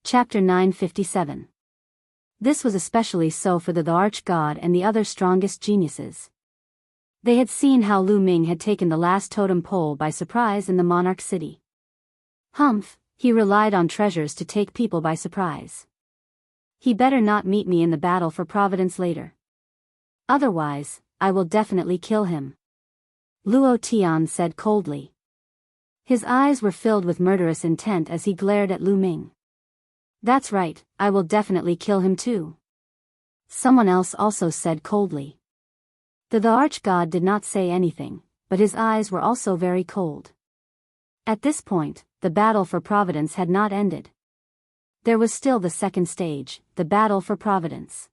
Chapter 957. This was especially so for the arch-god and the other strongest geniuses. They had seen how Lu Ming had taken the last totem pole by surprise in the monarch city. Humph, he relied on treasures to take people by surprise. He better not meet me in the battle for Providence later. Otherwise, I will definitely kill him. Luo Tian said coldly. His eyes were filled with murderous intent as he glared at Lu Ming. That's right, I will definitely kill him too. Someone else also said coldly. The arch-god did not say anything, but his eyes were also very cold. At this point, the battle for Providence had not ended. There was still the second stage, the battle for Providence.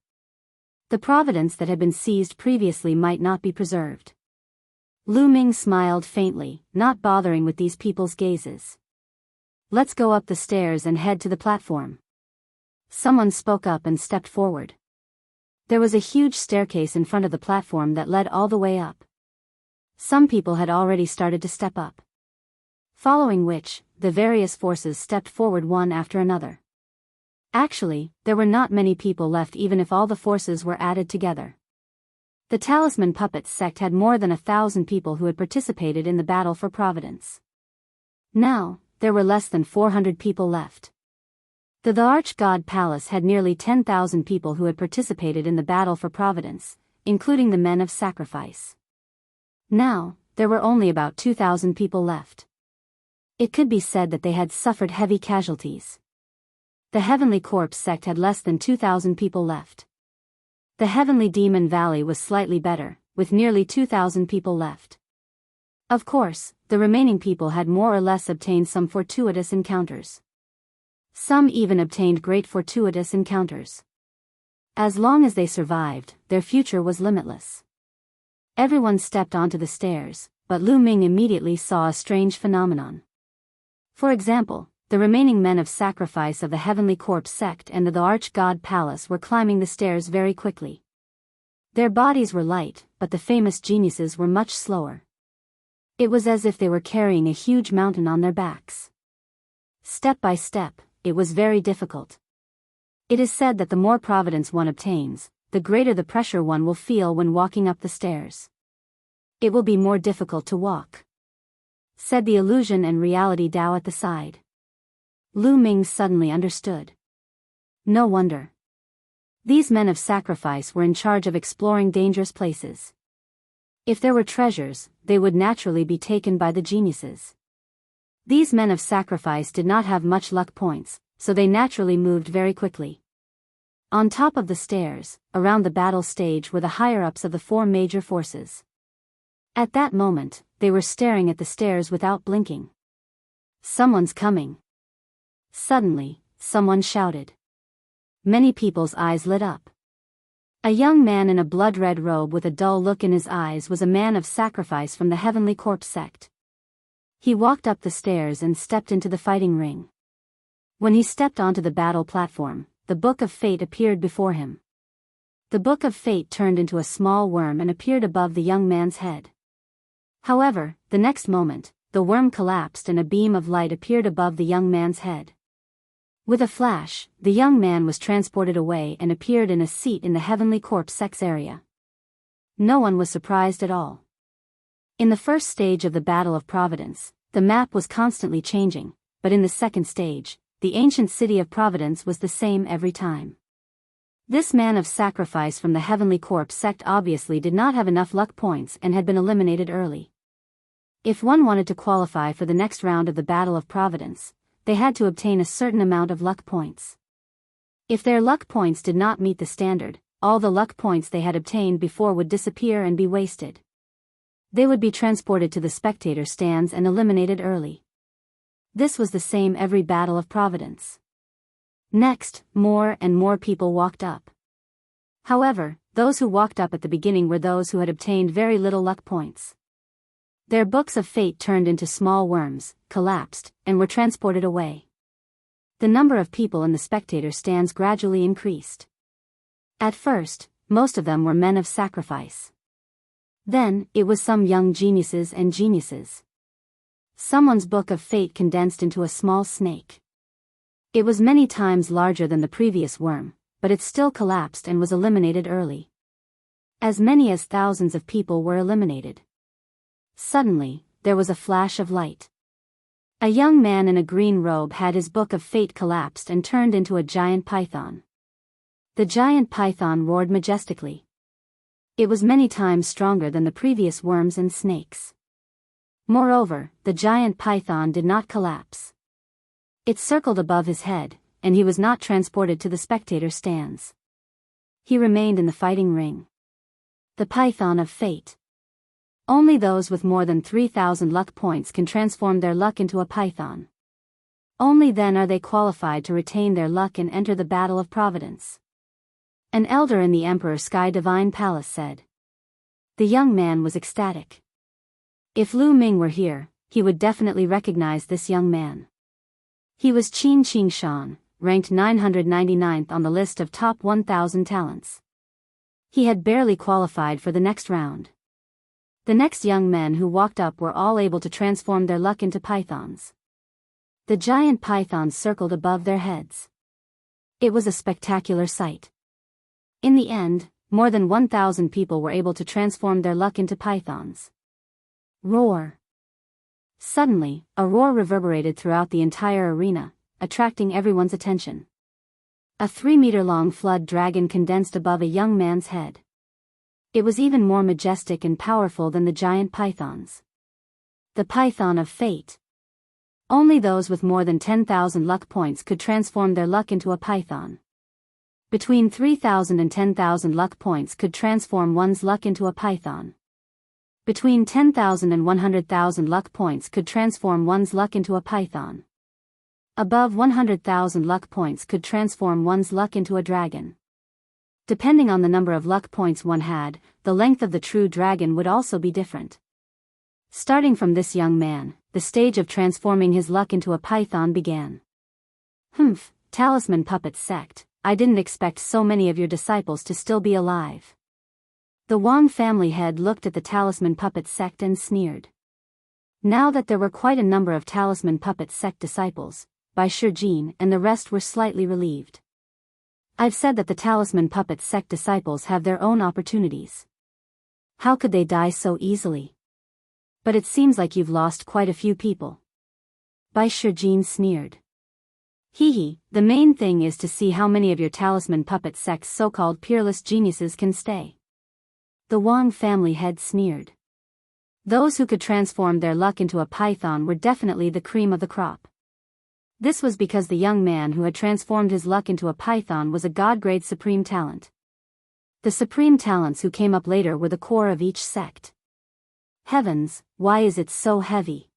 The Providence that had been seized previously might not be preserved. Lu Ming smiled faintly, not bothering with these people's gazes. Let's go up the stairs and head to the platform. Someone spoke up and stepped forward. There was a huge staircase in front of the platform that led all the way up. Some people had already started to step up. Following which, the various forces stepped forward one after another. Actually, there were not many people left even if all the forces were added together. The Talisman Puppets sect had more than 1,000 people who had participated in the battle for Providence. Now, there were less than 400 people left. The Arch-God Palace had nearly 10,000 people who had participated in the battle for Providence, including the men of sacrifice. Now, there were only about 2,000 people left. It could be said that they had suffered heavy casualties. The Heavenly Corpse sect had less than 2,000 people left. The Heavenly Demon Valley was slightly better, with nearly 2,000 people left. Of course, the remaining people had more or less obtained some fortuitous encounters. Some even obtained great fortuitous encounters. As long as they survived, their future was limitless. Everyone stepped onto the stairs, but Lu Ming immediately saw a strange phenomenon. For example, the remaining men of sacrifice of the Heavenly Corpse sect and the Arch-God Palace were climbing the stairs very quickly. Their bodies were light, but the famous geniuses were much slower. It was as if they were carrying a huge mountain on their backs. Step by step, it was very difficult. It is said that the more providence one obtains, the greater the pressure one will feel when walking up the stairs. It will be more difficult to walk, said the illusion and reality Tao at the side. Lu Ming suddenly understood. No wonder. These men of sacrifice were in charge of exploring dangerous places. If there were treasures, they would naturally be taken by the geniuses. These men of sacrifice did not have much luck points, so they naturally moved very quickly. On top of the stairs, around the battle stage were the higher-ups of the four major forces. At that moment, they were staring at the stairs without blinking. Someone's coming. Suddenly, someone shouted. Many people's eyes lit up. A young man in a blood-red robe with a dull look in his eyes was a man of sacrifice from the Heavenly Corpse sect. He walked up the stairs and stepped into the fighting ring. When he stepped onto the battle platform, the Book of Fate appeared before him. The Book of Fate turned into a small worm and appeared above the young man's head. However, the next moment, the worm collapsed and a beam of light appeared above the young man's head. With a flash, the young man was transported away and appeared in a seat in the Heavenly Corpse sect's area. No one was surprised at all. In the first stage of the Battle of Providence, the map was constantly changing, but in the second stage, the ancient city of Providence was the same every time. This man of sacrifice from the Heavenly Corpse sect obviously did not have enough luck points and had been eliminated early. If one wanted to qualify for the next round of the Battle of Providence, they had to obtain a certain amount of luck points. If their luck points did not meet the standard, all the luck points they had obtained before would disappear and be wasted. They would be transported to the spectator stands and eliminated early. This was the same every Battle of Providence. Next, more and more people walked up. However, those who walked up at the beginning were those who had obtained very little luck points. Their books of fate turned into small worms, collapsed, and were transported away. The number of people in the spectator stands gradually increased. At first, most of them were men of sacrifice. Then, it was some young geniuses and geniuses. Someone's book of fate condensed into a small snake. It was many times larger than the previous worm, but it still collapsed and was eliminated early. As many as thousands of people were eliminated. Suddenly, there was a flash of light. A young man in a green robe had his book of fate collapsed and turned into a giant python. The giant python roared majestically. It was many times stronger than the previous worms and snakes. Moreover, the giant python did not collapse. It circled above his head, and he was not transported to the spectator stands. He remained in the fighting ring. The Python of Fate. Only those with more than 3,000 luck points can transform their luck into a python. Only then are they qualified to retain their luck and enter the battle of Providence. An elder in the Emperor Sky Divine Palace said. The young man was ecstatic. If Lu Ming were here, he would definitely recognize this young man. He was Qin Qingshan, ranked 999th on the list of top 1,000 talents. He had barely qualified for the next round. The next young men who walked up were all able to transform their luck into pythons. The giant pythons circled above their heads. It was a spectacular sight. In the end, more than 1,000 people were able to transform their luck into pythons. Roar. Suddenly, a roar reverberated throughout the entire arena, attracting everyone's attention. A 3-meter-long flood dragon condensed above a young man's head. It was even more majestic and powerful than the giant pythons. The Python of Fate. Only those with more than 10,000 luck points could transform their luck into a python. Between 3,000 and 10,000 luck points could transform one's luck into a python. Between 10,000 and 100,000 luck points could transform one's luck into a python. Above 100,000 luck points could transform one's luck into a dragon. Depending on the number of luck points one had, the length of the true dragon would also be different. Starting from this young man, the stage of transforming his luck into a python began. Talisman Puppet Sect, I didn't expect so many of your disciples to still be alive. The Wang family head looked at the Talisman Puppet Sect and sneered. Now that there were quite a number of Talisman Puppet Sect disciples, Bai Shijin and the rest were slightly relieved. I've said that the Talisman Puppet Sect disciples have their own opportunities. How could they die so easily? But it seems like you've lost quite a few people. Bai Shijin sneered. The main thing is to see how many of your Talisman Puppet Sect's so-called peerless geniuses can stay. The Wang family head sneered. Those who could transform their luck into a python were definitely the cream of the crop. This was because the young man who had transformed his luck into a python was a god-grade supreme talent. The supreme talents who came up later were the core of each sect. Heavens, why is it so heavy?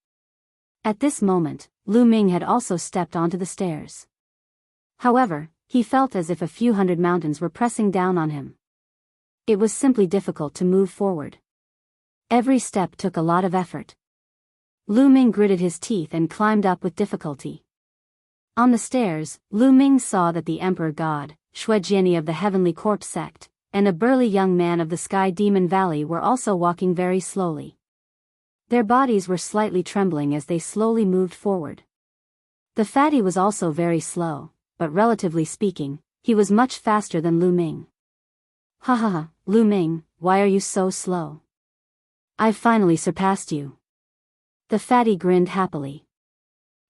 At this moment, Lu Ming had also stepped onto the stairs. However, he felt as if a few hundred mountains were pressing down on him. It was simply difficult to move forward. Every step took a lot of effort. Lu Ming gritted his teeth and climbed up with difficulty. On the stairs, Lu Ming saw that the Emperor God, Shuejiani of the Heavenly Corpse sect, and a burly young man of the Sky Demon Valley were also walking very slowly. Their bodies were slightly trembling as they slowly moved forward. The fatty was also very slow, but relatively speaking, he was much faster than Lu Ming. Lu Ming, why are you so slow? I've finally surpassed you. The fatty grinned happily.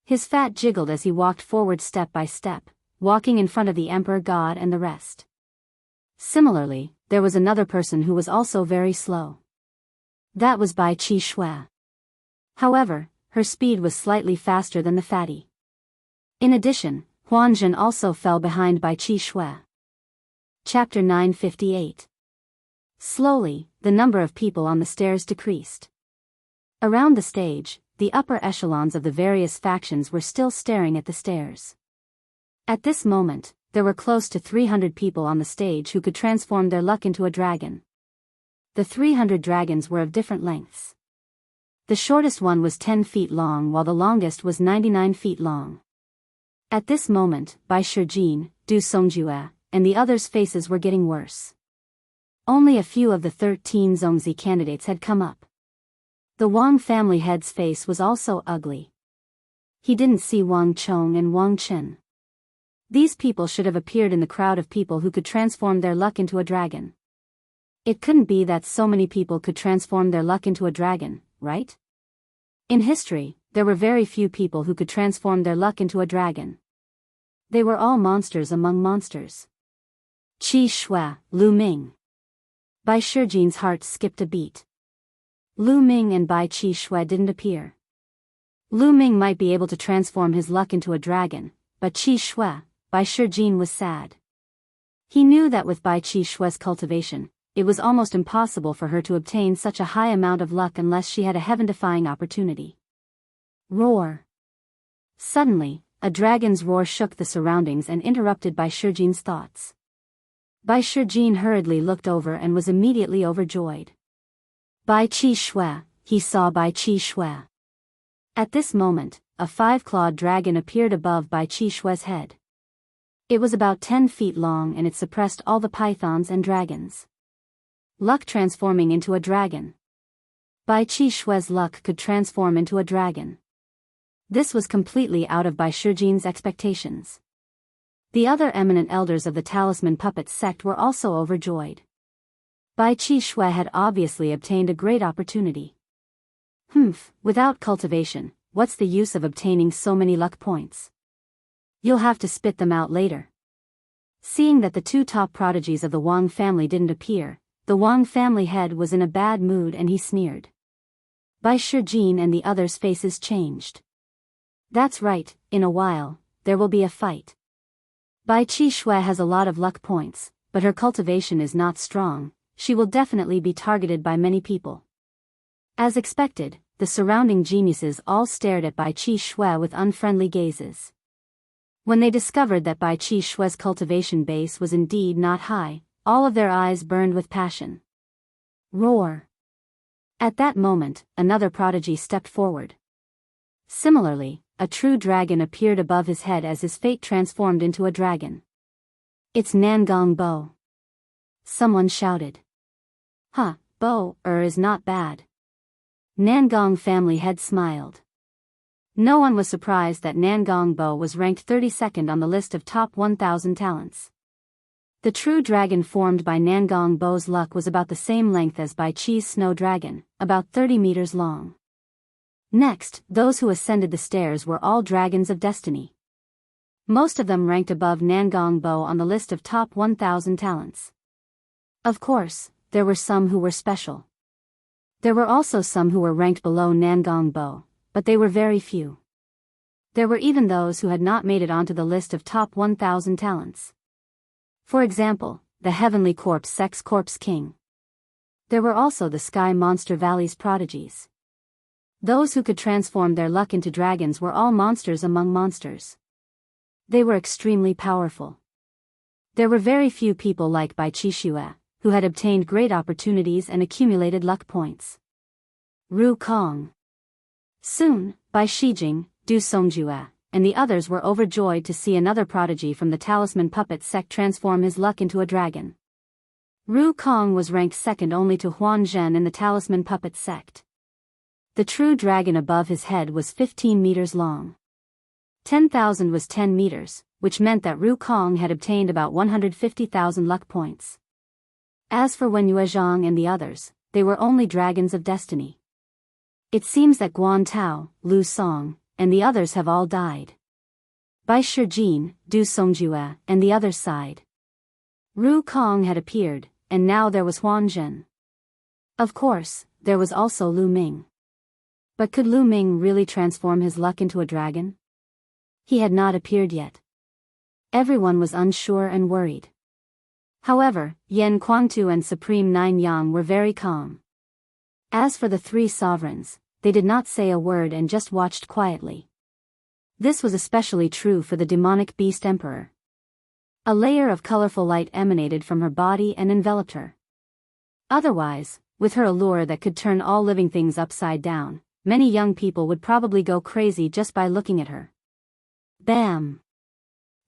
His fat jiggled as he walked forward step by step, walking in front of the Emperor God and the rest. Similarly, there was another person who was also very slow. That was Bai Qi Shui. However, her speed was slightly faster than the fatty. In addition, Huanzhen also fell behind Bai Qi Shui. Chapter 958. Slowly, the number of people on the stairs decreased. Around the stage, the upper echelons of the various factions were still staring at the stairs. At this moment, there were close to 300 people on the stage who could transform their luck into a dragon. The 300 dragons were of different lengths. The shortest one was 10 feet long while the longest was 99 feet long. At this moment, Bai Shijin, Du Songjue, and the others' faces were getting worse. Only a few of the 13 Zongzi candidates had come up. The Wang family head's face was also ugly. He didn't see Wang Chong and Wang Chen. These people should have appeared in the crowd of people who could transform their luck into a dragon. It couldn't be that so many people could transform their luck into a dragon, right? In history, there were very few people who could transform their luck into a dragon. They were all monsters among monsters. Qi Shui, Lu Ming. Bai Shijin's heart skipped a beat. Lu Ming and Bai Qi Shui didn't appear. Lu Ming might be able to transform his luck into a dragon, but Qi Shui, Bai Shijin was sad. He knew that with Bai Qi Shui's cultivation, it was almost impossible for her to obtain such a high amount of luck unless she had a heaven-defying opportunity. Roar. Suddenly, a dragon's roar shook the surroundings and interrupted Bai Shijin's thoughts. Bai Shijin hurriedly looked over and was immediately overjoyed. Bai Qi Shui, he saw Bai Qi Shui. At this moment, a 5-clawed dragon appeared above Bai Qi Shui's head. It was about 10 feet long and it suppressed all the pythons and dragons. Luck transforming into a dragon. Bai Qi Shui's luck could transform into a dragon. This was completely out of Bai Shijin's expectations. The other eminent elders of the Talisman Puppet sect were also overjoyed. Bai Qi Shui had obviously obtained a great opportunity. Without cultivation, what's the use of obtaining so many luck points? You'll have to spit them out later. Seeing that the 2 top prodigies of the Wang family didn't appear, the Wang family head was in a bad mood and he sneered. Bai Shijin and the others' faces changed. That's right, in a while, there will be a fight. Bai Qi Shui has a lot of luck points, but her cultivation is not strong. She will definitely be targeted by many people. As expected, the surrounding geniuses all stared at Bai Qi Shui with unfriendly gazes. When they discovered that Bai Qi Shui's cultivation base was indeed not high, all of their eyes burned with passion. Roar. At that moment, another prodigy stepped forward. Similarly, a true dragon appeared above his head as his fate transformed into a dragon. It's Nangong Bo. Someone shouted. Bo is not bad. Nangong family head smiled. No one was surprised that Nangong Bo was ranked 32nd on the list of top 1,000 talents. The true dragon formed by Nangong Bo's luck was about the same length as Bai Qi's snow dragon, about 30 meters long. Next, those who ascended the stairs were all dragons of destiny. Most of them ranked above Nangong Bo on the list of top 1,000 talents. Of course, there were some who were special. There were also some who were ranked below Nangong Bo, but they were very few. There were even those who had not made it onto the list of top 1,000 talents. For example, the Heavenly Corpse Sex Corpse King. There were also the Sky Monster Valley's prodigies. Those who could transform their luck into dragons were all monsters among monsters. They were extremely powerful. There were very few people like Bai Qi Shui, who had obtained great opportunities and accumulated luck points. Ru Kong. Soon, Bai Shijing, Du Songjue, and the others were overjoyed to see another prodigy from the Talisman Puppet sect transform his luck into a dragon. Ru Kong was ranked second only to Huan Zhen in the Talisman Puppet sect. The true dragon above his head was 15 meters long. 10,000 was 10 meters, which meant that Ru Kong had obtained about 150,000 luck points. As for Wen Yuezhang and the others, they were only dragons of destiny. It seems that Guan Tao, Lu Song, and the others have all died. Bai Shijin, Du Songjue, and the others sighed. Ru Kong had appeared, and now there was Huan Zhen. Of course, there was also Lu Ming. But could Lu Ming really transform his luck into a dragon? He had not appeared yet. Everyone was unsure and worried. However, Yan Kuangtu and Supreme Nine Yang were very calm. As for the 3 sovereigns, they did not say a word and just watched quietly. This was especially true for the demonic beast emperor. A layer of colorful light emanated from her body and enveloped her. Otherwise, with her allure that could turn all living things upside down, many young people would probably go crazy just by looking at her. Bam!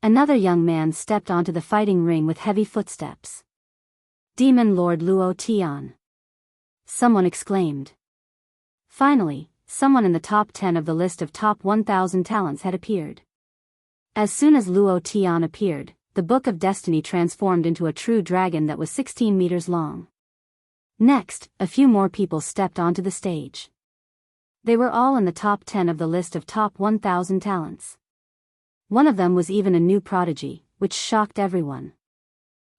Another young man stepped onto the fighting ring with heavy footsteps. Demon Lord Luo Tian. Someone exclaimed. Finally, someone in the top 10 of the list of top 1,000 talents had appeared. As soon as Luo Tian appeared, the Book of Destiny transformed into a true dragon that was 16 meters long. Next, a few more people stepped onto the stage. They were all in the top 10 of the list of top 1,000 talents. One of them was even a new prodigy, which shocked everyone.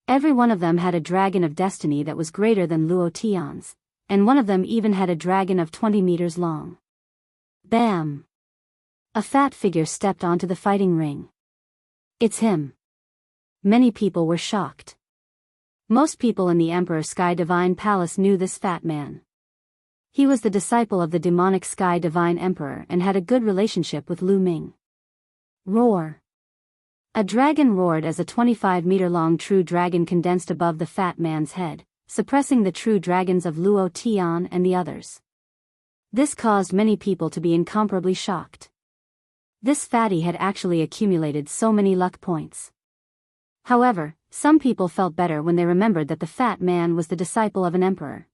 Every one of them had a dragon of destiny that was greater than Luo Tian's, and one of them even had a dragon of 20 meters long. Bam! A fat figure stepped onto the fighting ring. It's him. Many people were shocked. Most people in the Emperor Sky Divine Palace knew this fat man. He was the disciple of the demonic Sky Divine Emperor and had a good relationship with Lu Ming. Roar! A dragon roared as a 25-meter-long true dragon condensed above the fat man's head, suppressing the true dragons of Luo Tian and the others. This caused many people to be incomparably shocked. This fatty had actually accumulated so many luck points. However, some people felt better when they remembered that the fat man was the disciple of an emperor.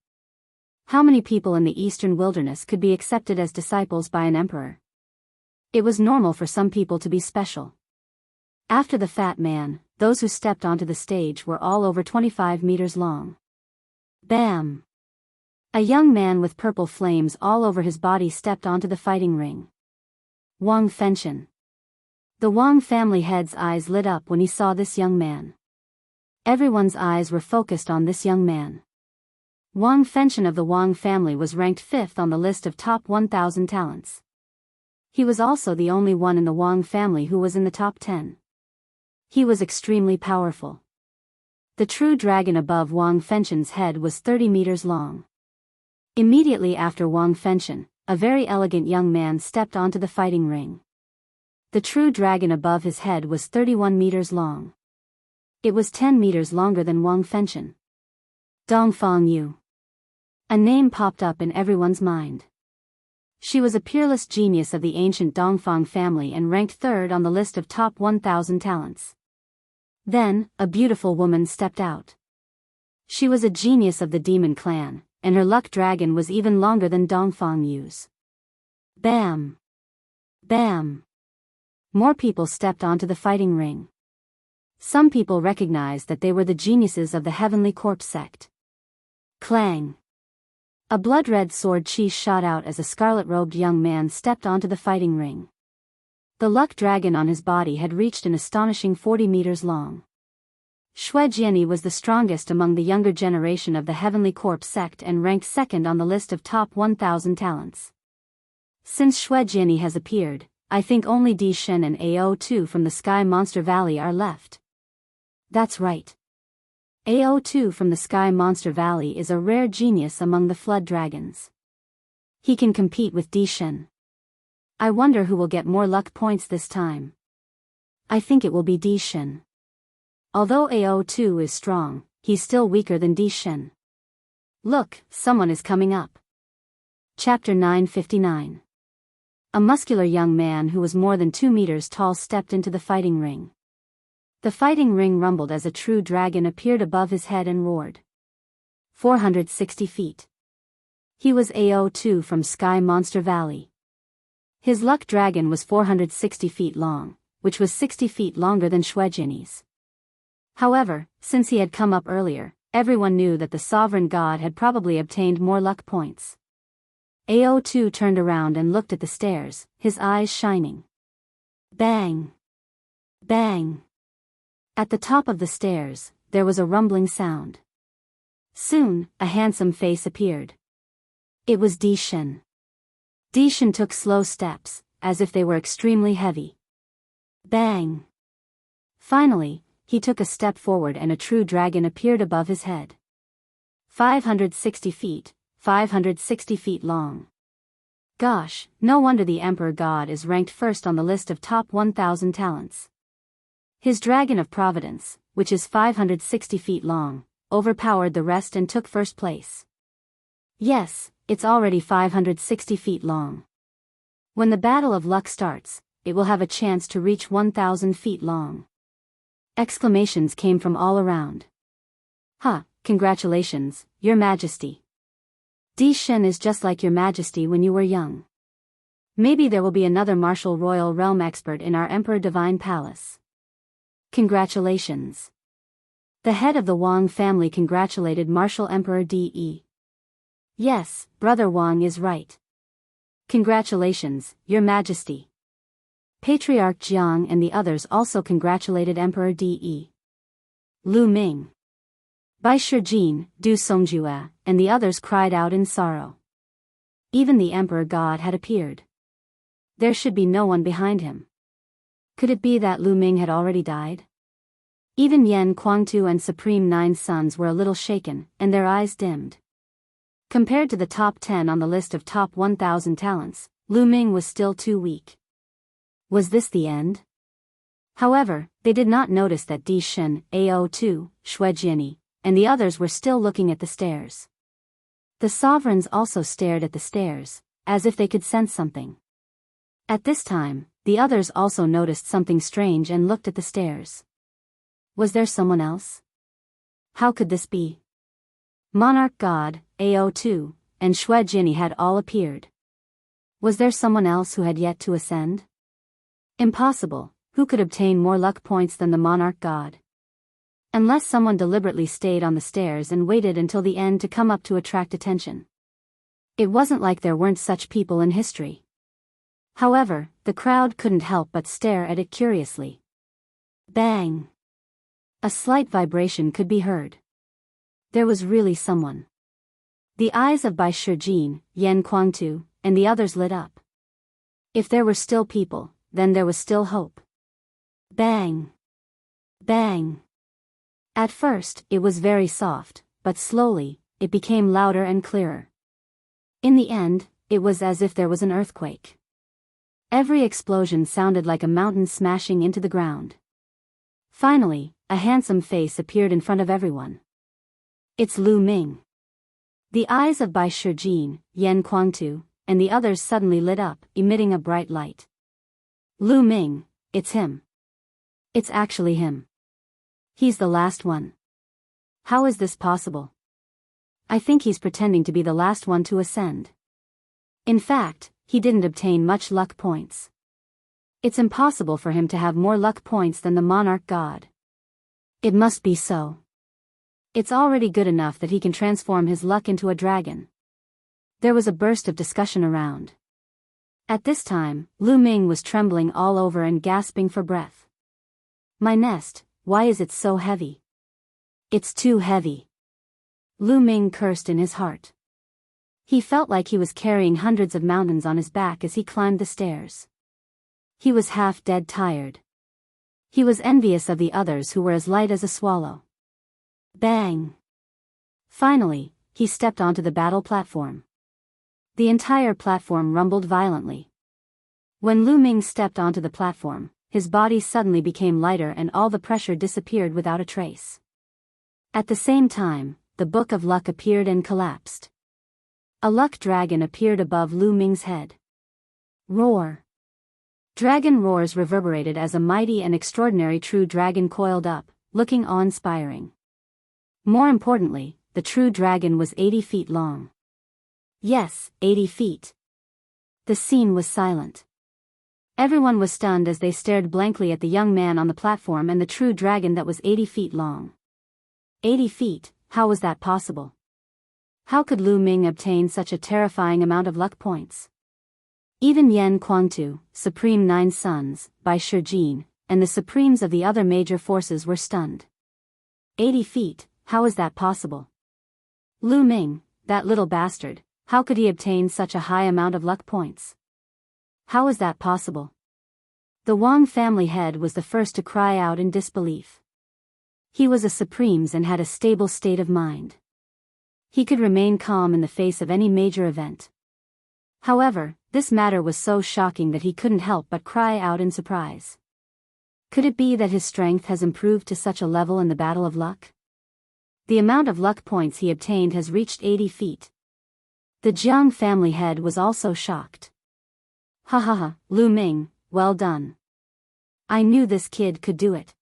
How many people in the eastern wilderness could be accepted as disciples by an emperor? It was normal for some people to be special. After the fat man, those who stepped onto the stage were all over 25 meters long. Bam! A young man with purple flames all over his body stepped onto the fighting ring. Wang Fenshen. The Wang family head's eyes lit up when he saw this young man. Everyone's eyes were focused on this young man. Wang Fenshen of the Wang family was ranked 5th on the list of top 1,000 talents. He was also the only one in the Wang family who was in the top 10. He was extremely powerful. The true dragon above Wang Fenshen's head was 30 meters long. Immediately after Wang Fenshen, a very elegant young man stepped onto the fighting ring. The true dragon above his head was 31 meters long. It was 10 meters longer than Wang Fenshen. Dongfang Yu. A name popped up in everyone's mind. She was a peerless genius of the ancient Dongfang family and ranked 3rd on the list of top 1,000 talents. Then, a beautiful woman stepped out. She was a genius of the demon clan, and her luck dragon was even longer than Dongfang Yu's. Bam! Bam! More people stepped onto the fighting ring. Some people recognized that they were the geniuses of the Heavenly Corpse sect. Clang! A blood-red sword chi shot out as a scarlet-robed young man stepped onto the fighting ring. The luck dragon on his body had reached an astonishing 40 meters long. Xue Jianyi was the strongest among the younger generation of the Heavenly Corpse sect and ranked 2nd on the list of top 1,000 talents. Since Xue Jianyi has appeared, I think only Di Shen and AO2 from the Sky Monster Valley are left. That's right. AO2 from the Sky Monster Valley is a rare genius among the Flood Dragons. He can compete with Di Shen. I wonder who will get more luck points this time. I think it will be Di Shen. Although AO2 is strong, he's still weaker than Di Shen. Look, someone is coming up. Chapter 959. A muscular young man who was more than 2 meters tall stepped into the fighting ring. The fighting ring rumbled as a true dragon appeared above his head and roared. 460 feet. He was AO2 from Sky Monster Valley. His luck dragon was 460 feet long, which was 60 feet longer than Xue Jianyi's. However, since he had come up earlier, everyone knew that the sovereign god had probably obtained more luck points. AO2 turned around and looked at the stairs, his eyes shining. Bang! Bang! At the top of the stairs, there was a rumbling sound. Soon, a handsome face appeared. It was Di Shen. Di Shen took slow steps, as if they were extremely heavy. Bang! Finally, he took a step forward and a true dragon appeared above his head. 560 feet, 560 feet long. Gosh, no wonder the Emperor God is ranked 1st on the list of top 1,000 talents. His Dragon of Providence, which is 560 feet long, overpowered the rest and took 1st place. Yes, it's already 560 feet long. When the Battle of Luck starts, it will have a chance to reach 1,000 feet long. Exclamations came from all around. Ha, congratulations, Your Majesty. Di Shen is just like Your Majesty when you were young. Maybe there will be another martial royal realm expert in our Emperor Divine Palace. Congratulations. The head of the Wang family congratulated Martial Emperor De. Yes, Brother Wang is right. Congratulations, Your Majesty. Patriarch Jiang and the others also congratulated Emperor De. Lu Ming. Bai Shijin, Du Songjue, and the others cried out in sorrow. Even the Emperor God had appeared. There should be no one behind him. Could it be that Lu Ming had already died? Even Yan Kuangtu and Supreme Nine's sons were a little shaken, and their eyes dimmed. Compared to the top 10 on the list of top 1,000 talents, Lu Ming was still too weak. Was this the end? However, they did not notice that Di Shen, Ao2, Shuejiani, and the others were still looking at the stairs. The sovereigns also stared at the stairs, as if they could sense something. At this time, the others also noticed something strange and looked at the stairs. Was there someone else? How could this be? Monarch God, Ao2, and Shuejiani had all appeared. Was there someone else who had yet to ascend? Impossible. Who could obtain more luck points than the Monarch God? Unless someone deliberately stayed on the stairs and waited until the end to come up to attract attention. It wasn't like there weren't such people in history. However, the crowd couldn't help but stare at it curiously. Bang! A slight vibration could be heard. There was really someone. The eyes of Bai Shijin, Yan Kuangtu, and the others lit up. If there were still people, then there was still hope. Bang! Bang! At first, it was very soft, but slowly, it became louder and clearer. In the end, it was as if there was an earthquake. Every explosion sounded like a mountain smashing into the ground. Finally, a handsome face appeared in front of everyone. It's Lu Ming. The eyes of Bai Shijin, Yan Kuangtu, and the others suddenly lit up, emitting a bright light. Lu Ming, it's him. It's actually him. He's the last one. How is this possible? I think he's pretending to be the last one to ascend. In fact, he didn't obtain much luck points. It's impossible for him to have more luck points than the Monarch God. It must be so. It's already good enough that he can transform his luck into a dragon. There was a burst of discussion around. At this time, Lu Ming was trembling all over and gasping for breath. My nest, why is it so heavy? It's too heavy. Lu Ming cursed in his heart. He felt like he was carrying hundreds of mountains on his back as he climbed the stairs. He was half dead tired. He was envious of the others who were as light as a swallow. Bang! Finally, he stepped onto the battle platform. The entire platform rumbled violently. When Lu Ming stepped onto the platform, his body suddenly became lighter and all the pressure disappeared without a trace. At the same time, the Book of Luck appeared and collapsed. A luck dragon appeared above Lu Ming's head. Roar! Dragon roars reverberated as a mighty and extraordinary true dragon coiled up, looking awe-inspiring. More importantly, the true dragon was 80 feet long. Yes, 80 feet. The scene was silent. Everyone was stunned as they stared blankly at the young man on the platform and the true dragon that was 80 feet long. 80 feet, how was that possible? How could Lu Ming obtain such a terrifying amount of luck points? Even Yan Kuangtu, Supreme Nine's sons, Bai Shijin, and the supremes of the other major forces were stunned. 80 feet, how is that possible? Lu Ming, that little bastard, how could he obtain such a high amount of luck points? How is that possible? The Wang family head was the first to cry out in disbelief. He was a supremes and had a stable state of mind. He could remain calm in the face of any major event. However, this matter was so shocking that he couldn't help but cry out in surprise. Could it be that his strength has improved to such a level in the battle of luck? The amount of luck points he obtained has reached 80 feet. The Jiang family head was also shocked. Ha ha ha, Lu Ming, well done. I knew this kid could do it.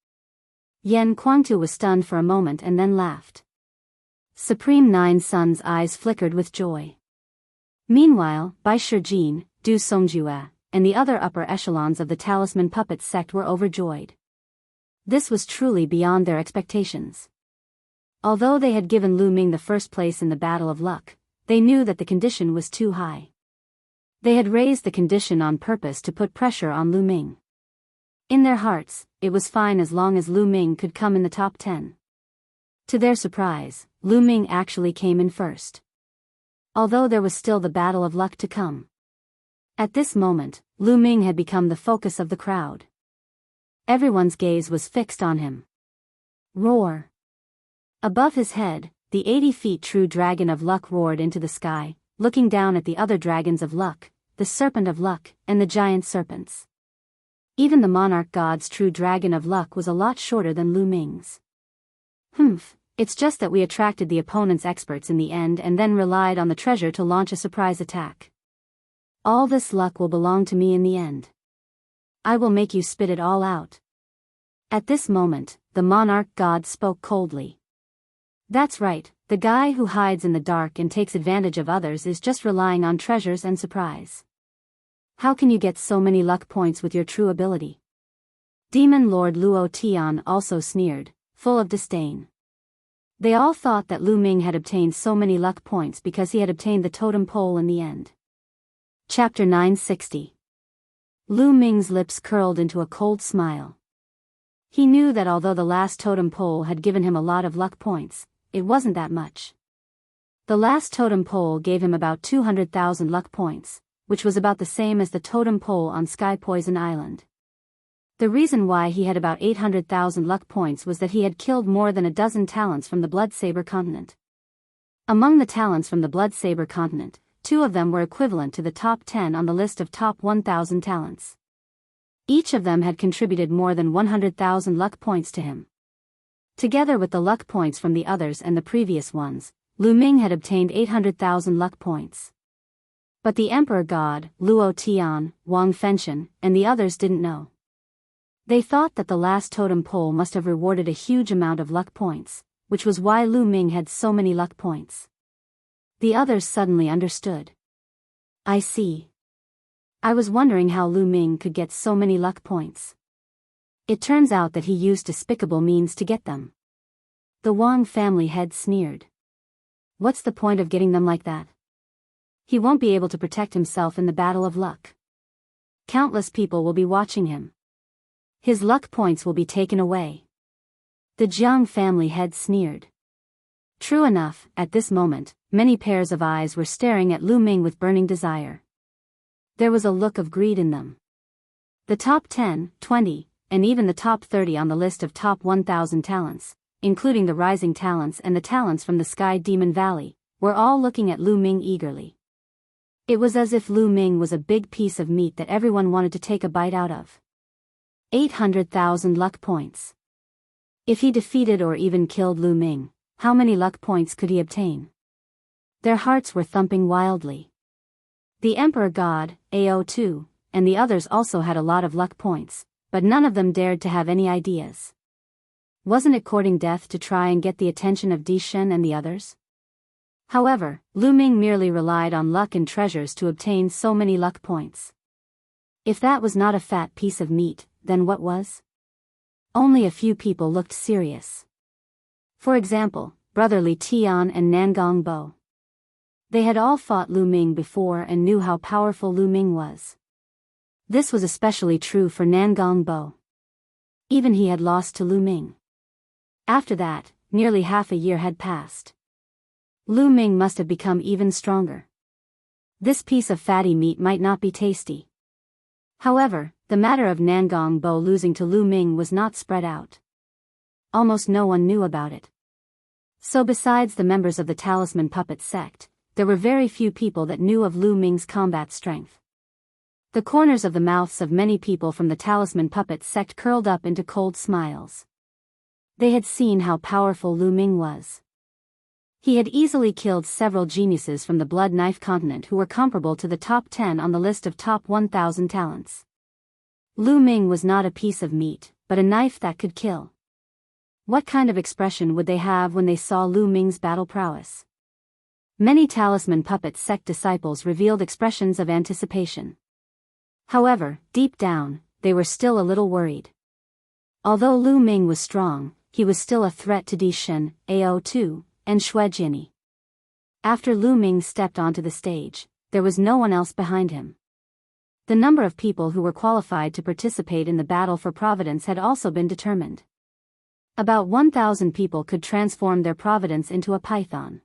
Yan Kuangtu was stunned for a moment and then laughed. Supreme Nine's son's eyes flickered with joy. Meanwhile, Bai Shijin, Du Songjue, and the other upper echelons of the Talisman Puppet sect were overjoyed. This was truly beyond their expectations. Although they had given Lu Ming the first place in the Battle of Luck, they knew that the condition was too high. They had raised the condition on purpose to put pressure on Lu Ming. In their hearts, it was fine as long as Lu Ming could come in the top 10. To their surprise, Lu Ming actually came in first. Although there was still the Battle of Luck to come. At this moment, Lu Ming had become the focus of the crowd. Everyone's gaze was fixed on him. Roar! Above his head, the 80 feet true dragon of luck roared into the sky, looking down at the other dragons of luck, the serpent of luck, and the giant serpents. Even the monarch god's true dragon of luck was a lot shorter than Lu Ming's. It's just that we attracted the opponent's experts in the end and then relied on the treasure to launch a surprise attack. All this luck will belong to me in the end. I will make you spit it all out. At this moment, the monarch god spoke coldly. That's right, the guy who hides in the dark and takes advantage of others is just relying on treasures and surprise. How can you get so many luck points with your true ability? Demon Lord Luo Tian also sneered, full of disdain. They all thought that Lu Ming had obtained so many luck points because he had obtained the totem pole in the end. Chapter 960. Lu Ming's lips curled into a cold smile. He knew that although the last totem pole had given him a lot of luck points, it wasn't that much. The last totem pole gave him about 200,000 luck points, which was about the same as the totem pole on Sky Poison Island. The reason why he had about 800,000 luck points was that he had killed more than a dozen talents from the Blood Saber continent. Among the talents from the Blood Saber continent, 2 of them were equivalent to the top 10 on the list of top 1,000 talents. Each of them had contributed more than 100,000 luck points to him. Together with the luck points from the others and the previous ones, Lu Ming had obtained 800,000 luck points. But the Emperor God, Luo Tian, Wang Fenshen, and the others didn't know. They thought that the last totem pole must have rewarded a huge amount of luck points, which was why Lu Ming had so many luck points. The others suddenly understood. I see. I was wondering how Lu Ming could get so many luck points. It turns out that he used despicable means to get them. The Wang family head sneered. What's the point of getting them like that? He won't be able to protect himself in the Battle of Luck. Countless people will be watching him. His luck points will be taken away. The Jiang family head sneered. True enough, at this moment, many pairs of eyes were staring at Lu Ming with burning desire. There was a look of greed in them. The top 10, 20, and even the top 30 on the list of top 1,000 talents, including the rising talents and the talents from the Sky Demon Valley, were all looking at Lu Ming eagerly. It was as if Lu Ming was a big piece of meat that everyone wanted to take a bite out of. 800,000 luck points. If he defeated or even killed Lu Ming, how many luck points could he obtain? Their hearts were thumping wildly. The Emperor God, AO2, and the others also had a lot of luck points, but none of them dared to have any ideas. Wasn't it courting death to try and get the attention of Di Shen and the others? However, Lu Ming merely relied on luck and treasures to obtain so many luck points. If that was not a fat piece of meat, then what was? Only a few people looked serious. For example, Brother Li Tian and Nangong Bo. They had all fought Lu Ming before and knew how powerful Lu Ming was. This was especially true for Nangong Bo. Even he had lost to Lu Ming. After that, nearly half a year had passed. Lu Ming must have become even stronger. This piece of fatty meat might not be tasty. However, the matter of Nangong Bo losing to Lu Ming was not spread out. Almost no one knew about it. So besides the members of the Talisman Puppet sect, there were very few people that knew of Lu Ming's combat strength. The corners of the mouths of many people from the Talisman Puppet sect curled up into cold smiles. They had seen how powerful Lu Ming was. He had easily killed several geniuses from the Blood Knife continent who were comparable to the top 10 on the list of top 1,000 talents. Lu Ming was not a piece of meat, but a knife that could kill. What kind of expression would they have when they saw Lu Ming's battle prowess? Many talisman puppet sect disciples revealed expressions of anticipation. However, deep down, they were still a little worried. Although Lu Ming was strong, he was still a threat to Di Shen, Ao2, and Xue Jinyi. After Lu Ming stepped onto the stage, there was no one else behind him. The number of people who were qualified to participate in the battle for providence had also been determined. About 1,000 people could transform their providence into a python.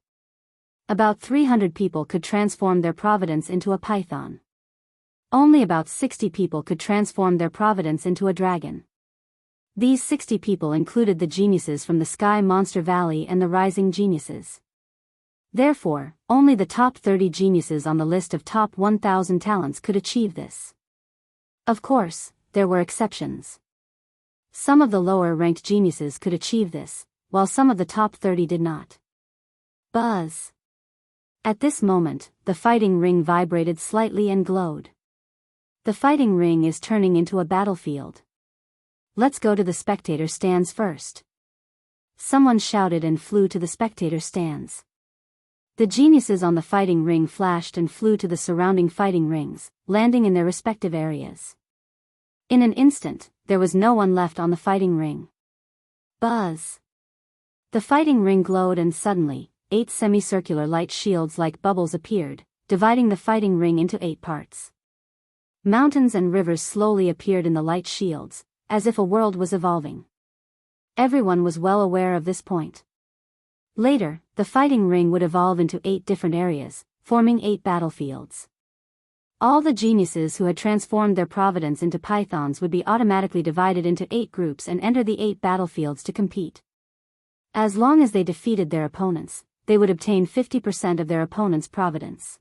About 300 people could transform their providence into a python. Only about 60 people could transform their providence into a dragon. These 60 people included the geniuses from the Sky Monster Valley and the Rising Geniuses. Therefore, only the top 30 geniuses on the list of top 1,000 talents could achieve this. Of course, there were exceptions. Some of the lower-ranked geniuses could achieve this, while some of the top 30 did not. Buzz. At this moment, the fighting ring vibrated slightly and glowed. The fighting ring is turning into a battlefield. Let's go to the spectator stands first. Someone shouted and flew to the spectator stands. The geniuses on the fighting ring flashed and flew to the surrounding fighting rings, landing in their respective areas. In an instant, there was no one left on the fighting ring. Buzz. The fighting ring glowed and suddenly, 8 semicircular light shields like bubbles appeared, dividing the fighting ring into 8 parts. Mountains and rivers slowly appeared in the light shields, as if a world was evolving. Everyone was well aware of this point. Later, the fighting ring would evolve into 8 different areas, forming 8 battlefields. All the geniuses who had transformed their providence into pythons would be automatically divided into 8 groups and enter the 8 battlefields to compete. As long as they defeated their opponents, they would obtain 50% of their opponent's providence.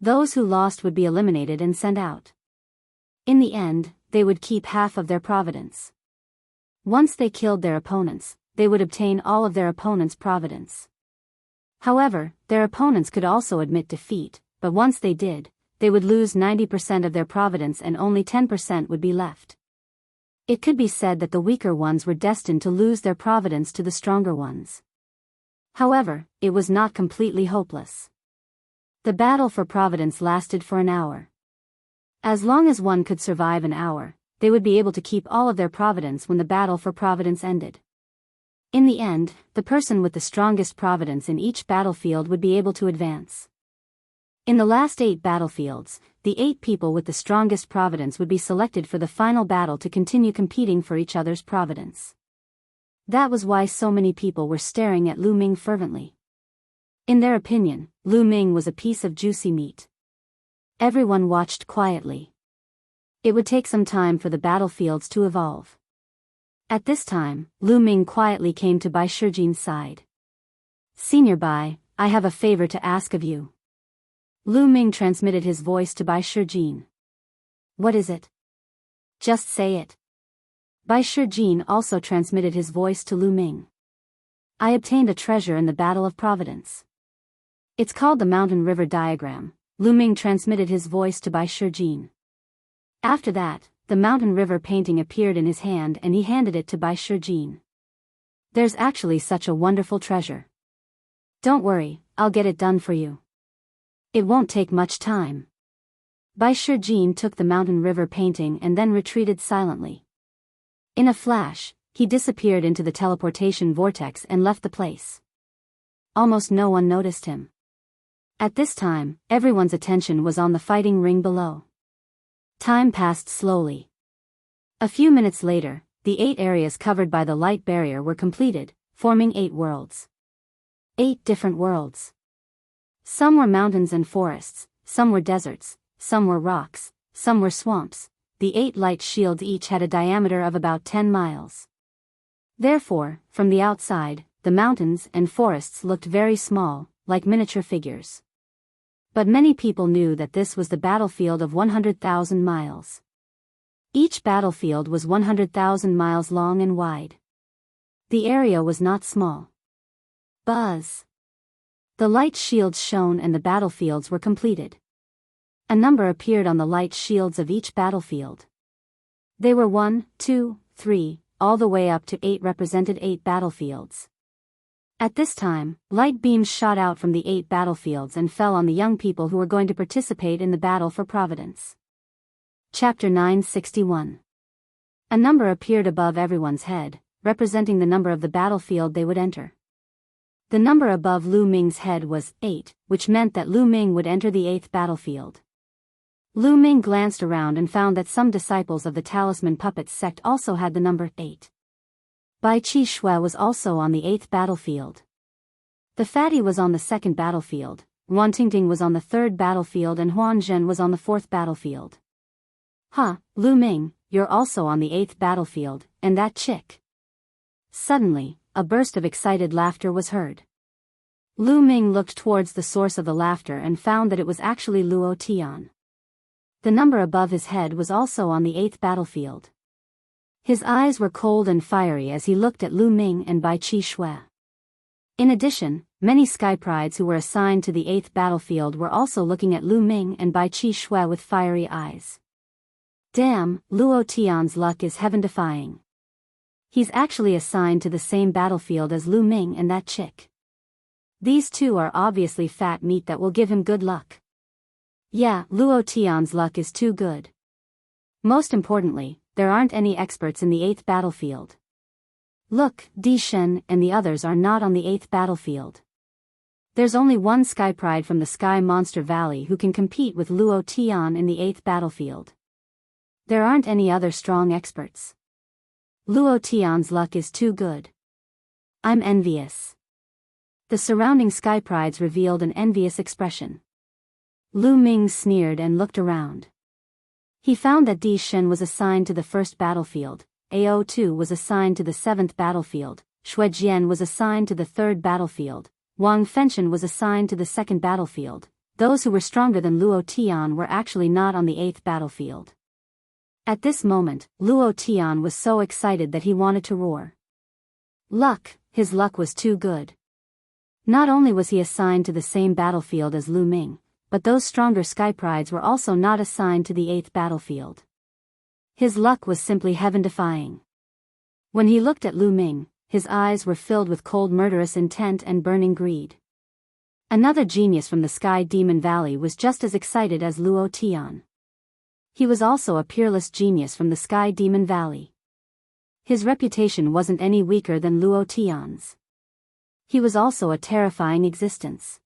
Those who lost would be eliminated and sent out. In the end, they would keep half of their providence. Once they killed their opponents, they would obtain all of their opponent's providence. However, their opponents could also admit defeat, but once they did, they would lose 90% of their providence and only 10% would be left. It could be said that the weaker ones were destined to lose their providence to the stronger ones. However, it was not completely hopeless. The battle for providence lasted for an hour. As long as one could survive an hour, they would be able to keep all of their providence when the battle for providence ended. In the end, the person with the strongest providence in each battlefield would be able to advance. In the last 8 battlefields, the 8 people with the strongest providence would be selected for the final battle to continue competing for each other's providence. That was why so many people were staring at Lu Ming fervently. In their opinion, Lu Ming was a piece of juicy meat. Everyone watched quietly. It would take some time for the battlefields to evolve. At this time, Lu Ming quietly came to Bai Shijin's side. "Senior Bai, I have a favor to ask of you." Lu Ming transmitted his voice to Bai Shijin. "What is it? Just say it." Bai Shijin also transmitted his voice to Lu Ming. "I obtained a treasure in the Battle of Providence. It's called the Mountain River Diagram." Lu Ming transmitted his voice to Bai Shijin. After that, the mountain river painting appeared in his hand and he handed it to Bai Shijin. "There's actually such a wonderful treasure. Don't worry, I'll get it done for you. It won't take much time." Bai Shijin took the mountain river painting and then retreated silently. In a flash, he disappeared into the teleportation vortex and left the place. Almost no one noticed him. At this time, everyone's attention was on the fighting ring below. Time passed slowly. A few minutes later, the 8 areas covered by the light barrier were completed, forming 8 worlds. 8 different worlds. Some were mountains and forests, some were deserts, some were rocks, some were swamps. The 8 light shields each had a diameter of about 10 miles. Therefore, from the outside, the mountains and forests looked very small, like miniature figures. But many people knew that this was the battlefield of 100,000 miles. Each battlefield was 100,000 miles long and wide. The area was not small. Buzz. The light shields shone and the battlefields were completed. A number appeared on the light shields of each battlefield. They were 1, 2, 3, all the way up to 8 represented 8 battlefields. At this time, light beams shot out from the 8 battlefields and fell on the young people who were going to participate in the battle for Providence. Chapter 961. A number appeared above everyone's head, representing the number of the battlefield they would enter. The number above Lu Ming's head was 8, which meant that Lu Ming would enter the 8th battlefield. Lu Ming glanced around and found that some disciples of the Talisman Puppets sect also had the number 8. Bai Qi Shui was also on the 8th battlefield. The Fatty was on the 2nd battlefield, Wan Tingting was on the 3rd battlefield and Huan Zhen was on the 4th battlefield. Lu Ming, you're also on the 8th battlefield, and that chick. Suddenly, a burst of excited laughter was heard. Lu Ming looked towards the source of the laughter and found that it was actually Luo Tian. The number above his head was also on the 8th battlefield. His eyes were cold and fiery as he looked at Lu Ming and Bai Qi Shui. In addition, many sky prides who were assigned to the 8th battlefield were also looking at Lu Ming and Bai Qi Shui with fiery eyes. Damn, Luo Tian's luck is heaven-defying. He's actually assigned to the same battlefield as Lu Ming and that chick. These two are obviously fat meat that will give him good luck. Yeah, Luo Tian's luck is too good. Most importantly, there aren't any experts in the 8th battlefield. Look, Di Shen and the others are not on the 8th battlefield. There's only one Sky Pride from the Sky Monster Valley who can compete with Luo Tian in the 8th battlefield. There aren't any other strong experts. Luo Tian's luck is too good. I'm envious. The surrounding Sky Prides revealed an envious expression. Lu Ming sneered and looked around. He found that Di Shen was assigned to the 1st battlefield, Ao2 was assigned to the 7th battlefield, Shui Jian was assigned to the 3rd battlefield, Wang Fenshen was assigned to the 2nd battlefield. Those who were stronger than Luo Tian were actually not on the 8th battlefield. At this moment, Luo Tian was so excited that he wanted to roar. Luck, his luck was too good. Not only was he assigned to the same battlefield as Lu Ming, but those stronger Sky Prides were also not assigned to the 8th battlefield. His luck was simply heaven-defying. When he looked at Lu Ming, his eyes were filled with cold murderous intent and burning greed. Another genius from the Sky Demon Valley was just as excited as Luo Tian. He was also a peerless genius from the Sky Demon Valley. His reputation wasn't any weaker than Luo Tian's. He was also a terrifying existence.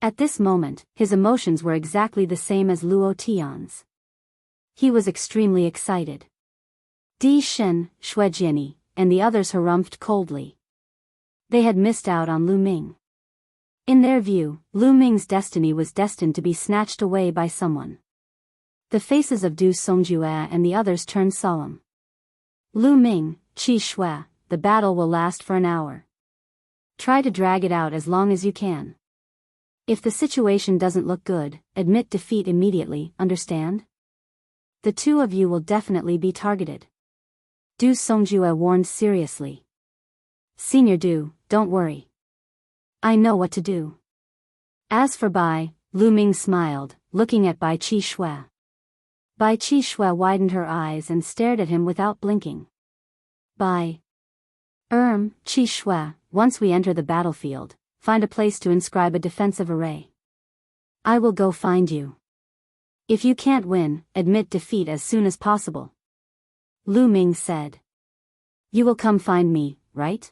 At this moment, his emotions were exactly the same as Luo Tian's. He was extremely excited. Di Shen, Shui Jiani, and the others harumphed coldly. They had missed out on Lu Ming. In their view, Lu Ming's destiny was destined to be snatched away by someone. The faces of Du Songjue and the others turned solemn. Lu Ming, Qi Shui, the battle will last for an hour. Try to drag it out as long as you can. If the situation doesn't look good, admit defeat immediately, understand? The two of you will definitely be targeted. Du Songjue warned seriously. Senior Du, don't worry. I know what to do. As for Bai, Lu Ming smiled, looking at Bai Qi Shui. Bai Qi Shui widened her eyes and stared at him without blinking. Bai. Qi Shui, once we enter the battlefield, find a place to inscribe a defensive array. I will go find you. If you can't win, admit defeat as soon as possible. Lu Ming said. You will come find me, right?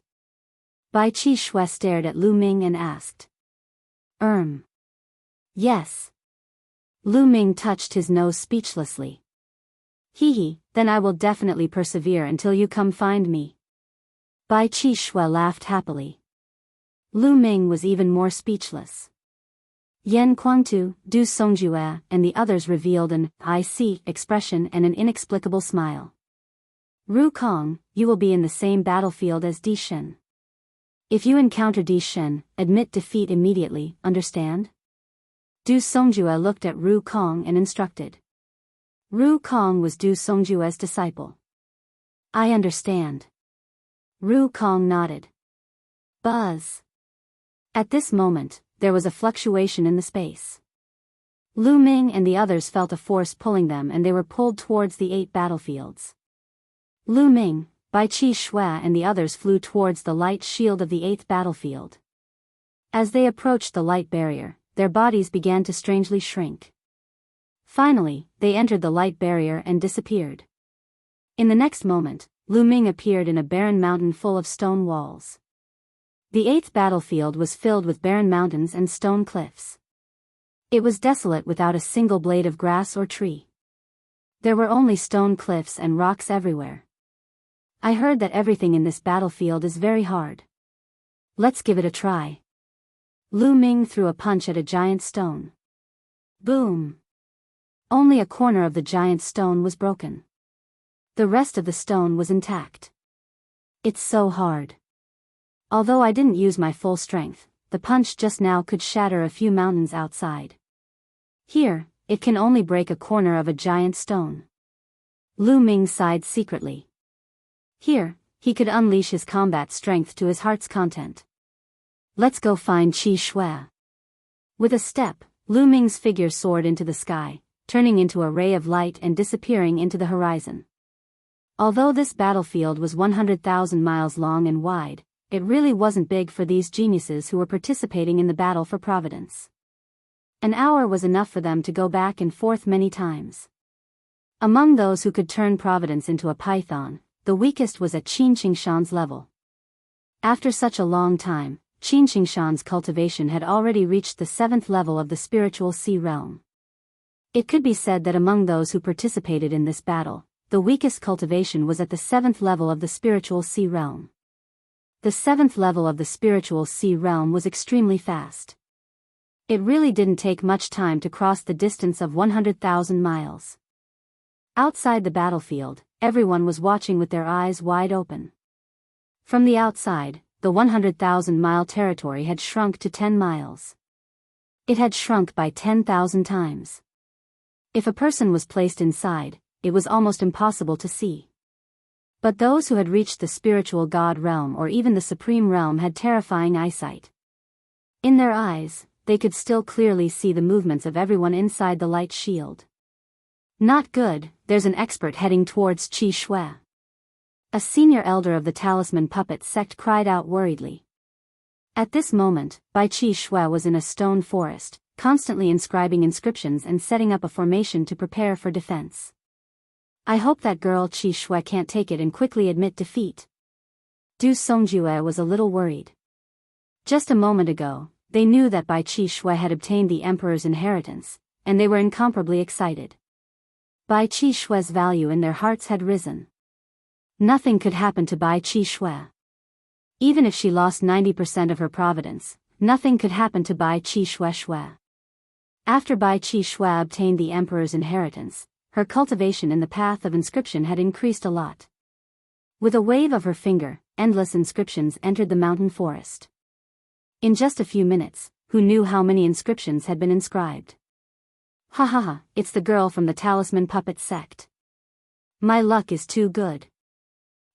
Bai Qi Shui stared at Lu Ming and asked. Yes. Lu Ming touched his nose speechlessly. Hee, then I will definitely persevere until you come find me. Bai Qi Shui laughed happily. Lu Ming was even more speechless. Yan Kuangtu, Du Songjue, and the others revealed an I see expression and an inexplicable smile. Ru Kong, you will be in the same battlefield as Di Shen. If you encounter Di Shen, admit defeat immediately, understand? Du Songjue looked at Ru Kong and instructed. Ru Kong was Du Songjue's disciple. I understand. Ru Kong nodded. Buzz. At this moment, there was a fluctuation in the space. Lu Ming and the others felt a force pulling them and they were pulled towards the 8 battlefields. Lu Ming, Bai Qi Shui and the others flew towards the light shield of the 8th battlefield. As they approached the light barrier, their bodies began to strangely shrink. Finally, they entered the light barrier and disappeared. In the next moment, Lu Ming appeared in a barren mountain full of stone walls. The 8th battlefield was filled with barren mountains and stone cliffs. It was desolate without a single blade of grass or tree. There were only stone cliffs and rocks everywhere. I heard that everything in this battlefield is very hard. Let's give it a try. Lu Ming threw a punch at a giant stone. Boom! Only a corner of the giant stone was broken. The rest of the stone was intact. It's so hard. Although I didn't use my full strength, the punch just now could shatter a few mountains outside. Here, it can only break a corner of a giant stone. Lu Ming sighed secretly. Here, he could unleash his combat strength to his heart's content. Let's go find Qi Shui. With a step, Lu Ming's figure soared into the sky, turning into a ray of light and disappearing into the horizon. Although this battlefield was 100,000 miles long and wide, it really wasn't big for these geniuses who were participating in the battle for Providence. An hour was enough for them to go back and forth many times. Among those who could turn Providence into a python, the weakest was at Qin Qingshan's level. After such a long time, Qin Qingshan's cultivation had already reached the 7th level of the spiritual sea realm. It could be said that among those who participated in this battle, the weakest cultivation was at the 7th level of the spiritual sea realm. The 7th level of the spiritual sea realm was extremely fast. It really didn't take much time to cross the distance of 100,000 miles. Outside the battlefield, everyone was watching with their eyes wide open. From the outside, the 100,000-mile territory had shrunk to 10 miles. It had shrunk by 10,000 times. If a person was placed inside, it was almost impossible to see. But those who had reached the spiritual God realm or even the supreme realm had terrifying eyesight. In their eyes, they could still clearly see the movements of everyone inside the light shield. Not good, there's an expert heading towards Qi Shui. A senior elder of the Talisman Puppet sect cried out worriedly. At this moment, Bai Qi Shui was in a stone forest, constantly inscribing inscriptions and setting up a formation to prepare for defense. I hope that girl Qi Shui can't take it and quickly admit defeat. Du Songjue was a little worried. Just a moment ago, they knew that Bai Qi Shui had obtained the emperor's inheritance, and they were incomparably excited. Bai Qi Shui's value in their hearts had risen. Nothing could happen to Bai Qi Shui. Even if she lost 90% of her providence, nothing could happen to Bai Qi Shui. After Bai Qi Shui obtained the emperor's inheritance, her cultivation in the path of inscription had increased a lot. With a wave of her finger, endless inscriptions entered the mountain forest. In just a few minutes, who knew how many inscriptions had been inscribed? Ha ha ha, it's the girl from the Talisman Puppet sect. My luck is too good.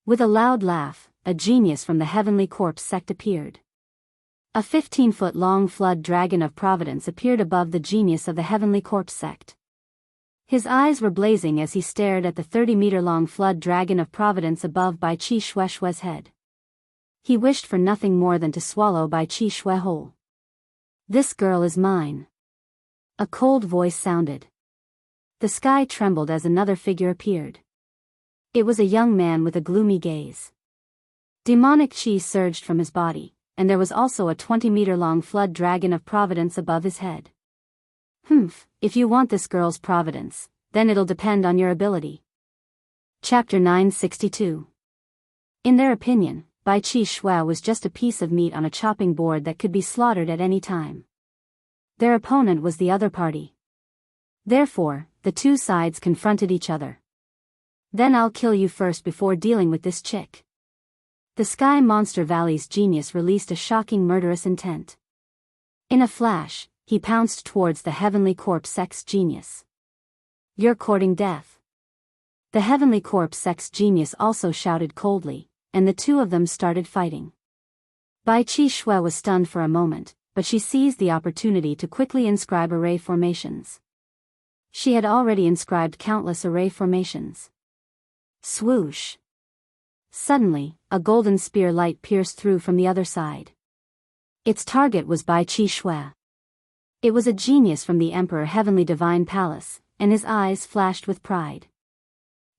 With a loud laugh, a genius from the Heavenly Corpse sect appeared. A 15-foot-long flood dragon of Providence appeared above the genius of the Heavenly Corpse sect. His eyes were blazing as he stared at the 30-meter-long flood dragon of Providence above Bai Qi Shui's head. He wished for nothing more than to swallow Bai Qi Shui whole. This girl is mine. A cold voice sounded. The sky trembled as another figure appeared. It was a young man with a gloomy gaze. Demonic chi surged from his body, and there was also a 20-meter-long flood dragon of Providence above his head. If you want this girl's providence, then it'll depend on your ability. Chapter 962. In their opinion, Bai Qi Shui was just a piece of meat on a chopping board that could be slaughtered at any time. Their opponent was the other party. Therefore, the two sides confronted each other. Then I'll kill you first before dealing with this chick. The Sky Monster Valley's genius released a shocking murderous intent. In a flash, he pounced towards the Heavenly Corpse sect's genius. You're courting death. The Heavenly Corpse sect's genius also shouted coldly, and the two of them started fighting. Bai Qi Shui was stunned for a moment, but she seized the opportunity to quickly inscribe array formations. She had already inscribed countless array formations. Swoosh! Suddenly, a golden spear light pierced through from the other side. Its target was Bai Qi Shui. It was a genius from the Emperor Heavenly Divine Palace, and his eyes flashed with pride.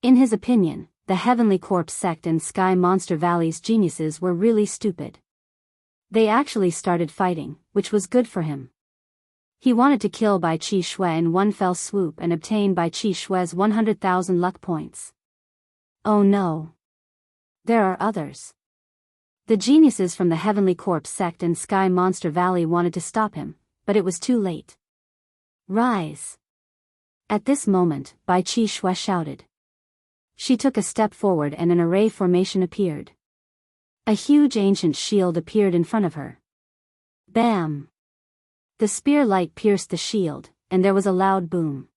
In his opinion, the Heavenly Corpse sect and Sky Monster Valley's geniuses were really stupid. They actually started fighting, which was good for him. He wanted to kill Bai Qi Shui in one fell swoop and obtain Bai Qi Shui's 100,000 luck points. Oh no. There are others. The geniuses from the Heavenly Corpse sect and Sky Monster Valley wanted to stop him, but it was too late. Rise! At this moment, Bai Qi Shui shouted. She took a step forward and an array formation appeared. A huge ancient shield appeared in front of her. Bam! The spear light pierced the shield, and there was a loud boom.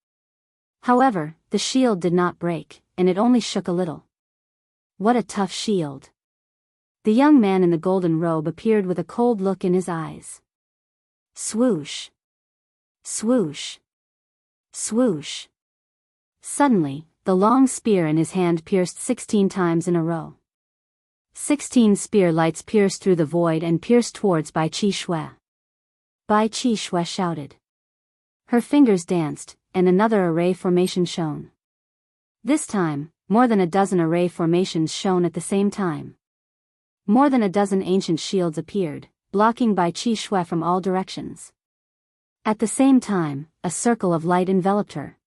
However, the shield did not break, and it only shook a little. What a tough shield. The young man in the golden robe appeared with a cold look in his eyes. Swoosh! Swoosh! Swoosh! Suddenly, the long spear in his hand pierced 16 times in a row. 16 spear lights pierced through the void and pierced towards Bai Qi Shui. Bai Qi Shui shouted. Her fingers danced, and another array formation shone. This time, more than a dozen array formations shone at the same time. More than a dozen ancient shields appeared, blocking Bai Qi Shui from all directions. At the same time, a circle of light enveloped her.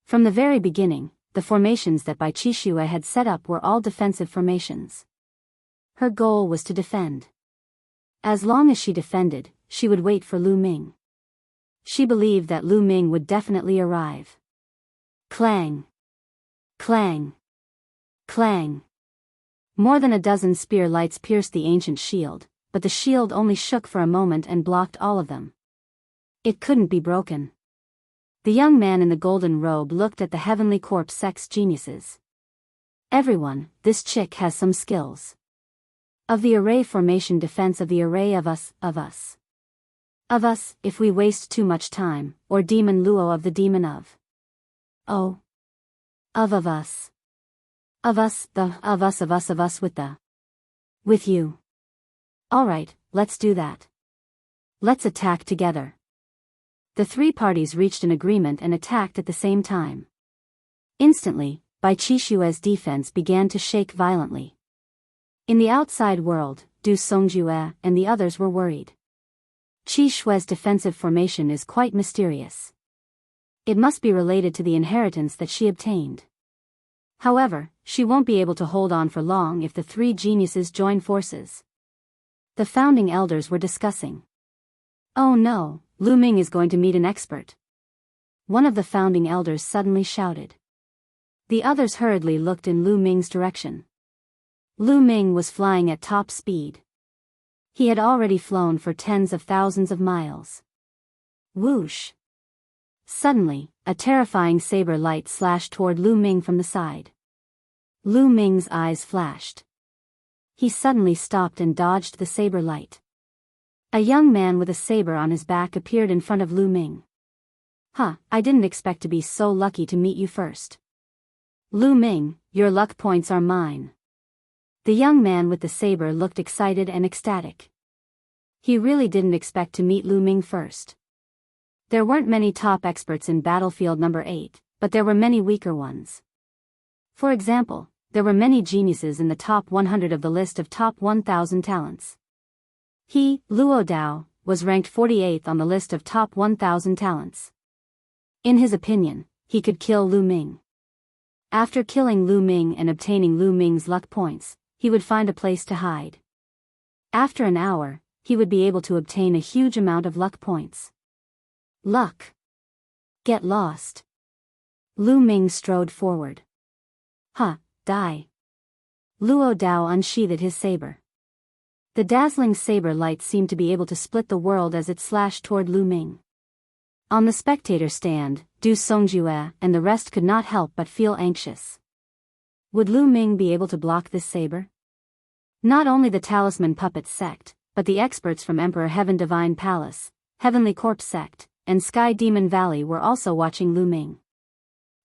From the very beginning, the formations that Bai Qi Shui had set up were all defensive formations. Her goal was to defend. As long as she defended, she would wait for Lu Ming. She believed that Lu Ming would definitely arrive. Clang! Clang! Clang! More than a dozen spear lights pierced the ancient shield, but the shield only shook for a moment and blocked all of them. It couldn't be broken. The young man in the golden robe looked at the Heavenly Corpse sect's geniuses. Everyone, this chick has some skills. Of the array formation defense of the array of us, if we waste too much time, or demon luo of the demon of. Oh. Of us. Of us with the. With you. Alright, let's do that. Let's attack together. The three parties reached an agreement and attacked at the same time. Instantly, Bai Qi Shui's defense began to shake violently. In the outside world, Du Songjue and the others were worried. Qi Shui's defensive formation is quite mysterious. It must be related to the inheritance that she obtained. However, she won't be able to hold on for long if the three geniuses join forces. The founding elders were discussing. Oh no, Lu Ming is going to meet an expert. One of the founding elders suddenly shouted. The others hurriedly looked in Lu Ming's direction. Lu Ming was flying at top speed. He had already flown for tens of thousands of miles. Whoosh! Suddenly, a terrifying saber light slashed toward Lu Ming from the side. Lu Ming's eyes flashed. He suddenly stopped and dodged the saber light. A young man with a saber on his back appeared in front of Lu Ming. I didn't expect to be so lucky to meet you first. Lu Ming, your luck points are mine. The young man with the saber looked excited and ecstatic. He really didn't expect to meet Lu Ming first. There weren't many top experts in Battlefield number 8, but there were many weaker ones. For example, there were many geniuses in the top 100 of the list of top 1,000 talents. He, Luo Dao, was ranked 48th on the list of top 1,000 talents. In his opinion, he could kill Lu Ming. After killing Lu Ming and obtaining Lu Ming's luck points, he would find a place to hide. After an hour, he would be able to obtain a huge amount of luck points. Luck. Get lost. Lu Ming strode forward. Die. Luo Dao unsheathed his saber. The dazzling saber light seemed to be able to split the world as it slashed toward Lu Ming. On the spectator stand, Du Songjue and the rest could not help but feel anxious. Would Lu Ming be able to block this saber? Not only the Talisman Puppet sect, but the experts from Emperor Heaven Divine Palace, Heavenly Corpse sect, and Sky Demon Valley were also watching Lu Ming.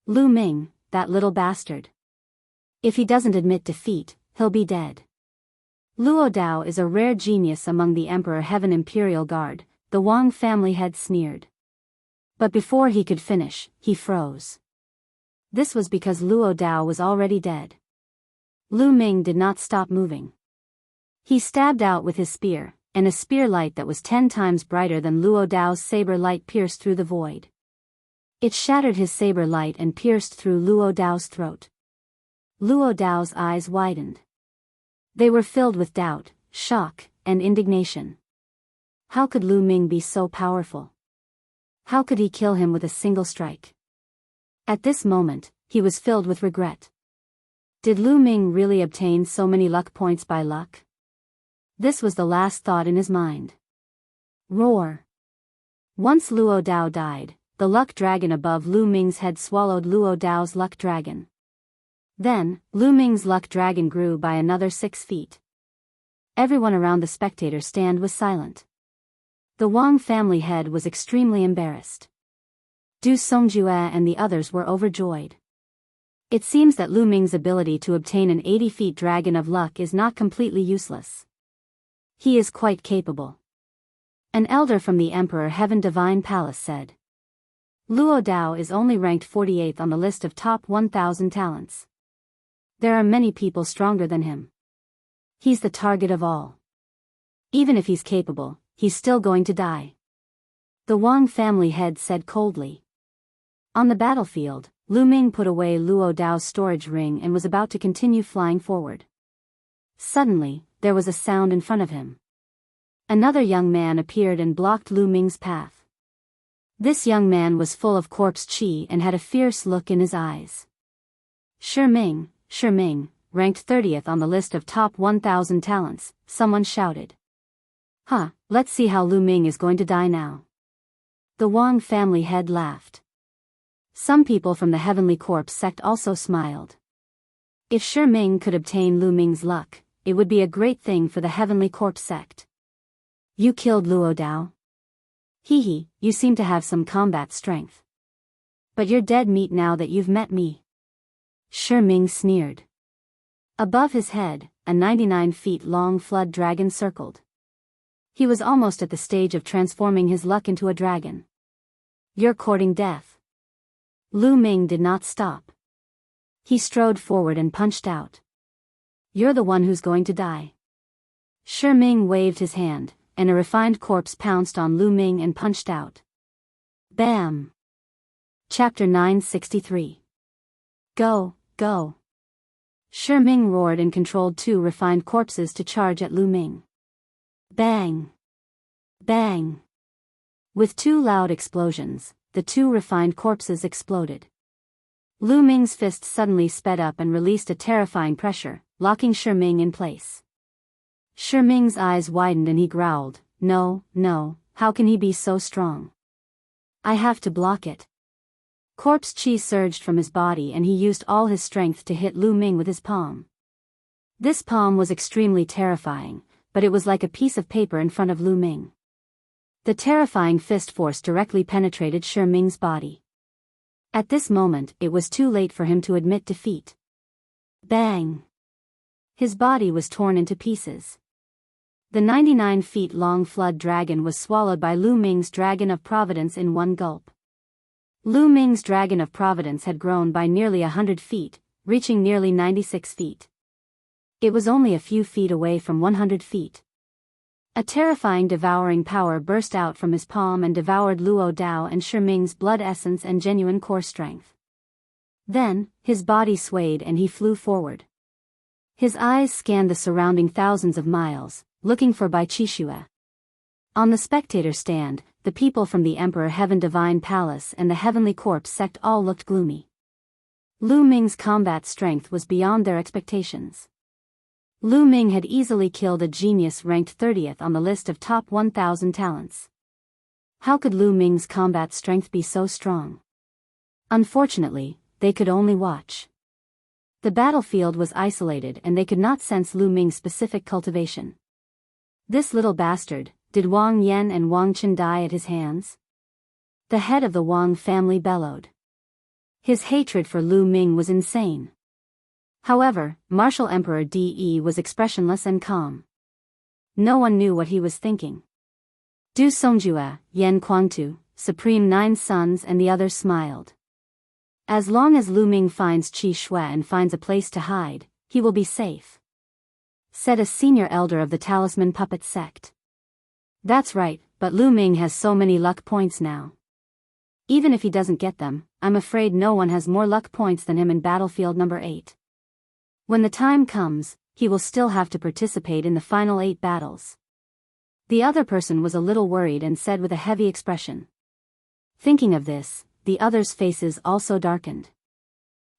Lu Ming, that little bastard. If he doesn't admit defeat, he'll be dead. Luo Dao is a rare genius among the Emperor Heaven Imperial Guard, the Wang family head sneered. But before he could finish, he froze. This was because Luo Dao was already dead. Lu Ming did not stop moving. He stabbed out with his spear, and a spear light that was 10 times brighter than Luo Dao's saber light pierced through the void. It shattered his saber light and pierced through Luo Dao's throat. Luo Dao's eyes widened. They were filled with doubt, shock, and indignation. How could Lu Ming be so powerful? How could he kill him with a single strike? At this moment, he was filled with regret. Did Lu Ming really obtain so many luck points by luck? This was the last thought in his mind. Roar! Once Luo Dao died, the luck dragon above Lu Ming's head swallowed Luo Dao's luck dragon. Then, Lu Ming's luck dragon grew by another 6 feet. Everyone around the spectator stand was silent. The Wang family head was extremely embarrassed. Du Songjue and the others were overjoyed. It seems that Lu Ming's ability to obtain an 80-feet dragon of luck is not completely useless. He is quite capable. An elder from the Emperor Heaven Divine Palace said. Luo Dao is only ranked 48th on the list of top 1,000 talents. There are many people stronger than him. He's the target of all. Even if he's capable, he's still going to die. The Wang family head said coldly. On the battlefield, Lu Ming put away Luo Dao's storage ring and was about to continue flying forward. Suddenly, there was a sound in front of him. Another young man appeared and blocked Lu Ming's path. This young man was full of corpse qi and had a fierce look in his eyes. Shi Ming, ranked 30th on the list of top 1,000 talents, someone shouted. Let's see how Lu Ming is going to die now. The Wang family head laughed. Some people from the Heavenly Corpse sect also smiled. If Shi Ming could obtain Lu Ming's luck, it would be a great thing for the Heavenly Corpse sect. You killed Luo Dao? Hee, you seem to have some combat strength. But you're dead meat now that you've met me. Shi Ming sneered. Above his head, a 99 feet long flood dragon circled. He was almost at the stage of transforming his luck into a dragon. You're courting death. Lu Ming did not stop. He strode forward and punched out. You're the one who's going to die. Shi Ming waved his hand, and a refined corpse pounced on Lu Ming and punched out. Bam! Chapter 963. Go! Shi Ming roared and controlled 2 refined corpses to charge at Lu Ming. Bang! Bang! With 2 loud explosions, the 2 refined corpses exploded. Lu Ming's fist suddenly sped up and released a terrifying pressure, locking Shi Ming in place. Shi Ming's eyes widened and he growled, No, how can he be so strong? I have to block it. Corpse chi surged from his body and he used all his strength to hit Lu Ming with his palm. This palm was extremely terrifying, but it was like a piece of paper in front of Lu Ming. The terrifying fist force directly penetrated Shi Ming's body. At this moment, it was too late for him to admit defeat. Bang! His body was torn into pieces. The 99 feet long flood dragon was swallowed by Lu Ming's Dragon of Providence in one gulp. Lu Ming's Dragon of Providence had grown by nearly 100 feet, reaching nearly 96 feet. It was only a few feet away from 100 feet. A terrifying devouring power burst out from his palm and devoured Luo Dao and Shi Ming's blood essence and genuine core strength. Then, his body swayed and he flew forward. His eyes scanned the surrounding thousands of miles, looking for Bai Qixue. On the spectator stand, the people from the Emperor Heaven Divine Palace and the Heavenly Corpse sect all looked gloomy. Lu Ming's combat strength was beyond their expectations. Lu Ming had easily killed a genius ranked 30th on the list of top 1,000 talents. How could Lu Ming's combat strength be so strong? Unfortunately, they could only watch. The battlefield was isolated and they could not sense Lu Ming's specific cultivation. This little bastard, did Wang Yan and Wang Chen die at his hands? The head of the Wang family bellowed. His hatred for Lu Ming was insane. However, Martial Emperor De was expressionless and calm. No one knew what he was thinking. Du Songjue, Yan Kuangtu, Supreme Nine Sons and the others smiled. As long as Lu Ming finds Qi Shui and finds a place to hide, he will be safe, said a senior elder of the Talisman Puppet sect. That's right, but Lu Ming has so many luck points now. Even if he doesn't get them, I'm afraid no one has more luck points than him in Battlefield number 8. When the time comes, he will still have to participate in the final 8 battles. The other person was a little worried and said with a heavy expression. Thinking of this, the others' faces also darkened.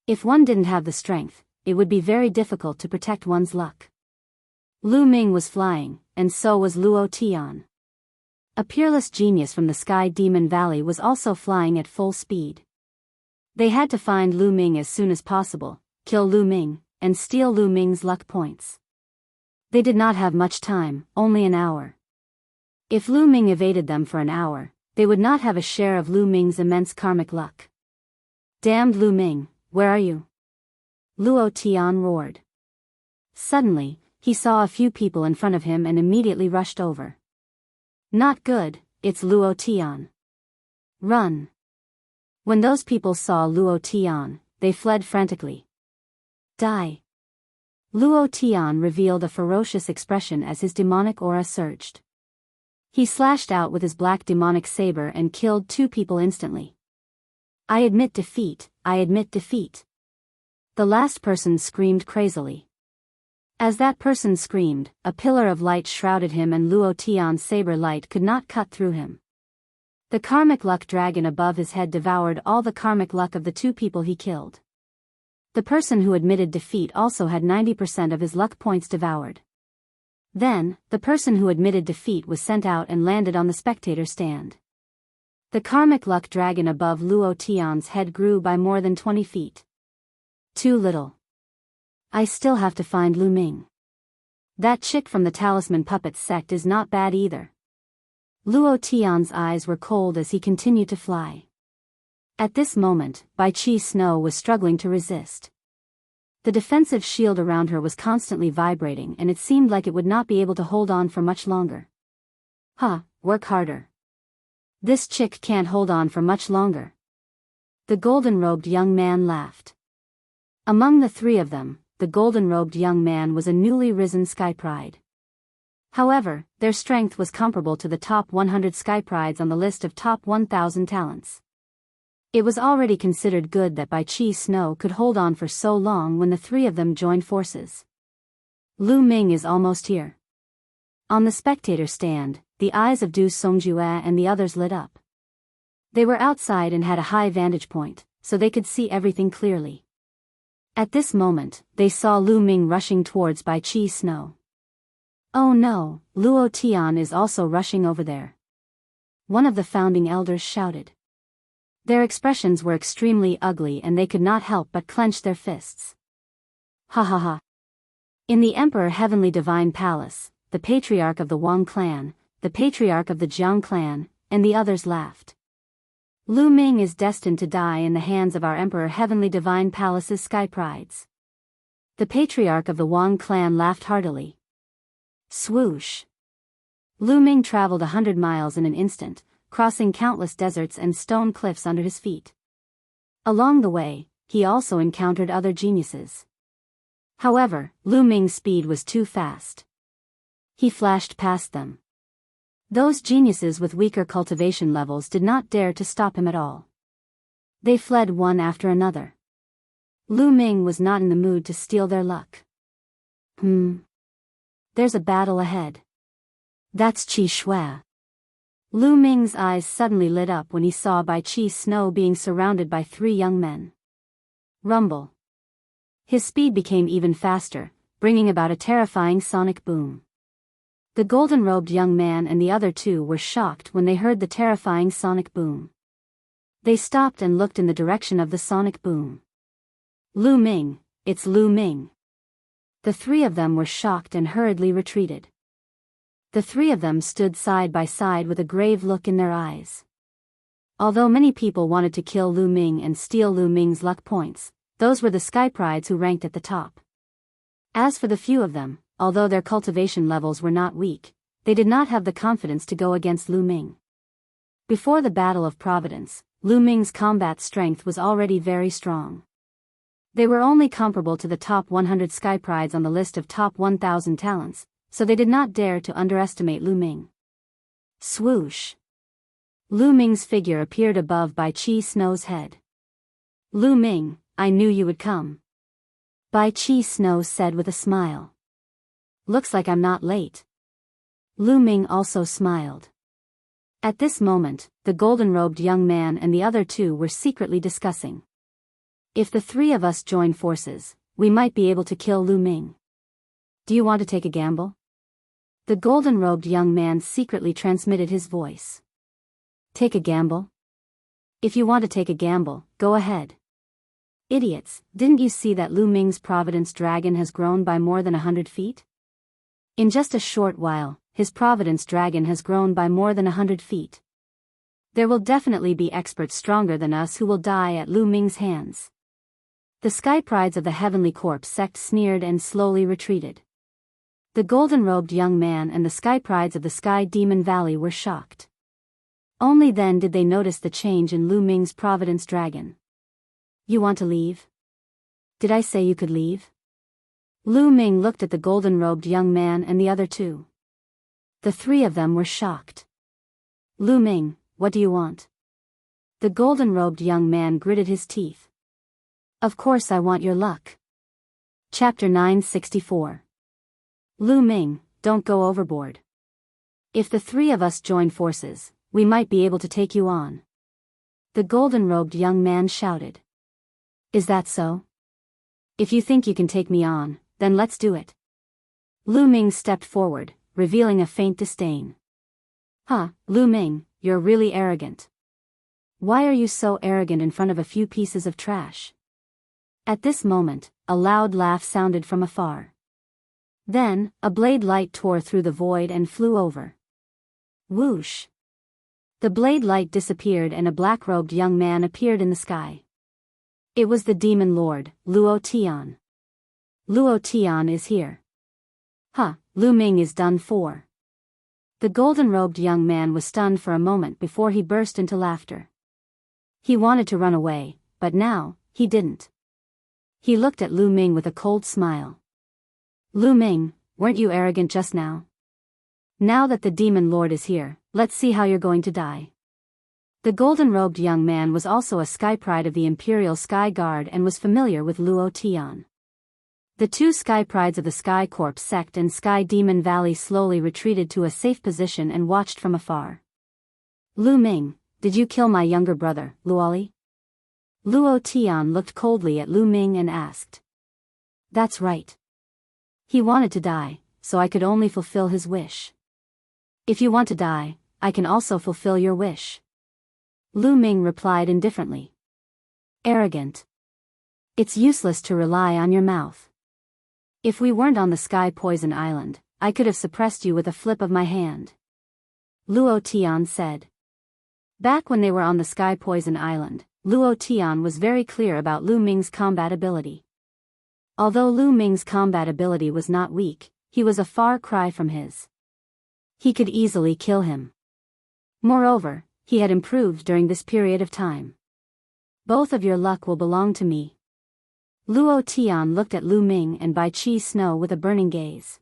If one didn't have the strength, it would be very difficult to protect one's luck. Lu Ming was flying, and so was Luo Tian. A peerless genius from the Sky Demon Valley was also flying at full speed. They had to find Lu Ming as soon as possible, kill Lu Ming, and steal Lu Ming's luck points. They did not have much time, only an hour. If Lu Ming evaded them for an hour, they would not have a share of Lu Ming's immense karmic luck. Damned Lu Ming, where are you? Luo Tian roared. Suddenly, he saw a few people in front of him and immediately rushed over. Not good, it's Luo Tian. Run. When those people saw Luo Tian, they fled frantically. Die. Luo Tian revealed a ferocious expression as his demonic aura surged. He slashed out with his black demonic saber and killed 2 people instantly. I admit defeat, I admit defeat. The last person screamed crazily. As that person screamed, a pillar of light shrouded him and Luo Tian's saber light could not cut through him. The karmic luck dragon above his head devoured all the karmic luck of the 2 people he killed. The person who admitted defeat also had 90% of his luck points devoured. Then, the person who admitted defeat was sent out and landed on the spectator stand. The karmic luck dragon above Luo Tian's head grew by more than 20 feet. Too little. I still have to find Lu Ming. That chick from the Talisman Puppet sect is not bad either. Luo Tian's eyes were cold as he continued to fly. At this moment, Bai Chi Snow was struggling to resist. The defensive shield around her was constantly vibrating and it seemed like it would not be able to hold on for much longer. Work harder. This chick can't hold on for much longer. The golden-robed young man laughed. Among the 3 of them, the golden-robed young man was a newly risen Sky Pride. However, their strength was comparable to the top 100 Sky Prides on the list of top 1,000 talents. It was already considered good that Bai Chi Snow could hold on for so long when the 3 of them joined forces. Lu Ming is almost here. On the spectator stand, the eyes of Du Songjue and the others lit up. They were outside and had a high vantage point, so they could see everything clearly. At this moment, they saw Lu Ming rushing towards Bai Chi Snow. Oh no, Luo Tian is also rushing over there. One of the founding elders shouted. Their expressions were extremely ugly and they could not help but clench their fists. Ha ha ha. In the Emperor Heavenly Divine Palace, the patriarch of the Wang clan, the patriarch of the Jiang clan, and the others laughed. Lu Ming is destined to die in the hands of our Emperor Heavenly Divine Palace's Sky Prides. The patriarch of the Wang clan laughed heartily. Swoosh. Lu Ming traveled 100 miles in an instant, crossing countless deserts and stone cliffs under his feet. Along the way, he also encountered other geniuses. However, Lu Ming's speed was too fast. He flashed past them. Those geniuses with weaker cultivation levels did not dare to stop him at all. They fled one after another. Lu Ming was not in the mood to steal their luck. There's a battle ahead. That's Qi Shui. Lu Ming's eyes suddenly lit up when he saw Bai Chi Snow being surrounded by 3 young men. Rumble. His speed became even faster, bringing about a terrifying sonic boom. The golden-robed young man and the other 2 were shocked when they heard the terrifying sonic boom. They stopped and looked in the direction of the sonic boom. Lu Ming, it's Lu Ming. The 3 of them were shocked and hurriedly retreated. The 3 of them stood side by side with a grave look in their eyes. Although many people wanted to kill Lu Ming and steal Lu Ming's luck points, those were the sky prides who ranked at the top. As for the few of them, although their cultivation levels were not weak, they did not have the confidence to go against Lu Ming. Before the Battle of Providence, Lu Ming's combat strength was already very strong. They were only comparable to the top 100 sky prides on the list of top 1,000 talents, so they did not dare to underestimate Lu Ming. Swoosh! Lu Ming's figure appeared above Bai Qi Snow's head. Lu Ming, I knew you would come. Bai Qi Snow said with a smile. Looks like I'm not late. Lu Ming also smiled. At this moment, the golden-robed young man and the other two were secretly discussing. If the three of us join forces, we might be able to kill Lu Ming. Do you want to take a gamble? The golden-robed young man secretly transmitted his voice. Take a gamble? If you want to take a gamble, go ahead. Idiots, didn't you see that Lu Ming's Providence Dragon has grown by more than 100 feet? In just a short while, his Providence Dragon has grown by more than 100 feet. There will definitely be experts stronger than us who will die at Lu Ming's hands. The sky prides of the Heavenly Corpse sect sneered and slowly retreated. The golden-robed young man and the sky prides of the Sky Demon Valley were shocked. Only then did they notice the change in Lu Ming's Providence Dragon. You want to leave? Did I say you could leave? Lu Ming looked at the golden-robed young man and the other two. The three of them were shocked. Lu Ming, what do you want? The golden-robed young man gritted his teeth. Of course I want your luck. Chapter 964. Lu Ming, don't go overboard. If the three of us join forces, we might be able to take you on. The golden-robed young man shouted. Is that so? If you think you can take me on, then let's do it. Lu Ming stepped forward, revealing a faint disdain. Huh, Lu Ming, you're really arrogant. Why are you so arrogant in front of a few pieces of trash? At this moment, a loud laugh sounded from afar. Then, a blade light tore through the void and flew over. Whoosh! The blade light disappeared and a black-robed young man appeared in the sky. It was the Demon Lord, Luo Tian. Luo Tian is here. Huh, Lu Ming is done for. The golden-robed young man was stunned for a moment before he burst into laughter. He wanted to run away, but now, he didn't. He looked at Lu Ming with a cold smile. Lu Ming, weren't you arrogant just now? Now that the Demon Lord is here, let's see how you're going to die. The golden-robed young man was also a sky pride of the Imperial Sky Guard and was familiar with Luo Tian. The two sky prides of the Sky Corpse sect and Sky Demon Valley slowly retreated to a safe position and watched from afar. Lu Ming, did you kill my younger brother, Luoli? Luo Tian looked coldly at Lu Ming and asked. That's right. He wanted to die, so I could only fulfill his wish. If you want to die, I can also fulfill your wish. Lu Ming replied indifferently. Arrogant. It's useless to rely on your mouth. If we weren't on the Sky Poison Island, I could have suppressed you with a flip of my hand. Luo Tian said. Back when they were on the Sky Poison Island, Luo Tian was very clear about Lu Ming's combat ability. Although Lu Ming's combat ability was not weak, he was a far cry from his. He could easily kill him. Moreover, he had improved during this period of time. Both of your luck will belong to me. Luo Tian looked at Lu Ming and Bai Qi Snow with a burning gaze.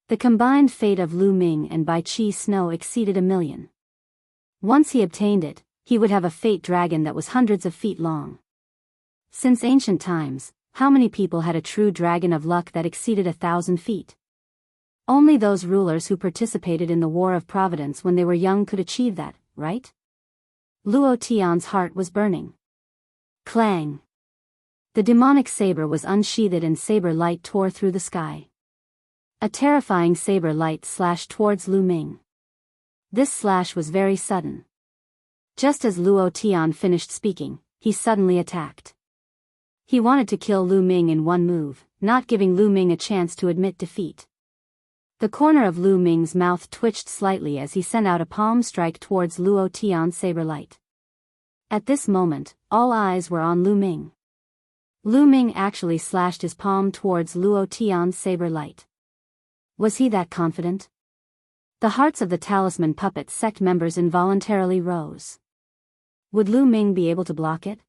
The combined fate of Lu Ming and Bai Qi Snow exceeded 1,000,000. Once he obtained it, he would have a fate dragon that was hundreds of feet long. Since ancient times, how many people had a true dragon of luck that exceeded 1,000 feet? Only those rulers who participated in the War of Providence when they were young could achieve that, right? Luo Tian's heart was burning. Clang! The demonic saber was unsheathed and saber light tore through the sky. A terrifying saber light slashed towards Lu Ming. This slash was very sudden. Just as Luo Tian finished speaking, he suddenly attacked. He wanted to kill Lu Ming in one move, not giving Lu Ming a chance to admit defeat. The corner of Lu Ming's mouth twitched slightly as he sent out a palm strike towards Luo Tian's saber light. At this moment, all eyes were on Lu Ming. Lu Ming actually slashed his palm towards Luo Tian's saber light. Was he that confident? The hearts of the Talisman Puppet sect members involuntarily rose. Would Lu Ming be able to block it?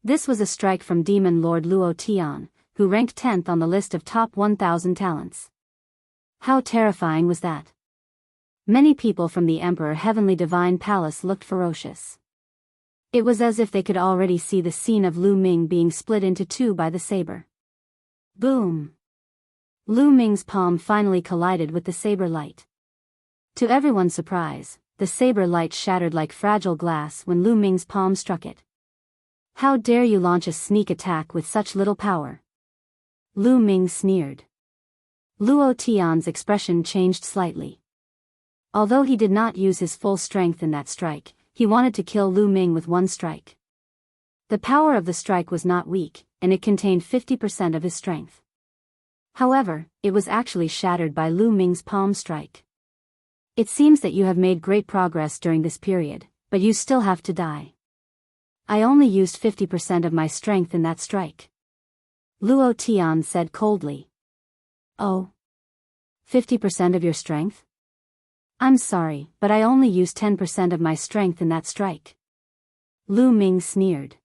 This was a strike from Demon Lord Luo Tian, who ranked 10th on the list of top 1,000 talents. How terrifying was that? Many people from the Emperor Heavenly Divine Palace looked ferocious. It was as if they could already see the scene of Lu Ming being split into two by the saber. Boom! Lu Ming's palm finally collided with the saber light. To everyone's surprise, the saber light shattered like fragile glass when Lu Ming's palm struck it. How dare you launch a sneak attack with such little power? Lu Ming sneered. Luo Tian's expression changed slightly. Although he did not use his full strength in that strike, he wanted to kill Lu Ming with one strike. The power of the strike was not weak, and it contained 50% of his strength. However, it was actually shattered by Lu Ming's palm strike. It seems that you have made great progress during this period, but you still have to die. I only used 50% of my strength in that strike. Luo Tian said coldly. Oh? 50% of your strength? I'm sorry, but I only used 10% of my strength in that strike. Lu Ming sneered.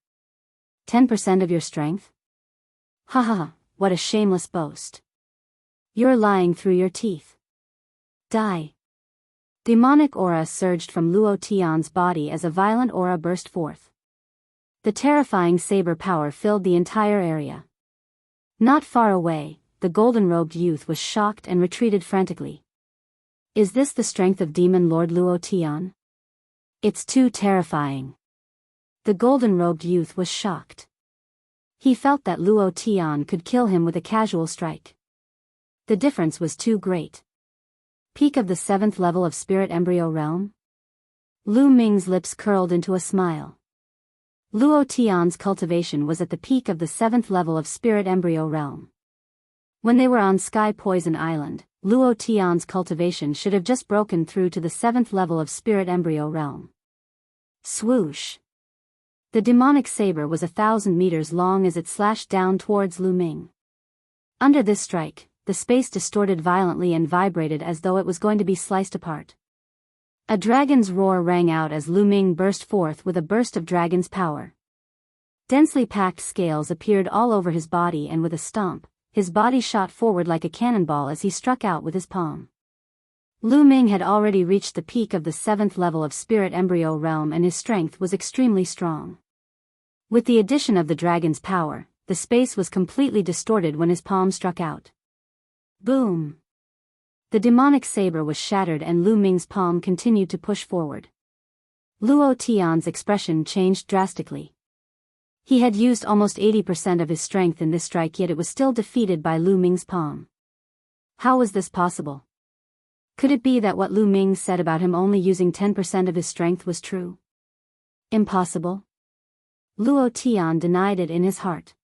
10% of your strength? Ha ha ha, what a shameless boast. You're lying through your teeth. Die. Demonic aura surged from Luo Tian's body as a violent aura burst forth. The terrifying saber power filled the entire area. Not far away, the golden-robed youth was shocked and retreated frantically. Is this the strength of Demon Lord Luo Tian? It's too terrifying. The golden-robed youth was shocked. He felt that Luo Tian could kill him with a casual strike. The difference was too great. Peak of the 7th level of Spirit Embryo Realm? Lu Ming's lips curled into a smile. Luo Tian's cultivation was at the peak of the 7th level of Spirit Embryo Realm. When they were on Sky Poison Island, Luo Tian's cultivation should have just broken through to the 7th level of Spirit Embryo Realm. Swoosh! The demonic saber was 1,000 meters long as it slashed down towards Lu Ming. Under this strike, the space distorted violently and vibrated as though it was going to be sliced apart. A dragon's roar rang out as Lu Ming burst forth with a burst of dragon's power. Densely packed scales appeared all over his body, and with a stomp, his body shot forward like a cannonball as he struck out with his palm. Lu Ming had already reached the peak of the 7th level of Spirit Embryo Realm, and his strength was extremely strong. With the addition of the dragon's power, the space was completely distorted when his palm struck out. Boom! The demonic saber was shattered and Lu Ming's palm continued to push forward. Luo Tian's expression changed drastically. He had used almost 80% of his strength in this strike, yet it was still defeated by Lu Ming's palm. How was this possible? Could it be that what Lu Ming said about him only using 10% of his strength was true? Impossible. Luo Tian denied it in his heart.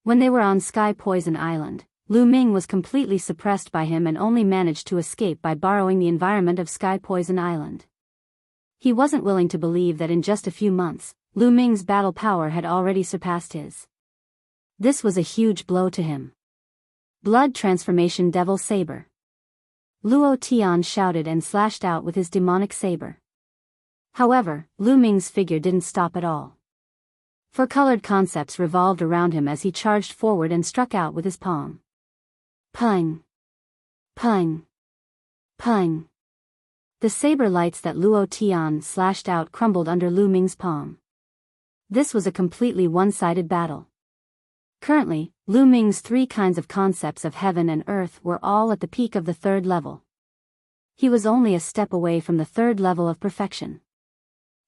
When they were on Sky Poison Island, Lu Ming was completely suppressed by him and only managed to escape by borrowing the environment of Sky Poison Island. He wasn't willing to believe that in just a few months, Lu Ming's battle power had already surpassed his. This was a huge blow to him. Blood Transformation Devil Saber. Luo Tian shouted and slashed out with his demonic saber. However, Lu Ming's figure didn't stop at all. Four-colored concepts revolved around him as he charged forward and struck out with his palm. Pung! Pung! Pung! The saber lights that Luo Tian slashed out crumbled under Lu Ming's palm. This was a completely one-sided battle. Currently, Lu Ming's 3 kinds of concepts of heaven and earth were all at the peak of the 3rd level. He was only a step away from the 3rd level of perfection.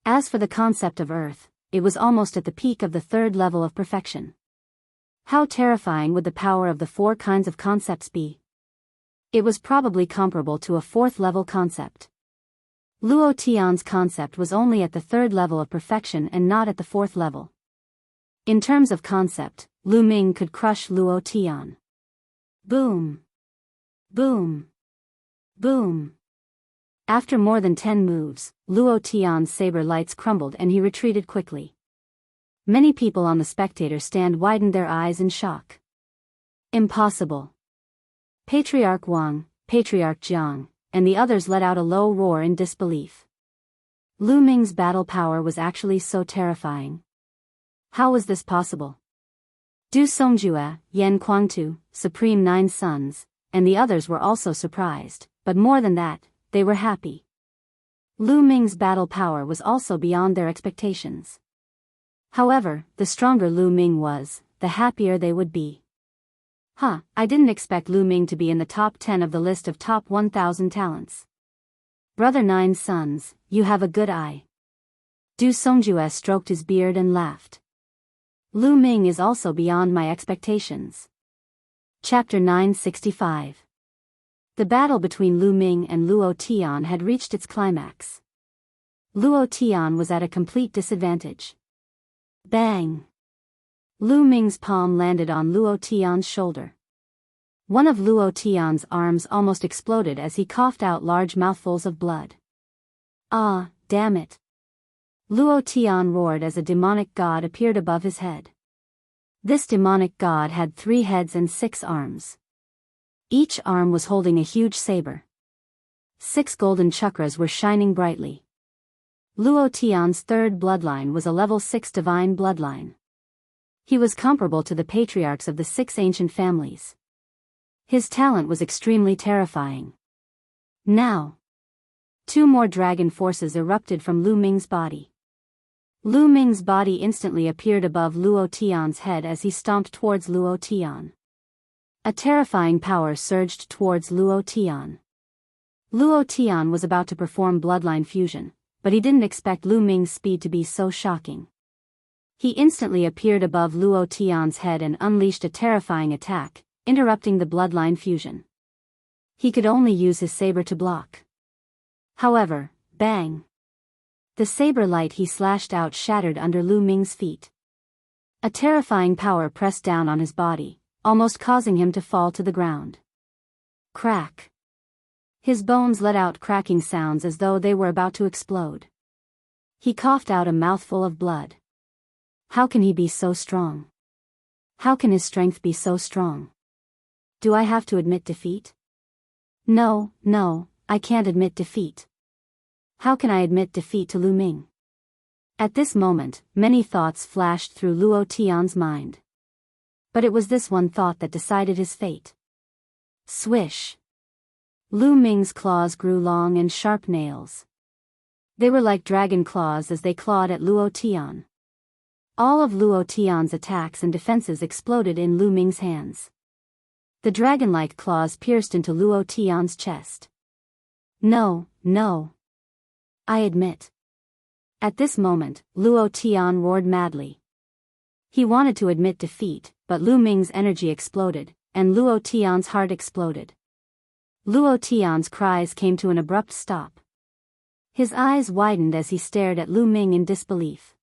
As for the concept of earth, it was almost at the peak of the 3rd level of perfection. How terrifying would the power of the 4 kinds of concepts be? It was probably comparable to a 4th level concept. Luo Tian's concept was only at the 3rd level of perfection and not at the 4th level. In terms of concept, Lu Ming could crush Luo Tian. Boom! Boom! Boom! After more than 10 moves, Luo Tian's saber lights crumbled and he retreated quickly. Many people on the spectator stand widened their eyes in shock. Impossible. Patriarch Wang, Patriarch Jiang, and the others let out a low roar in disbelief. Lu Ming's battle power was actually so terrifying. How was this possible? Du Songjue, Yan Kuangtu, Supreme Nine Sons, and the others were also surprised, but more than that, they were happy. Lu Ming's battle power was also beyond their expectations. However, the stronger Lu Ming was, the happier they would be. I didn't expect Lu Ming to be in the top 10 of the list of top 1,000 talents. Brother Nine Sons, you have a good eye. Du Songjue stroked his beard and laughed. Lu Ming is also beyond my expectations. Chapter 965. The battle between Lu Ming and Luo Tian had reached its climax. Luo Tian was at a complete disadvantage. Bang! Lu Ming's palm landed on Luo Tian's shoulder. One of Luo Tian's arms almost exploded as he coughed out large mouthfuls of blood. Ah, damn it! Luo Tian roared as a demonic god appeared above his head. This demonic god had 3 heads and 6 arms. Each arm was holding a huge saber. 6 golden chakras were shining brightly. Luo Tian's third bloodline was a level 6 divine bloodline. He was comparable to the patriarchs of the 6 ancient families. His talent was extremely terrifying. Now, 2 more dragon forces erupted from Lu Ming's body. Lu Ming's body instantly appeared above Luo Tian's head as he stomped towards Luo Tian. A terrifying power surged towards Luo Tian. Luo Tian was about to perform bloodline fusion, but he didn't expect Lu Ming's speed to be so shocking. He instantly appeared above Luo Tian's head and unleashed a terrifying attack, interrupting the bloodline fusion. He could only use his saber to block. However, bang! The saber light he slashed out shattered under Lu Ming's feet. A terrifying power pressed down on his body, almost causing him to fall to the ground. Crack! His bones let out cracking sounds as though they were about to explode. He coughed out a mouthful of blood. How can he be so strong? How can his strength be so strong? Do I have to admit defeat? No, I can't admit defeat. How can I admit defeat to Lu Ming? At this moment, many thoughts flashed through Luo Tian's mind. But it was this one thought that decided his fate. Swish! Lu Ming's claws grew long and sharp nails. They were like dragon claws as they clawed at Luo Tian. All of Luo Tian's attacks and defenses exploded in Lu Ming's hands. The dragon-like claws pierced into Luo Tian's chest. No. I admit. At this moment, Luo Tian roared madly. He wanted to admit defeat, but Lu Ming's energy exploded, and Luo Tian's heart exploded. Luo Tian's cries came to an abrupt stop. His eyes widened as he stared at Lu Ming in disbelief.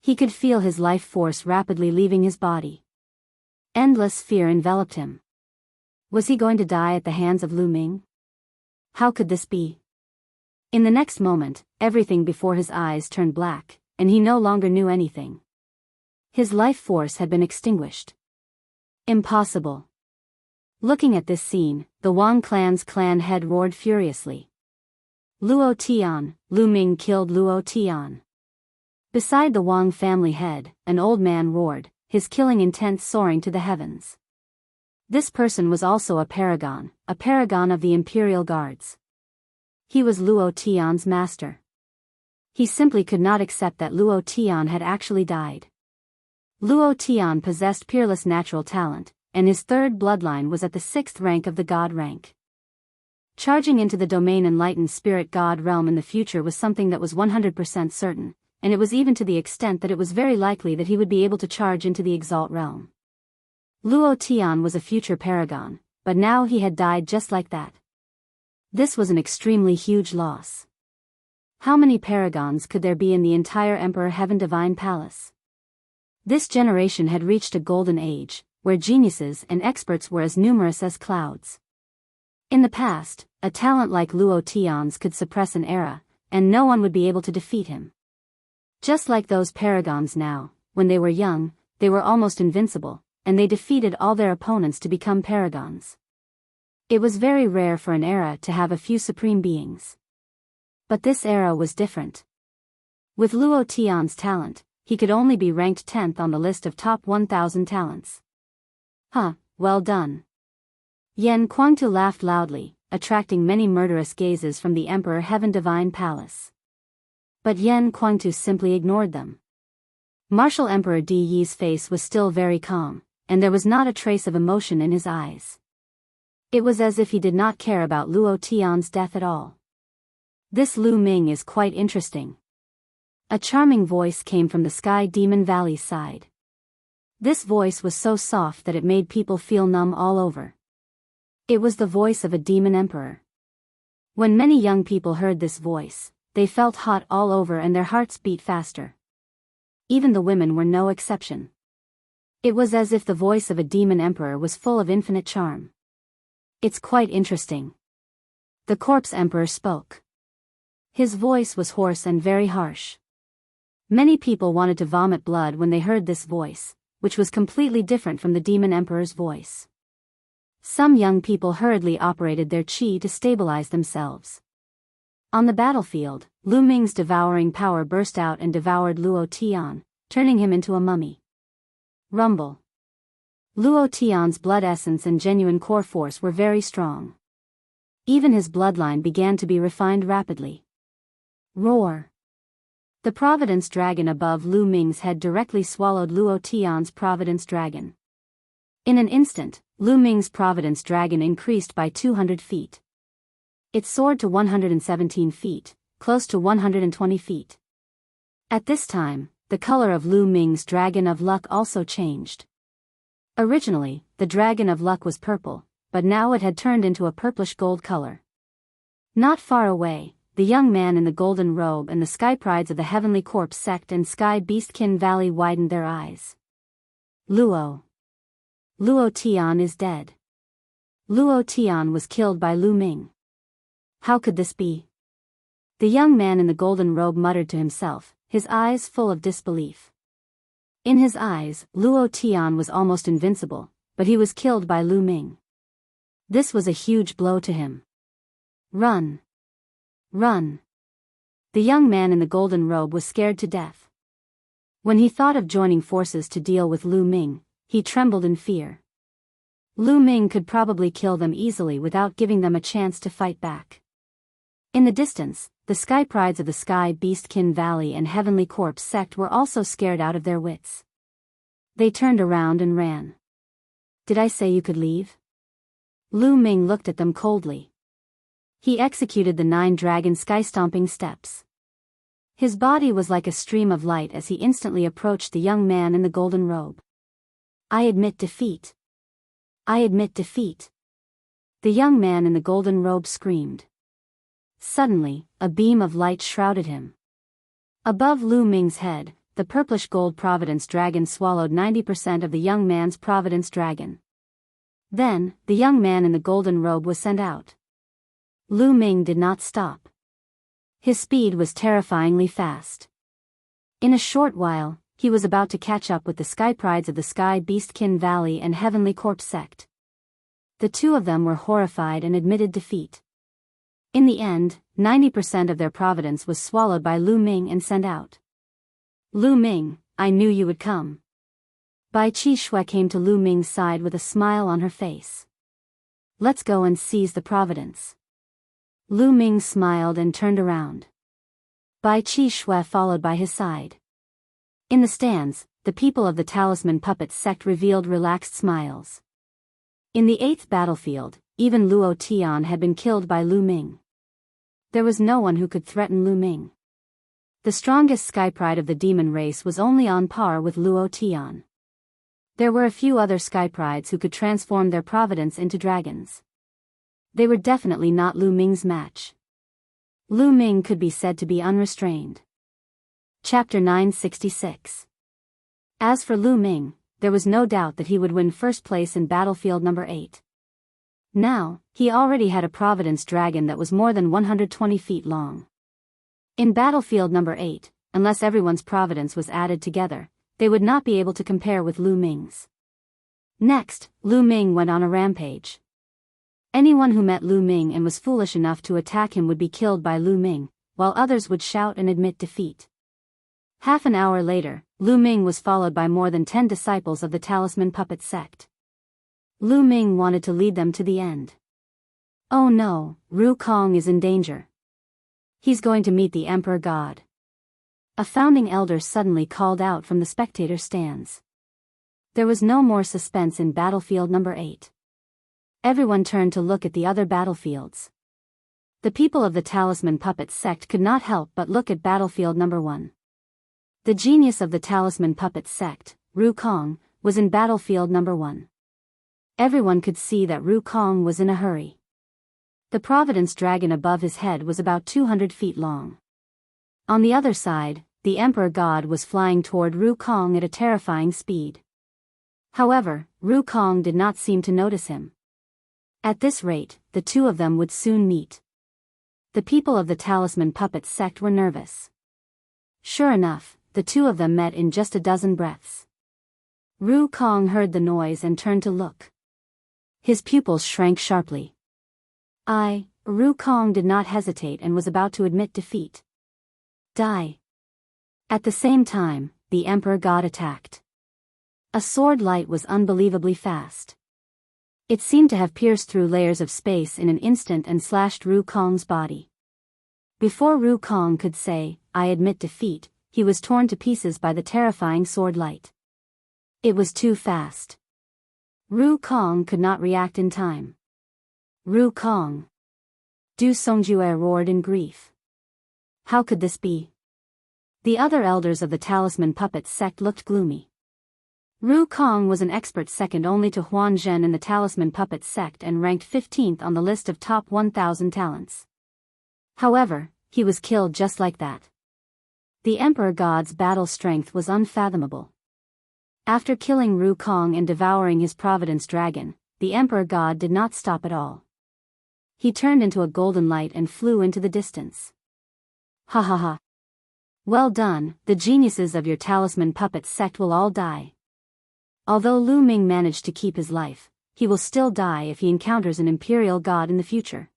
He could feel his life force rapidly leaving his body. Endless fear enveloped him. Was he going to die at the hands of Lu Ming? How could this be? In the next moment, everything before his eyes turned black, and he no longer knew anything. His life force had been extinguished. Impossible. Looking at this scene, the Wang clan's clan head roared furiously. Luo Tian, Lu Ming killed Luo Tian. Beside the Wang family head, an old man roared, his killing intent soaring to the heavens. This person was also a paragon of the Imperial Guards. He was Luo Tian's master. He simply could not accept that Luo Tian had actually died. Luo Tian possessed peerless natural talent, and his third bloodline was at the 6th rank of the god rank. Charging into the domain enlightened spirit god realm in the future was something that was 100% certain, and it was even to the extent that it was very likely that he would be able to charge into the exalt realm. Luo Tian was a future paragon, but now he had died just like that. This was an extremely huge loss. How many paragons could there be in the entire Emperor Heaven Divine Palace? This generation had reached a golden age, where geniuses and experts were as numerous as clouds. In the past, a talent like Luo Tian's could suppress an era, and no one would be able to defeat him. Just like those paragons now, when they were young, they were almost invincible, and they defeated all their opponents to become paragons. It was very rare for an era to have a few supreme beings. But this era was different. With Luo Tian's talent, he could only be ranked 10th on the list of top 1,000 talents. Huh, well done. Yan Kuangtu laughed loudly, attracting many murderous gazes from the Emperor Heaven Divine Palace. But Yan Kuangtu simply ignored them. Martial Emperor Di Yi's face was still very calm, and there was not a trace of emotion in his eyes. It was as if he did not care about Luo Tian's death at all. This Lu Ming is quite interesting. A charming voice came from the Sky Demon Valley's side. This voice was so soft that it made people feel numb all over. It was the voice of a demon emperor. When many young people heard this voice, they felt hot all over and their hearts beat faster. Even the women were no exception. It was as if the voice of a demon emperor was full of infinite charm. It's quite interesting. The corpse emperor spoke. His voice was hoarse and very harsh. Many people wanted to vomit blood when they heard this voice, which was completely different from the demon emperor's voice. Some young people hurriedly operated their chi to stabilize themselves. On the battlefield, Lu Ming's devouring power burst out and devoured Luo Tian, turning him into a mummy. Rumble. Luo Tian's blood essence and genuine core force were very strong. Even his bloodline began to be refined rapidly. Roar. The Providence Dragon above Lu Ming's head directly swallowed Luo Tian's Providence Dragon. In an instant, Lu Ming's Providence Dragon increased by 200 feet. It soared to 117 feet, close to 120 feet. At this time, the color of Lu Ming's Dragon of Luck also changed. Originally, the Dragon of Luck was purple, but now it had turned into a purplish gold color. Not far away, the young man in the golden robe and the sky prides of the Heavenly Corpse sect and Sky Beastkin Valley widened their eyes. Luo Tian is dead. Luo Tian was killed by Lu Ming. How could this be? The young man in the golden robe muttered to himself, his eyes full of disbelief. In his eyes, Luo Tian was almost invincible, but he was killed by Lu Ming. This was a huge blow to him. Run! Run! The young man in the golden robe was scared to death. When he thought of joining forces to deal with Lu Ming, he trembled in fear. Lu Ming could probably kill them easily without giving them a chance to fight back. In the distance, the sky prides of the Sky Beastkin Valley and Heavenly Corpse sect were also scared out of their wits. They turned around and ran. Did I say you could leave? Lu Ming looked at them coldly. He executed the 9 dragon sky-stomping steps. His body was like a stream of light as he instantly approached the young man in the golden robe. I admit defeat. I admit defeat. The young man in the golden robe screamed. Suddenly, a beam of light shrouded him. Above Lu Ming's head, the purplish gold Providence Dragon swallowed 90% of the young man's Providence Dragon. Then, the young man in the golden robe was sent out. Lu Ming did not stop. His speed was terrifyingly fast. In a short while, he was about to catch up with the sky prides of the Sky Beastkin Valley and Heavenly Corpse sect. The two of them were horrified and admitted defeat. In the end, 90% of their providence was swallowed by Lu Ming and sent out. Lu Ming, I knew you would come. Bai Qi Shui came to Lu Ming's side with a smile on her face. Let's go and seize the providence. Lu Ming smiled and turned around. Bai Qi Shui followed by his side. In the stands, the people of the Talisman Puppets sect revealed relaxed smiles. In the 8th battlefield, even Luo Tian had been killed by Lu Ming. There was no one who could threaten Lu Ming. The strongest sky pride of the demon race was only on par with Luo Tian. There were a few other sky prides who could transform their providence into dragons. They were definitely not Lu Ming's match. Lu Ming could be said to be unrestrained. Chapter 966. As for Lu Ming, there was no doubt that he would win first place in battlefield number 8. Now, he already had a Providence Dragon that was more than 120 feet long. In battlefield number 8, unless everyone's Providence was added together, they would not be able to compare with Lu Ming's. Next, Lu Ming went on a rampage. Anyone who met Lu Ming and was foolish enough to attack him would be killed by Lu Ming, while others would shout and admit defeat. Half an hour later, Lu Ming was followed by more than 10 disciples of the Talisman Puppet sect. Lu Ming wanted to lead them to the end. Oh no, Ru Kong is in danger. He's going to meet the Emperor God. A founding elder suddenly called out from the spectator stands. There was no more suspense in battlefield number 8. Everyone turned to look at the other battlefields. The people of the Talisman Puppet sect could not help but look at battlefield number 1. The genius of the Talisman Puppet sect, Ru Kong, was in battlefield number 1. Everyone could see that Ru Kong was in a hurry. The Providence Dragon above his head was about 200 feet long. On the other side, the Emperor God was flying toward Ru Kong at a terrifying speed. However, Ru Kong did not seem to notice him. At this rate, the two of them would soon meet. The people of the Talisman Puppet sect were nervous. Sure enough, the two of them met in just a dozen breaths. Ru Kong heard the noise and turned to look. His pupils shrank sharply. Ru Kong did not hesitate and was about to admit defeat. Die. At the same time, the Emperor God attacked. A sword light was unbelievably fast. It seemed to have pierced through layers of space in an instant and slashed Ru Kong's body. Before Ru Kong could say, "I admit defeat," he was torn to pieces by the terrifying sword light. It was too fast. Ru Kong could not react in time. Ru Kong! Du Songjue roared in grief. How could this be? The other elders of the Talisman Puppet sect looked gloomy. Ru Kong was an expert second only to Huan Zhen in the Talisman Puppet sect and ranked 15th on the list of top 1,000 talents. However, he was killed just like that. The Emperor God's battle strength was unfathomable. After killing Ru Kong and devouring his Providence Dragon, the Emperor God did not stop at all. He turned into a golden light and flew into the distance. Ha ha ha. Well done, the geniuses of your Talisman Puppet sect will all die. Although Lu Ming managed to keep his life, he will still die if he encounters an imperial god in the future.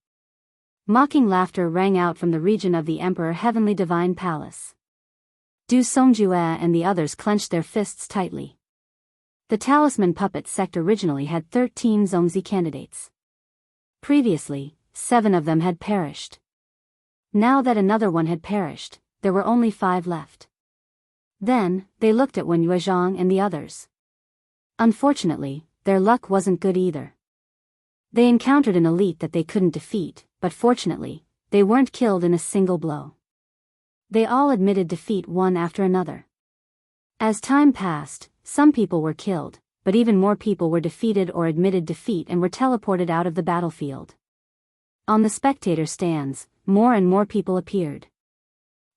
Mocking laughter rang out from the region of the Emperor Heavenly Divine Palace. Du Songjue and the others clenched their fists tightly. The Talisman Puppet sect originally had 13 Zongzi candidates. Previously, 7 of them had perished. Now that another one had perished, there were only 5 left. Then, they looked at Wen Yuezhang and the others. Unfortunately, their luck wasn't good either. They encountered an elite that they couldn't defeat, but fortunately, they weren't killed in a single blow. They all admitted defeat one after another. As time passed, some people were killed, but even more people were defeated or admitted defeat and were teleported out of the battlefield. On the spectator stands, more and more people appeared.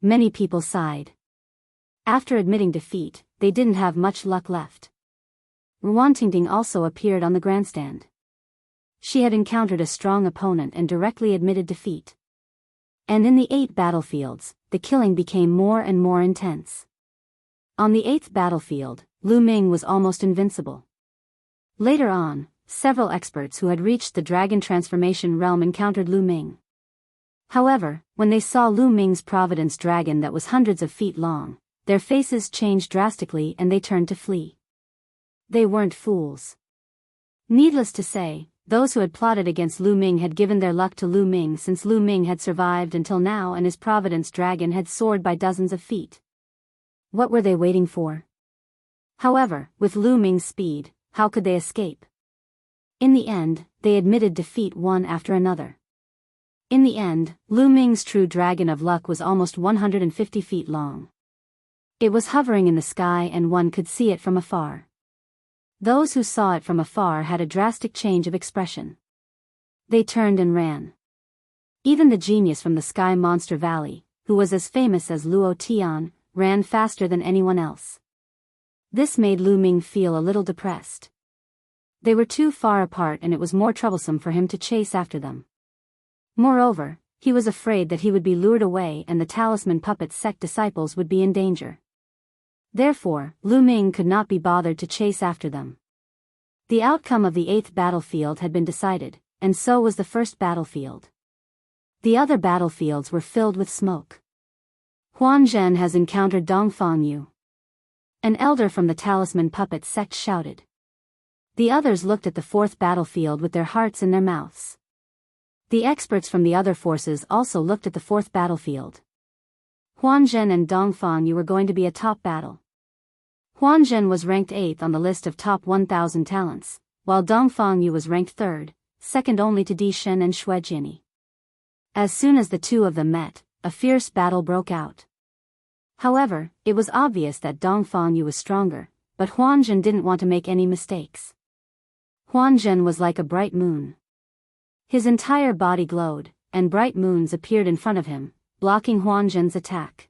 Many people sighed. After admitting defeat, they didn't have much luck left. Ruantingting also appeared on the grandstand. She had encountered a strong opponent and directly admitted defeat. And in the 8 battlefields, the killing became more and more intense. On the 8th battlefield, Lu Ming was almost invincible. Later on, several experts who had reached the dragon transformation realm encountered Lu Ming. However, when they saw Lu Ming's Providence Dragon that was hundreds of feet long, their faces changed drastically and they turned to flee. They weren't fools. Needless to say, those who had plotted against Lu Ming had given their luck to Lu Ming since Lu Ming had survived until now and his Providence Dragon had soared by dozens of feet. What were they waiting for? However, with Lu Ming's speed, how could they escape? In the end, they admitted defeat one after another. In the end, Lu Ming's true Dragon of Luck was almost 150 feet long. It was hovering in the sky and one could see it from afar. Those who saw it from afar had a drastic change of expression. They turned and ran. Even the genius from the Sky Monster Valley, who was as famous as Luo Tian, ran faster than anyone else. This made Lu Ming feel a little depressed. They were too far apart and it was more troublesome for him to chase after them. Moreover, he was afraid that he would be lured away and the Talisman Puppet sect disciples would be in danger. Therefore, Lu Ming could not be bothered to chase after them. The outcome of the 8th battlefield had been decided, and so was the first battlefield. The other battlefields were filled with smoke. Huan Zhen has encountered Dongfang Yu. An elder from the Talisman Puppet sect shouted. The others looked at the 4th battlefield with their hearts in their mouths. The experts from the other forces also looked at the 4th battlefield. Huan Zhen and Dongfang Yu were going to be a top battle. Huan Zhen was ranked 8th on the list of top 1,000 talents, while Dongfang Yu was ranked 3rd, second only to Di Shen and Xue Jinyi. As soon as the two of them met, a fierce battle broke out. However, it was obvious that Dongfang Yu was stronger, but Huan Zhen didn't want to make any mistakes. Huan Zhen was like a bright moon. His entire body glowed, and bright moons appeared in front of him, blocking Huan Zhen's attack.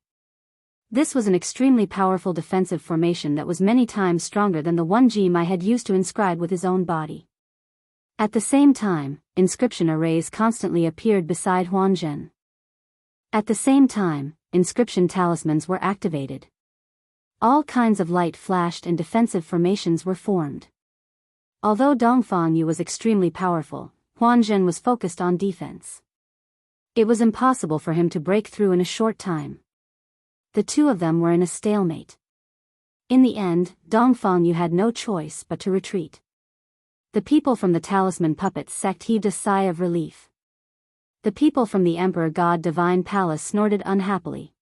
This was an extremely powerful defensive formation that was many times stronger than the one Ji Mai had used to inscribe with his own body. At the same time, inscription arrays constantly appeared beside Huan Zhen. At the same time, inscription talismans were activated. All kinds of light flashed and defensive formations were formed. Although Dongfang Yu was extremely powerful, Huan Zhen was focused on defense. It was impossible for him to break through in a short time. The two of them were in a stalemate. In the end, Dongfang Yu had no choice but to retreat. The people from the Talisman Puppet sect heaved a sigh of relief. The people from the Emperor God Divine Palace snorted unhappily.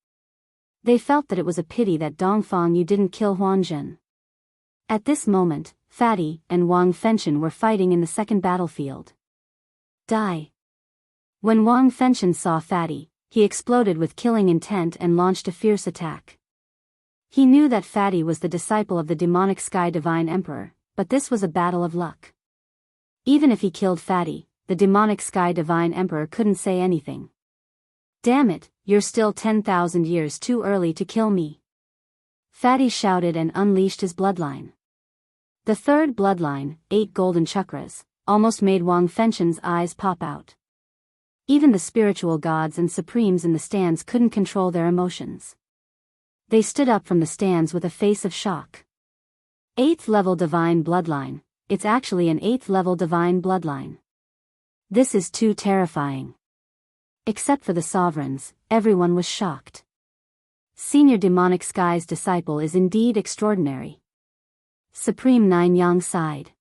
They felt that it was a pity that Dongfang Yu didn't kill Huan Zhen. At this moment, Fatty and Wang Fenshen were fighting in the second battlefield. Die. When Wang Fenshen saw Fatty, he exploded with killing intent and launched a fierce attack. He knew that Fatty was the disciple of the demonic Sky Divine Emperor, but this was a battle of luck. Even if he killed Fatty, the demonic Sky Divine Emperor couldn't say anything. Damn it, you're still 10,000 years too early to kill me. Fatty shouted and unleashed his bloodline. The third bloodline, 8 golden chakras, almost made Wang Fenshen's eyes pop out. Even the spiritual gods and supremes in the stands couldn't control their emotions. They stood up from the stands with a face of shock. 8th level divine bloodline, it's actually an 8th level divine bloodline. This is too terrifying. Except for the sovereigns, everyone was shocked. Senior demonic sky's disciple is indeed extraordinary. Supreme Nine Yang sighed.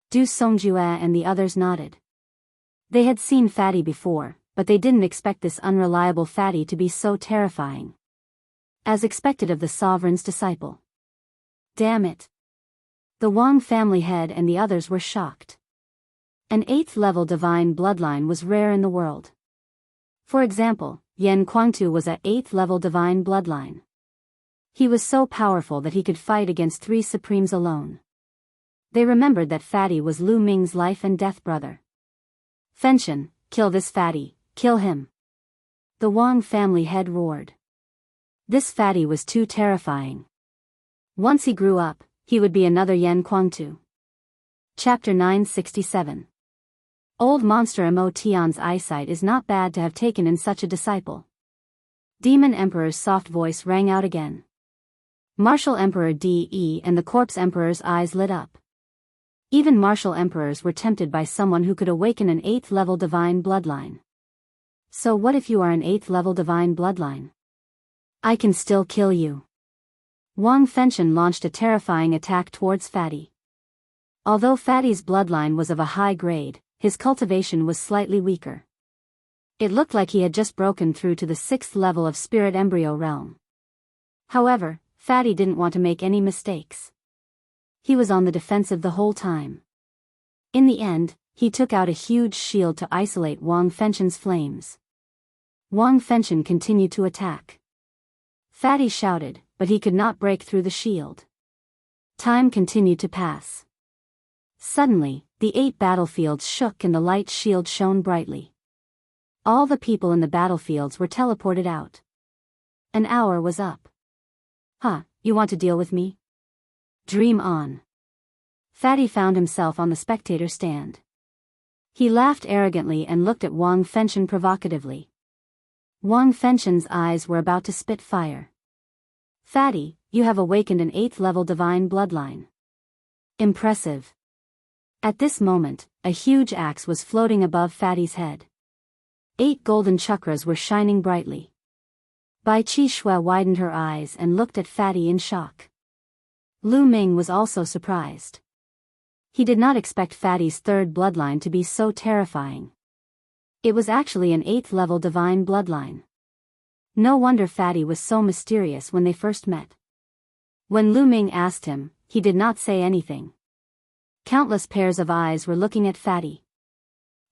Du Songjue and the others nodded. They had seen Fatty before, but they didn't expect this unreliable Fatty to be so terrifying. As expected of the sovereign's disciple. Damn it. The Wang family head and the others were shocked. An 8th level divine bloodline was rare in the world. For example, Yan Kuangtu was a 8th level divine bloodline. He was so powerful that he could fight against 3 supremes alone. They remembered that Fatty was Lu Ming's life and death brother. Fenshen, kill this Fatty, kill him. The Wang family head roared. This Fatty was too terrifying. Once he grew up, he would be another Yan Kuangtu. Chapter 967. Old Monster Mo Tian's eyesight is not bad to have taken in such a disciple. Demon Emperor's soft voice rang out again. Martial Emperor De and the Corpse Emperor's eyes lit up. Even martial emperors were tempted by someone who could awaken an 8th level divine bloodline. So what if you are an 8th level divine bloodline? I can still kill you. Wang Fenshen launched a terrifying attack towards Fatty. Although Fatty's bloodline was of a high grade, his cultivation was slightly weaker. It looked like he had just broken through to the 6th level of Spirit Embryo Realm. However, Fatty didn't want to make any mistakes. He was on the defensive the whole time. In the end, he took out a huge shield to isolate Wang Fenshen's flames. Wang Fenshen continued to attack. Fatty shouted, but he could not break through the shield. Time continued to pass. Suddenly, the 8 battlefields shook and the light shield shone brightly. All the people in the battlefields were teleported out. An hour was up. Huh, you want to deal with me? Dream on. Fatty found himself on the spectator stand. He laughed arrogantly and looked at Wang Fenshen provocatively. Wang Fenshen's eyes were about to spit fire. Fatty, you have awakened an 8th level divine bloodline. Impressive. At this moment, a huge axe was floating above Fatty's head. 8 golden chakras were shining brightly. Bai Chi Shui widened her eyes and looked at Fatty in shock. Lu Ming was also surprised. He did not expect Fatty's 3rd bloodline to be so terrifying. It was actually an 8th level divine bloodline. No wonder Fatty was so mysterious when they first met. When Lu Ming asked him, he did not say anything. Countless pairs of eyes were looking at Fatty.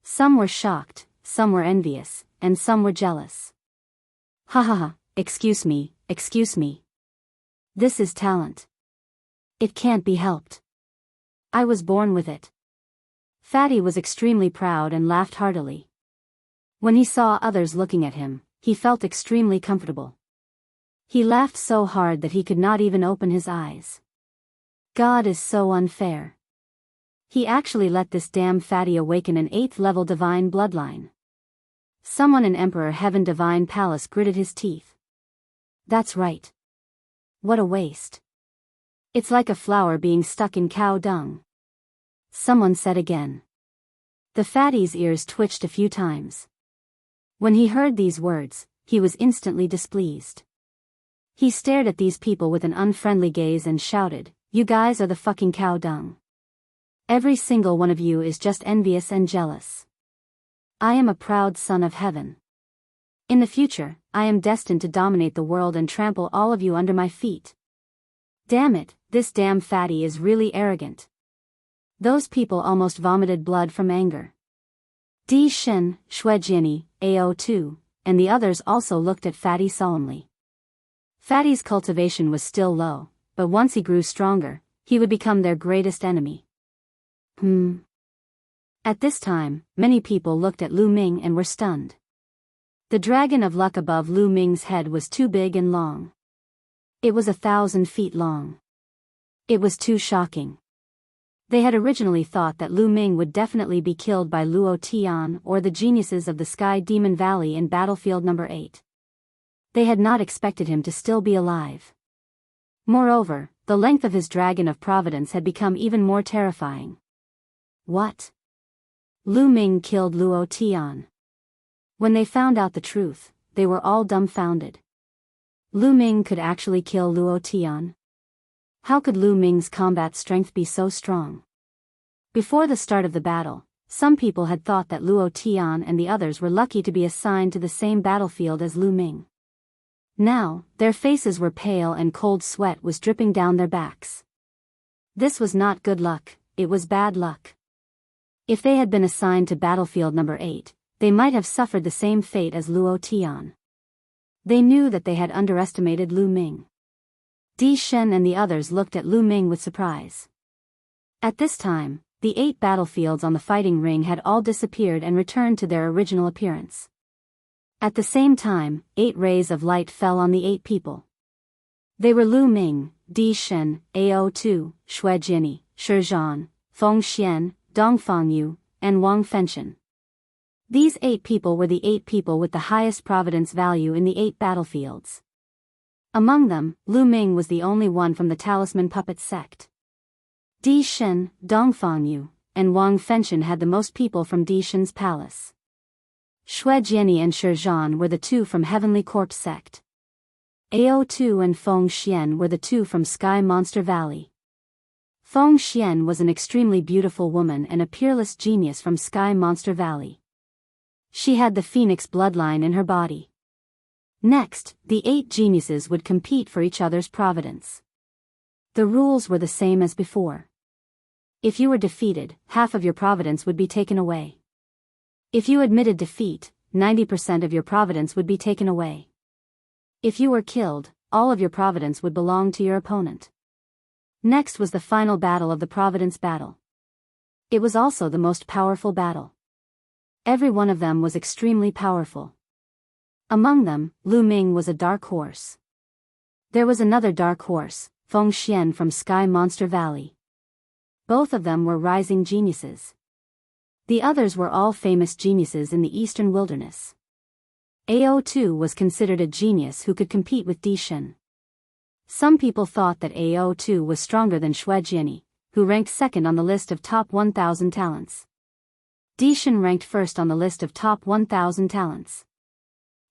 Some were shocked, some were envious, and some were jealous. Ha ha ha, excuse me. This is talent. It can't be helped. I was born with it. Fatty was extremely proud and laughed heartily. When he saw others looking at him, he felt extremely comfortable. He laughed so hard that he could not even open his eyes. God is so unfair. He actually let this damn Fatty awaken an 8th level divine bloodline. Someone in Emperor Heaven Divine Palace gritted his teeth. That's right. What a waste. It's like a flower being stuck in cow dung. Someone said again. The Fatty's ears twitched a few times. When he heard these words, he was instantly displeased. He stared at these people with an unfriendly gaze and shouted, "You guys are the fucking cow dung. Every single one of you is just envious and jealous. I am a proud son of heaven. In the future, I am destined to dominate the world and trample all of you under my feet. Damn it, this damn Fatty is really arrogant." Those people almost vomited blood from anger. Di Shen, Shuejiani, AO2, and the others also looked at Fatty solemnly. Fatty's cultivation was still low, but once he grew stronger, he would become their greatest enemy. At this time, many people looked at Lu Ming and were stunned. The dragon of luck above Lu Ming's head was too big and long. It was 1,000 feet long. It was too shocking. They had originally thought that Lu Ming would definitely be killed by Luo Tian or the geniuses of the Sky Demon Valley in Battlefield number 8. They had not expected him to still be alive. Moreover, the length of his dragon of providence had become even more terrifying. What? Lu Ming killed Luo Tian. When they found out the truth, they were all dumbfounded. Lu Ming could actually kill Luo Tian? How could Lu Ming's combat strength be so strong? Before the start of the battle, some people had thought that Luo Tian and the others were lucky to be assigned to the same battlefield as Lu Ming. Now, their faces were pale and cold sweat was dripping down their backs. This was not good luck, it was bad luck. If they had been assigned to battlefield number 8, they might have suffered the same fate as Luo Tian. They knew that they had underestimated Lu Ming. Di Shen and the others looked at Lu Ming with surprise. At this time, the 8 battlefields on the fighting ring had all disappeared and returned to their original appearance. At the same time, 8 rays of light fell on the 8 people. They were Lu Ming, Di Shen, AO2, Shuejiani, Shizhan, Feng Xian, Dongfang Yu, and Wang Fenshen. These 8 people were the 8 people with the highest providence value in the 8 battlefields. Among them, Lu Ming was the only one from the Talisman Puppet sect. Di Shen, Dongfang Yu, and Wang Fenshen had the most people from Di Shen's palace. Shuejiani and Shizhan were the 2 from Heavenly Corpse sect. AO2 and Feng Xian were the 2 from Sky Monster Valley. Feng Xian was an extremely beautiful woman and a peerless genius from Sky Monster Valley. She had the Phoenix bloodline in her body. Next, the 8 geniuses would compete for each other's providence. The rules were the same as before. If you were defeated, half of your providence would be taken away. If you admitted defeat, 90% of your providence would be taken away. If you were killed, all of your providence would belong to your opponent. Next was the final battle of the Providence Battle. It was also the most powerful battle. Every one of them was extremely powerful. Among them, Lu Ming was a dark horse. There was another dark horse, Feng Xian from Sky Monster Valley. Both of them were rising geniuses. The others were all famous geniuses in the Eastern Wilderness. AO2 was considered a genius who could compete with Di Shen. Some people thought that AO2 was stronger than Xue Jiani, who ranked second on the list of top 1,000 talents. Di Shen ranked first on the list of top 1,000 talents.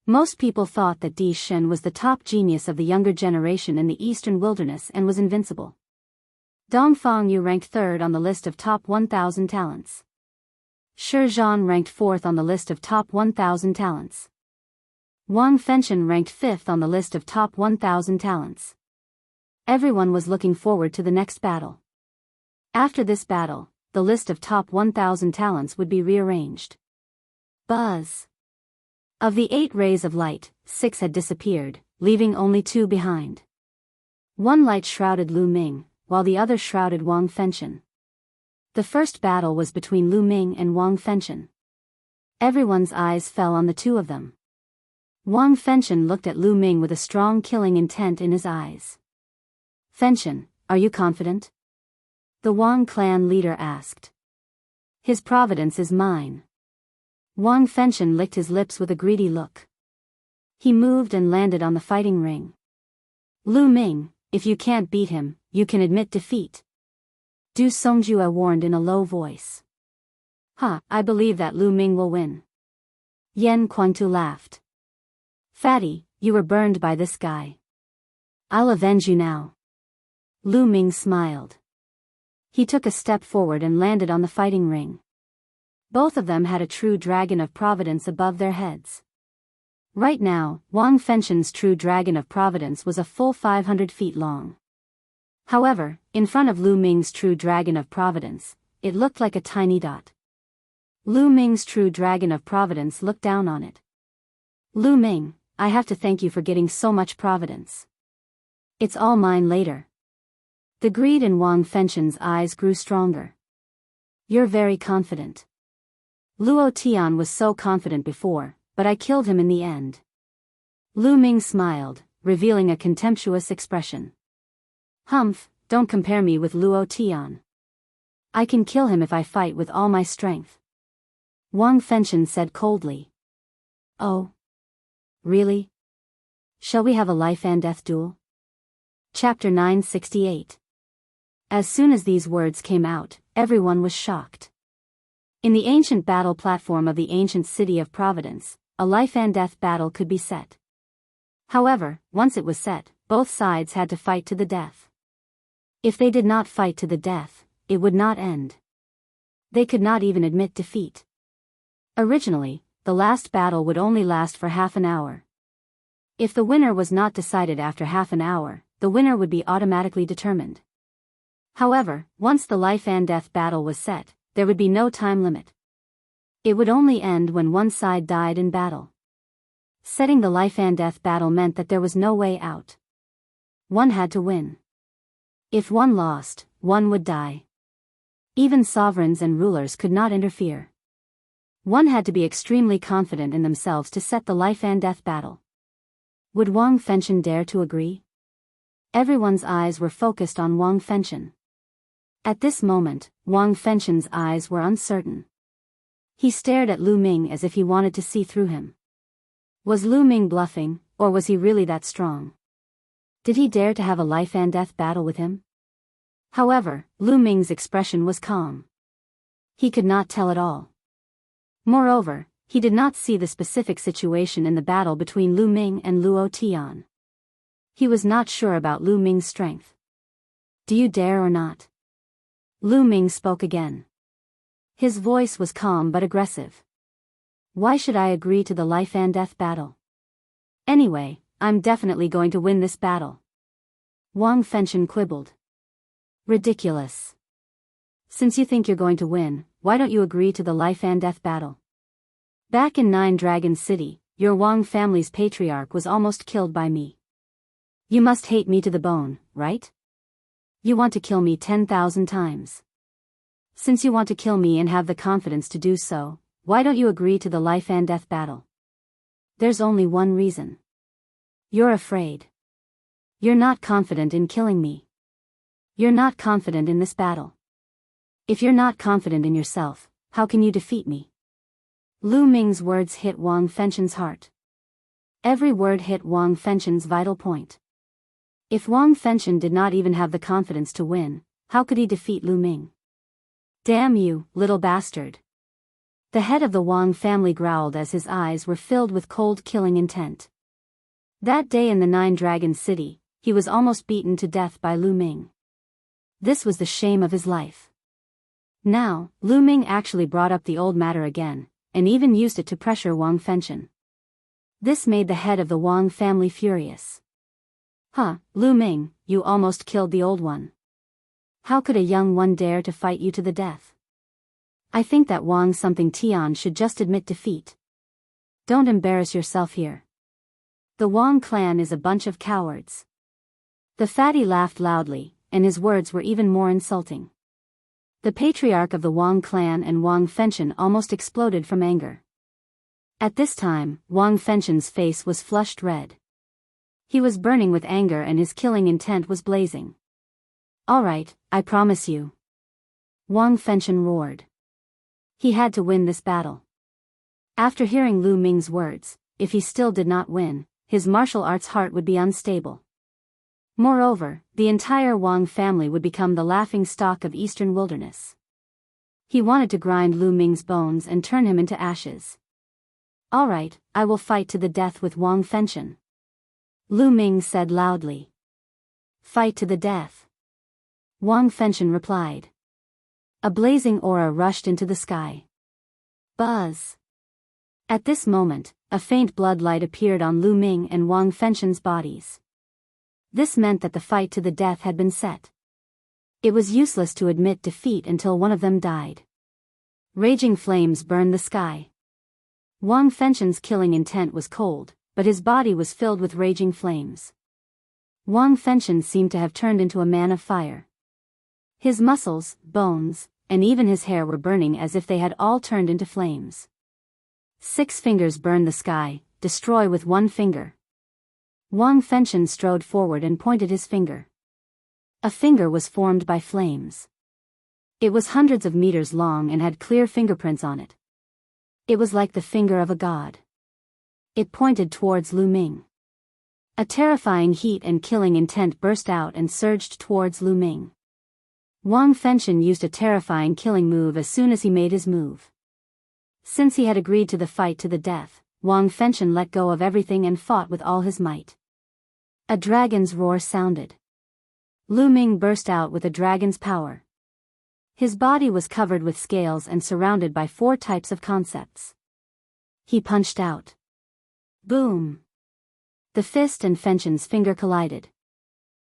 Most people thought that Di Shen was the top genius of the younger generation in the Eastern Wilderness and was invincible. Dongfang Yu ranked third on the list of top 1,000 talents. Shi Zhan ranked fourth on the list of top 1,000 talents. Wang Fenshen ranked fifth on the list of top 1,000 talents. Everyone was looking forward to the next battle. After this battle, the list of top 1,000 talents would be rearranged. Buzz. Of the 8 rays of light, 6 had disappeared, leaving only 2 behind. One light shrouded Lu Ming, while the other shrouded Wang Fenshen. The first battle was between Lu Ming and Wang Fenshen. Everyone's eyes fell on the two of them. Wang Fenshen looked at Lu Ming with a strong killing intent in his eyes. "Fenshen, are you confident?" the Wang clan leader asked. "His providence is mine." Wang Fenshen licked his lips with a greedy look. He moved and landed on the fighting ring. "Lu Ming, if you can't beat him, you can admit defeat," Du Songjue warned in a low voice. I believe that Lu Ming will win." Yan Kuangtu laughed. "Fatty, you were burned by this guy. I'll avenge you now." Lu Ming smiled. He took a step forward and landed on the fighting ring. Both of them had a true dragon of providence above their heads. Right now, Wang Fenshen's true dragon of providence was a full 500 feet long. However, in front of Lu Ming's true dragon of providence, it looked like a tiny dot. Lu Ming's true dragon of providence looked down on it. "Lu Ming, I have to thank you for getting so much providence. It's all mine later." The greed in Wang Fenshen's eyes grew stronger. "You're very confident." "Luo Tian was so confident before, but I killed him in the end." Lu Ming smiled, revealing a contemptuous expression. "Humph, don't compare me with Luo Tian. I can kill him if I fight with all my strength." Wang Fenshen said coldly. "Oh? Really? Shall we have a life and death duel?" Chapter 968. As soon as these words came out, everyone was shocked. In the ancient battle platform of the ancient city of Providence, a life and death battle could be set. However, once it was set, both sides had to fight to the death. If they did not fight to the death, it would not end. They could not even admit defeat. Originally, the last battle would only last for half an hour. If the winner was not decided after half an hour, the winner would be automatically determined. However, once the life and death battle was set, there would be no time limit. It would only end when one side died in battle. Setting the life and death battle meant that there was no way out. One had to win. If one lost, one would die. Even sovereigns and rulers could not interfere. One had to be extremely confident in themselves to set the life and death battle. Would Wang Fenshen dare to agree? Everyone's eyes were focused on Wang Fenshen. At this moment, Wang Fenshen's eyes were uncertain. He stared at Lu Ming as if he wanted to see through him. Was Lu Ming bluffing, or was he really that strong? Did he dare to have a life and death battle with him? However, Lu Ming's expression was calm. He could not tell at all. Moreover, he did not see the specific situation in the battle between Lu Ming and Luo Tian. He was not sure about Lu Ming's strength. "Do you dare or not?" Lu Ming spoke again. His voice was calm but aggressive. "Why should I agree to the life and death battle? Anyway, I'm definitely going to win this battle." Wang Fenshen quibbled. "Ridiculous. Since you think you're going to win, why don't you agree to the life and death battle? Back in Nine Dragon City, your Wang family's patriarch was almost killed by me. You must hate me to the bone, right? You want to kill me 10,000 times. Since you want to kill me and have the confidence to do so, why don't you agree to the life and death battle? There's only one reason. You're afraid. You're not confident in killing me. You're not confident in this battle. If you're not confident in yourself, how can you defeat me?" Lu Ming's words hit Wang Fenshen's heart. Every word hit Wang Fenshen's vital point. If Wang Fenshen did not even have the confidence to win, how could he defeat Lu Ming? Damn you, little bastard. The head of the Wang family growled as his eyes were filled with cold killing intent. That day in the Nine Dragons City, he was almost beaten to death by Lu Ming. This was the shame of his life. Now, Lu Ming actually brought up the old matter again, and even used it to pressure Wang Fenshen. This made the head of the Wang family furious. Huh, Lu Ming, you almost killed the old one. How could a young one dare to fight you to the death? I think that Wang something Tian should just admit defeat. Don't embarrass yourself here. The Wang clan is a bunch of cowards. The fatty laughed loudly, and his words were even more insulting. The patriarch of the Wang clan and Wang Fenshen almost exploded from anger. At this time, Wang Fenshen's face was flushed red. He was burning with anger and his killing intent was blazing. All right, I promise you. Wang Fenshen roared. He had to win this battle. After hearing Lu Ming's words, if he still did not win, his martial arts heart would be unstable. Moreover, the entire Wang family would become the laughing stock of Eastern wilderness. He wanted to grind Lu Ming's bones and turn him into ashes. All right, I will fight to the death with Wang Fenshen. Lu Ming said loudly. Fight to the death. Wang Fenshen replied. A blazing aura rushed into the sky. Buzz. At this moment, a faint blood light appeared on Lu Ming and Wang Fenshen's bodies. This meant that the fight to the death had been set. It was useless to admit defeat until one of them died. Raging flames burned the sky. Wang Fenshen's killing intent was cold, but his body was filled with raging flames. Wang Fenshen seemed to have turned into a man of fire. His muscles, bones, and even his hair were burning as if they had all turned into flames. 6 fingers burned the sky, destroy with 1 finger. Wang Fenshen strode forward and pointed his finger. A finger was formed by flames. It was hundreds of meters long and had clear fingerprints on it. It was like the finger of a god. It pointed towards Lu Ming. A terrifying heat and killing intent burst out and surged towards Lu Ming. Wang Fenshen used a terrifying killing move as soon as he made his move. Since he had agreed to the fight to the death, Wang Fenshen let go of everything and fought with all his might. A dragon's roar sounded. Lu Ming burst out with a dragon's power. His body was covered with scales and surrounded by 4 types of concepts. He punched out. Boom! The fist and Fenshen's finger collided.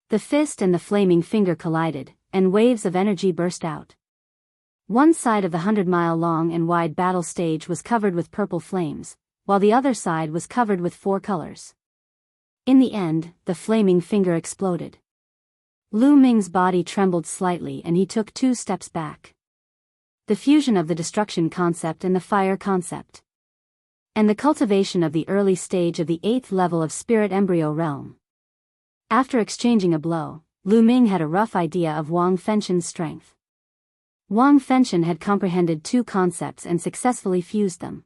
The fist and the flaming finger collided, and waves of energy burst out. One side of the 100-mile-long and wide battle stage was covered with purple flames, while the other side was covered with 4 colors. In the end, the flaming finger exploded. Lu Ming's body trembled slightly and he took 2 steps back. The fusion of the destruction concept and the fire concept. And the cultivation of the early stage of the 8th level of spirit embryo realm. After exchanging a blow, Lu Ming had a rough idea of Wang Fenshen's strength. Wang Fenshen had comprehended 2 concepts and successfully fused them.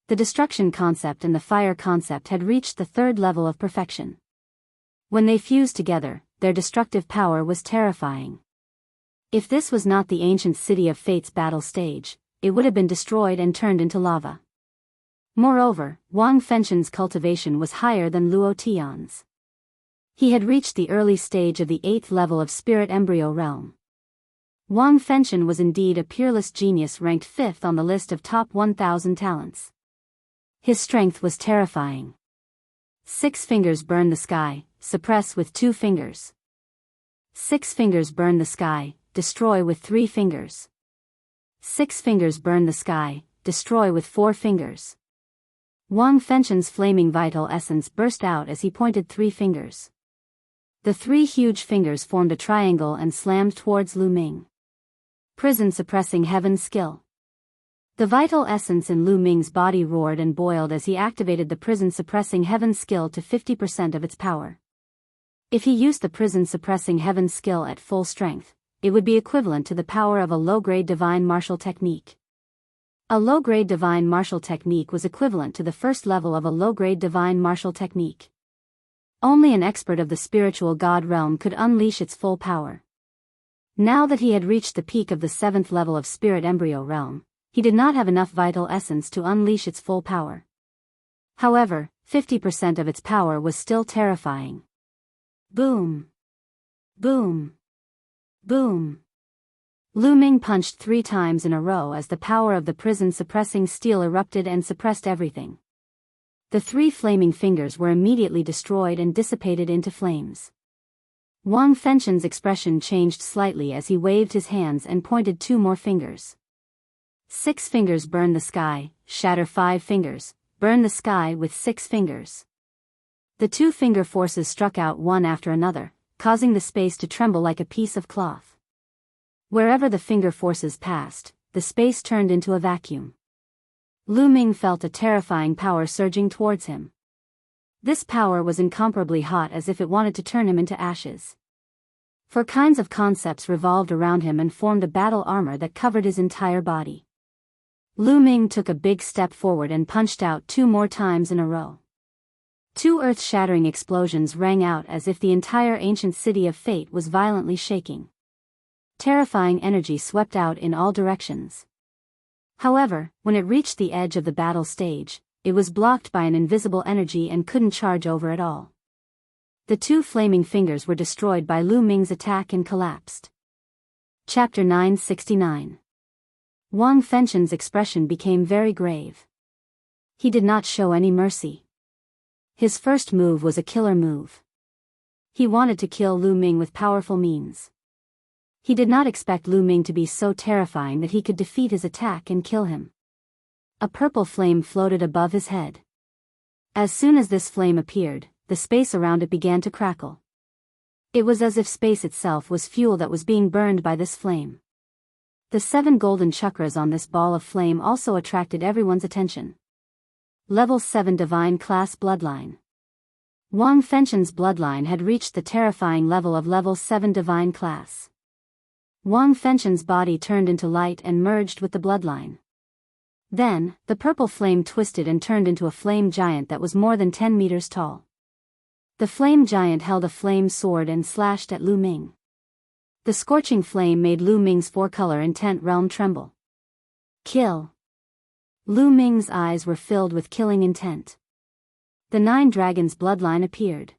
The destruction concept and the fire concept had reached the 3rd level of perfection. When they fused together, their destructive power was terrifying. If this was not the ancient city of fate's battle stage, it would have been destroyed and turned into lava. Moreover, Wang Fenshen's cultivation was higher than Luo Tian's. He had reached the early stage of the 8th level of spirit embryo realm. Wang Fenshen was indeed a peerless genius ranked 5th on the list of top 1,000 talents. His strength was terrifying. 6 fingers burn the sky, suppress with 2 fingers. 6 fingers burn the sky, destroy with 3 fingers. 6 fingers burn the sky, destroy with 4 fingers. Wang Fenshen's flaming vital essence burst out as he pointed 3 fingers. The 3 huge fingers formed a triangle and slammed towards Lu Ming. Prison suppressing heaven skill. The vital essence in Lu Ming's body roared and boiled as he activated the prison suppressing heaven skill to 50% of its power. If he used the prison suppressing heaven skill at full strength, it would be equivalent to the power of a low-grade divine martial technique. A low-grade divine martial technique was equivalent to the 1st level of a low-grade divine martial technique. Only an expert of the spiritual god realm could unleash its full power. Now that he had reached the peak of the 7th level of spirit embryo realm, he did not have enough vital essence to unleash its full power. However, 50% of its power was still terrifying. Boom! Boom! Boom! Lu Ming punched 3 times in a row as the power of the prison-suppressing steel erupted and suppressed everything. The 3 flaming fingers were immediately destroyed and dissipated into flames. Wang Fengchen's expression changed slightly as he waved his hands and pointed 2 more fingers. 6 fingers burn the sky, shatter 5 fingers, burn the sky with 6 fingers. The 2 finger forces struck out one after another, causing the space to tremble like a piece of cloth. Wherever the finger forces passed, the space turned into a vacuum. Lu Ming felt a terrifying power surging towards him. This power was incomparably hot, as if it wanted to turn him into ashes. 4 kinds of concepts revolved around him and formed a battle armor that covered his entire body. Lu Ming took a big step forward and punched out 2 more times in a row. 2 earth-shattering explosions rang out as if the entire ancient city of fate was violently shaking. Terrifying energy swept out in all directions. However, when it reached the edge of the battle stage, it was blocked by an invisible energy and couldn't charge over at all. The 2 flaming fingers were destroyed by Lu Ming's attack and collapsed. Chapter 969. Wang Fengchen's expression became very grave. He did not show any mercy. His first move was a killer move. He wanted to kill Lu Ming with powerful means. He did not expect Lu Ming to be so terrifying that he could defeat his attack and kill him. A purple flame floated above his head. As soon as this flame appeared, the space around it began to crackle. It was as if space itself was fuel that was being burned by this flame. The 7 golden chakras on this ball of flame also attracted everyone's attention. Level 7 Divine Class Bloodline. Wang Fengchen's bloodline had reached the terrifying level of Level 7 Divine Class. Wang Fengchen's body turned into light and merged with the bloodline. Then, the purple flame twisted and turned into a flame giant that was more than 10 meters tall. The flame giant held a flame sword and slashed at Lu Ming. The scorching flame made Lu Ming's 4-color intent realm tremble. Kill! Lu Ming's eyes were filled with killing intent. The 9 dragons' bloodline appeared.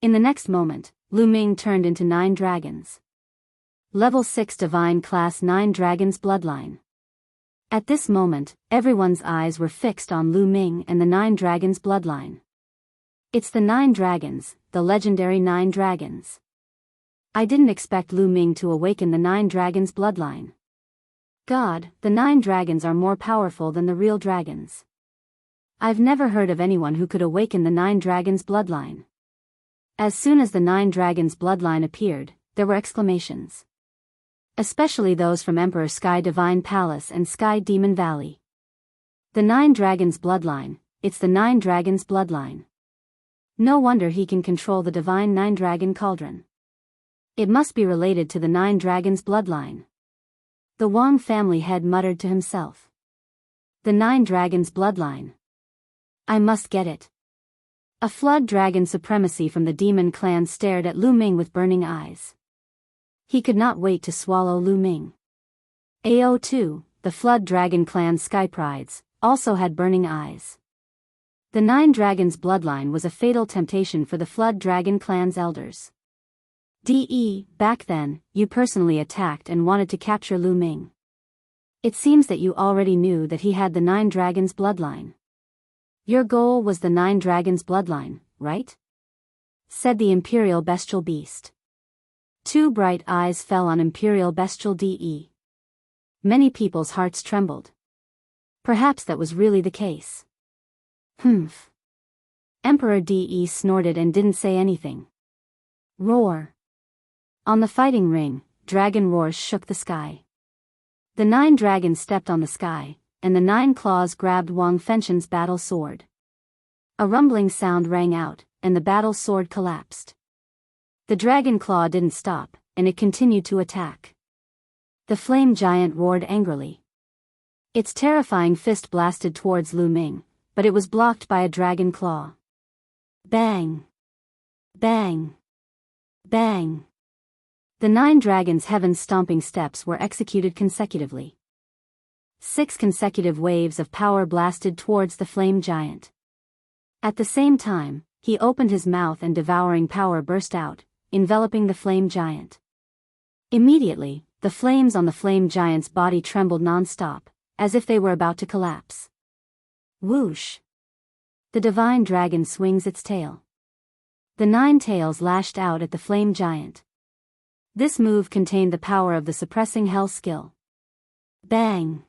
In the next moment, Lu Ming turned into 9 dragons. Level 6 Divine Class 9 Dragons Bloodline. At this moment, everyone's eyes were fixed on Lu Ming and the 9 dragons bloodline. It's the 9 dragons, the legendary 9 dragons. I didn't expect Lu Ming to awaken the 9 dragons bloodline. God, the 9 dragons are more powerful than the real dragons. I've never heard of anyone who could awaken the 9 dragons bloodline. As soon as the 9 dragons bloodline appeared, there were exclamations. Especially those from Emperor Sky Divine Palace and Sky Demon Valley. The 9 dragons bloodline, it's the 9 dragons bloodline. No wonder he can control the divine 9 dragon cauldron. It must be related to the 9 dragons bloodline. The Wang family head muttered to himself. The 9 dragons bloodline. I must get it. A flood dragon supremacy from the demon clan stared at Lu Ming with burning eyes. He could not wait to swallow Lu Ming. AO2, the Flood Dragon Clan Sky Prides, also had burning eyes. The 9 Dragons bloodline was a fatal temptation for the Flood Dragon Clan's elders. DE, back then, you personally attacked and wanted to capture Lu Ming. It seems that you already knew that he had the 9 Dragons bloodline. Your goal was the 9 Dragons bloodline, right? Said the Imperial Bestial Beast. 2 bright eyes fell on Imperial Bestial DE. Many people's hearts trembled. Perhaps that was really the case. Humph. Emperor DE snorted and didn't say anything. Roar. On the fighting ring, dragon roars shook the sky. The 9 dragons stepped on the sky, and the 9 claws grabbed Wang Fengchen's battle sword. A rumbling sound rang out, and the battle sword collapsed. The dragon claw didn't stop, and it continued to attack. The flame giant roared angrily. Its terrifying fist blasted towards Lu Ming, but it was blocked by a dragon claw. Bang! Bang! Bang! The 9 dragons' heaven-stomping steps were executed consecutively. 6 consecutive waves of power blasted towards the flame giant. At the same time, he opened his mouth and devouring power burst out, enveloping the flame giant. Immediately, the flames on the flame giant's body trembled non-stop, as if they were about to collapse. Whoosh! The divine dragon swings its tail. The 9 tails lashed out at the flame giant. This move contained the power of the suppressing hell skill. Bang!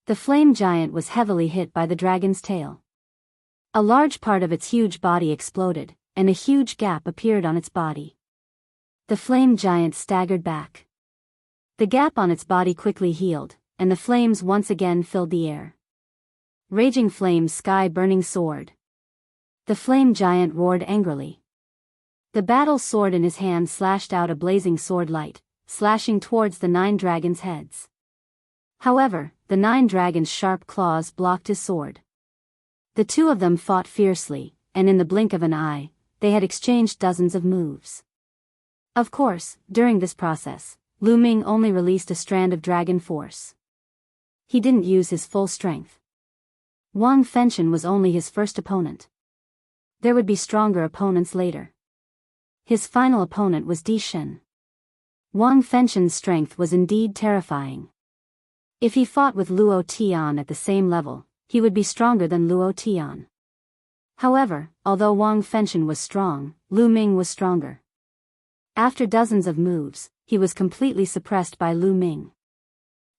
The flame giant was heavily hit by the dragon's tail. A large part of its huge body exploded, and a huge gap appeared on its body. The flame giant staggered back. The gap on its body quickly healed, and the flames once again filled the air. Raging flames, sky-burning sword. The flame giant roared angrily. The battle sword in his hand slashed out a blazing sword light, slashing towards the 9 dragons' heads. However, the 9 dragons' sharp claws blocked his sword. The 2 of them fought fiercely, and in the blink of an eye, they had exchanged dozens of moves. Of course, during this process, Lu Ming only released a strand of dragon force. He didn't use his full strength. Wang Fenshen was only his first opponent. There would be stronger opponents later. His final opponent was Di Shen. Wang Fenshen's strength was indeed terrifying. If he fought with Luo Tian at the same level, he would be stronger than Luo Tian. However, although Wang Fenshen was strong, Lu Ming was stronger. After dozens of moves, he was completely suppressed by Lu Ming.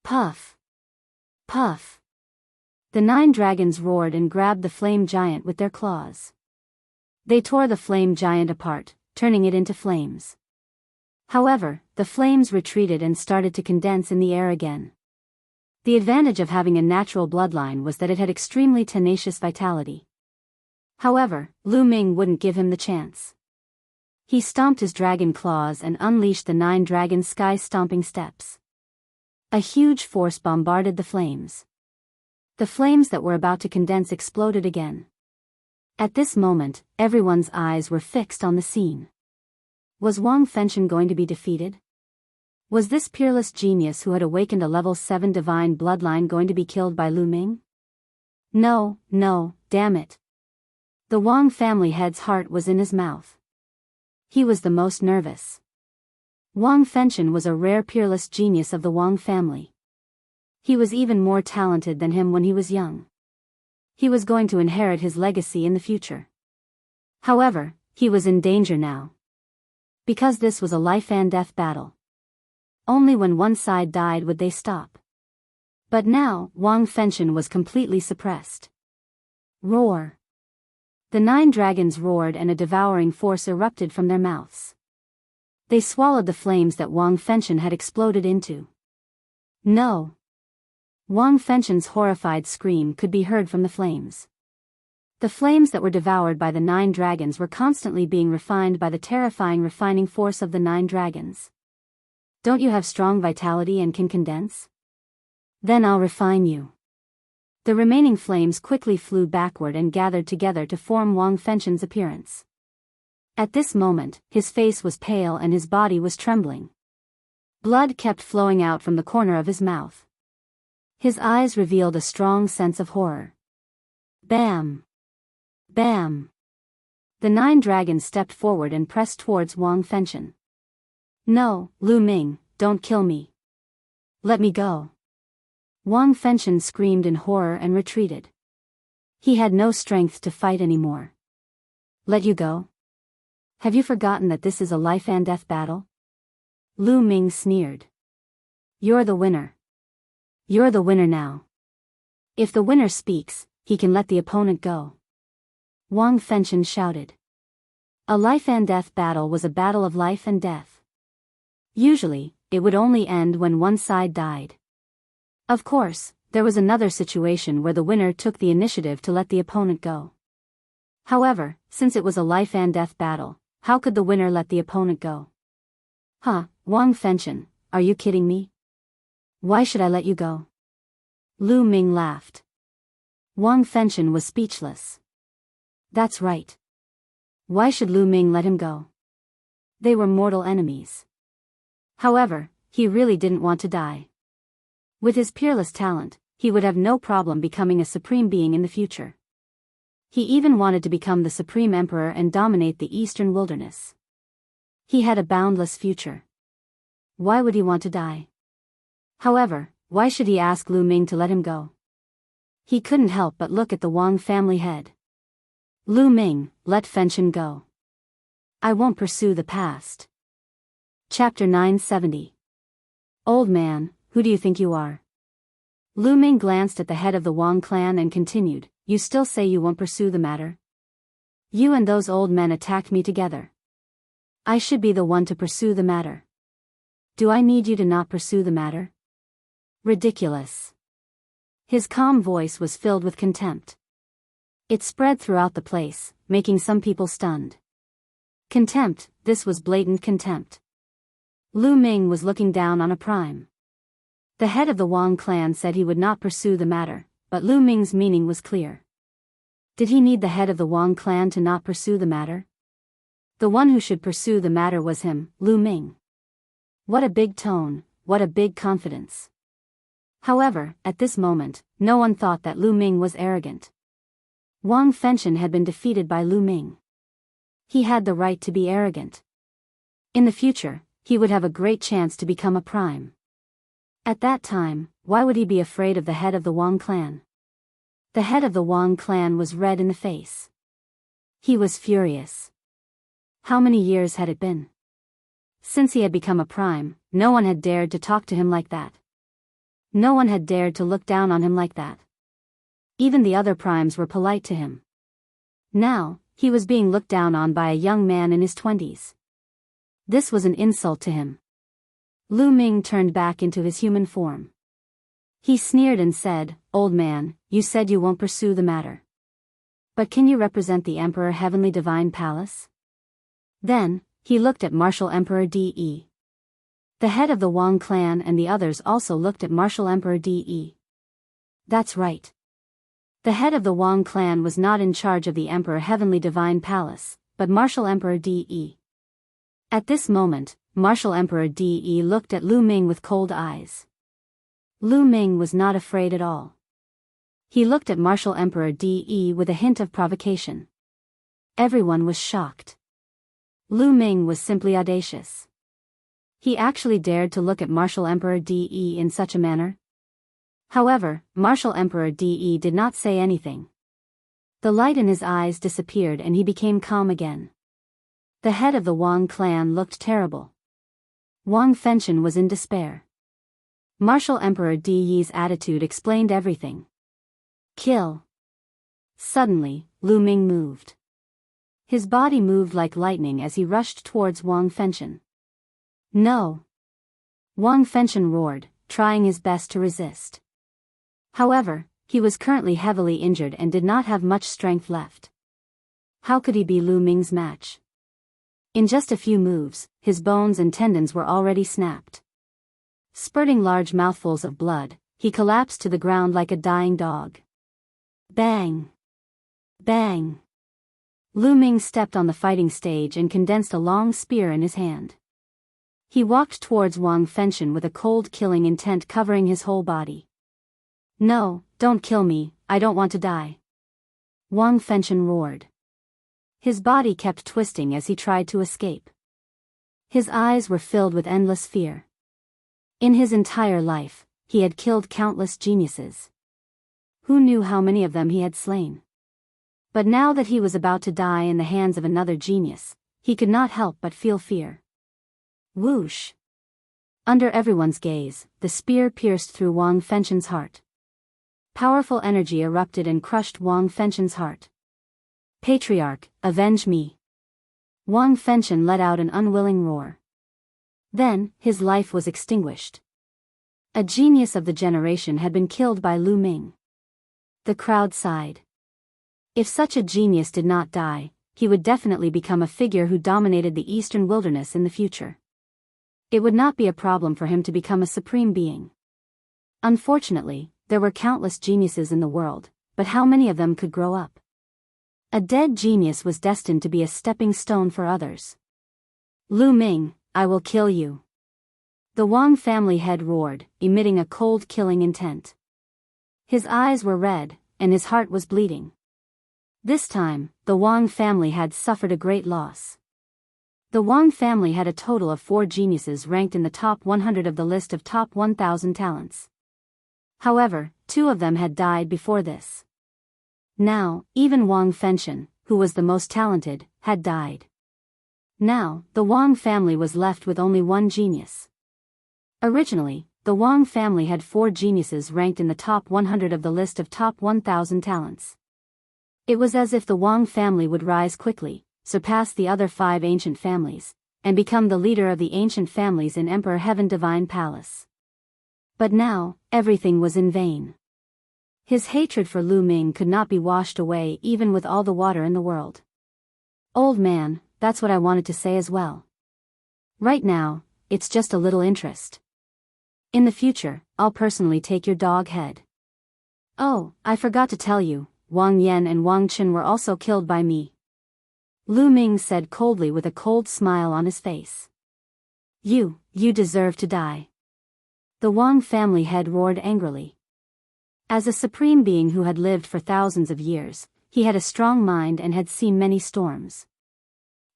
Puff! Puff! The 9 dragons roared and grabbed the flame giant with their claws. They tore the flame giant apart, turning it into flames. However, the flames retreated and started to condense in the air again. The advantage of having a natural bloodline was that it had extremely tenacious vitality. However, Lu Ming wouldn't give him the chance. He stomped his dragon claws and unleashed the 9 dragon sky-stomping steps. A huge force bombarded the flames. The flames that were about to condense exploded again. At this moment, everyone's eyes were fixed on the scene. Was Wang Fenshen going to be defeated? Was this peerless genius who had awakened a level 7 divine bloodline going to be killed by Lu Ming? No, damn it. The Wang family head's heart was in his mouth. He was the most nervous. Wang Fenshen was a rare peerless genius of the Wang family. He was even more talented than him when he was young. He was going to inherit his legacy in the future. However, he was in danger now. Because this was a life-and-death battle. Only when one side died would they stop. But now, Wang Fenshen was completely suppressed. Roar! The 9 dragons roared and a devouring force erupted from their mouths. They swallowed the flames that Wang Fenshen had exploded into. No! Wang Fenshen's horrified scream could be heard from the flames. The flames that were devoured by the 9 dragons were constantly being refined by the terrifying refining force of the 9 dragons. Don't you have strong vitality and can condense? Then I'll refine you. The remaining flames quickly flew backward and gathered together to form Wang Fenshen's appearance. At this moment, his face was pale and his body was trembling. Blood kept flowing out from the corner of his mouth. His eyes revealed a strong sense of horror. Bam! Bam! The 9 dragons stepped forward and pressed towards Wang Fenshen. No, Lu Ming, don't kill me. Let me go. Wang Fenshen screamed in horror and retreated. He had no strength to fight anymore. Let you go? Have you forgotten that this is a life-and-death battle? Lu Ming sneered. You're the winner. You're the winner now. If the winner speaks, he can let the opponent go. Wang Fenshen shouted. A life-and-death battle was a battle of life and death. Usually, it would only end when one side died. Of course, there was another situation where the winner took the initiative to let the opponent go. However, since it was a life-and-death battle, how could the winner let the opponent go? Huh, Wang Fenshen, are you kidding me? Why should I let you go? Lu Ming laughed. Wang Fenshen was speechless. That's right. Why should Lu Ming let him go? They were mortal enemies. However, he really didn't want to die. With his peerless talent, he would have no problem becoming a supreme being in the future. He even wanted to become the supreme emperor and dominate the eastern wilderness. He had a boundless future. Why would he want to die? However, why should he ask Lu Ming to let him go? He couldn't help but look at the Wang family head. Lu Ming, let Fenshen go. I won't pursue the past. Chapter 970. Old man, who do you think you are? Lu Ming glanced at the head of the Wang clan and continued, you still say you won't pursue the matter? You and those old men attacked me together. I should be the one to pursue the matter. Do I need you to not pursue the matter? Ridiculous. His calm voice was filled with contempt. It spread throughout the place, making some people stunned. Contempt, this was blatant contempt. Lu Ming was looking down on a prime. The head of the Wang clan said he would not pursue the matter, but Lu Ming's meaning was clear. Did he need the head of the Wang clan to not pursue the matter? The one who should pursue the matter was him, Lu Ming. What a big tone, what a big confidence. However, at this moment, no one thought that Lu Ming was arrogant. Wang Fenshen had been defeated by Lu Ming. He had the right to be arrogant. In the future, he would have a great chance to become a prime. At that time, why would he be afraid of the head of the Wang clan? The head of the Wang clan was red in the face. He was furious. How many years had it been? Since he had become a prime, no one had dared to talk to him like that. No one had dared to look down on him like that. Even the other primes were polite to him. Now, he was being looked down on by a young man in his 20s. This was an insult to him. Lu Ming turned back into his human form. He sneered and said, Old man, you said you won't pursue the matter. But can you represent the Emperor Heavenly Divine Palace? Then, he looked at Martial Emperor De. The head of the Wang clan and the others also looked at Martial Emperor De. That's right. The head of the Wang clan was not in charge of the Emperor Heavenly Divine Palace, but Martial Emperor De. At this moment, Martial Emperor De looked at Lu Ming with cold eyes. Lu Ming was not afraid at all. He looked at Martial Emperor De with a hint of provocation. Everyone was shocked. Lu Ming was simply audacious. He actually dared to look at Martial Emperor De in such a manner. However, Martial Emperor De did not say anything. The light in his eyes disappeared and he became calm again. The head of the Wang clan looked terrible. Wang Fenshen was in despair. Martial Emperor De's attitude explained everything. Kill. Suddenly, Lu Ming moved. His body moved like lightning as he rushed towards Wang Fenshen. No! Wang Fenshen roared, trying his best to resist. However, he was currently heavily injured and did not have much strength left. How could he be Lu Ming's match? In just a few moves, his bones and tendons were already snapped. Spurting large mouthfuls of blood, he collapsed to the ground like a dying dog. Bang! Bang! Lu Ming stepped on the fighting stage and condensed a long spear in his hand. He walked towards Wang Fenshen with a cold killing intent covering his whole body. No, don't kill me, I don't want to die. Wang Fenshen roared. His body kept twisting as he tried to escape. His eyes were filled with endless fear. In his entire life, he had killed countless geniuses. Who knew how many of them he had slain? But now that he was about to die in the hands of another genius, he could not help but feel fear. Whoosh! Under everyone's gaze, the spear pierced through Wang Fenshen's heart. Powerful energy erupted and crushed Wang Fenshen's heart. Patriarch, avenge me! Wang Fenshen let out an unwilling roar. Then, his life was extinguished. A genius of the generation had been killed by Lu Ming. The crowd sighed. If such a genius did not die, he would definitely become a figure who dominated the eastern wilderness in the future. It would not be a problem for him to become a supreme being. Unfortunately, there were countless geniuses in the world, but how many of them could grow up? A dead genius was destined to be a stepping stone for others. Lu Ming, I will kill you. The Wang family head roared, emitting a cold killing intent. His eyes were red, and his heart was bleeding. This time, the Wang family had suffered a great loss. The Wang family had a total of 4 geniuses ranked in the top 100 of the list of top 1,000 talents. However, 2 of them had died before this. Now, even Wang Fenshen, who was the most talented, had died. Now, the Wang family was left with only 1 genius. Originally, the Wang family had 4 geniuses ranked in the top 100 of the list of top 1,000 talents. It was as if the Wang family would rise quickly, surpass the other 5 ancient families, and become the leader of the ancient families in Emperor Heaven Divine Palace. But now, everything was in vain. His hatred for Lu Ming could not be washed away even with all the water in the world. Old man, that's what I wanted to say as well. Right now, it's just a little interest. In the future, I'll personally take your dog head. Oh, I forgot to tell you, Wang Yan and Wang Chen were also killed by me. Lu Ming said coldly with a cold smile on his face. You deserve to die. The Wang family head roared angrily. As a supreme being who had lived for thousands of years, he had a strong mind and had seen many storms.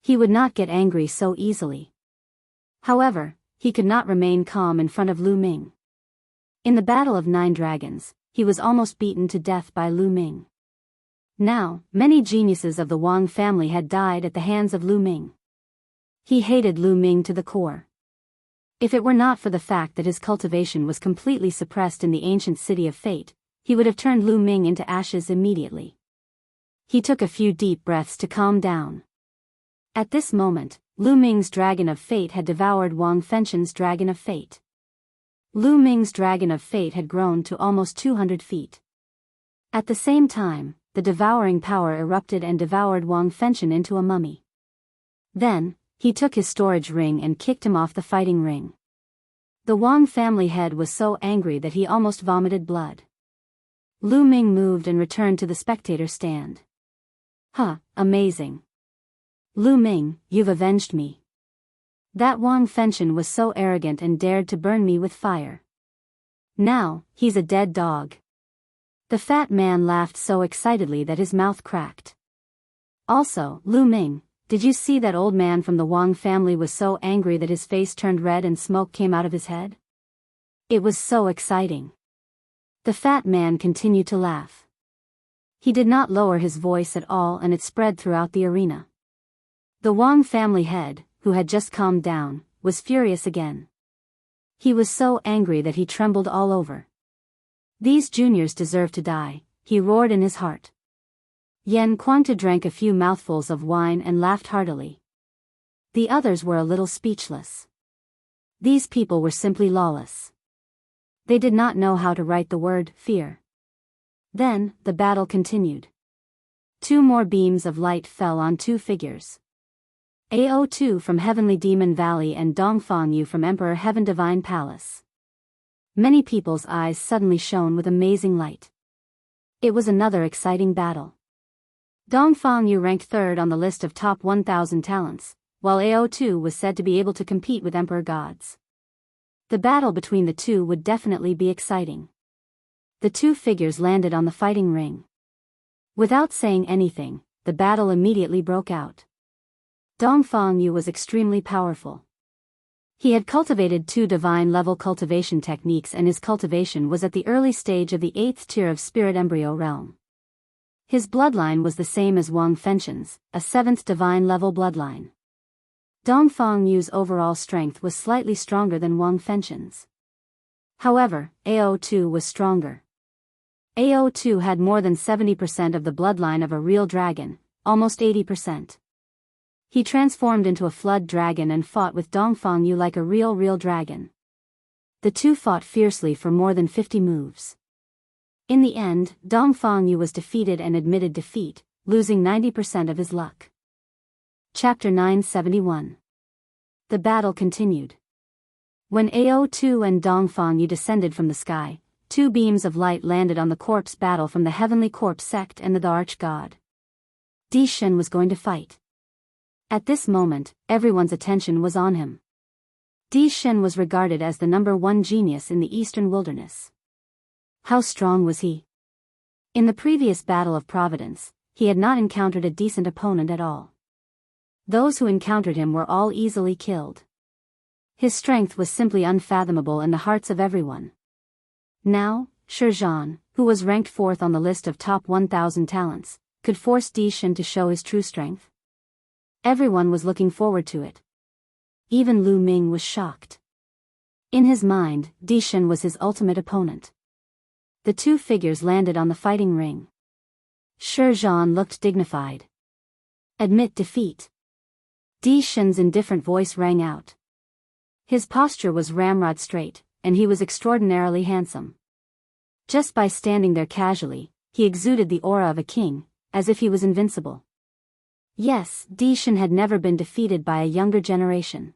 He would not get angry so easily. However, he could not remain calm in front of Lu Ming. In the Battle of 9 Dragons, he was almost beaten to death by Lu Ming. Now, many geniuses of the Wang family had died at the hands of Lu Ming. He hated Lu Ming to the core. If it were not for the fact that his cultivation was completely suppressed in the ancient city of fate, he would have turned Lu Ming into ashes immediately. He took a few deep breaths to calm down. At this moment, Lu Ming's dragon of fate had devoured Wang Fenshen's dragon of fate. Lu Ming's dragon of fate had grown to almost 200 feet. At the same time, the devouring power erupted and devoured Wang Fenshen into a mummy. Then, he took his storage ring and kicked him off the fighting ring. The Wang family head was so angry that he almost vomited blood. Lu Ming moved and returned to the spectator stand. Amazing. Lu Ming, you've avenged me. That Wang Fenshen was so arrogant and dared to burn me with fire. Now, he's a dead dog. The fat man laughed so excitedly that his mouth cracked. Also, Lu Ming, did you see that old man from the Wang family was so angry that his face turned red and smoke came out of his head? It was so exciting. The fat man continued to laugh. He did not lower his voice at all and it spread throughout the arena. The Wang family head, who had just calmed down, was furious again. He was so angry that he trembled all over. These juniors deserve to die, he roared in his heart. Yan Kuangta drank a few mouthfuls of wine and laughed heartily. The others were a little speechless. These people were simply lawless. They did not know how to write the word fear. Then, the battle continued. 2 more beams of light fell on 2 figures. AO2 from Heavenly Demon Valley and Dongfang Yu from Emperor Heaven Divine Palace. Many people's eyes suddenly shone with amazing light. It was another exciting battle. Dongfang Yu ranked 3rd on the list of top 1,000 talents, while AO2 was said to be able to compete with Emperor gods. The battle between the 2 would definitely be exciting. The 2 figures landed on the fighting ring. Without saying anything, the battle immediately broke out. Dongfang Yu was extremely powerful. He had cultivated 2 divine-level cultivation techniques and his cultivation was at the early stage of the 8th tier of Spirit Embryo Realm. His bloodline was the same as Wang Fenshen's, a 7th divine-level bloodline. Dongfang Yu's overall strength was slightly stronger than Wang Fenshen's. However, AO2 was stronger. AO2 had more than 70% of the bloodline of a real dragon, almost 80%. He transformed into a flood dragon and fought with Dongfang Yu like a real dragon. The 2 fought fiercely for more than 50 moves. In the end, Dongfang Yu was defeated and admitted defeat, losing 90% of his luck. Chapter 971. The battle continued. When AO2 and Dongfang Yu descended from the sky, 2 beams of light landed on the corpse battle from the Heavenly Corpse sect and the Arch God. Di Shen was going to fight. At this moment, everyone's attention was on him. Di Shen was regarded as the #1 genius in the eastern wilderness. How strong was he? In the previous Battle of Providence, he had not encountered a decent opponent at all. Those who encountered him were all easily killed. His strength was simply unfathomable in the hearts of everyone. Now, Shizhan, who was ranked 4th on the list of top 1,000 talents, could force Di Shen to show his true strength. Everyone was looking forward to it. Even Lu Ming was shocked. In his mind, Di Shen was his ultimate opponent. The two figures landed on the fighting ring. Shizhan looked dignified. Admit defeat. Di Shen's indifferent voice rang out. His posture was ramrod straight, and he was extraordinarily handsome. Just by standing there casually, he exuded the aura of a king, as if he was invincible. Yes, Di Shen had never been defeated by a younger generation.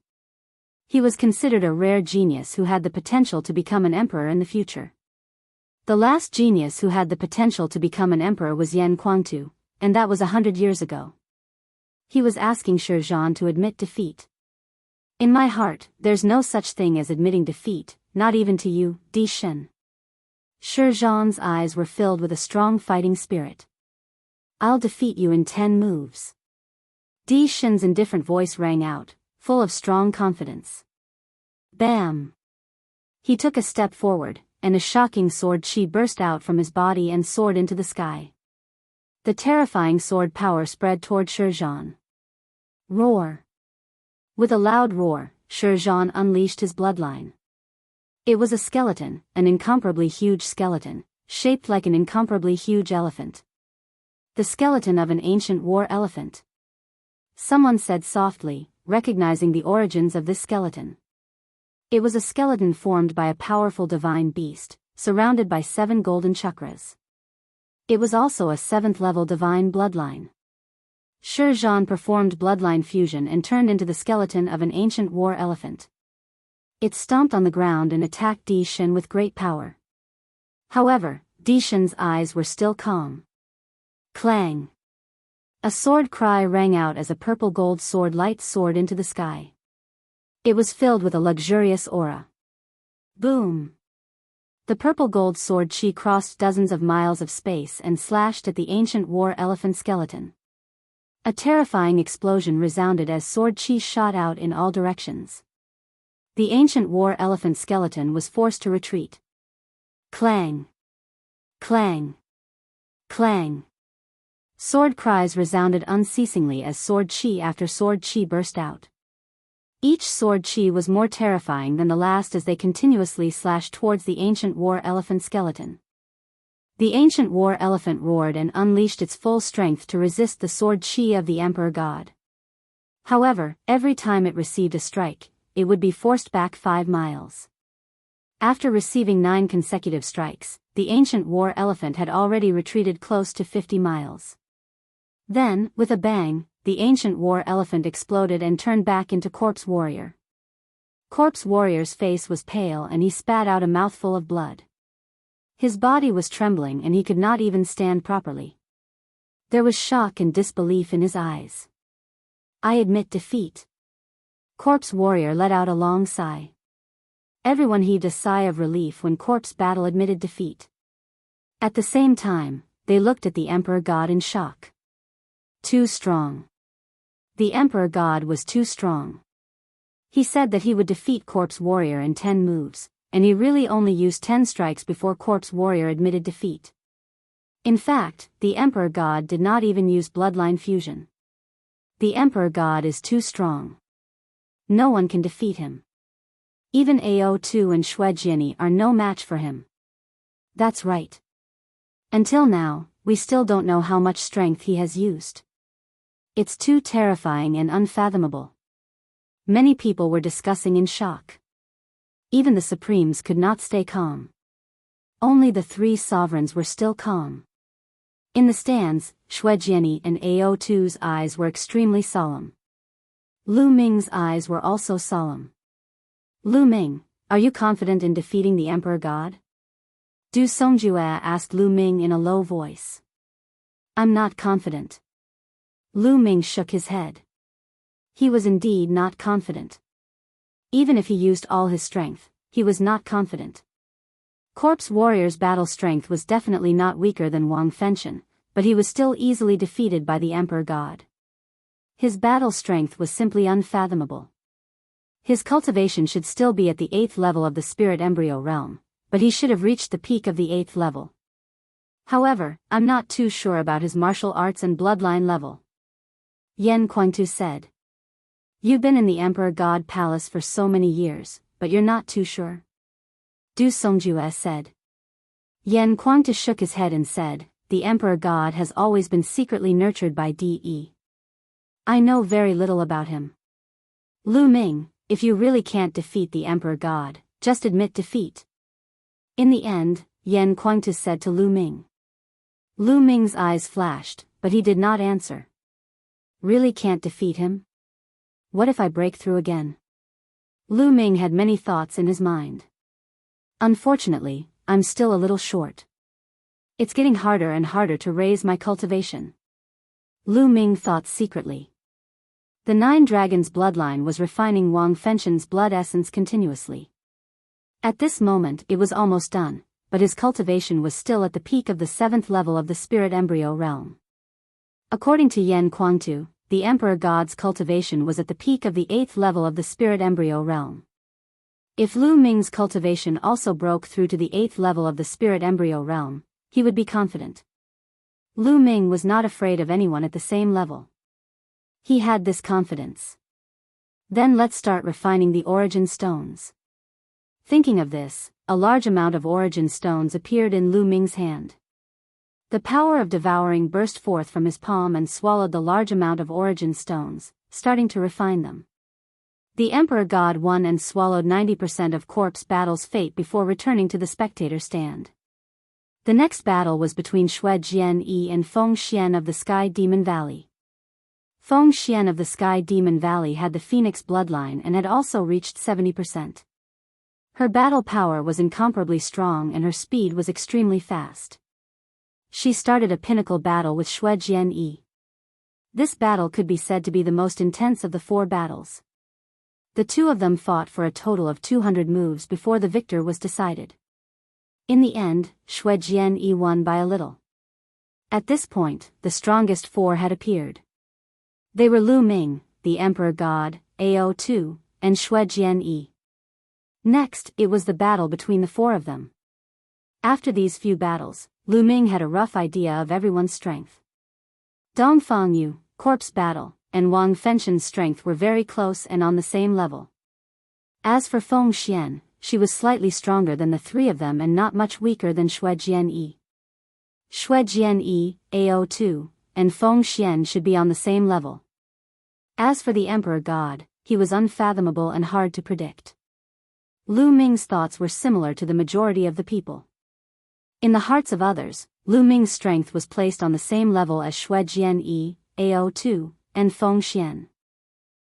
He was considered a rare genius who had the potential to become an emperor in the future. The last genius who had the potential to become an emperor was Yan Kuangtu, and that was 100 years ago. He was asking Shizhan to admit defeat. In my heart, there's no such thing as admitting defeat, not even to you, Di Shen. Shizhan's eyes were filled with a strong fighting spirit. I'll defeat you in 10 moves. Di Shen's indifferent voice rang out, full of strong confidence. Bam! He took a step forward, and a shocking sword chi burst out from his body and soared into the sky. The terrifying sword power spread toward Shizhan. Roar! With a loud roar, Shizhan unleashed his bloodline. It was a skeleton, an incomparably huge skeleton, shaped like an incomparably huge elephant. The skeleton of an ancient war elephant. Someone said softly, recognizing the origins of this skeleton. It was a skeleton formed by a powerful divine beast, surrounded by 7 golden chakras. It was also a 7th-level divine bloodline. Shizhan performed bloodline fusion and turned into the skeleton of an ancient war elephant. It stomped on the ground and attacked Di Shen with great power. However, Di Shen's eyes were still calm. Clang! A sword cry rang out as a purple gold sword light soared into the sky. It was filled with a luxurious aura. Boom! The purple gold sword chi crossed dozens of miles of space and slashed at the ancient war elephant skeleton. A terrifying explosion resounded as sword chi shot out in all directions. The ancient war elephant skeleton was forced to retreat. Clang! Clang! Clang! Sword cries resounded unceasingly as sword chi after sword chi burst out. Each sword chi was more terrifying than the last as they continuously slashed towards the ancient war elephant skeleton. The ancient war elephant roared and unleashed its full strength to resist the sword chi of the Emperor God. However, every time it received a strike, it would be forced back 5 miles. After receiving 9 consecutive strikes, the ancient war elephant had already retreated close to 50 miles. Then, with a bang, the ancient war elephant exploded and turned back into Corpse Warrior. Corpse Warrior's face was pale and he spat out a mouthful of blood. His body was trembling and he could not even stand properly. There was shock and disbelief in his eyes. I admit defeat. Corpse Warrior let out a long sigh. Everyone heaved a sigh of relief when Corpse Battle admitted defeat. At the same time, they looked at the Emperor God in shock. Too strong. The Emperor God was too strong. He said that he would defeat Corpse Warrior in 10 moves, and he really only used 10 strikes before Corpse Warrior admitted defeat. In fact, the Emperor God did not even use bloodline fusion. The Emperor God is too strong. No one can defeat him. Even Ao2 and Shuejiani are no match for him. That's right. Until now, we still don't know how much strength he has used. It's too terrifying and unfathomable. Many people were discussing in shock. Even the Supremes could not stay calm. Only the 3 sovereigns were still calm. In the stands, Shuejiani and Ao2's eyes were extremely solemn. Lu Ming's eyes were also solemn. Lu Ming, are you confident in defeating the Emperor God? Du Songjue asked Lu Ming in a low voice. I'm not confident. Lu Ming shook his head. He was indeed not confident. Even if he used all his strength, he was not confident. Corpse Warrior's battle strength was definitely not weaker than Wang Fenshen, but he was still easily defeated by the Emperor God. His battle strength was simply unfathomable. His cultivation should still be at the 8th level of the spirit embryo realm, but he should have reached the peak of the 8th level. However, I'm not too sure about his martial arts and bloodline level. Yan Kuangtu said. You've been in the Emperor God Palace for so many years, but you're not too sure? Du Songjue said. Yan Kuangtu shook his head and said, the Emperor God has always been secretly nurtured by De. I know very little about him. Lu Ming, if you really can't defeat the Emperor God, just admit defeat. In the end, Yan Kuangtu said to Lu Ming. Lu Ming's eyes flashed, but he did not answer. Really can't defeat him? What if I break through again? Lu Ming had many thoughts in his mind. Unfortunately, I'm still a little short. It's getting harder and harder to raise my cultivation. Lu Ming thought secretly. The 9 Dragons bloodline was refining Wang Fenshen's blood essence continuously. At this moment it was almost done, but his cultivation was still at the peak of the 7th level of the spirit embryo realm. According to Yan Kuangtu, the Emperor God's cultivation was at the peak of the 8th level of the spirit embryo realm. If Lu Ming's cultivation also broke through to the 8th level of the spirit embryo realm, he would be confident. Lu Ming was not afraid of anyone at the same level. He had this confidence. Then let's start refining the origin stones. Thinking of this, a large amount of origin stones appeared in Lu Ming's hand. The power of devouring burst forth from his palm and swallowed the large amount of origin stones, starting to refine them. The Emperor God won and swallowed 90% of Corpse Battle's fate before returning to the spectator stand. The next battle was between Xue Jian-yi and Feng Xian of the Sky Demon Valley. Feng Xian of the Sky Demon Valley had the Phoenix bloodline and had also reached 70%. Her battle power was incomparably strong and her speed was extremely fast. She started a pinnacle battle with Xue Jian-yi. This battle could be said to be the most intense of the 4 battles. The two of them fought for a total of 200 moves before the victor was decided. In the end, Xue Jian-yi won by a little. At this point, the strongest 4 had appeared. They were Lu Ming, the Emperor God, AO2, and Xue Jian-yi. Next, it was the battle between the 4 of them. After these few battles, Lu Ming had a rough idea of everyone's strength. Dongfang Yu, Corpse Battle, and Wang Fenshen's strength were very close and on the same level. As for Feng Xian, she was slightly stronger than the 3 of them and not much weaker than Xue Jian-yi. Xue Jian-yi, AO2, and Feng Xian should be on the same level. As for the Emperor God, he was unfathomable and hard to predict. Lu Ming's thoughts were similar to the majority of the people. In the hearts of others, Lu Ming's strength was placed on the same level as Xue Jian-yi, AO2, and Feng Xian.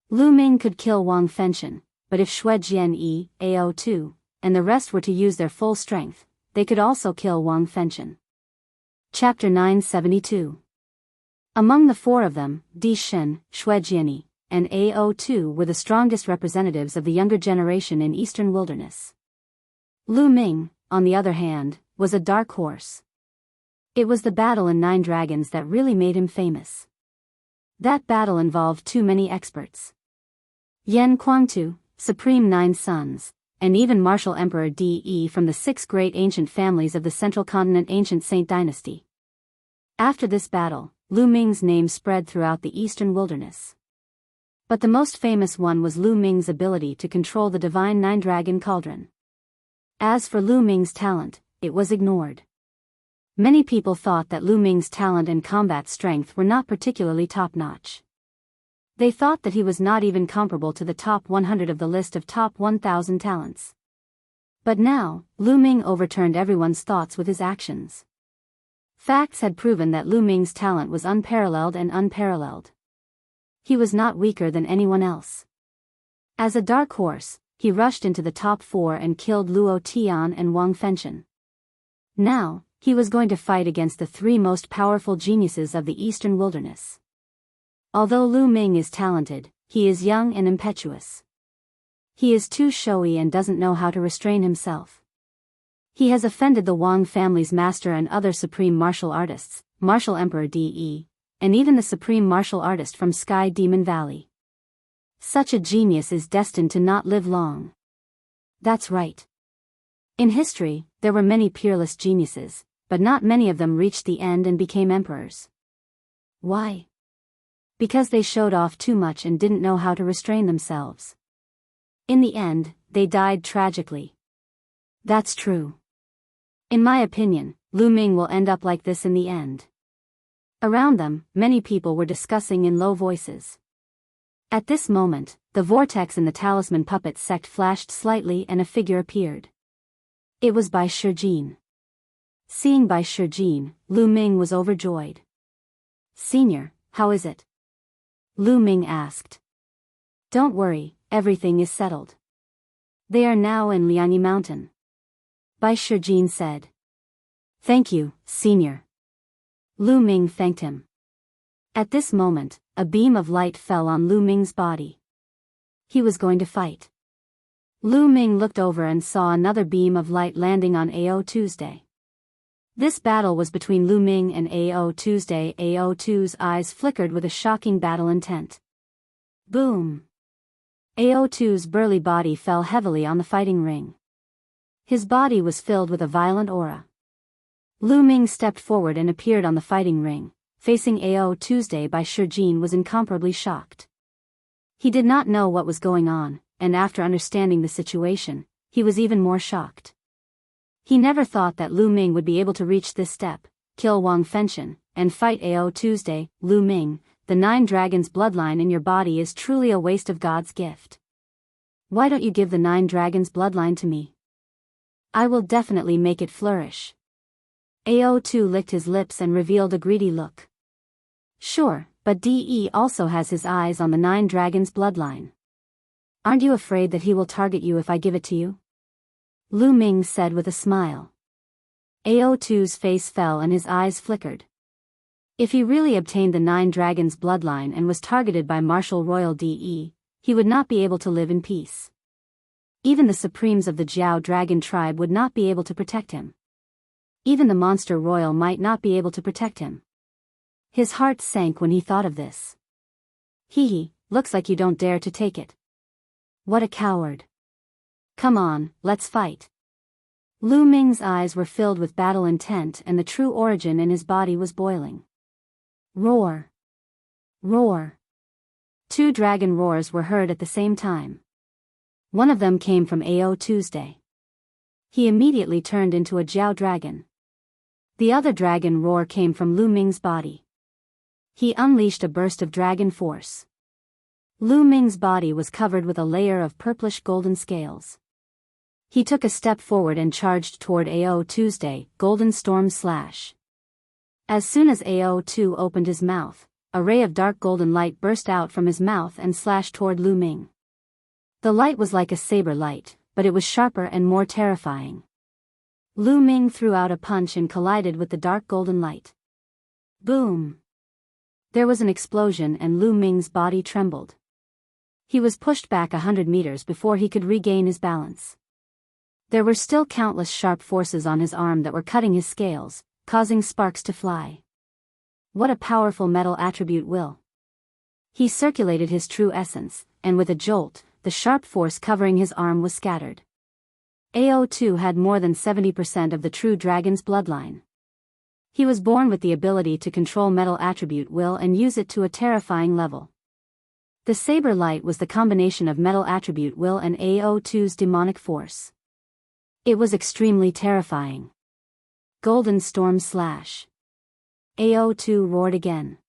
Lu Ming could kill Wang Fenshen, but if Xue Jian-yi, AO2, and the rest were to use their full strength, they could also kill Wang Fenshen. Chapter 972. Among the 4 of them, Di Shen, Xue Jianyi, and AO2 were the strongest representatives of the younger generation in Eastern Wilderness. Lu Ming, on the other hand, was a dark horse. It was the battle in 9 Dragons that really made him famous. That battle involved too many experts. Yan Kuangtu, Supreme 9 Sons, and even Martial Emperor De from the 6 great ancient families of the Central Continent Ancient Saint Dynasty. After this battle, Lu Ming's name spread throughout the Eastern Wilderness. But the most famous one was Lu Ming's ability to control the divine 9-dragon cauldron. As for Lu Ming's talent, it was ignored. Many people thought that Lu Ming's talent and combat strength were not particularly top-notch. They thought that he was not even comparable to the top 100 of the list of top 1,000 talents. But now, Lu Ming overturned everyone's thoughts with his actions. Facts had proven that Lu Ming's talent was unparalleled and unparalleled. He was not weaker than anyone else. As a dark horse, he rushed into the top 4 and killed Luo Tian and Wang Fenshen. Now, he was going to fight against the 3 most powerful geniuses of the Eastern Wilderness. Although Lu Ming is talented, he is young and impetuous. He is too showy and doesn't know how to restrain himself. He has offended the Wang family's master and other supreme martial artists, Martial Emperor De, and even the supreme martial artist from Sky Demon Valley. Such a genius is destined to not live long. That's right. In history, there were many peerless geniuses, but not many of them reached the end and became emperors. Why? Because they showed off too much and didn't know how to restrain themselves. In the end, they died tragically. That's true. In my opinion, Lu Ming will end up like this in the end. Around them, many people were discussing in low voices. At this moment, the vortex in the talisman puppet sect flashed slightly and a figure appeared. It was Bai Shijin. Seeing Bai Shijin, Lu Ming was overjoyed. "Senior, how is it?" Lu Ming asked. "Don't worry, everything is settled. They are now in Liangyi Mountain," Bai Shijin said. "Thank you, Senior." Lu Ming thanked him. At this moment, a beam of light fell on Lu Ming's body. He was going to fight. Lu Ming looked over and saw another beam of light landing on Ao Tuesday. This battle was between Lu Ming and Ao Tuesday. Ao Tu's eyes flickered with a shocking battle intent. Boom! Ao Tu's burly body fell heavily on the fighting ring. His body was filled with a violent aura. Lu Ming stepped forward and appeared on the fighting ring, facing Ao Tuesday. Bai Shijin was incomparably shocked. He did not know what was going on, and after understanding the situation, he was even more shocked. He never thought that Lu Ming would be able to reach this step, kill Wang Fenshen, and fight Ao Tuesday. Lu Ming, the 9 dragons bloodline in your body is truly a waste of God's gift. Why don't you give the 9 dragons bloodline to me? I will definitely make it flourish. Ao Tu licked his lips and revealed a greedy look. Sure, but De also has his eyes on the 9 dragons bloodline. Aren't you afraid that he will target you if I give it to you? Lu Ming said with a smile. Ao Tu's face fell and his eyes flickered. If he really obtained the 9 dragons bloodline and was targeted by Martial Royal De, he would not be able to live in peace. Even the supremes of the Jiao dragon tribe would not be able to protect him. Even the monster royal might not be able to protect him. His heart sank when he thought of this. Hee, looks like you don't dare to take it. What a coward. Come on, let's fight. Lu Ming's eyes were filled with battle intent and the true origin in his body was boiling. Roar! Roar! 2 dragon roars were heard at the same time. One of them came from Ao Tuesday. He immediately turned into a Jiao dragon. The other dragon roar came from Lu Ming's body. He unleashed a burst of dragon force. Lu Ming's body was covered with a layer of purplish golden scales. He took a step forward and charged toward Ao Tuesday, Golden Storm Slash. As soon as Ao Tu opened his mouth, a ray of dark golden light burst out from his mouth and slashed toward Lu Ming. The light was like a saber light, but it was sharper and more terrifying. Lu Ming threw out a punch and collided with the dark golden light. Boom! There was an explosion and Lu Ming's body trembled. He was pushed back 100 meters before he could regain his balance. There were still countless sharp forces on his arm that were cutting his scales, causing sparks to fly. What a powerful metal attribute will. He circulated his true essence, and with a jolt, the sharp force covering his arm was scattered. Ao Tu had more than 70% of the true dragon's bloodline. He was born with the ability to control metal attribute will and use it to a terrifying level. The saber light was the combination of metal attribute will and Ao Tu's demonic force. It was extremely terrifying. Golden Storm Slash. Ao Tu roared again.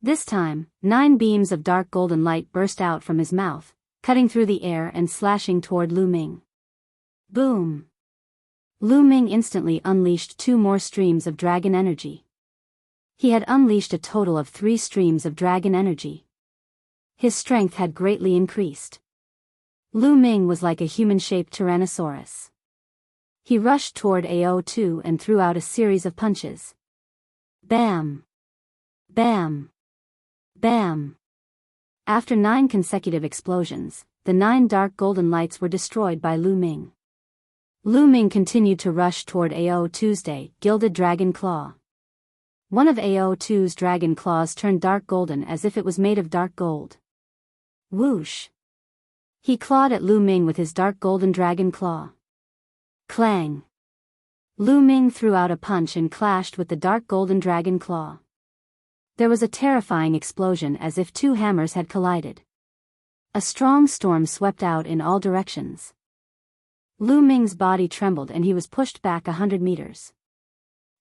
This time, 9 beams of dark golden light burst out from his mouth, cutting through the air and slashing toward Lu Ming. Boom! Lu Ming instantly unleashed 2 more streams of dragon energy. He had unleashed a total of 3 streams of dragon energy. His strength had greatly increased. Lu Ming was like a human-shaped Tyrannosaurus. He rushed toward Ao Tu and threw out a series of punches. Bam! Bam! Bam! After 9 consecutive explosions, the 9 dark golden lights were destroyed by Lu Ming. Lu Ming continued to rush toward AO Tuesday, Gilded Dragon Claw. One of AO2's dragon claws turned dark golden as if it was made of dark gold. Whoosh! He clawed at Lu Ming with his dark golden dragon claw. Clang! Lu Ming threw out a punch and clashed with the dark golden dragon claw. There was a terrifying explosion as if 2 hammers had collided. A strong storm swept out in all directions. Lu Ming's body trembled and he was pushed back 100 meters.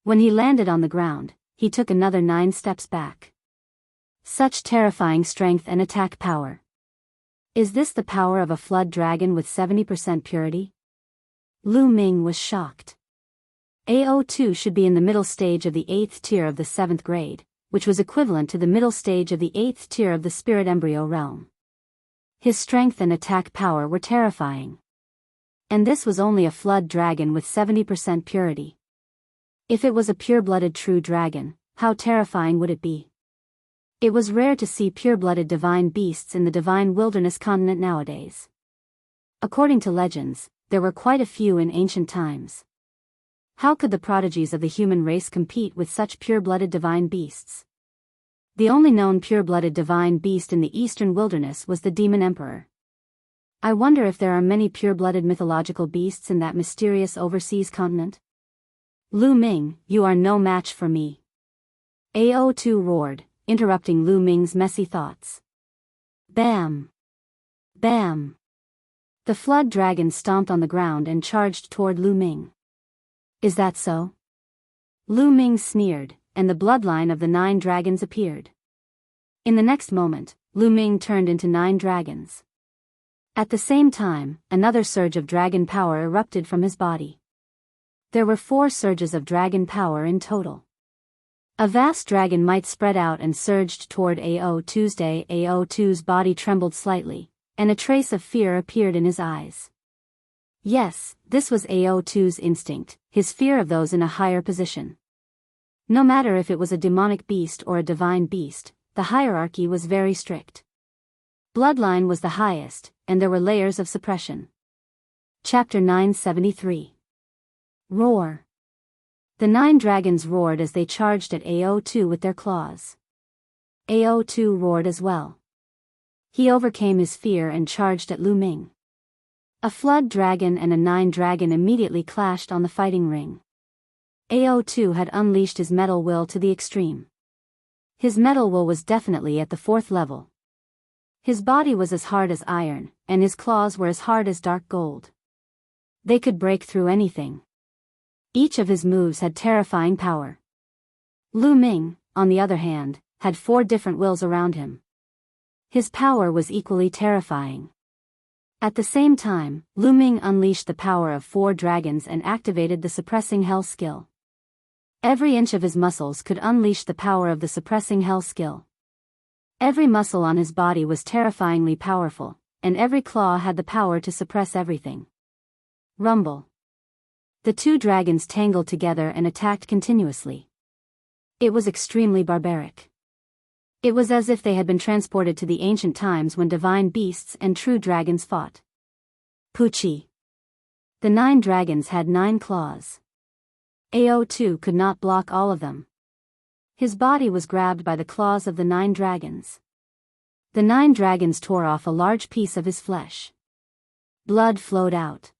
When he landed on the ground, he took another 9 steps back. Such terrifying strength and attack power. Is this the power of a flood dragon with 70% purity? Lu Ming was shocked. AO2 should be in the middle stage of the 8th tier of the 7th grade, which was equivalent to the middle stage of the 8th tier of the spirit embryo realm. His strength and attack power were terrifying. And this was only a flood dragon with 70% purity. If it was a pure-blooded true dragon, how terrifying would it be? It was rare to see pure-blooded divine beasts in the divine wilderness continent nowadays. According to legends, there were quite a few in ancient times. How could the prodigies of the human race compete with such pure-blooded divine beasts? The only known pure-blooded divine beast in the eastern wilderness was the demon emperor. I wonder if there are many pure-blooded mythological beasts in that mysterious overseas continent? Lu Ming, you are no match for me. AO2 roared, interrupting Lu Ming's messy thoughts. Bam! Bam! The flood dragon stomped on the ground and charged toward Lu Ming. Is that so? Lu Ming sneered, and the bloodline of the 9 dragons appeared. In the next moment, Lu Ming turned into 9 dragons. At the same time, another surge of dragon power erupted from his body. There were 4 surges of dragon power in total. A vast dragon might spread out and surged toward AO Tuesday. AO2's body trembled slightly, and a trace of fear appeared in his eyes. Yes, this was AO2's instinct, his fear of those in a higher position. No matter if it was a demonic beast or a divine beast, the hierarchy was very strict. Bloodline was the highest, and there were layers of suppression. Chapter 973. Roar. The 9 dragons roared as they charged at AO2 with their claws. AO2 roared as well. He overcame his fear and charged at Lu Ming. A flood dragon and a 9 dragon immediately clashed on the fighting ring. AO2 had unleashed his metal will to the extreme. His metal will was definitely at the 4th level. His body was as hard as iron, and his claws were as hard as dark gold. They could break through anything. Each of his moves had terrifying power. Lu Ming, on the other hand, had 4 different wills around him. His power was equally terrifying. At the same time, Lu Ming unleashed the power of 4 dragons and activated the suppressing hell skill. Every inch of his muscles could unleash the power of the suppressing hell skill. Every muscle on his body was terrifyingly powerful, and every claw had the power to suppress everything. Rumble. The 2 dragons tangled together and attacked continuously. It was extremely barbaric. It was as if they had been transported to the ancient times when divine beasts and true dragons fought. Poochie. The 9 dragons had 9 claws. AO2 could not block all of them. His body was grabbed by the claws of the 9 dragons. The 9 dragons tore off a large piece of his flesh. Blood flowed out.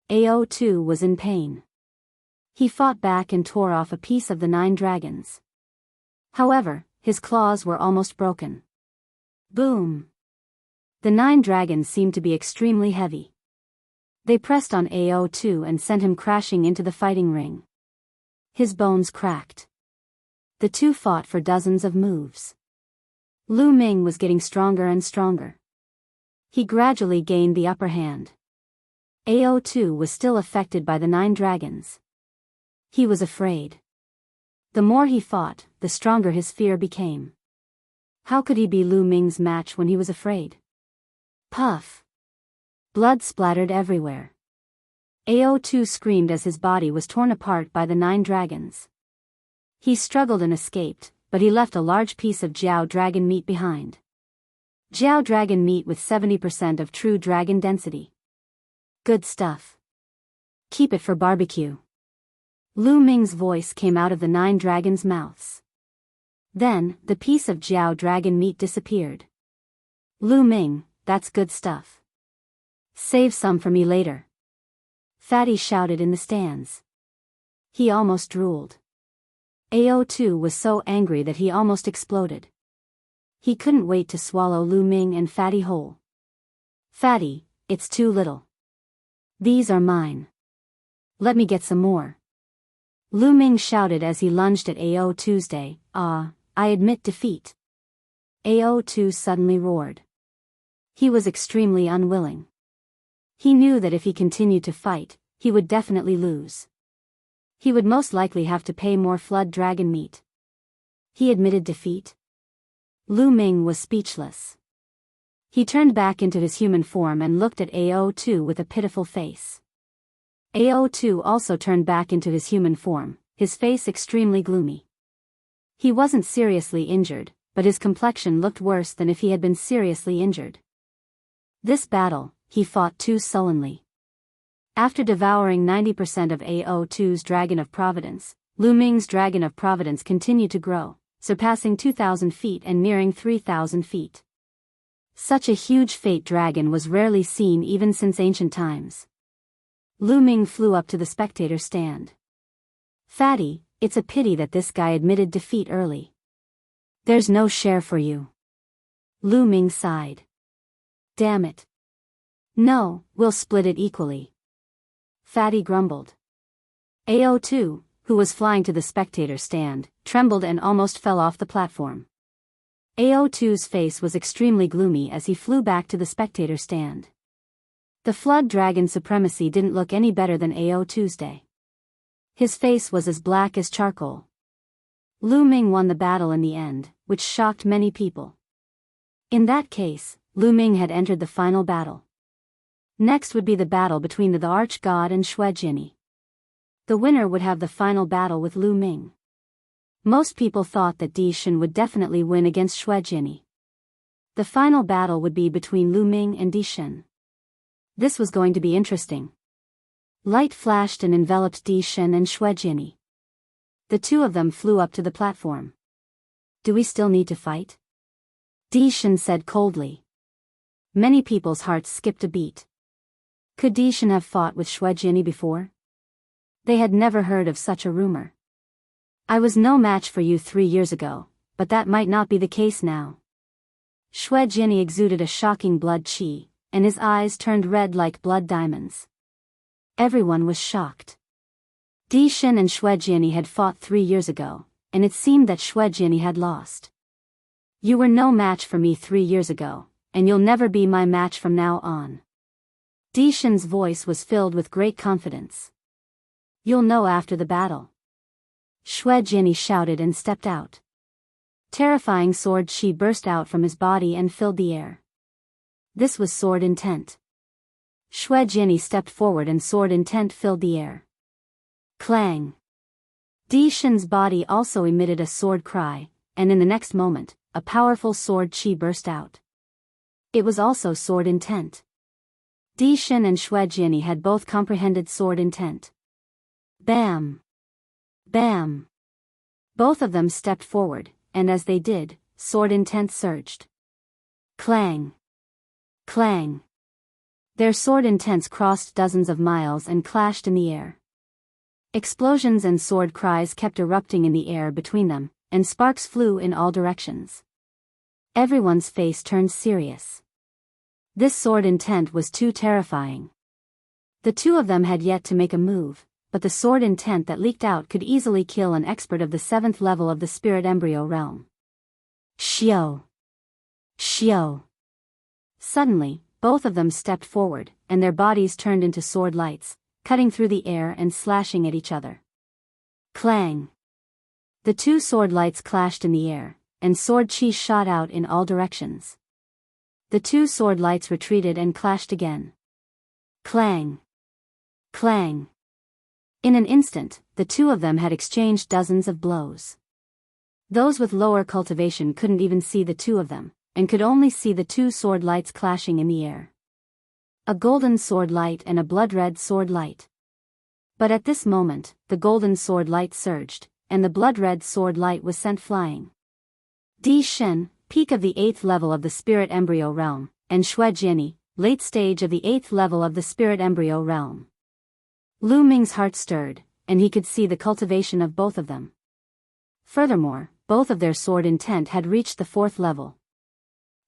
AO2 was in pain. He fought back and tore off a piece of the 9 dragons. However, his claws were almost broken. Boom! The 9 dragons seemed to be extremely heavy. They pressed on AO2 and sent him crashing into the fighting ring. His bones cracked. The 2 fought for dozens of moves. Lu Ming was getting stronger and stronger. He gradually gained the upper hand. AO2 was still affected by the 9 dragons. He was afraid. The more he fought, the stronger his fear became. How could he be Lu Ming's match when he was afraid? Puff! Blood splattered everywhere. AO2 screamed as his body was torn apart by the 9 dragons. He struggled and escaped, but he left a large piece of Jiao dragon meat behind. Jiao dragon meat with 70% of true dragon density. Good stuff. Keep it for barbecue. Lu Ming's voice came out of the 9 dragons' mouths. Then, the piece of Jiao dragon meat disappeared. Lu Ming, that's good stuff. Save some for me later. Fatty shouted in the stands. He almost drooled. AO2 was so angry that he almost exploded. He couldn't wait to swallow Lu Ming and Fatty whole. Fatty, it's too little. These are mine. Let me get some more. Lu Ming shouted as he lunged at AO2's day. I admit defeat. AO2 suddenly roared. He was extremely unwilling. He knew that if he continued to fight, he would definitely lose. He would most likely have to pay more flood dragon meat. He admitted defeat. Lu Ming was speechless. He turned back into his human form and looked at AO2 with a pitiful face. AO2 also turned back into his human form, his face extremely gloomy. He wasn't seriously injured, but his complexion looked worse than if he had been seriously injured. This battle, he fought too sullenly. After devouring 90% of AO2's Dragon of Providence, Lu Ming's Dragon of Providence continued to grow, surpassing 2,000 feet and nearing 3,000 feet. Such a huge fate dragon was rarely seen even since ancient times. Lu Ming flew up to the spectator stand. Fatty, it's a pity that this guy admitted defeat early. There's no share for you. Lu Ming sighed. Damn it. No, we'll split it equally. Fatty grumbled. AO2, who was flying to the spectator stand, trembled and almost fell off the platform. AO2's face was extremely gloomy as he flew back to the spectator stand. The flood dragon supremacy didn't look any better than AO2's day. His face was as black as charcoal. Lu Ming won the battle in the end, which shocked many people. In that case, Lu Ming had entered the final battle. Next would be the battle between the arch-god and Xue Jinyi. The winner would have the final battle with Lu Ming. Most people thought that Di Shen would definitely win against Xue Jinyi. The final battle would be between Lu Ming and Di Shen. This was going to be interesting. Light flashed and enveloped Di Shen and Xue Jinyi. The two of them flew up to the platform. Do we still need to fight? Di Shen said coldly. Many people's hearts skipped a beat. Could Di Shen have fought with Xue Jinyi before? They had never heard of such a rumor. I was no match for you 3 years ago, but that might not be the case now. Xue Jinyi exuded a shocking blood qi, and his eyes turned red like blood diamonds. Everyone was shocked. Di Shen and Xue Jinyi had fought 3 years ago, and it seemed that Xue Jinyi had lost. You were no match for me 3 years ago, and you'll never be my match from now on. Di Shen's voice was filled with great confidence. You'll know after the battle. Xue Jinyi shouted and stepped out. Terrifying sword qi burst out from his body and filled the air. This was sword intent. Xue Jinyi stepped forward and sword intent filled the air. Clang. Di Shen's body also emitted a sword cry, and in the next moment, a powerful sword qi burst out. It was also sword intent. Di Shen and Xue Jinyi had both comprehended sword intent. Bam! Bam! Both of them stepped forward, and as they did, sword intent surged. Clang! Clang! Their sword intents crossed dozens of miles and clashed in the air. Explosions and sword cries kept erupting in the air between them, and sparks flew in all directions. Everyone's face turned serious. This sword intent was too terrifying. The two of them had yet to make a move, but the sword intent that leaked out could easily kill an expert of the 7th level of the spirit embryo realm. Xiao! Xiao! Suddenly, both of them stepped forward, and their bodies turned into sword lights, cutting through the air and slashing at each other. Clang! The two sword lights clashed in the air, and sword qi shot out in all directions. The two sword lights retreated and clashed again. Clang! Clang! In an instant, the two of them had exchanged dozens of blows. Those with lower cultivation couldn't even see the two of them, and could only see the two sword lights clashing in the air. A golden sword light and a blood-red sword light. But at this moment, the golden sword light surged, and the blood-red sword light was sent flying. Di Shen, peak of the 8th level of the spirit embryo realm, and Xue Jiani, late stage of the 8th level of the spirit embryo realm. Lu Ming's heart stirred, and he could see the cultivation of both of them. Furthermore, both of their sword intent had reached the 4th level.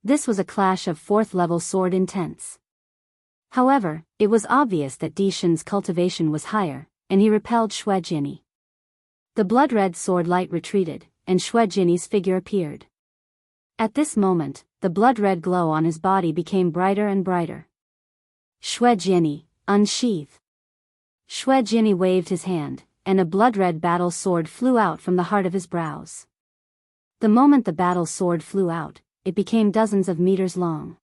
This was a clash of 4th level sword intents. However, it was obvious that Di Shen's cultivation was higher, and he repelled Xue Jiani. The blood-red sword light retreated, and Xue Jiani's figure appeared. At this moment, the blood-red glow on his body became brighter and brighter. Xue Jiani, unsheath. Xue Jiani waved his hand, and a blood-red battle sword flew out from the heart of his brows. The moment the battle sword flew out, it became dozens of meters long.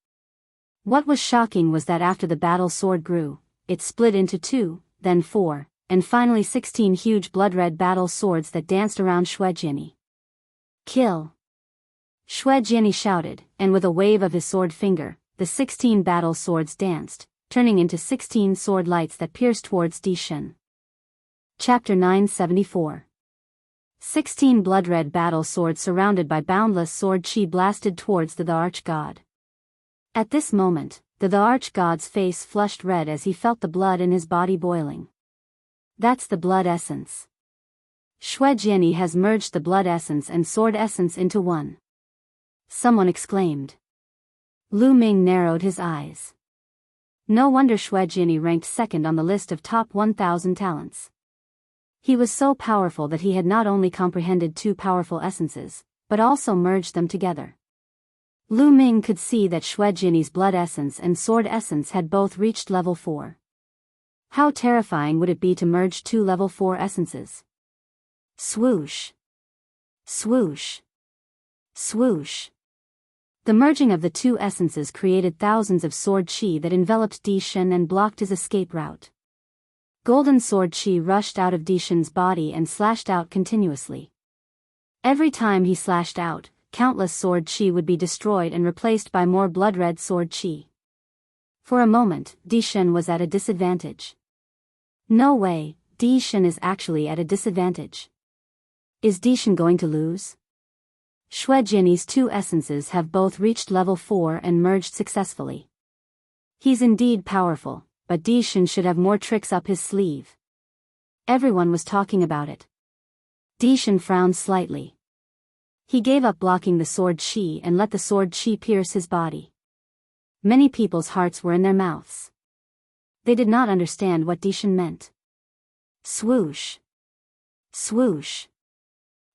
What was shocking was that after the battle sword grew, it split into 2, then 4, and finally 16 huge blood-red battle swords that danced around Xue Jiani. Kill! Xue Jiani shouted, and with a wave of his sword finger, the 16 battle swords danced, turning into 16 sword lights that pierced towards Di Shen. Chapter 974. 16 blood-red battle swords surrounded by boundless sword chi blasted towards the arch-god. At this moment, the arch-god's face flushed red as he felt the blood in his body boiling. That's the blood essence. Xue Jiani has merged the blood essence and sword essence into one. Someone exclaimed. Lu Ming narrowed his eyes. No wonder Xue Jiani ranked second on the list of top 1,000 talents. He was so powerful that he had not only comprehended two powerful essences, but also merged them together. Lu Ming could see that Xue Jiani's blood essence and sword essence had both reached level 4. How terrifying would it be to merge two level 4 essences? Swoosh! Swoosh! Swoosh! The merging of the two essences created thousands of sword chi that enveloped Di Shen and blocked his escape route. Golden sword chi rushed out of Di Shen's body and slashed out continuously. Every time he slashed out, countless sword chi would be destroyed and replaced by more blood-red sword chi. For a moment, Di Shen was at a disadvantage. No way, Di Shen is actually at a disadvantage. Is Di Shen going to lose? Xue Jiani's two essences have both reached level 4 and merged successfully. He's indeed powerful, but Di Shen should have more tricks up his sleeve. Everyone was talking about it. Di Shen frowned slightly. He gave up blocking the sword chi and let the sword chi pierce his body. Many people's hearts were in their mouths. They did not understand what Di Shen meant. Swoosh! Swoosh!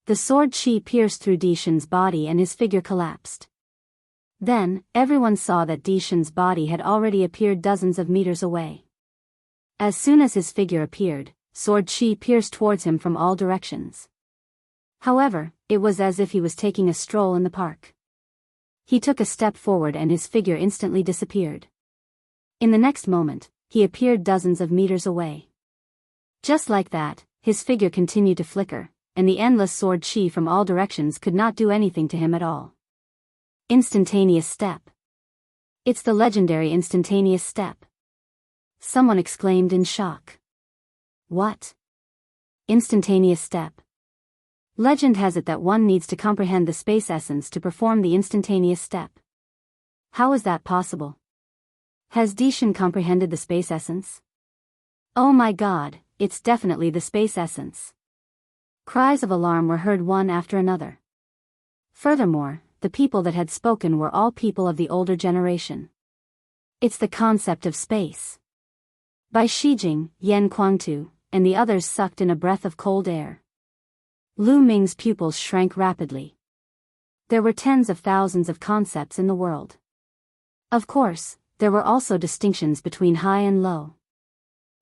The sword chi pierced through Di Shen's body and his figure collapsed. Then, everyone saw that Di Shen's body had already appeared dozens of meters away. As soon as his figure appeared, sword chi pierced towards him from all directions. However, it was as if he was taking a stroll in the park. He took a step forward and his figure instantly disappeared. In the next moment, he appeared dozens of meters away. Just like that, his figure continued to flicker, and the endless sword chi from all directions could not do anything to him at all. Instantaneous step. It's the legendary instantaneous step. Someone exclaimed in shock. What? Instantaneous step. Legend has it that one needs to comprehend the space essence to perform the instantaneous step. How is that possible? Has Di Shen comprehended the space essence? Oh my god, it's definitely the space essence. Cries of alarm were heard one after another. Furthermore, the people that had spoken were all people of the older generation. It's the concept of space. Bai Shijing, Yan Kuangtu, and the others sucked in a breath of cold air. Lu Ming's pupils shrank rapidly. There were tens of thousands of concepts in the world. Of course, there were also distinctions between high and low.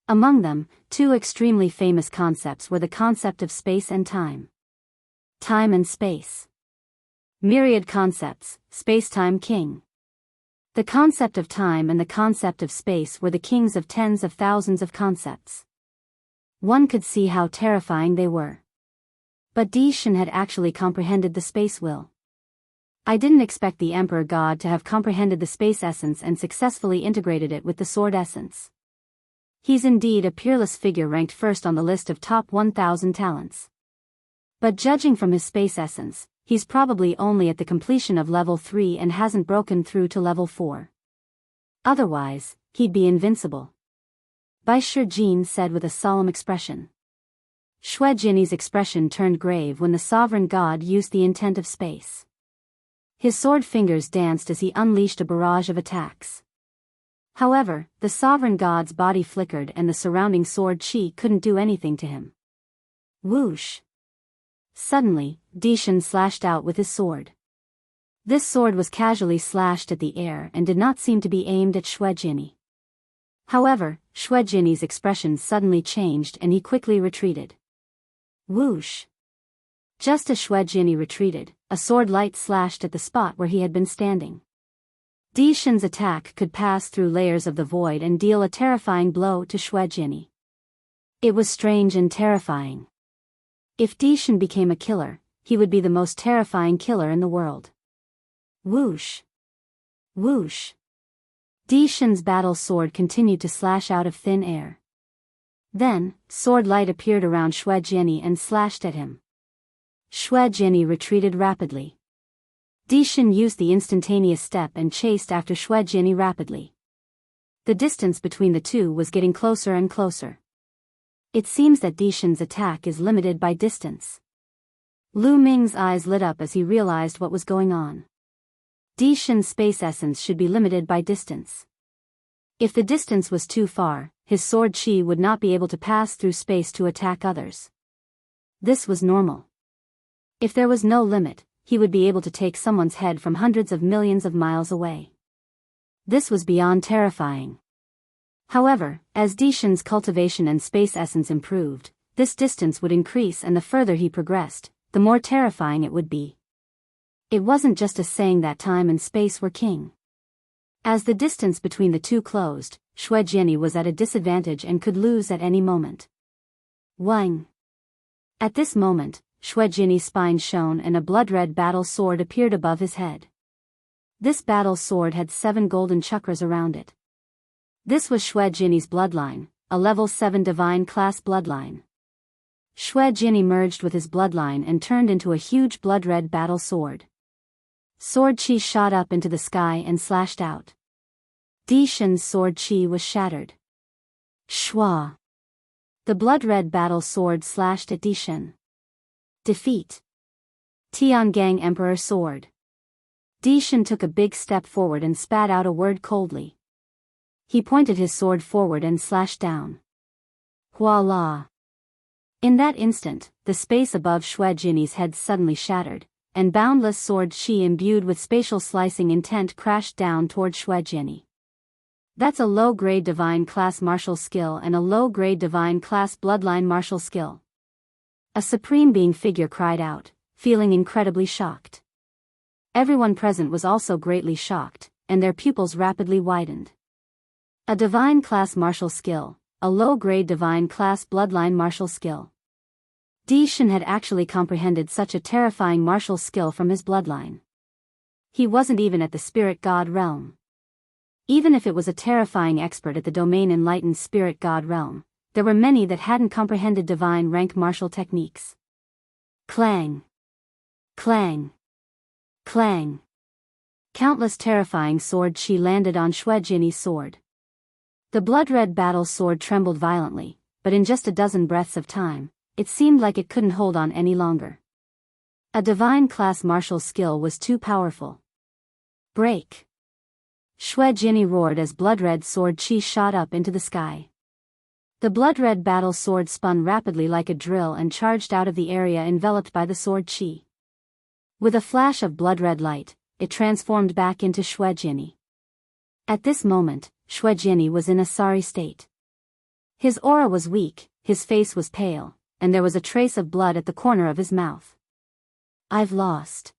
Among them, two extremely famous concepts were the concept of space and time. Time and space. Myriad concepts, space-time king. The concept of time and the concept of space were the kings of tens of thousands of concepts. One could see how terrifying they were. But Di Shen had actually comprehended the space will. I didn't expect the Emperor God to have comprehended the space essence and successfully integrated it with the sword essence. He's indeed a peerless figure ranked first on the list of top 1,000 talents. But judging from his space essence, he's probably only at the completion of level 3 and hasn't broken through to level 4. Otherwise, he'd be invincible. Bai Shijin said with a solemn expression. Xue Jinyi's expression turned grave when the sovereign god used the intent of space. His sword fingers danced as he unleashed a barrage of attacks. However, the sovereign god's body flickered and the surrounding sword chi couldn't do anything to him. Whoosh! Suddenly, Di Shen slashed out with his sword. This sword was casually slashed at the air and did not seem to be aimed at Xue Jinyi. However, Xue Jinyi's expression suddenly changed and he quickly retreated. Whoosh! Just as Xue Jinyi retreated, a sword light slashed at the spot where he had been standing. Di Shen's attack could pass through layers of the void and deal a terrifying blow to Xue Jinyi. It was strange and terrifying. If Di Shen became a killer, he would be the most terrifying killer in the world. Whoosh! Whoosh! Di Shen's battle sword continued to slash out of thin air. Then, sword light appeared around Xue Jinyi and slashed at him. Xue Jinyi retreated rapidly. Di Shen used the instantaneous step and chased after Xue Jinyi rapidly. The distance between the two was getting closer and closer. It seems that Di Shen's attack is limited by distance. Lu Ming's eyes lit up as he realized what was going on. Di Shen's space essence should be limited by distance. If the distance was too far, his sword chi would not be able to pass through space to attack others. This was normal. If there was no limit, he would be able to take someone's head from hundreds of millions of miles away. This was beyond terrifying. However, as Di Shen's cultivation and space essence improved, this distance would increase, and the further he progressed, the more terrifying it would be. It wasn't just a saying that time and space were king. As the distance between the two closed, Xue Jinyi was at a disadvantage and could lose at any moment. Wang! At this moment, Xue Jinyi's spine shone and a blood-red battle sword appeared above his head. This battle sword had 7 golden chakras around it. This was Xue Jinyi's bloodline, a level 7 divine class bloodline. Xue Jinyi merged with his bloodline and turned into a huge blood-red battle sword. Sword chi shot up into the sky and slashed out. Di Shen's sword chi was shattered. Shua! The blood-red battle sword slashed at Di Shen. Defeat. Tiangang Emperor Sword. Di Shen took a big step forward and spat out a word coldly. He pointed his sword forward and slashed down. Voila! In that instant, the space above Xue Jinyi's head suddenly shattered, and boundless sword chi imbued with spatial slicing intent crashed down toward Xue Jinyi. That's a low-grade divine class martial skill and a low-grade divine class bloodline martial skill. A supreme being figure cried out, feeling incredibly shocked. Everyone present was also greatly shocked, and their pupils rapidly widened. A divine class martial skill, a low-grade divine class bloodline martial skill. Di Shen had actually comprehended such a terrifying martial skill from his bloodline. He wasn't even at the spirit god realm. Even if it was a terrifying expert at the domain enlightened spirit god realm, there were many that hadn't comprehended divine rank martial techniques. Clang! Clang! Clang! Countless terrifying sword chi landed on Xue Jinyi's sword. The blood-red battle sword trembled violently, but in just a dozen breaths of time, it seemed like it couldn't hold on any longer. A divine class martial skill was too powerful. Break! Xue Jinyi roared as blood-red sword chi shot up into the sky. The blood-red battle sword spun rapidly like a drill and charged out of the area enveloped by the sword chi. With a flash of blood-red light, it transformed back into Xue Jinyi. At this moment, Xue Jinyi was in a sorry state. His aura was weak, his face was pale, and there was a trace of blood at the corner of his mouth. I've lost.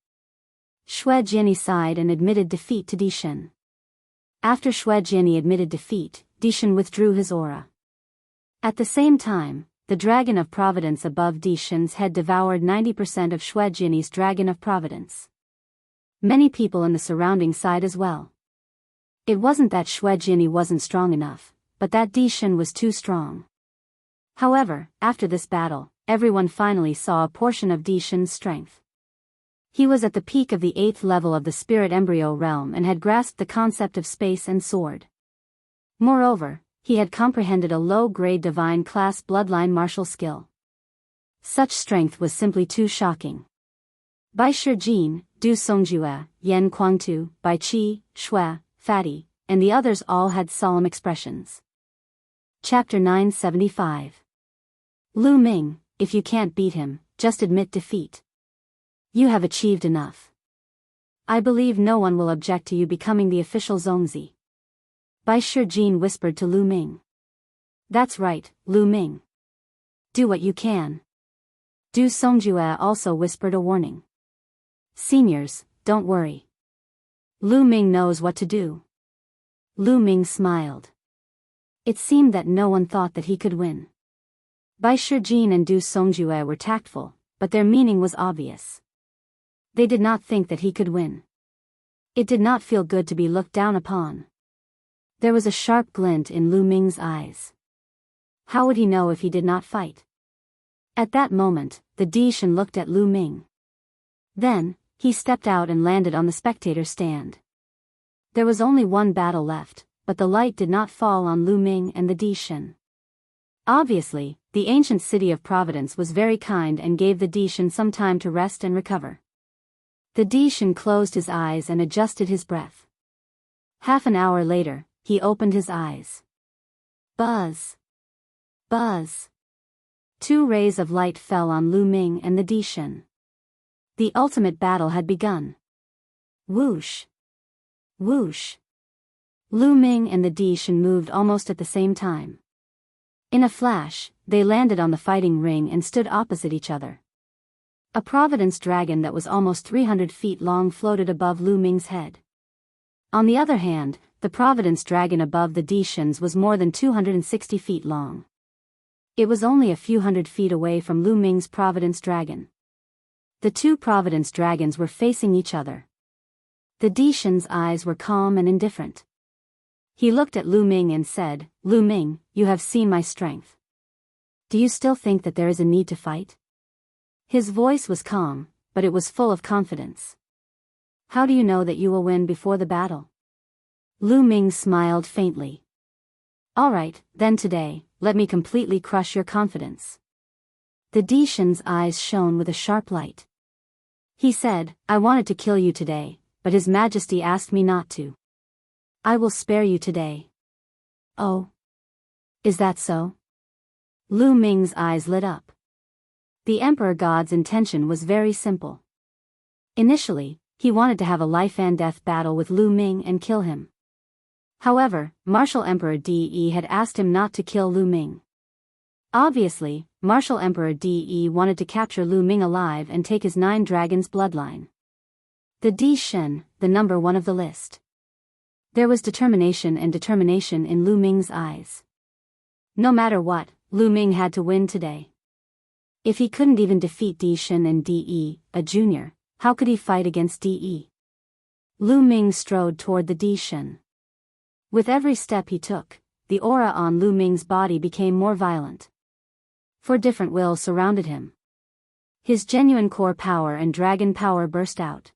Xue Jinyi sighed and admitted defeat to Di Shen. After Xue Jinyi admitted defeat, Di Shen withdrew his aura. At the same time, the Dragon of Providence above Di Shen's head devoured 90% of Xue Jinyi's Dragon of Providence. Many people in the surrounding side as well. It wasn't that Xue Jinyi wasn't strong enough, but that Di Shen was too strong. However, after this battle, everyone finally saw a portion of Di Shen's strength. He was at the peak of the 8th level of the spirit embryo realm and had grasped the concept of space and sword. Moreover, he had comprehended a low-grade divine class bloodline martial skill. Such strength was simply too shocking. Bai Shijin, Du Songjue, Yan Kuangtu, Bai Qi, Xue, Fatty, and the others all had solemn expressions. Chapter 975. Lu Ming, if you can't beat him, just admit defeat. You have achieved enough. I believe no one will object to you becoming the official Zongzi. Bai Shijin whispered to Lu Ming. That's right, Lu Ming. Do what you can. Du Songjue also whispered a warning. Seniors, don't worry. Lu Ming knows what to do. Lu Ming smiled. It seemed that no one thought that he could win. Bai Shijin and Du Songjue were tactful, but their meaning was obvious. They did not think that he could win. It did not feel good to be looked down upon. There was a sharp glint in Lu Ming's eyes. How would he know if he did not fight? At that moment, the Di Shen looked at Lu Ming. Then, he stepped out and landed on the spectator stand. There was only one battle left, but the light did not fall on Lu Ming and the Di Shen. Obviously, the ancient city of Providence was very kind and gave the Di Shen some time to rest and recover. The Di Shen closed his eyes and adjusted his breath. Half an hour later, he opened his eyes. Buzz! Buzz! 2 rays of light fell on Lu Ming and the Di Shen. The ultimate battle had begun. Whoosh! Whoosh! Lu Ming and the Di Shen moved almost at the same time. In a flash, they landed on the fighting ring and stood opposite each other. A Providence dragon that was almost 300 feet long floated above Lu Ming's head. On the other hand, the Providence dragon above the Di Shen's was more than 260 feet long. It was only a few hundred feet away from Lu Ming's Providence dragon. The 2 Providence dragons were facing each other. The Di Shen's eyes were calm and indifferent. He looked at Lu Ming and said, Lu Ming, you have seen my strength. Do you still think that there is a need to fight? His voice was calm, but it was full of confidence. How do you know that you will win before the battle? Lu Ming smiled faintly. All right, then today, let me completely crush your confidence. The Di Shen's eyes shone with a sharp light. He said, I wanted to kill you today, but His Majesty asked me not to. I will spare you today. Oh. Is that so? Lu Ming's eyes lit up. The Emperor God's intention was very simple. Initially, he wanted to have a life-and-death battle with Lu Ming and kill him. However, Martial Emperor De had asked him not to kill Lu Ming. Obviously, Martial Emperor De wanted to capture Lu Ming alive and take his 9 dragons bloodline. The Di Shen, the number 1 of the list. There was determination in Lu Ming's eyes. No matter what, Lu Ming had to win today. If he couldn't even defeat Di Shen and De, a junior, how could he fight against De? Lu Ming strode toward the Di Shen. With every step he took, the aura on Lu Ming's body became more violent. 4 different wills surrounded him. His genuine core power and dragon power burst out.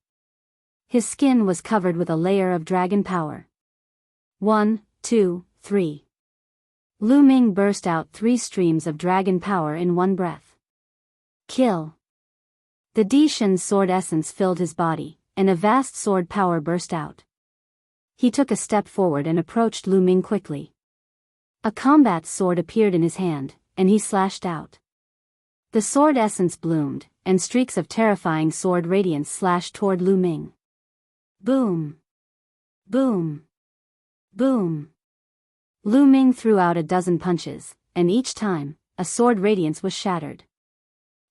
His skin was covered with a layer of dragon power. 1, 2, 3. Lu Ming burst out 3 streams of dragon power in one breath. Kill. The Di Shen's sword essence filled his body, and a vast sword power burst out. He took a step forward and approached Lu Ming quickly. A combat sword appeared in his hand, and he slashed out. The sword essence bloomed, and streaks of terrifying sword radiance slashed toward Lu Ming. Boom! Boom! Boom! Lu Ming threw out a dozen punches, and each time, a sword radiance was shattered.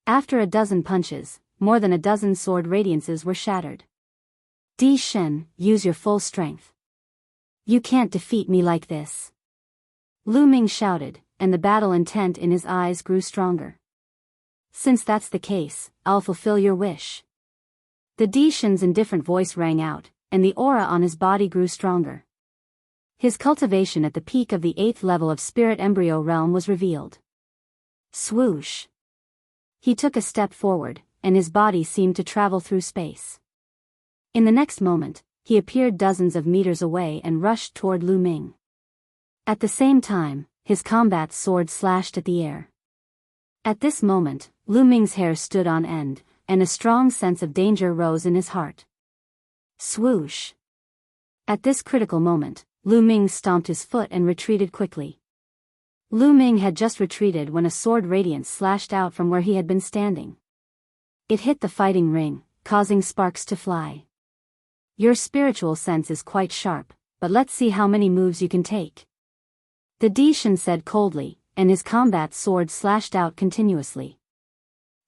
After a dozen punches, more than a dozen sword radiances were shattered. Di Shen, use your full strength. You can't defeat me like this. Lu Ming shouted, and the battle intent in his eyes grew stronger. Since that's the case, I'll fulfill your wish. The Dishan's indifferent voice rang out, and the aura on his body grew stronger. His cultivation at the peak of the 8th level of spirit embryo realm was revealed. Swoosh! He took a step forward, and his body seemed to travel through space. In the next moment, he appeared dozens of meters away and rushed toward Lu Ming. At the same time, his combat sword slashed at the air. At this moment, Lu Ming's hair stood on end, and a strong sense of danger rose in his heart. Swoosh! At this critical moment, Lu Ming stomped his foot and retreated quickly. Lu Ming had just retreated when a sword radiance slashed out from where he had been standing. It hit the fighting ring, causing sparks to fly. Your spiritual sense is quite sharp, but let's see how many moves you can take. The Dishan said coldly, and his combat sword slashed out continuously.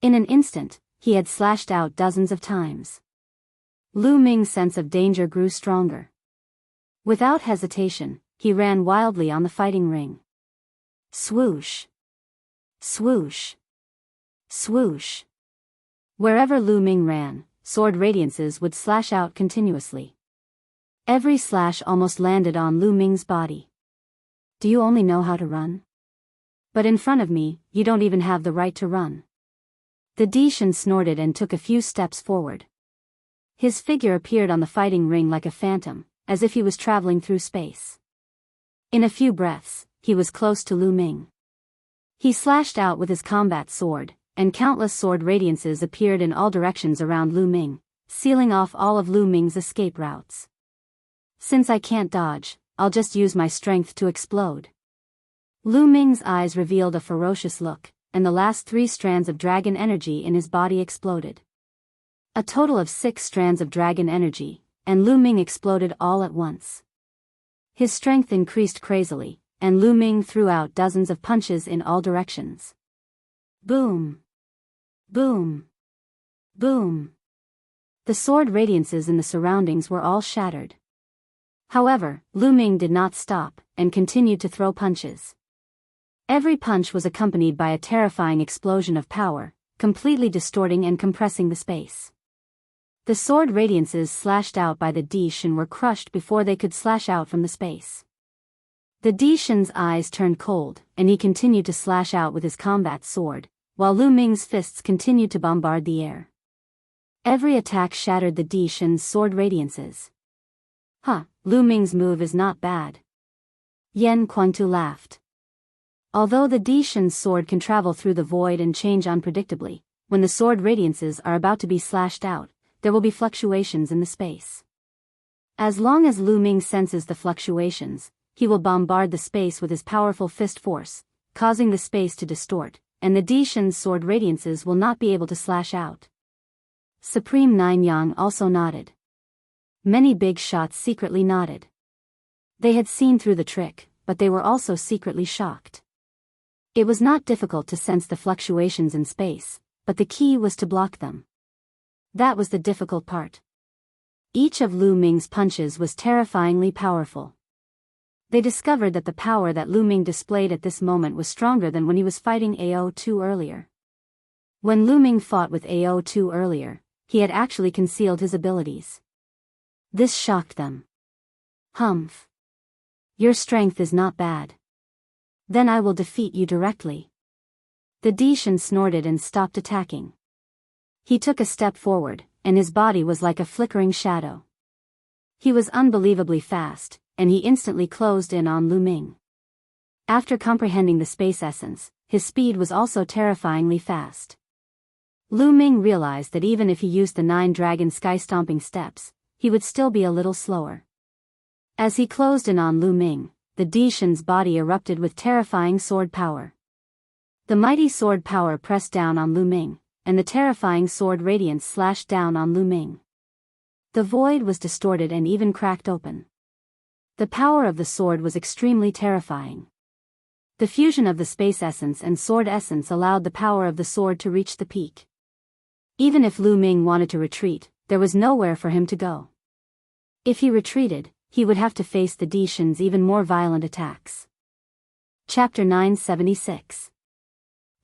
In an instant, he had slashed out dozens of times. Lu Ming's sense of danger grew stronger. Without hesitation, he ran wildly on the fighting ring. Swoosh! Swoosh! Swoosh! Wherever Lu Ming ran, sword radiances would slash out continuously. Every slash almost landed on Lu Ming's body. Do you only know how to run? But in front of me, you don't even have the right to run. The Dishan snorted and took a few steps forward. His figure appeared on the fighting ring like a phantom, as if he was traveling through space. In a few breaths, he was close to Lu Ming. He slashed out with his combat sword, and countless sword radiances appeared in all directions around Lu Ming, sealing off all of Lu Ming's escape routes. Since I can't dodge, I'll just use my strength to explode. Lu Ming's eyes revealed a ferocious look, and the last 3 strands of dragon energy in his body exploded. A total of 6 strands of dragon energy, and Lu Ming exploded all at once. His strength increased crazily, and Lu Ming threw out dozens of punches in all directions. Boom! Boom! Boom! The sword radiances in the surroundings were all shattered. However, Lu Ming did not stop, and continued to throw punches. Every punch was accompanied by a terrifying explosion of power, completely distorting and compressing the space. The sword radiances slashed out by the Dishan were crushed before they could slash out from the space. The Dishan's eyes turned cold, and he continued to slash out with his combat sword, while Lu Ming's fists continued to bombard the air. Every attack shattered the Dishan's sword radiances. Lu Ming's move is not bad. Yan Kuangtu laughed. Although the Dishan's sword can travel through the void and change unpredictably, when the sword radiances are about to be slashed out, there will be fluctuations in the space. As long as Lu Ming senses the fluctuations, he will bombard the space with his powerful fist force, causing the space to distort, and the Dishan's sword radiances will not be able to slash out. Supreme Nine Yang also nodded. Many big shots secretly nodded. They had seen through the trick, but they were also secretly shocked. It was not difficult to sense the fluctuations in space, but the key was to block them. That was the difficult part. Each of Lu Ming's punches was terrifyingly powerful. They discovered that the power that Lu Ming displayed at this moment was stronger than when he was fighting AO2 earlier. When Lu Ming fought with AO2 earlier, he had actually concealed his abilities. This shocked them. Humph. Your strength is not bad. Then I will defeat you directly. The Dishan snorted and stopped attacking. He took a step forward, and his body was like a flickering shadow. He was unbelievably fast, and he instantly closed in on Lu Ming. After comprehending the space essence, his speed was also terrifyingly fast. Lu Ming realized that even if he used the 9 dragon sky-stomping steps, he would still be a little slower. As he closed in on Lu Ming, the Dishan's body erupted with terrifying sword power. The mighty sword power pressed down on Lu Ming, and the terrifying sword radiance slashed down on Lu Ming. The void was distorted and even cracked open. The power of the sword was extremely terrifying. The fusion of the space essence and sword essence allowed the power of the sword to reach the peak. Even if Lu Ming wanted to retreat, there was nowhere for him to go. If he retreated, he would have to face the Dishan's even more violent attacks. Chapter 976.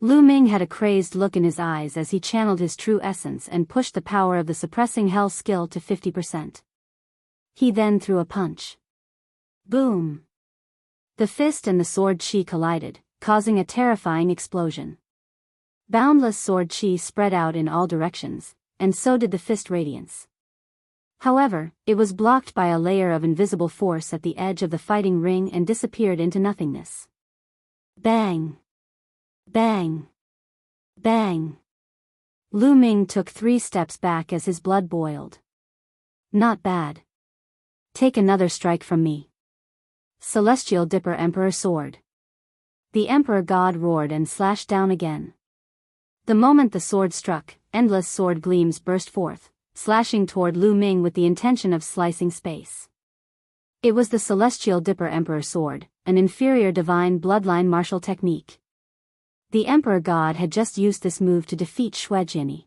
Lu Ming had a crazed look in his eyes as he channeled his true essence and pushed the power of the suppressing hell skill to 50%. He then threw a punch. Boom! The fist and the sword chi collided, causing a terrifying explosion. Boundless sword chi spread out in all directions, and so did the fist radiance. However, it was blocked by a layer of invisible force at the edge of the fighting ring and disappeared into nothingness. Bang! Bang! Bang! Lu Ming took 3 steps back as his blood boiled. Not bad. Take another strike from me. Celestial Dipper Emperor Sword. The Emperor God roared and slashed down again. The moment the sword struck, endless sword gleams burst forth, slashing toward Lu Ming with the intention of slicing space. It was the Celestial Dipper Emperor Sword, an inferior divine bloodline martial technique. The Emperor God had just used this move to defeat Xuejiani.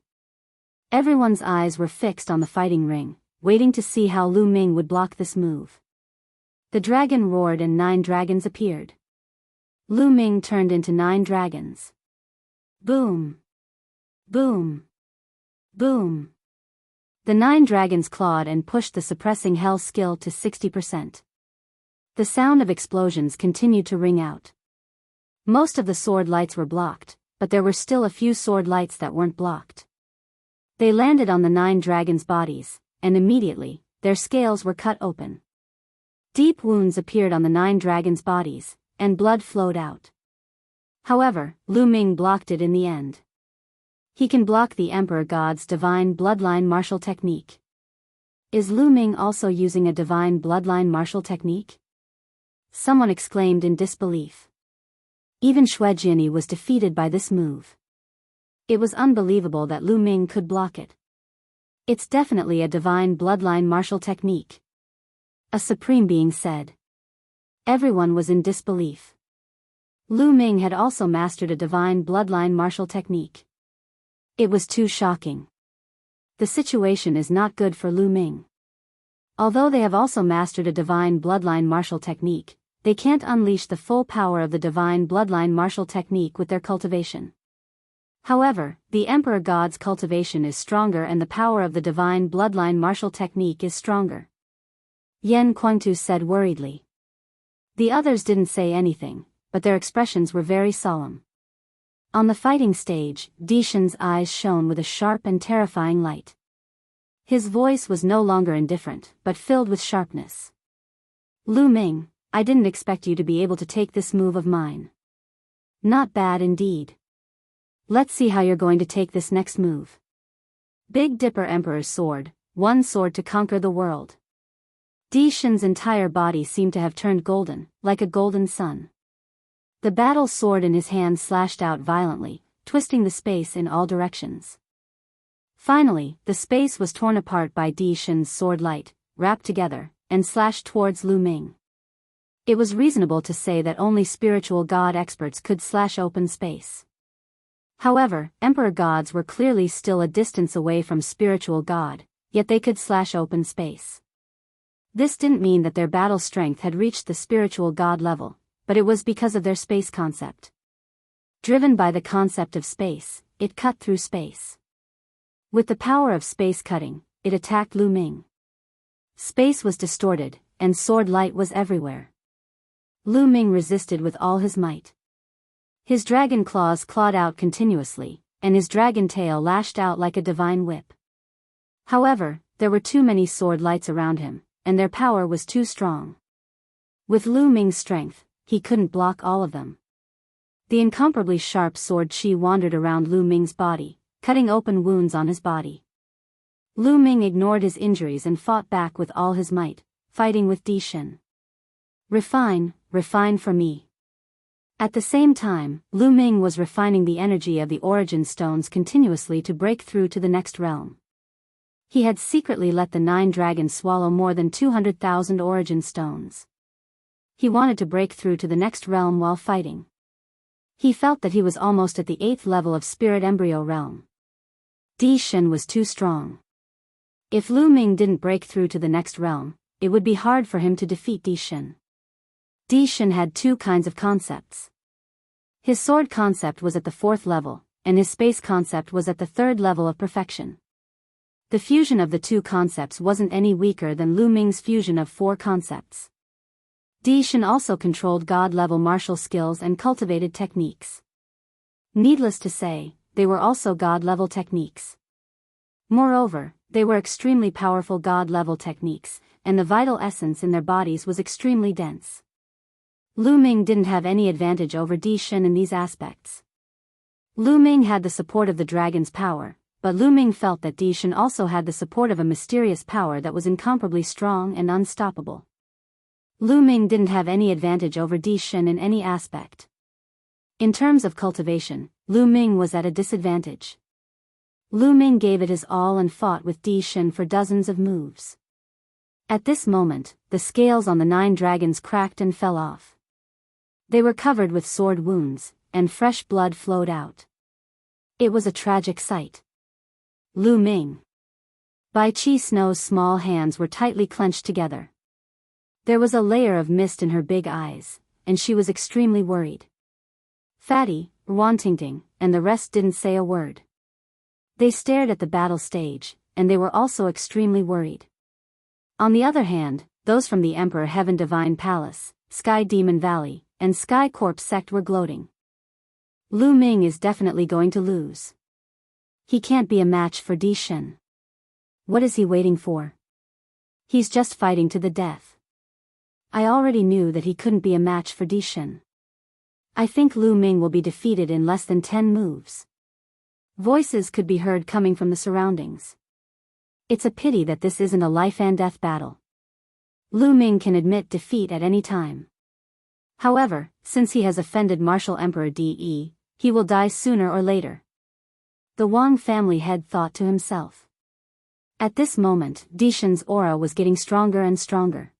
Everyone's eyes were fixed on the fighting ring, waiting to see how Lu Ming would block this move. The dragon roared and 9 dragons appeared. Lu Ming turned into 9 dragons. Boom! Boom! Boom! The 9 dragons clawed and pushed the suppressing hell skill to 60%. The sound of explosions continued to ring out. Most of the sword lights were blocked, but there were still a few sword lights that weren't blocked. They landed on the 9 dragons' bodies, and immediately, their scales were cut open. Deep wounds appeared on the 9 dragons' bodies, and blood flowed out. However, Lu Ming blocked it in the end. He can block the Emperor God's divine bloodline martial technique. Is Lu Ming also using a divine bloodline martial technique? Someone exclaimed in disbelief. Even Xuejiani was defeated by this move. It was unbelievable that Lu Ming could block it. It's definitely a divine bloodline martial technique. A supreme being said. Everyone was in disbelief. Lu Ming had also mastered a divine bloodline martial technique. It was too shocking. The situation is not good for Lu Ming. Although they have also mastered a divine bloodline martial technique, they can't unleash the full power of the divine bloodline martial technique with their cultivation. However, the Emperor God's cultivation is stronger and the power of the divine bloodline martial technique is stronger. Yan Kuangtu said worriedly. The others didn't say anything, but their expressions were very solemn. On the fighting stage, Dishan's eyes shone with a sharp and terrifying light. His voice was no longer indifferent, but filled with sharpness. Lu Ming, I didn't expect you to be able to take this move of mine. Not bad indeed. Let's see how you're going to take this next move. Big Dipper Emperor's Sword, one sword to conquer the world. Dishan's entire body seemed to have turned golden, like a golden sun. The battle sword in his hand slashed out violently, twisting the space in all directions. Finally, the space was torn apart by Dishan's sword light, wrapped together, and slashed towards Lu Ming. It was reasonable to say that only spiritual god experts could slash open space. However, Emperor gods were clearly still a distance away from spiritual god, yet they could slash open space. This didn't mean that their battle strength had reached the spiritual god level, but it was because of their space concept. Driven by the concept of space, it cut through space. With the power of space cutting, it attacked Lu Ming. Space was distorted, and sword light was everywhere. Lu Ming resisted with all his might. His dragon claws clawed out continuously, and his dragon tail lashed out like a divine whip. However, there were too many sword lights around him, and their power was too strong. With Lu Ming's strength, he couldn't block all of them. The incomparably sharp sword chi wandered around Lu Ming's body, cutting open wounds on his body. Lu Ming ignored his injuries and fought back with all his might, fighting with Dishan. Refine, refine for me. At the same time, Lu Ming was refining the energy of the origin stones continuously to break through to the next realm. He had secretly let the 9 dragons swallow more than 200,000 origin stones. He wanted to break through to the next realm while fighting. He felt that he was almost at the 8th level of spirit embryo realm. Dishan was too strong. If Lu Ming didn't break through to the next realm, it would be hard for him to defeat Dishan. Shen had two kinds of concepts. His sword concept was at the 4th level, and his space concept was at the 3rd level of perfection. The fusion of the two concepts wasn't any weaker than Lu Ming's fusion of 4 concepts. Shen also controlled god-level martial skills and cultivated techniques. Needless to say, they were also god-level techniques. Moreover, they were extremely powerful god-level techniques, and the vital essence in their bodies was extremely dense. Lu Ming didn't have any advantage over Shen in these aspects. Lu Ming had the support of the dragon's power, but Lu Ming felt that Shen also had the support of a mysterious power that was incomparably strong and unstoppable. Lu Ming didn't have any advantage over Shen in any aspect. In terms of cultivation, Lu Ming was at a disadvantage. Lu Ming gave it his all and fought with Shen for dozens of moves. At this moment, the scales on the 9 dragons cracked and fell off. They were covered with sword wounds, and fresh blood flowed out. It was a tragic sight. Lu Ming. Bai Qi Snow's small hands were tightly clenched together. There was a layer of mist in her big eyes, and she was extremely worried. Fatty, Enchanting, and the rest didn't say a word. They stared at the battle stage, and they were also extremely worried. On the other hand, those from the Emperor Heaven Divine Palace, Sky Demon Valley, and Sky Corpse Sect were gloating. Lu Ming is definitely going to lose. He can't be a match for Shen. What is he waiting for? He's just fighting to the death. I already knew that he couldn't be a match for Shen. I think Lu Ming will be defeated in less than 10 moves. Voices could be heard coming from the surroundings. It's a pity that this isn't a life and death battle. Lu Ming can admit defeat at any time. However, since he has offended Martial Emperor De, he will die sooner or later. The Wang family head thought to himself. At this moment, Shen's aura was getting stronger and stronger.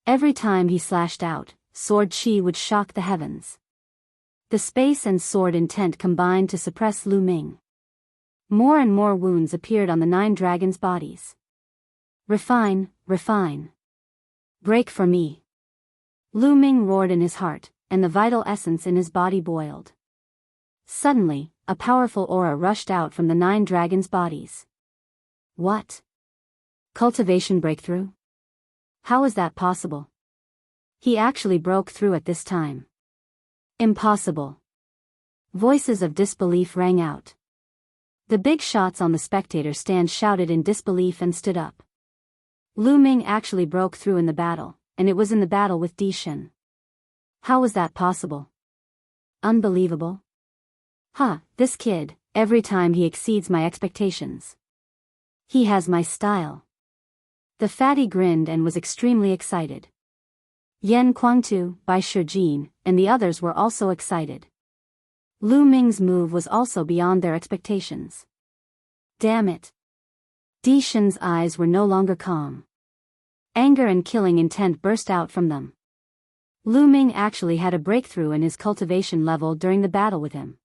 Every time he slashed out, sword chi would shock the heavens. The space and sword intent combined to suppress Lu Ming. More and more wounds appeared on the 9 dragons' bodies. Refine, refine. Break for me. Lu Ming roared in his heart, and the vital essence in his body boiled. Suddenly, a powerful aura rushed out from the 9 dragons' bodies. What? Cultivation breakthrough? How is that possible? He actually broke through at this time. Impossible. Voices of disbelief rang out. The big shots on the spectator stand shouted in disbelief and stood up. Lu Ming actually broke through in the battle, and it was in the battle with Shen. How was that possible? Unbelievable. This kid, every time he exceeds my expectations. He has my style. The fatty grinned and was extremely excited. Yan Kuangtu, Bai Shijin, and the others were also excited. Lu Ming's move was also beyond their expectations. Damn it. Shen's eyes were no longer calm. Anger and killing intent burst out from them. Lu Ming actually had a breakthrough in his cultivation level during the battle with him.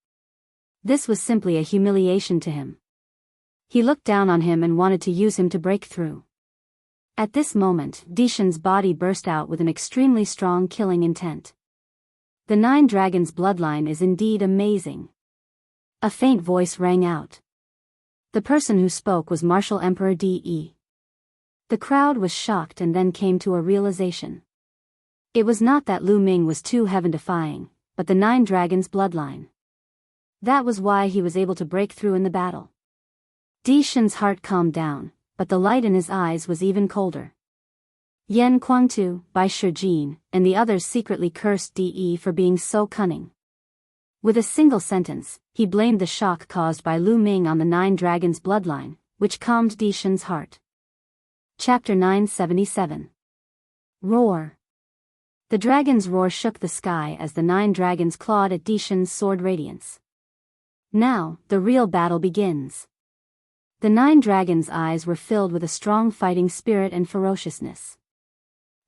This was simply a humiliation to him. He looked down on him and wanted to use him to break through. At this moment, Shen's body burst out with an extremely strong killing intent. The 9 dragons' bloodline is indeed amazing. A faint voice rang out. The person who spoke was Martial Emperor De. The crowd was shocked and then came to a realization. It was not that Lu Ming was too heaven-defying, but the 9 dragons' bloodline. That was why he was able to break through in the battle. Shen's heart calmed down, but the light in his eyes was even colder. Yan Kuangtu, Bai Shijin, and the others secretly cursed De for being so cunning. With a single sentence, he blamed the shock caused by Lu Ming on the 9 dragons' bloodline, which calmed Shen's heart. Chapter 977. Roar. The dragon's roar shook the sky as the 9 dragons clawed at Shen's sword radiance. Now, the real battle begins. The 9 dragons' eyes were filled with a strong fighting spirit and ferociousness.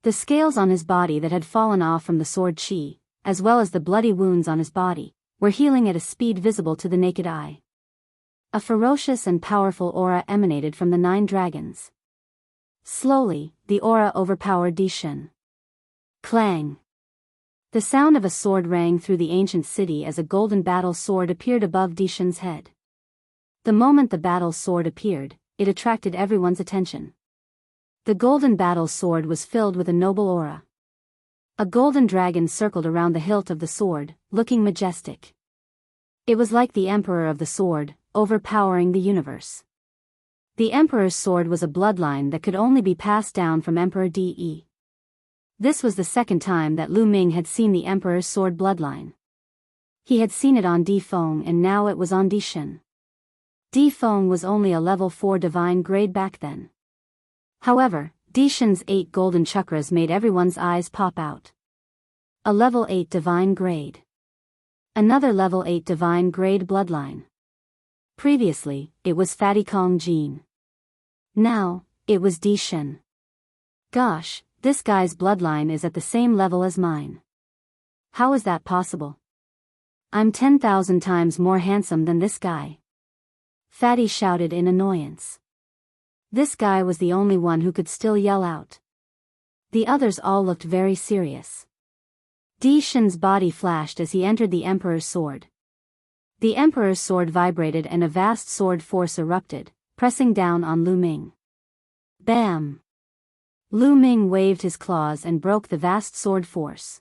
The scales on his body that had fallen off from the sword chi, as well as the bloody wounds on his body, were healing at a speed visible to the naked eye. A ferocious and powerful aura emanated from the 9 dragons. Slowly, the aura overpowered Shen. Clang! The sound of a sword rang through the ancient city as a golden battle sword appeared above Dishan's head. The moment the battle sword appeared, it attracted everyone's attention. The golden battle sword was filled with a noble aura. A golden dragon circled around the hilt of the sword, looking majestic. It was like the emperor of the sword, overpowering the universe. The emperor's sword was a bloodline that could only be passed down from Emperor De. This was the second time that Lu Ming had seen the emperor's sword bloodline. He had seen it on Di Feng and now it was on Di Shen. Di Feng was only a level 4 divine grade back then. However, Di Shen's 8 golden chakras made everyone's eyes pop out. A level 8 divine grade. Another level 8 divine grade bloodline. Previously, it was Fatty Kong Jin. Now, it was Di Shen. Gosh, this guy's bloodline is at the same level as mine. How is that possible? I'm 10,000 times more handsome than this guy. Fatty shouted in annoyance. This guy was the only one who could still yell out. The others all looked very serious. Di Shen's body flashed as he entered the Emperor's sword. The Emperor's sword vibrated and a vast sword force erupted, pressing down on Lu Ming. Bam! Lu Ming waved his claws and broke the vast sword force.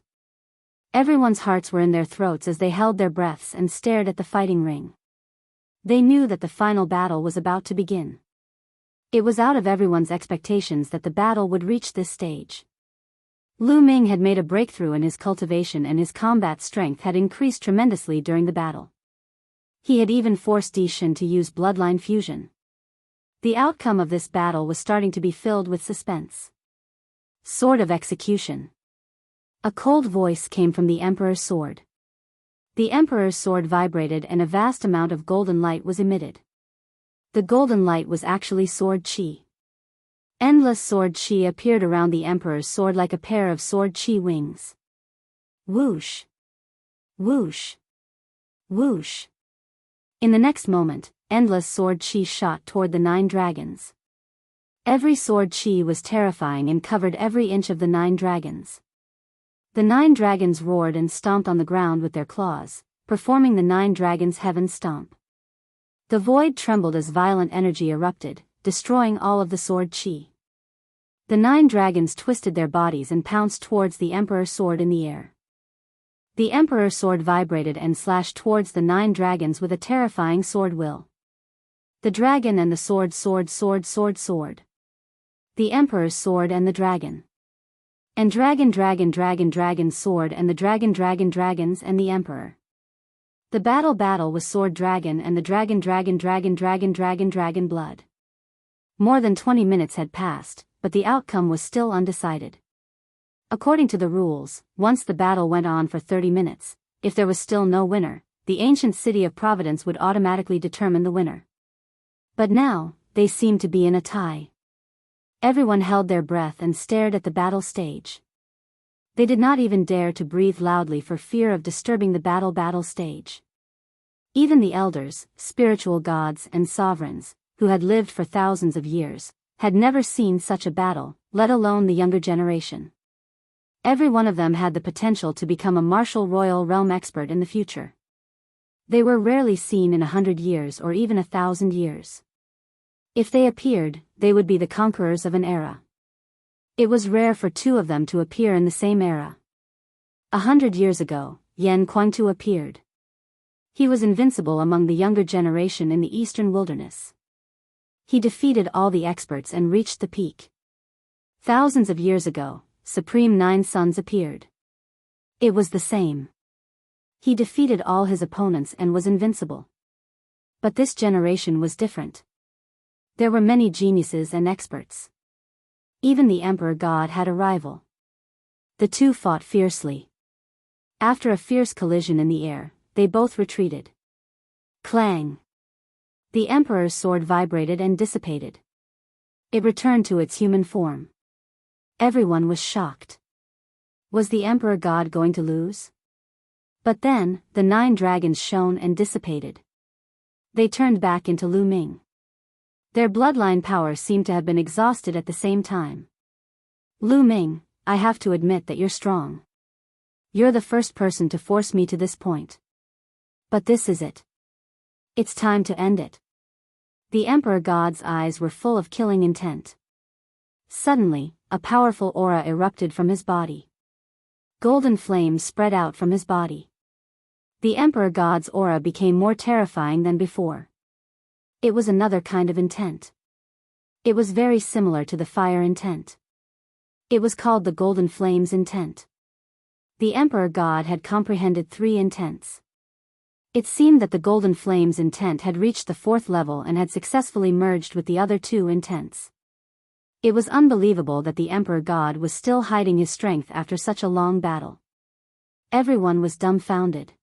Everyone's hearts were in their throats as they held their breaths and stared at the fighting ring. They knew that the final battle was about to begin. It was out of everyone's expectations that the battle would reach this stage. Lu Ming had made a breakthrough in his cultivation and his combat strength had increased tremendously during the battle. He had even forced Di Shen to use bloodline fusion. The outcome of this battle was starting to be filled with suspense. Sword of execution. A cold voice came from the Emperor's sword. The Emperor's sword vibrated and a vast amount of golden light was emitted. The golden light was actually sword chi. Endless sword chi appeared around the Emperor's sword like a pair of sword chi wings. Whoosh! Whoosh! Whoosh! In the next moment, endless sword chi shot toward the 9 dragons. Every sword chi was terrifying and covered every inch of the 9 dragons. The 9 dragons roared and stomped on the ground with their claws, performing the 9 dragons' heaven stomp. The void trembled as violent energy erupted, destroying all of the sword chi. The 9 dragons twisted their bodies and pounced towards the Emperor's sword in the air. The Emperor's sword vibrated and slashed towards the 9 dragons with a terrifying sword will. The dragon and the sword sword. The Emperor's sword and the dragon. And dragon sword and the dragons and the Emperor. The battle was sword dragon and the dragon blood. More than 20 minutes had passed, but the outcome was still undecided. According to the rules, once the battle went on for 30 minutes, if there was still no winner, the ancient city of Providence would automatically determine the winner. But now, they seemed to be in a tie. Everyone held their breath and stared at the battle stage. They did not even dare to breathe loudly for fear of disturbing the battle stage. Even the elders, spiritual gods and sovereigns, who had lived for thousands of years, had never seen such a battle, let alone the younger generation. Every one of them had the potential to become a martial royal realm expert in the future. They were rarely seen in 100 years or even 1,000 years. If they appeared, they would be the conquerors of an era. It was rare for 2 of them to appear in the same era. 100 years ago, Yan Kuangtu appeared. He was invincible among the younger generation in the eastern wilderness. He defeated all the experts and reached the peak. Thousands of years ago, Supreme 9 Sons appeared. It was the same. He defeated all his opponents and was invincible. But this generation was different. There were many geniuses and experts. Even the Emperor God had a rival. The 2 fought fiercely. After a fierce collision in the air, they both retreated. Clang! The Emperor's sword vibrated and dissipated. It returned to its human form. Everyone was shocked. Was the Emperor God going to lose? But then, the 9 dragons shone and dissipated. They turned back into Lu Ming. Their bloodline power seemed to have been exhausted at the same time. Lu Ming, I have to admit that you're strong. You're the first person to force me to this point. But this is it. It's time to end it. The Emperor God's eyes were full of killing intent. Suddenly, a powerful aura erupted from his body. Golden flames spread out from his body. The Emperor God's aura became more terrifying than before. It was another kind of intent. It was very similar to the fire intent. It was called the Golden Flames intent. The Emperor God had comprehended 3 intents. It seemed that the Golden Flames intent had reached the 4th level and had successfully merged with the other 2 intents. It was unbelievable that the Emperor God was still hiding his strength after such a long battle. Everyone was dumbfounded.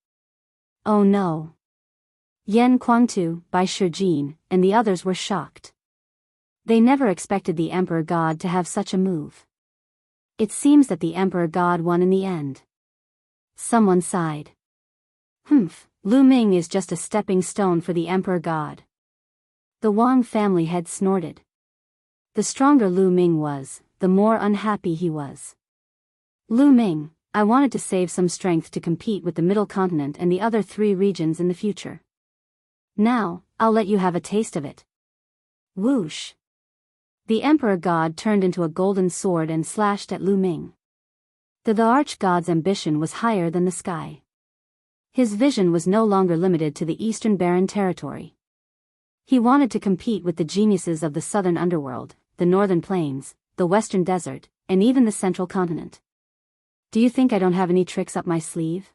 Oh no. Yan Kuangtu, Bai Shijin, and the others were shocked. They never expected the Emperor God to have such a move. It seems that the Emperor God won in the end. Someone sighed. Lu Ming is just a stepping stone for the Emperor God. The Wang family head snorted. The stronger Lu Ming was, the more unhappy he was. Lu Ming, I wanted to save some strength to compete with the Middle Continent and the other 3 regions in the future. Now, I'll let you have a taste of it. Whoosh. The Emperor God turned into a golden sword and slashed at Lu Ming. The Arch-God's ambition was higher than the sky. His vision was no longer limited to the Eastern Barren Territory. He wanted to compete with the geniuses of the Southern Underworld, the Northern Plains, the Western Desert, and even the Central Continent. Do you think I don't have any tricks up my sleeve?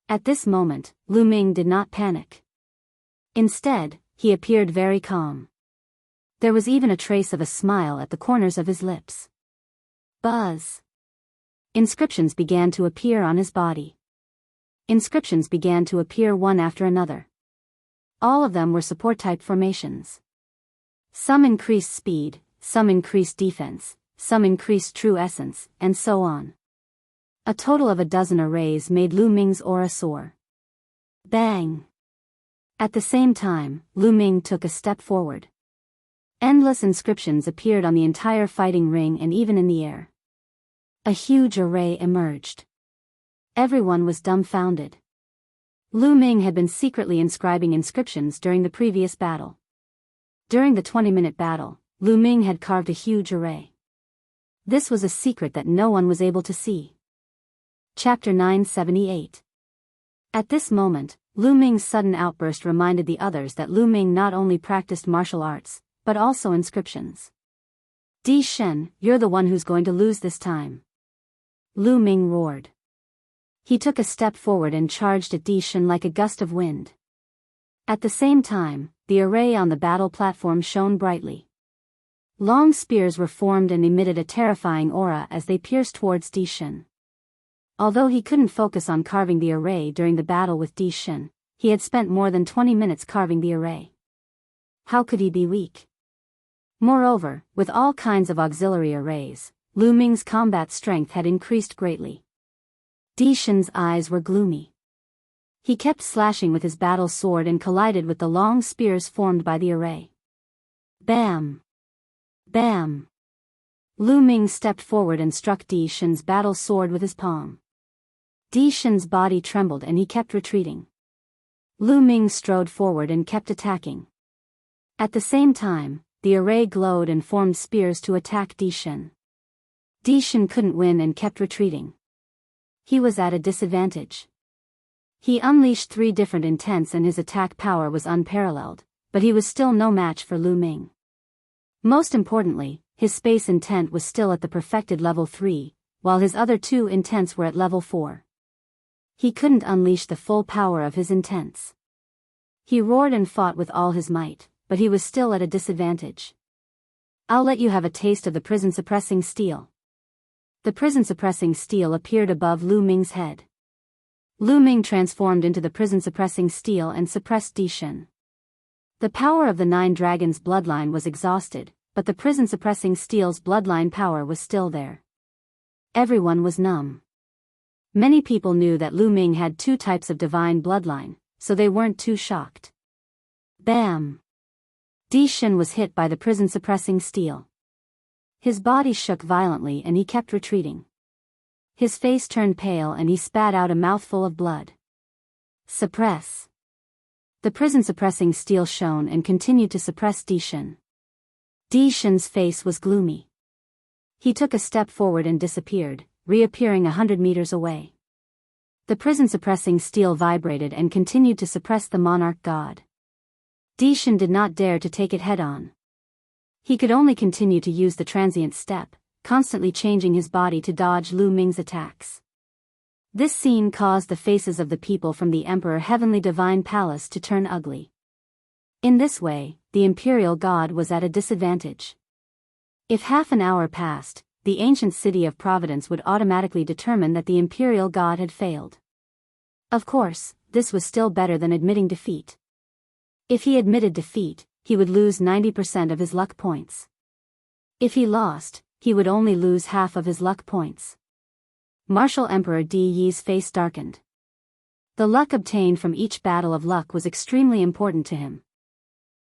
At this moment, Lu Ming did not panic. Instead, he appeared very calm. There was even a trace of a smile at the corners of his lips. Buzz. Inscriptions began to appear on his body. Inscriptions began to appear one after another. All of them were support-type formations. Some increased speed, some increased defense, some increased true essence, and so on. A total of 12 arrays made Lu Ming's aura soar. Bang! At the same time, Lu Ming took a step forward. Endless inscriptions appeared on the entire fighting ring and even in the air. A huge array emerged. Everyone was dumbfounded. Lu Ming had been secretly inscribing inscriptions during the previous battle. During the 20-minute battle, Lu Ming had carved a huge array. This was a secret that no one was able to see. Chapter 978. At this moment, Lu Ming's sudden outburst reminded the others that Lu Ming not only practiced martial arts, but also inscriptions. Di Shen, you're the one who's going to lose this time. Lu Ming roared. He took a step forward and charged at Di Shen like a gust of wind. At the same time, the array on the battle platform shone brightly. Long spears were formed and emitted a terrifying aura as they pierced towards Di Shen. Although he couldn't focus on carving the array during the battle with Di Shen, he had spent more than 20 minutes carving the array. How could he be weak? Moreover, with all kinds of auxiliary arrays, Lu Ming's combat strength had increased greatly. Di Shen's eyes were gloomy. He kept slashing with his battle sword and collided with the long spears formed by the array. Bam! Bam! Lu Ming stepped forward and struck Di Shen's battle sword with his palm. Di Shen's body trembled and he kept retreating. Lu Ming strode forward and kept attacking. At the same time, the array glowed and formed spears to attack Di Shen. Di Shen couldn't win and kept retreating. He was at a disadvantage. He unleashed 3 different intents and his attack power was unparalleled, but he was still no match for Lu Ming. Most importantly, his space intent was still at the perfected level 3, while his other 2 intents were at level 4. He couldn't unleash the full power of his intents. He roared and fought with all his might, but he was still at a disadvantage. I'll let you have a taste of the prison-suppressing steel. The prison-suppressing steel appeared above Lu Ming's head. Lu Ming transformed into the prison-suppressing steel and suppressed Di Shen. The power of the 9 dragons' bloodline was exhausted, but the prison-suppressing steel's bloodline power was still there. Everyone was numb. Many people knew that Lu Ming had 2 types of divine bloodline, so they weren't too shocked. Bam! Di Shen was hit by the prison-suppressing steel. His body shook violently and he kept retreating. His face turned pale and he spat out a mouthful of blood. Suppress. The prison-suppressing steel shone and continued to suppress Dishan. Dishan's face was gloomy. He took a step forward and disappeared, reappearing 100 meters away. The prison-suppressing steel vibrated and continued to suppress the monarch god. Dishan did not dare to take it head-on. He could only continue to use the transient step, constantly changing his body to dodge Lu Ming's attacks. This scene caused the faces of the people from the Emperor Heavenly Divine Palace to turn ugly. In this way, the imperial god was at a disadvantage. If half an hour passed, the ancient city of Providence would automatically determine that the imperial god had failed. Of course, this was still better than admitting defeat. If he admitted defeat, he would lose 90% of his luck points. If he lost, he would only lose half of his luck points. Martial Emperor Di Yi's face darkened. The luck obtained from each battle of luck was extremely important to him.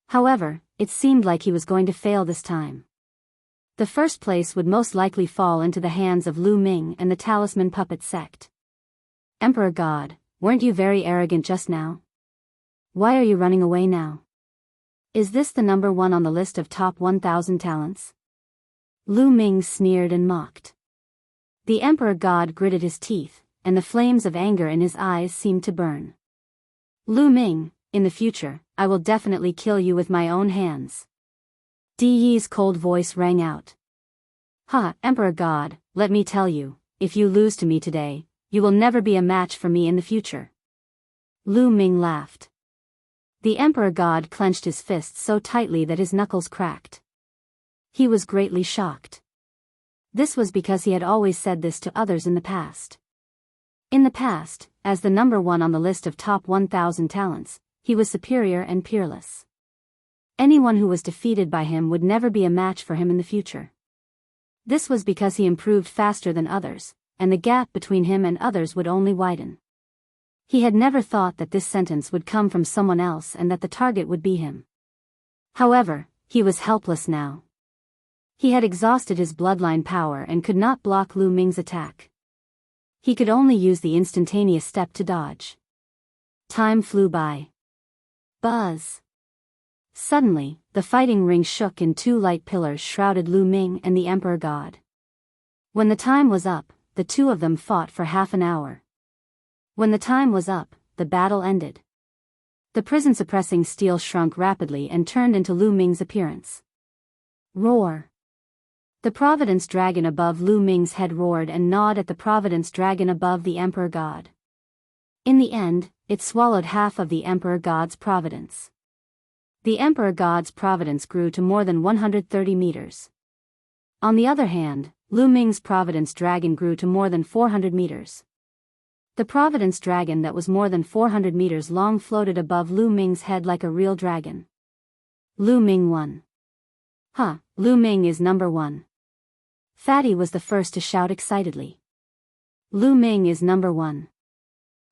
However, it seemed like he was going to fail this time. The first place would most likely fall into the hands of Lu Ming and the Talisman Puppet Sect. Emperor God, weren't you very arrogant just now? Why are you running away now? Is this the number one on the list of top 1,000 talents? Lu Ming sneered and mocked. The Emperor God gritted his teeth, and the flames of anger in his eyes seemed to burn. Lu Ming, in the future, I will definitely kill you with my own hands. Di Yi's cold voice rang out. Ha, Emperor God, let me tell you, if you lose to me today, you will never be a match for me in the future. Lu Ming laughed. The Emperor God clenched his fists so tightly that his knuckles cracked. He was greatly shocked. This was because he had always said this to others in the past. In the past, as the number one on the list of top 1,000 talents, he was superior and peerless. Anyone who was defeated by him would never be a match for him in the future. This was because he improved faster than others, and the gap between him and others would only widen. He had never thought that this sentence would come from someone else and that the target would be him. However, he was helpless now. He had exhausted his bloodline power and could not block Lu Ming's attack. He could only use the instantaneous step to dodge. Time flew by. Buzz. Suddenly, the fighting ring shook and two light pillars shrouded Lu Ming and the Emperor God. When the time was up, the two of them fought for half an hour. When the time was up, the battle ended. The prison-suppressing steel shrunk rapidly and turned into Lu Ming's appearance. Roar. The Providence Dragon above Lu Ming's head roared and gnawed at the Providence Dragon above the Emperor God. In the end, it swallowed half of the Emperor God's providence. The Emperor God's providence grew to more than 130 meters. On the other hand, Lu Ming's Providence Dragon grew to more than 400 meters. The Providence Dragon that was more than 400 meters long floated above Lu Ming's head like a real dragon. Lu Ming won. Huh, Lu Ming is number one. Fatty was the first to shout excitedly. Lu Ming is number one.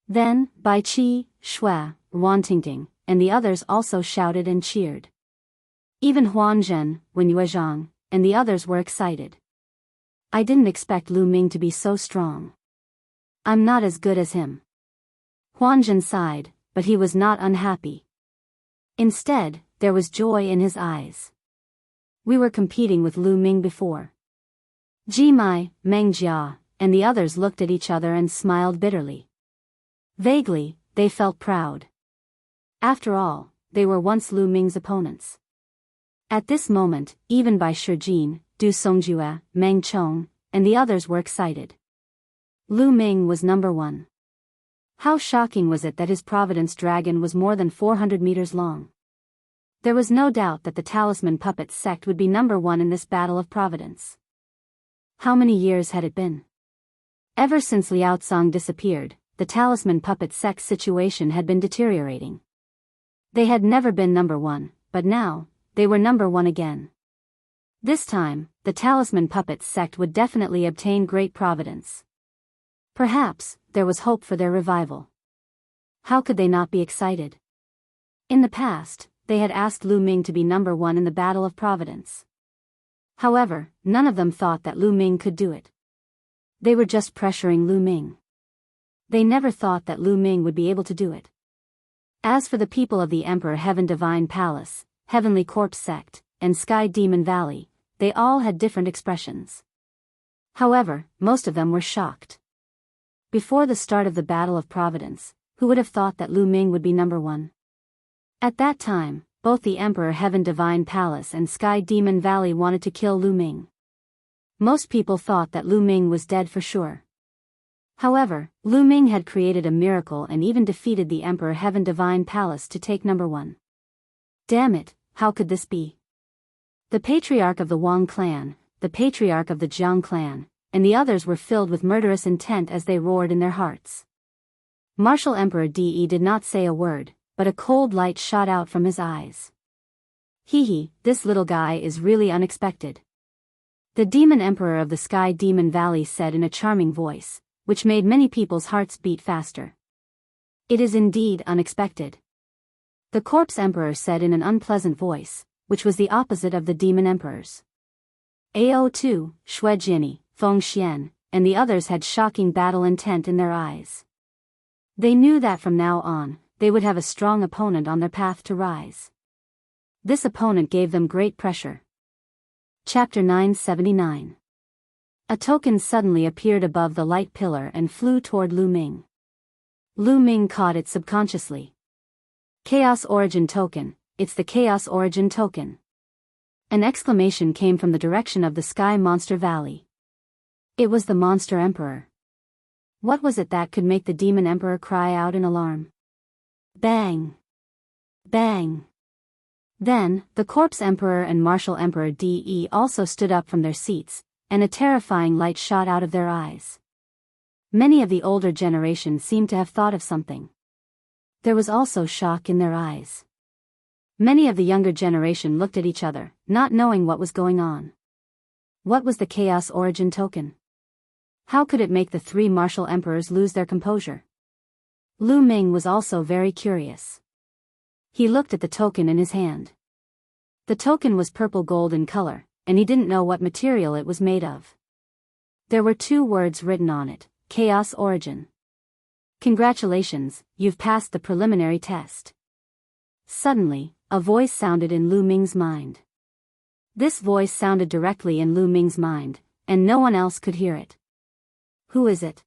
Then, Bai Qi, Shui, Wantingting, and the others also shouted and cheered. Even Huan Zhen, Wen Yuezhang, and the others were excited. I didn't expect Lu Ming to be so strong. I'm not as good as him. Huan Zhen sighed, but he was not unhappy. Instead, there was joy in his eyes. We were competing with Lu Ming before. Ji Mai, Meng Jia, and the others looked at each other and smiled bitterly. Vaguely, they felt proud. After all, they were once Lu Ming's opponents. At this moment, even Bai Shijin, Du Songjue, Meng Chong, and the others were excited. Lu Ming was number one. How shocking was it that his Providence Dragon was more than 400 meters long? There was no doubt that the Talisman Puppet Sect would be number one in this battle of Providence. How many years had it been? Ever since Liao Tsang disappeared, the Talisman Puppet Sect's situation had been deteriorating. They had never been number one, but now, they were number one again. This time, the Talisman Puppet Sect would definitely obtain great providence. Perhaps, there was hope for their revival. How could they not be excited? In the past, they had asked Lu Ming to be number one in the Battle of Providence. However, none of them thought that Lu Ming could do it. They were just pressuring Lu Ming. They never thought that Lu Ming would be able to do it. As for the people of the Emperor Heaven Divine Palace, Heavenly Corpse Sect, and Sky Demon Valley, they all had different expressions. However, most of them were shocked. Before the start of the Battle of Providence, who would have thought that Lu Ming would be number one? At that time, both the Emperor Heaven Divine Palace and Sky Demon Valley wanted to kill Lu Ming. Most people thought that Lu Ming was dead for sure. However, Lu Ming had created a miracle and even defeated the Emperor Heaven Divine Palace to take number one. Damn it, how could this be? The patriarch of the Wang clan, the patriarch of the Jiang clan, and the others were filled with murderous intent as they roared in their hearts. Martial Emperor De did not say a word, but a cold light shot out from his eyes. Hee, this little guy is really unexpected. The Demon Emperor of the Sky Demon Valley said in a charming voice, which made many people's hearts beat faster. It is indeed unexpected. The Corpse Emperor said in an unpleasant voice, which was the opposite of the Demon Emperor's. Ao2, Shui Jinni, Feng Xian, and the others had shocking battle intent in their eyes. They knew that from now on, they would have a strong opponent on their path to rise. This opponent gave them great pressure. Chapter 979. A token suddenly appeared above the light pillar and flew toward Lu Ming. Lu Ming caught it subconsciously. Chaos Origin Token, it's the Chaos Origin Token. An exclamation came from the direction of the Sky Monster Valley. It was the Monster Emperor. What was it that could make the Demon Emperor cry out in alarm? Bang! Bang! Then, the Corpse Emperor and Martial Emperor De also stood up from their seats, and a terrifying light shot out of their eyes. Many of the older generation seemed to have thought of something. There was also shock in their eyes. Many of the younger generation looked at each other, not knowing what was going on. What was the Chaos Origin Token? How could it make the three martial emperors lose their composure? Lu Ming was also very curious. He looked at the token in his hand. The token was purple gold in color, and he didn't know what material it was made of. There were 2 words written on it, Chaos Origin. Congratulations, you've passed the preliminary test. Suddenly, a voice sounded in Lu Ming's mind. This voice sounded directly in Lu Ming's mind, and no one else could hear it. Who is it?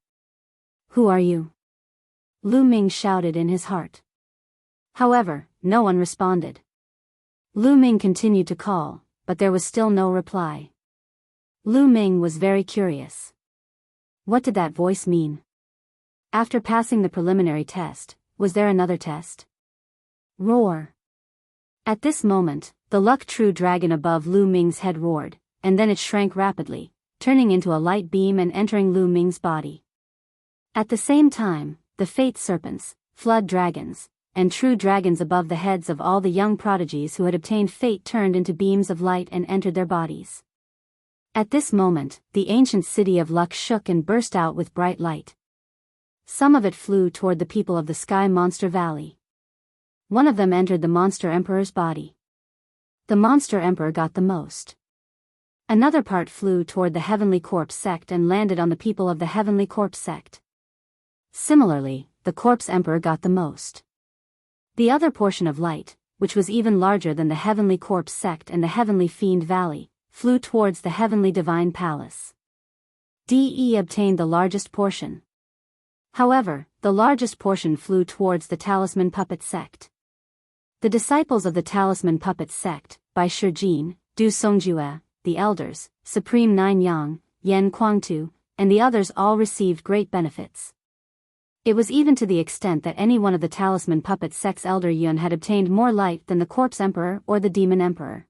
Who are you? Lu Ming shouted in his heart. However, no one responded. Lu Ming continued to call, but there was still no reply. Lu Ming was very curious. What did that voice mean? After passing the preliminary test, was there another test? Roar! At this moment, the Luck True Dragon above Lu Ming's head roared, and then it shrank rapidly, turning into a light beam and entering Lu Ming's body. At the same time, the Fate Serpents, Flood Dragons, and True Dragons above the heads of all the young prodigies who had obtained fate turned into beams of light and entered their bodies. At this moment, the ancient city of Luck shook and burst out with bright light. Some of it flew toward the people of the Sky Monster Valley. One of them entered the Monster Emperor's body. The Monster Emperor got the most. Another part flew toward the Heavenly Corpse Sect and landed on the people of the Heavenly Corpse Sect. Similarly, the Corpse Emperor got the most. The other portion of light, which was even larger than the Heavenly Corpse Sect and the Heavenly Fiend Valley, flew towards the Heavenly Divine Palace. De obtained the largest portion. However, the largest portion flew towards the Talisman Puppet Sect. The disciples of the Talisman Puppet Sect, by Shijin, Du Songjue, the elders, Supreme Nine Yang, Yan Kuangtu, and the others all received great benefits. It was even to the extent that any one of the Talisman Puppet Sect's elder Yun had obtained more light than the Corpse Emperor or the Demon Emperor.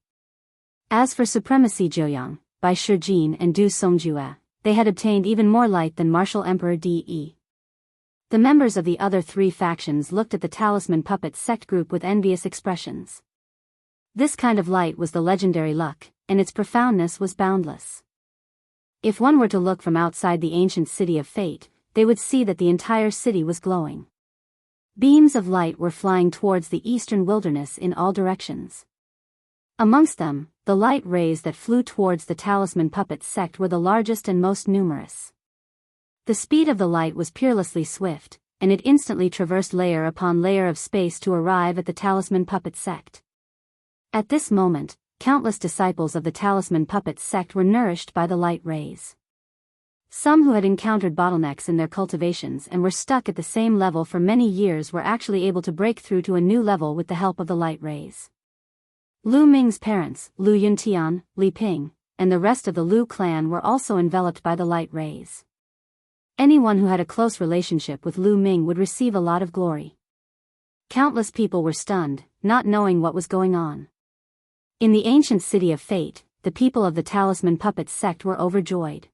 As for Supremacy Joyang, by Shijin and Du Songjue, they had obtained even more light than Martial Emperor De. The members of the other 3 factions looked at the Talisman Puppet Sect group with envious expressions. This kind of light was the legendary luck, and its profoundness was boundless. If one were to look from outside the ancient city of fate, they would see that the entire city was glowing. Beams of light were flying towards the eastern wilderness in all directions. Amongst them, the light rays that flew towards the Talisman Puppet Sect were the largest and most numerous. The speed of the light was peerlessly swift, and it instantly traversed layer upon layer of space to arrive at the Talisman Puppet sect. At this moment, countless disciples of the Talisman Puppet sect were nourished by the light rays. Some who had encountered bottlenecks in their cultivations and were stuck at the same level for many years were actually able to break through to a new level with the help of the light rays. Lu Ming's parents, Lu Yuntian, Li Ping, and the rest of the Lu clan were also enveloped by the light rays. Anyone who had a close relationship with Lu Ming would receive a lot of glory. Countless people were stunned, not knowing what was going on. In the ancient city of fate, the people of the Talisman Puppet sect were overjoyed.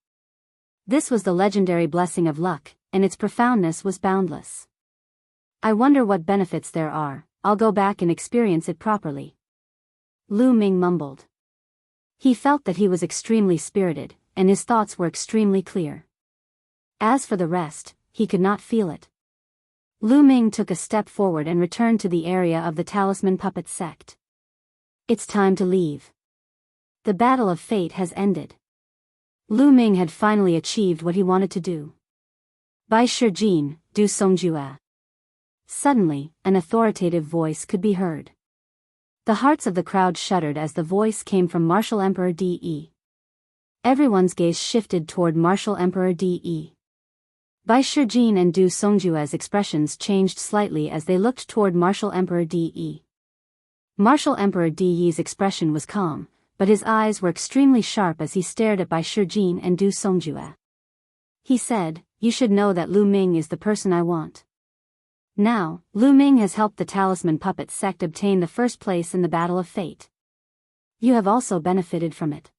This was the legendary blessing of luck, and its profoundness was boundless. I wonder what benefits there are. I'll go back and experience it properly. Lu Ming mumbled. He felt that he was extremely spirited, and his thoughts were extremely clear. As for the rest, he could not feel it. Lu Ming took a step forward and returned to the area of the Talisman Puppet sect. It's time to leave. The battle of fate has ended. Lu Ming had finally achieved what he wanted to do. Bai Shijin, du Songjue. Suddenly, an authoritative voice could be heard. The hearts of the crowd shuddered as the voice came from Martial Emperor De. Everyone's gaze shifted toward Martial Emperor De. Bai Shijin and Du Songjue's expressions changed slightly as they looked toward Martial Emperor De. Martial Emperor De's expression was calm, but his eyes were extremely sharp as he stared at Bai Shijin and Du Songjue. He said, "You should know that Lu Ming is the person I want. Now, Lu Ming has helped the Talisman Puppet sect obtain the first place in the battle of fate. You have also benefited from it.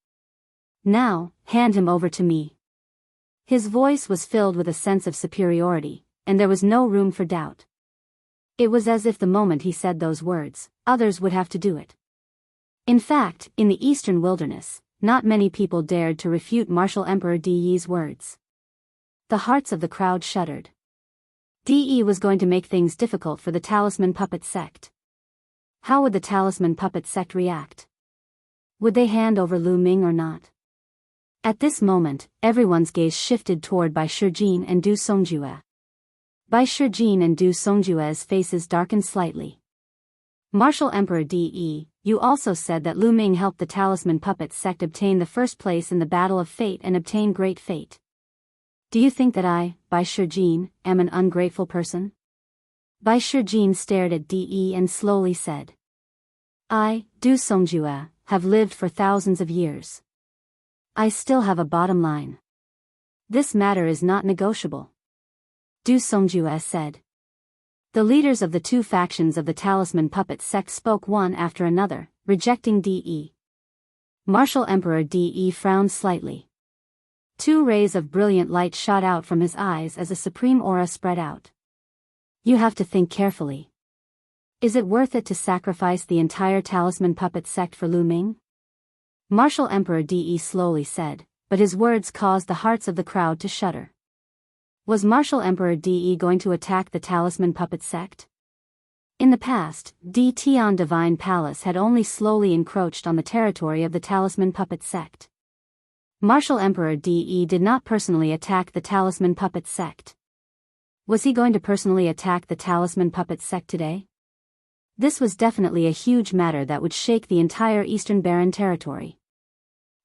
Now, hand him over to me." His voice was filled with a sense of superiority, and there was no room for doubt. It was as if the moment he said those words, others would have to do it. In fact, in the eastern wilderness, not many people dared to refute Martial Emperor De's words. The hearts of the crowd shuddered. De was going to make things difficult for the Talisman Puppet sect. How would the Talisman Puppet sect react? Would they hand over Lu Ming or not? At this moment, everyone's gaze shifted toward Bai Shijin and Du Songjue. Bai Shijin and Du Songjue's faces darkened slightly. Martial Emperor De, you also said that Lu Ming helped the Talisman Puppet sect obtain the first place in the battle of fate and obtain great fate. Do you think that I, Bai Shijin, am an ungrateful person? Bai Shijin stared at De and slowly said. I, Du Songjue, have lived for thousands of years. I still have a bottom line. This matter is not negotiable. Du Songjue said. The leaders of the two factions of the Talisman Puppet sect spoke one after another, rejecting De. Martial Emperor De frowned slightly. Two rays of brilliant light shot out from his eyes as a supreme aura spread out. You have to think carefully. Is it worth it to sacrifice the entire Talisman Puppet sect for Lu Ming? Martial Emperor De slowly said, but his words caused the hearts of the crowd to shudder. Was Martial Emperor De going to attack the Talisman Puppet sect? In the past, De Tian Divine Palace had only slowly encroached on the territory of the Talisman Puppet sect. Martial Emperor De did not personally attack the Talisman Puppet sect. Was he going to personally attack the Talisman Puppet sect today? This was definitely a huge matter that would shake the entire Eastern Barren territory.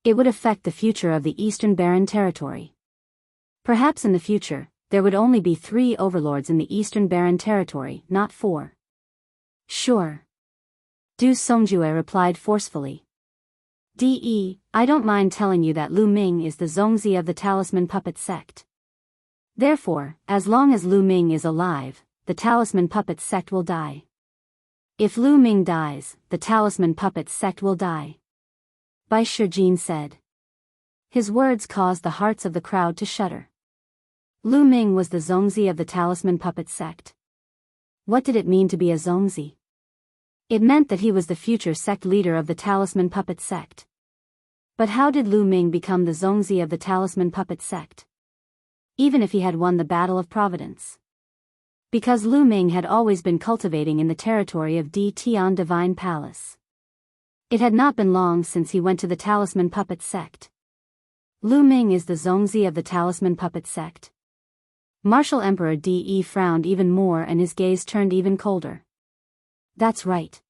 It would affect the future of the Eastern Barren territory. Perhaps in the future, there would only be 3 overlords in the Eastern Barren territory, not 4. Sure. Du Songjue replied forcefully. De, I don't mind telling you that Lu Ming is the Zongzi of the Talisman Puppet sect. Therefore, as long as Lu Ming is alive, the Talisman Puppet sect will die. If Lu Ming dies, the Talisman Puppet sect will die. Bai Shijin said. His words caused the hearts of the crowd to shudder. Lu Ming was the Zongzi of the Talisman Puppet sect. What did it mean to be a Zongzi? It meant that he was the future sect leader of the Talisman Puppet sect. But how did Lu Ming become the Zongzi of the Talisman Puppet sect? Even if he had won the Battle of Providence. Because Lu Ming had always been cultivating in the territory of De Tian Divine Palace. It had not been long since he went to the Talisman Puppet sect. Lu Ming is the Zongzi of the Talisman Puppet sect. Martial Emperor De frowned even more and his gaze turned even colder. That's right.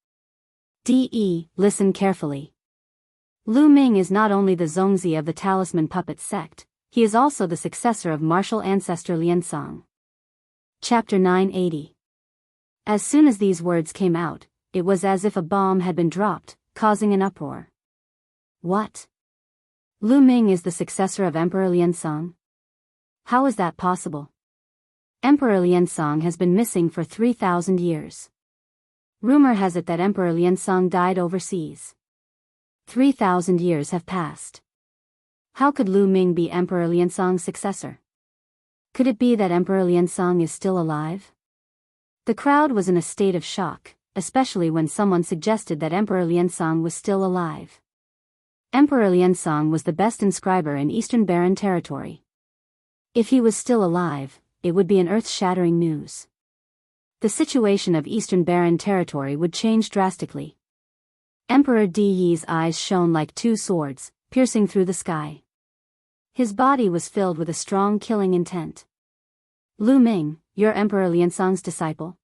De, listen carefully. Lu Ming is not only the Zongzi of the Talisman Puppet sect, he is also the successor of martial ancestor Liansong. Chapter 980. As soon as these words came out, it was as if a bomb had been dropped, causing an uproar. What? Lu Ming is the successor of Emperor Liansong? How is that possible? Emperor Liansong has been missing for 3,000 years. Rumor has it that Emperor Liansong died overseas. 3,000 years have passed. How could Lu Ming be Emperor Liansong's successor? Could it be that Emperor Liansong is still alive? The crowd was in a state of shock, especially when someone suggested that Emperor Liansong was still alive. Emperor Liansong was the best inscriber in Eastern Barren territory. If he was still alive, it would be an earth-shattering news. The situation of Eastern Barren territory would change drastically. Emperor Di Yi's eyes shone like two swords, piercing through the sky. His body was filled with a strong killing intent. Lu Ming, you're Emperor Liansong's disciple?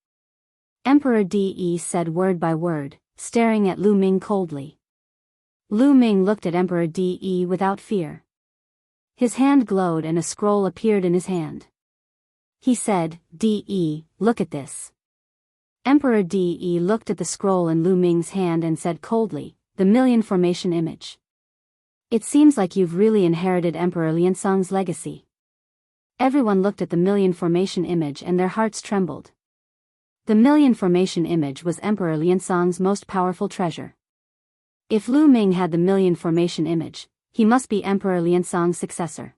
Emperor Di said word by word, staring at Lu Ming coldly. Lu Ming looked at Emperor Di without fear. His hand glowed and a scroll appeared in his hand. He said, Di, look at this. Emperor Di looked at the scroll in Lu Ming's hand and said coldly, the Million Formation Image. It seems like you've really inherited Emperor Liansong's legacy. Everyone looked at the Million Formation Image and their hearts trembled. The Million Formation Image was Emperor Liansong's most powerful treasure. If Lu Ming had the Million Formation Image, he must be Emperor Liansong's successor.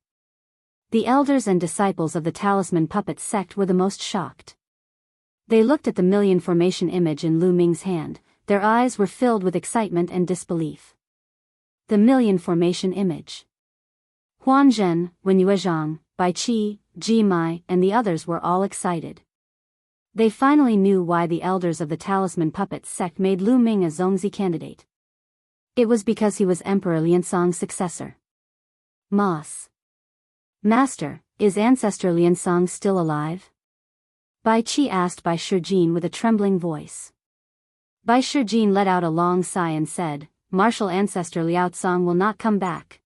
The elders and disciples of the Talisman Puppet sect were the most shocked. They looked at the Million Formation Image in Lu Ming's hand, their eyes were filled with excitement and disbelief. The Million Formation Image. Huan Zhen, Wen Yuezhang, Bai Qi, Ji Mai, and the others were all excited. They finally knew why the elders of the Talisman Puppet sect made Lu Ming a Zongzi candidate. It was because he was Emperor Liansong's successor. Mas. Master, is Ancestor Liansong still alive? Bai Qi asked Bai Shijin with a trembling voice. Bai Shijin let out a long sigh and said, Martial Ancestor Liaosong will not come back.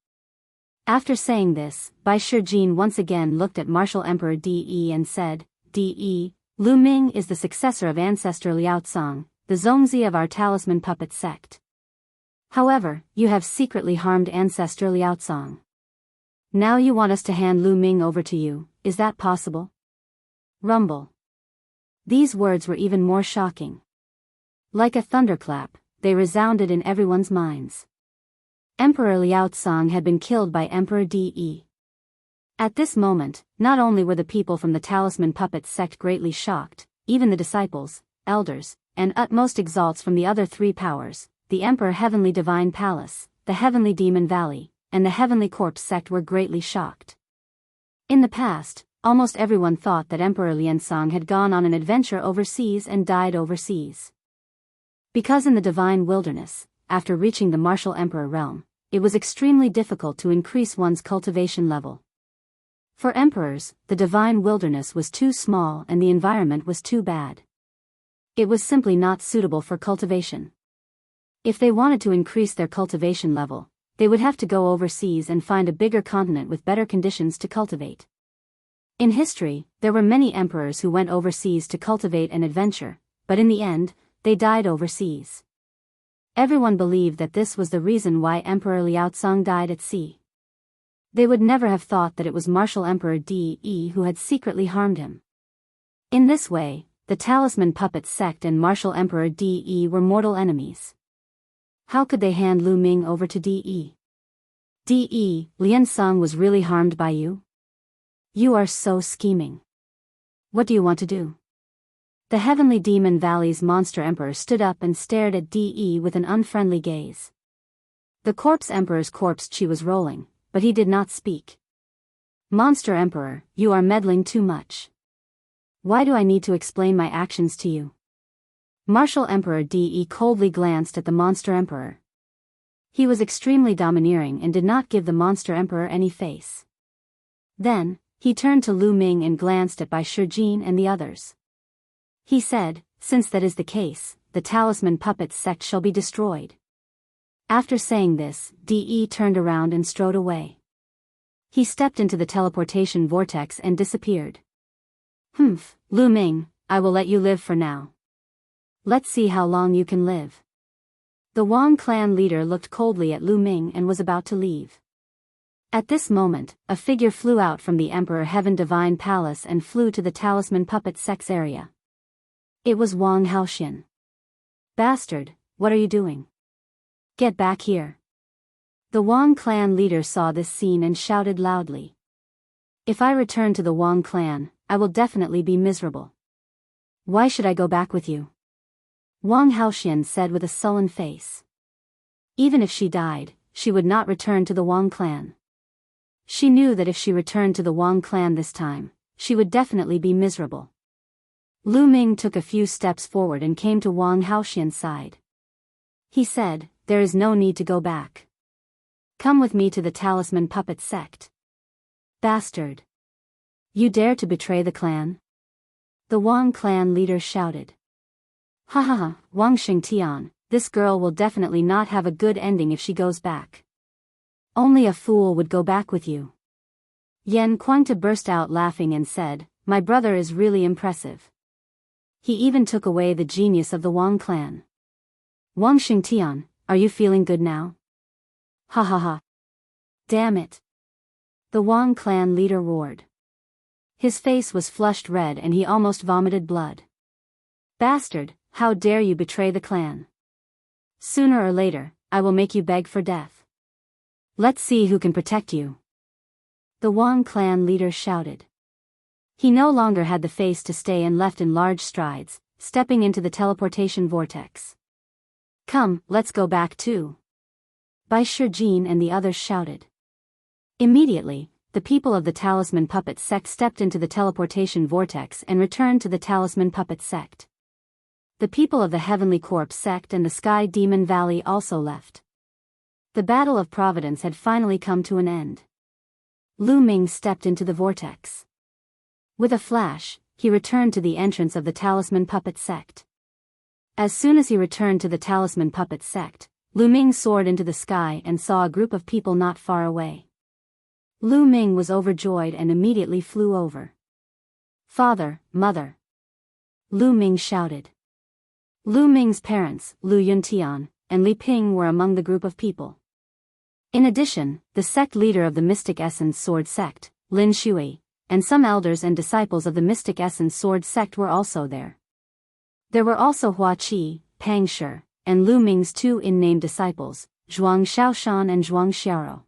After saying this, Bai Shijin once again looked at Martial Emperor De and said, De, Lu Ming is the successor of Ancestor Liaosong, the Zongzi of our Talisman Puppet sect. However, you have secretly harmed Ancestor Liaosong. Now you want us to hand Lu Ming over to you, is that possible? Rumble. These words were even more shocking. Like a thunderclap, they resounded in everyone's minds. Emperor Liaosong had been killed by Emperor De. At this moment, not only were the people from the Talisman Puppet sect greatly shocked, even the disciples, elders, and utmost exalts from the other three powers, the Emperor Heavenly Divine Palace, the Heavenly Demon Valley, and the Heavenly Corpse sect were greatly shocked. In the past, almost everyone thought that Emperor Liansong had gone on an adventure overseas and died overseas. Because in the Divine Wilderness, after reaching the Martial Emperor realm, it was extremely difficult to increase one's cultivation level. For emperors, the Divine Wilderness was too small and the environment was too bad. It was simply not suitable for cultivation. If they wanted to increase their cultivation level, they would have to go overseas and find a bigger continent with better conditions to cultivate. In history, there were many emperors who went overseas to cultivate an adventure, but in the end, they died overseas. Everyone believed that this was the reason why Emperor Liaosong died at sea. They would never have thought that it was Martial Emperor De who had secretly harmed him. In this way, the Talisman Puppet sect and Martial Emperor De were mortal enemies. How could they hand Lu Ming over to De? De, Liansong was really harmed by you? You are so scheming. What do you want to do? The Heavenly Demon Valley's Monster Emperor stood up and stared at De with an unfriendly gaze. The Corpse Emperor's corpse chi was rolling, but he did not speak. Monster Emperor, you are meddling too much. Why do I need to explain my actions to you? Martial Emperor De coldly glanced at the Monster Emperor. He was extremely domineering and did not give the Monster Emperor any face. Then, He turned to Lu Ming and glanced at Bai Shijin and the others. He said, "Since that is the case, the talisman puppets sect shall be destroyed." After saying this, De turned around and strode away. He stepped into the teleportation vortex and disappeared. "Humph, Lu Ming, I will let you live for now. Let's see how long you can live." The Wang clan leader looked coldly at Lu Ming and was about to leave. At this moment, a figure flew out from the Emperor Heaven Divine Palace and flew to the talisman puppet sect's area. It was Wang Haoxian. "Bastard, what are you doing? Get back here." The Wang clan leader saw this scene and shouted loudly. "If I return to the Wang clan, I will definitely be miserable. Why should I go back with you?" Wang Haoxian said with a sullen face. Even if she died, she would not return to the Wang clan. She knew that if she returned to the Wang clan this time, she would definitely be miserable. Lu Ming took a few steps forward and came to Wang Haoxian's side. He said, "There is no need to go back. Come with me to the talisman puppet sect." "Bastard! You dare to betray the clan?" The Wang clan leader shouted. "Ha ha ha, Wang Xingtian, this girl will definitely not have a good ending if she goes back. Only a fool would go back with you." Yan Kuangta burst out laughing and said, "My brother is really impressive. He even took away the genius of the Wang clan. Wang Xingtian, are you feeling good now?" "Ha ha ha. Damn it." The Wang clan leader roared. His face was flushed red and he almost vomited blood. "Bastard, how dare you betray the clan? Sooner or later, I will make you beg for death. Let's see who can protect you." The Wang clan leader shouted. He no longer had the face to stay and left in large strides, stepping into the teleportation vortex. "Come, let's go back too." Bai Shijin and the others shouted. Immediately, the people of the talisman puppet sect stepped into the teleportation vortex and returned to the talisman puppet sect. The people of the Heavenly Corpse sect and the Sky Demon Valley also left. The Battle of Providence had finally come to an end. Lu Ming stepped into the vortex. With a flash, he returned to the entrance of the talisman puppet sect. As soon as he returned to the talisman puppet sect, Lu Ming soared into the sky and saw a group of people not far away. Lu Ming was overjoyed and immediately flew over. "Father, mother!" Lu Ming shouted. Lu Ming's parents, Lu Yuntian and Li Ping, were among the group of people. In addition, the sect leader of the Mystic Essence Sword sect, Lin Shui, and some elders and disciples of the Mystic Essence Sword sect were also there. There were also Hua Qi, Pang Shi, and Lu Ming's two in-name disciples, Zhuang Shaoshan and Zhuang Xiao.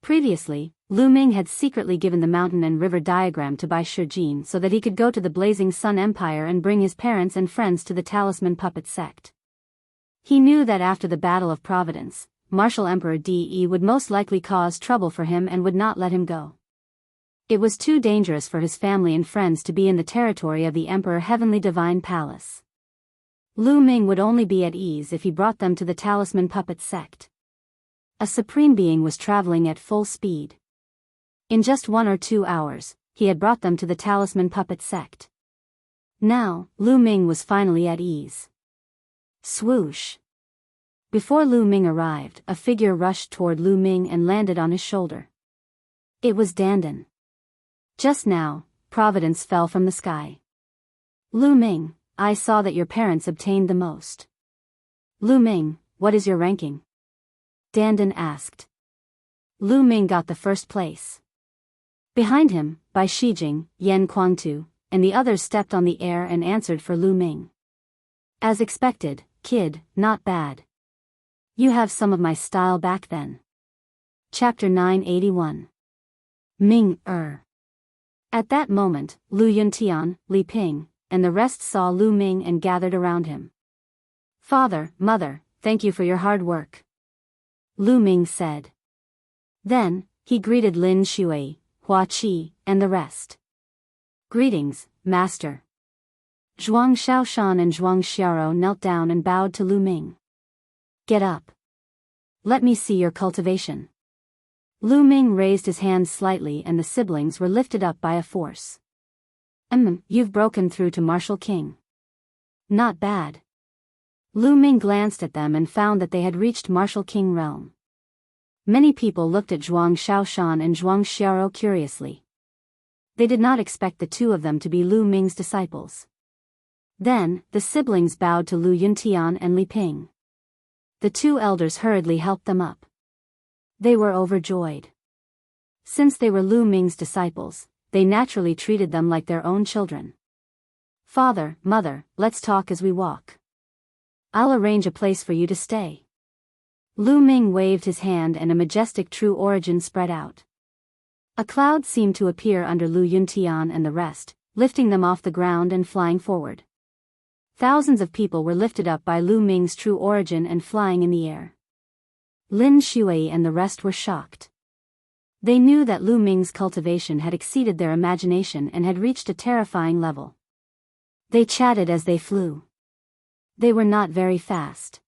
Previously, Lu Ming had secretly given the mountain and river diagram to Bai Shijin so that he could go to the Blazing Sun Empire and bring his parents and friends to the talisman puppet sect. He knew that after the Battle of Providence, Martial Emperor De would most likely cause trouble for him and would not let him go. It was too dangerous for his family and friends to be in the territory of the Emperor Heavenly Divine Palace. Lu Ming would only be at ease if he brought them to the talisman puppet sect. A supreme being was traveling at full speed. In just 1 or 2 hours, he had brought them to the talisman puppet sect. Now, Lu Ming was finally at ease. Swoosh! Before Lu Ming arrived, a figure rushed toward Lu Ming and landed on his shoulder. It was Dandan. Just now, Providence fell from the sky. "Lu Ming, I saw that your parents obtained the most." "Lu Ming, what is your ranking?" Dandan asked. Lu Ming got the first place. Behind him, Bai Shijing, Yan Kuangtu, and the others stepped on the air and answered for Lu Ming. "As expected, kid, not bad. You have some of my style back then." Chapter 981. Ming-er. At that moment, Lu Yuntian, Li Ping, and the rest saw Lu Ming and gathered around him. "Father, mother, thank you for your hard work," Lu Ming said. Then, he greeted Lin Shui, Hua Qi, and the rest. "Greetings, master." Zhuang Shaoshan and Zhuang Xiao knelt down and bowed to Lu Ming. "Get up. Let me see your cultivation." Lu Ming raised his hand slightly and the siblings were lifted up by a force. You've broken through to Martial King. Not bad. Lu Ming glanced at them and found that they had reached Martial King realm. Many people looked at Zhuang Shaoshan and Zhuang Xiao curiously. They did not expect the two of them to be Lu Ming's disciples. Then, the siblings bowed to Lu Yuntian and Li Ping. The two elders hurriedly helped them up. They were overjoyed. Since they were Lu Ming's disciples, they naturally treated them like their own children. Father, mother, let's talk as we walk. I'll arrange a place for you to stay. Lu Ming waved his hand and a majestic true origin spread out. A cloud seemed to appear under Lu Yuntian and the rest, lifting them off the ground and flying forward. Thousands of people were lifted up by Lu Ming's true origin and flying in the air. Lin Shui and the rest were shocked. They knew that Lu Ming's cultivation had exceeded their imagination and had reached a terrifying level. They chatted as they flew. They were not very fast.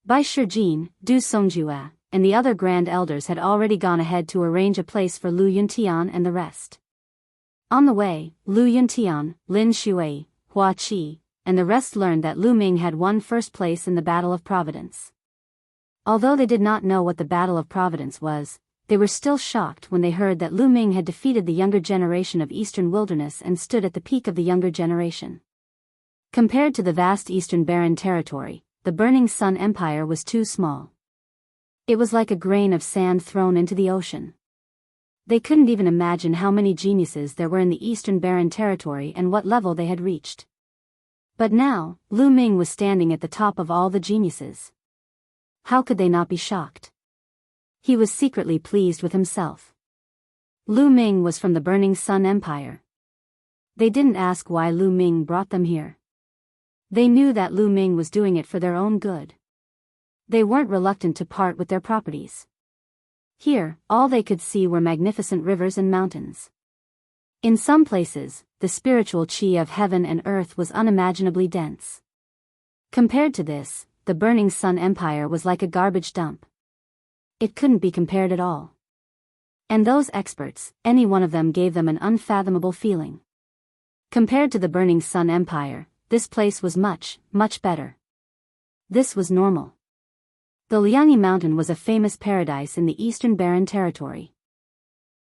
Bai Shijin, Du Songjue, and the other grand elders had already gone ahead to arrange a place for Lu Yuntian and the rest. On the way, Lu Yuntian, Lin Shui, Hua Qi, and the rest learned that Lu Ming had won first place in the Battle of Providence. Although they did not know what the Battle of Providence was, they were still shocked when they heard that Lu Ming had defeated the younger generation of Eastern Wilderness and stood at the peak of the younger generation. Compared to the vast Eastern Barren territory, the Burning Sun Empire was too small. It was like a grain of sand thrown into the ocean. They couldn't even imagine how many geniuses there were in the Eastern Barren territory and what level they had reached. But now, Lu Ming was standing at the top of all the geniuses. How could they not be shocked? He was secretly pleased with himself. Lu Ming was from the Burning Sun Empire. They didn't ask why Lu Ming brought them here. They knew that Lu Ming was doing it for their own good. They weren't reluctant to part with their properties. Here, all they could see were magnificent rivers and mountains. In some places, the spiritual qi of heaven and earth was unimaginably dense. Compared to this, the Burning Sun Empire was like a garbage dump. It couldn't be compared at all. And those experts, any one of them gave them an unfathomable feeling. Compared to the Burning Sun Empire, this place was much, much better. This was normal. The Liangyi Mountain was a famous paradise in the Eastern Barren territory.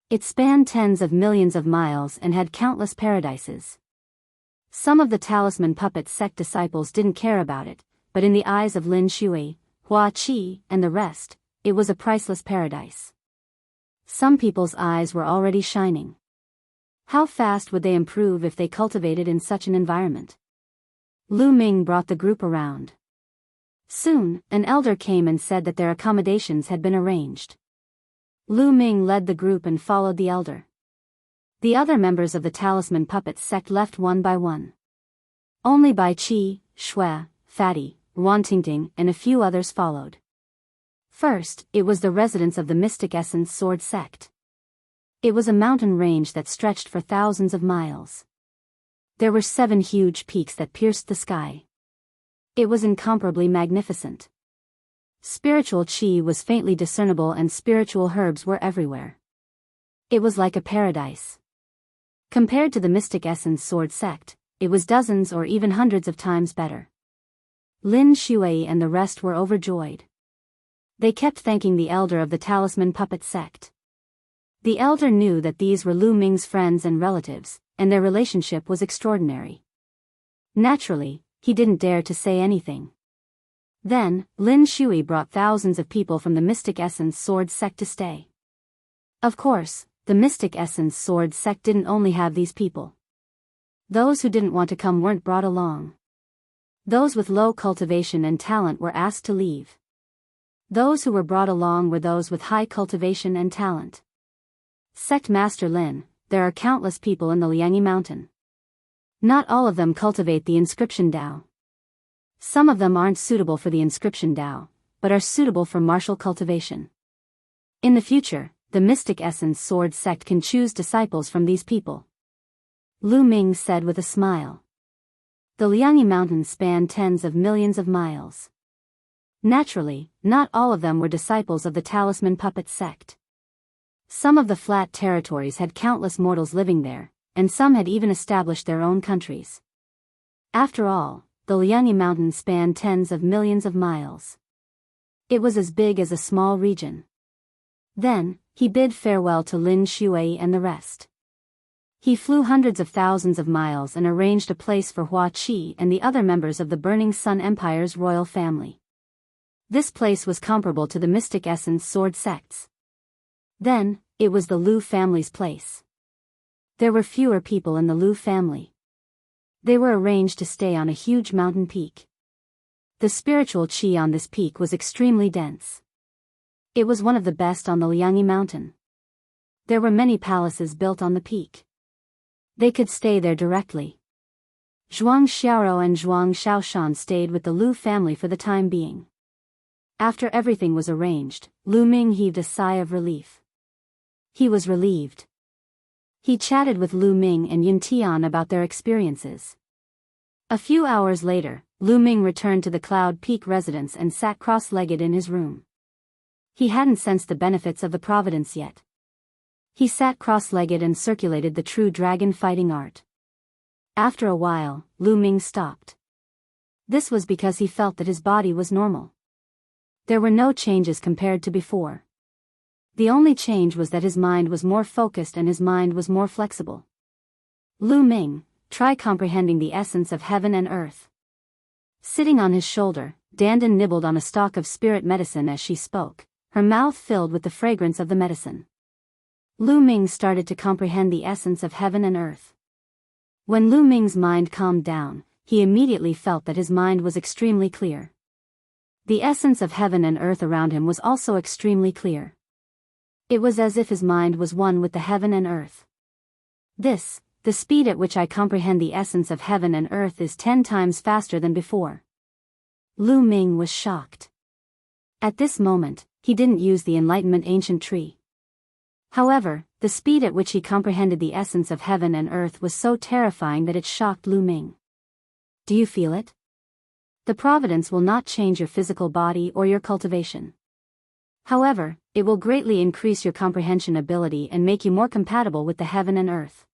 It spanned tens of millions of miles and had countless paradises. Some of the talisman puppet sect disciples didn't care about it, but in the eyes of Lin Shui, Hua Qi, and the rest, it was a priceless paradise. Some people's eyes were already shining. How fast would they improve if they cultivated in such an environment? Lu Ming brought the group around. Soon, an elder came and said that their accommodations had been arranged. Lu Ming led the group and followed the elder. The other members of the talisman puppet sect left one by one. Only Bai Qi, Shui, Fatty, Wantingting, and a few others followed. First, it was the residence of the Mystic Essence Sword sect. It was a mountain range that stretched for thousands of miles. There were 7 huge peaks that pierced the sky. It was incomparably magnificent. Spiritual qi was faintly discernible and spiritual herbs were everywhere. It was like a paradise. Compared to the Mystic Essence Sword sect, it was dozens or even hundreds of times better. Lin Shui and the rest were overjoyed. They kept thanking the elder of the talisman puppet sect. The elder knew that these were Lu Ming's friends and relatives, and their relationship was extraordinary. Naturally, he didn't dare to say anything. Then, Lin Shui brought thousands of people from the Mystic Essence Sword sect to stay. Of course, the Mystic Essence Sword sect didn't only have these people. Those who didn't want to come weren't brought along. Those with low cultivation and talent were asked to leave. Those who were brought along were those with high cultivation and talent. Sect Master Lin, there are countless people in the Liangyi Mountain. Not all of them cultivate the inscription Dao. Some of them aren't suitable for the inscription Dao, but are suitable for martial cultivation. In the future, the Mystic Essence Sword sect can choose disciples from these people. Lu Ming said with a smile. The Liangyi Mountains span tens of millions of miles. Naturally, not all of them were disciples of the talisman puppet sect. Some of the flat territories had countless mortals living there, and some had even established their own countries. After all, the Liangyi Mountains spanned tens of millions of miles. It was as big as a small region. Then, he bid farewell to Lin Shuai and the rest. He flew hundreds of thousands of miles and arranged a place for Hua Qi and the other members of the Burning Sun Empire's royal family. This place was comparable to the Mystic Essence sword sects. Then, it was the Lu family's place. There were fewer people in the Lu family. They were arranged to stay on a huge mountain peak. The spiritual qi on this peak was extremely dense. It was one of the best on the Liangyi Mountain. There were many palaces built on the peak. They could stay there directly. Zhuang Xiaoro and Zhuang Xiaoshan stayed with the Lu family for the time being. After everything was arranged, Lu Ming heaved a sigh of relief. He was relieved. He chatted with Lu Ming and Yin Tian about their experiences. A few hours later, Lu Ming returned to the Cloud Peak residence and sat cross-legged in his room. He hadn't sensed the benefits of the providence yet. He sat cross-legged and circulated the true dragon fighting art. After a while, Lu Ming stopped. This was because he felt that his body was normal. There were no changes compared to before. The only change was that his mind was more focused and his mind was more flexible. Lu Ming, try comprehending the essence of heaven and earth. Sitting on his shoulder, Dandan nibbled on a stalk of spirit medicine as she spoke, her mouth filled with the fragrance of the medicine. Lu Ming started to comprehend the essence of heaven and earth. When Lu Ming's mind calmed down, he immediately felt that his mind was extremely clear. The essence of heaven and earth around him was also extremely clear. It was as if his mind was one with the heaven and earth. The speed at which I comprehend the essence of heaven and earth is 10 times faster than before. Lu Ming was shocked. At this moment, he didn't use the Enlightenment Ancient Tree. However, the speed at which he comprehended the essence of heaven and earth was so terrifying that it shocked Lu Ming. Do you feel it? The providence will not change your physical body or your cultivation. However, it will greatly increase your comprehension ability and make you more compatible with the heaven and earth.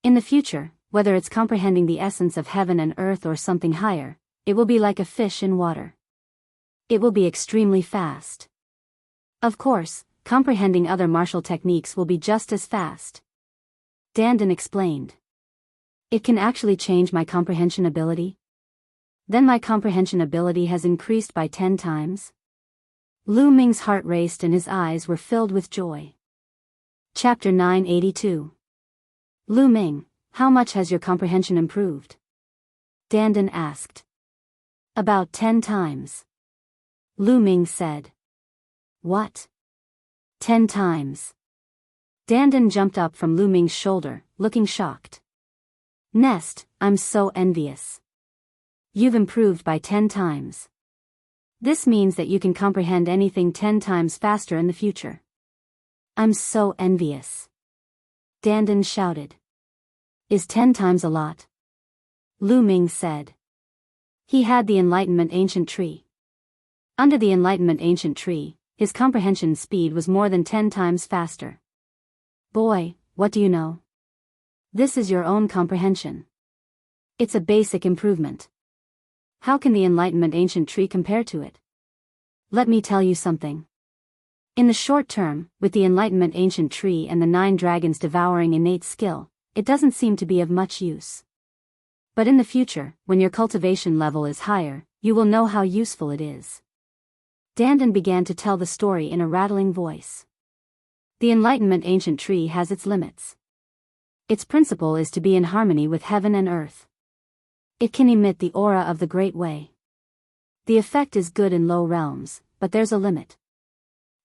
In the future, whether it's comprehending the essence of heaven and earth or something higher, it will be like a fish in water. It will be extremely fast. Of course, comprehending other martial techniques will be just as fast. Dandan explained. It can actually change my comprehension ability? Then my comprehension ability has increased by 10 times? Lu Ming's heart raced and his eyes were filled with joy. Chapter 982. Lu Ming, how much has your comprehension improved? Dandan asked. About 10 times. Lu Ming said. What? 10 times. Dandan jumped up from Lu Ming's shoulder, looking shocked. Nest, I'm so envious. You've improved by 10 times. This means that you can comprehend anything 10 times faster in the future. I'm so envious. Dandan shouted. Is 10 times a lot? Lu Ming said. He had the Enlightenment Ancient Tree. Under the Enlightenment Ancient Tree, his comprehension speed was more than 10 times faster. Boy, what do you know? This is your own comprehension. It's a basic improvement. How can the Enlightenment Ancient Tree compare to it? Let me tell you something. In the short term, with the Enlightenment Ancient Tree and the 9 dragons devouring innate skill, it doesn't seem to be of much use. But in the future, when your cultivation level is higher, you will know how useful it is. Dandan began to tell the story in a rattling voice. The Enlightenment Ancient Tree has its limits. Its principle is to be in harmony with heaven and earth. It can emit the aura of the Great Way. The effect is good in low realms, but there's a limit.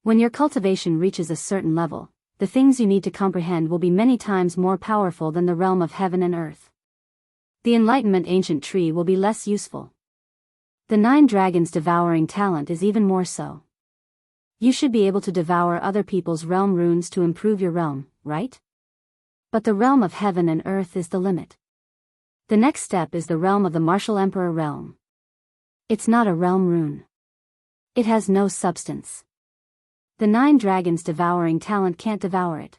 When your cultivation reaches a certain level, the things you need to comprehend will be many times more powerful than the realm of heaven and earth. The Enlightenment Ancient Tree will be less useful. The 9 dragons devouring talent is even more so. You should be able to devour other people's realm runes to improve your realm, right? But the realm of heaven and earth is the limit. The next step is the realm of the Martial Emperor realm. It's not a realm rune. It has no substance. The 9 dragons devouring talent can't devour it.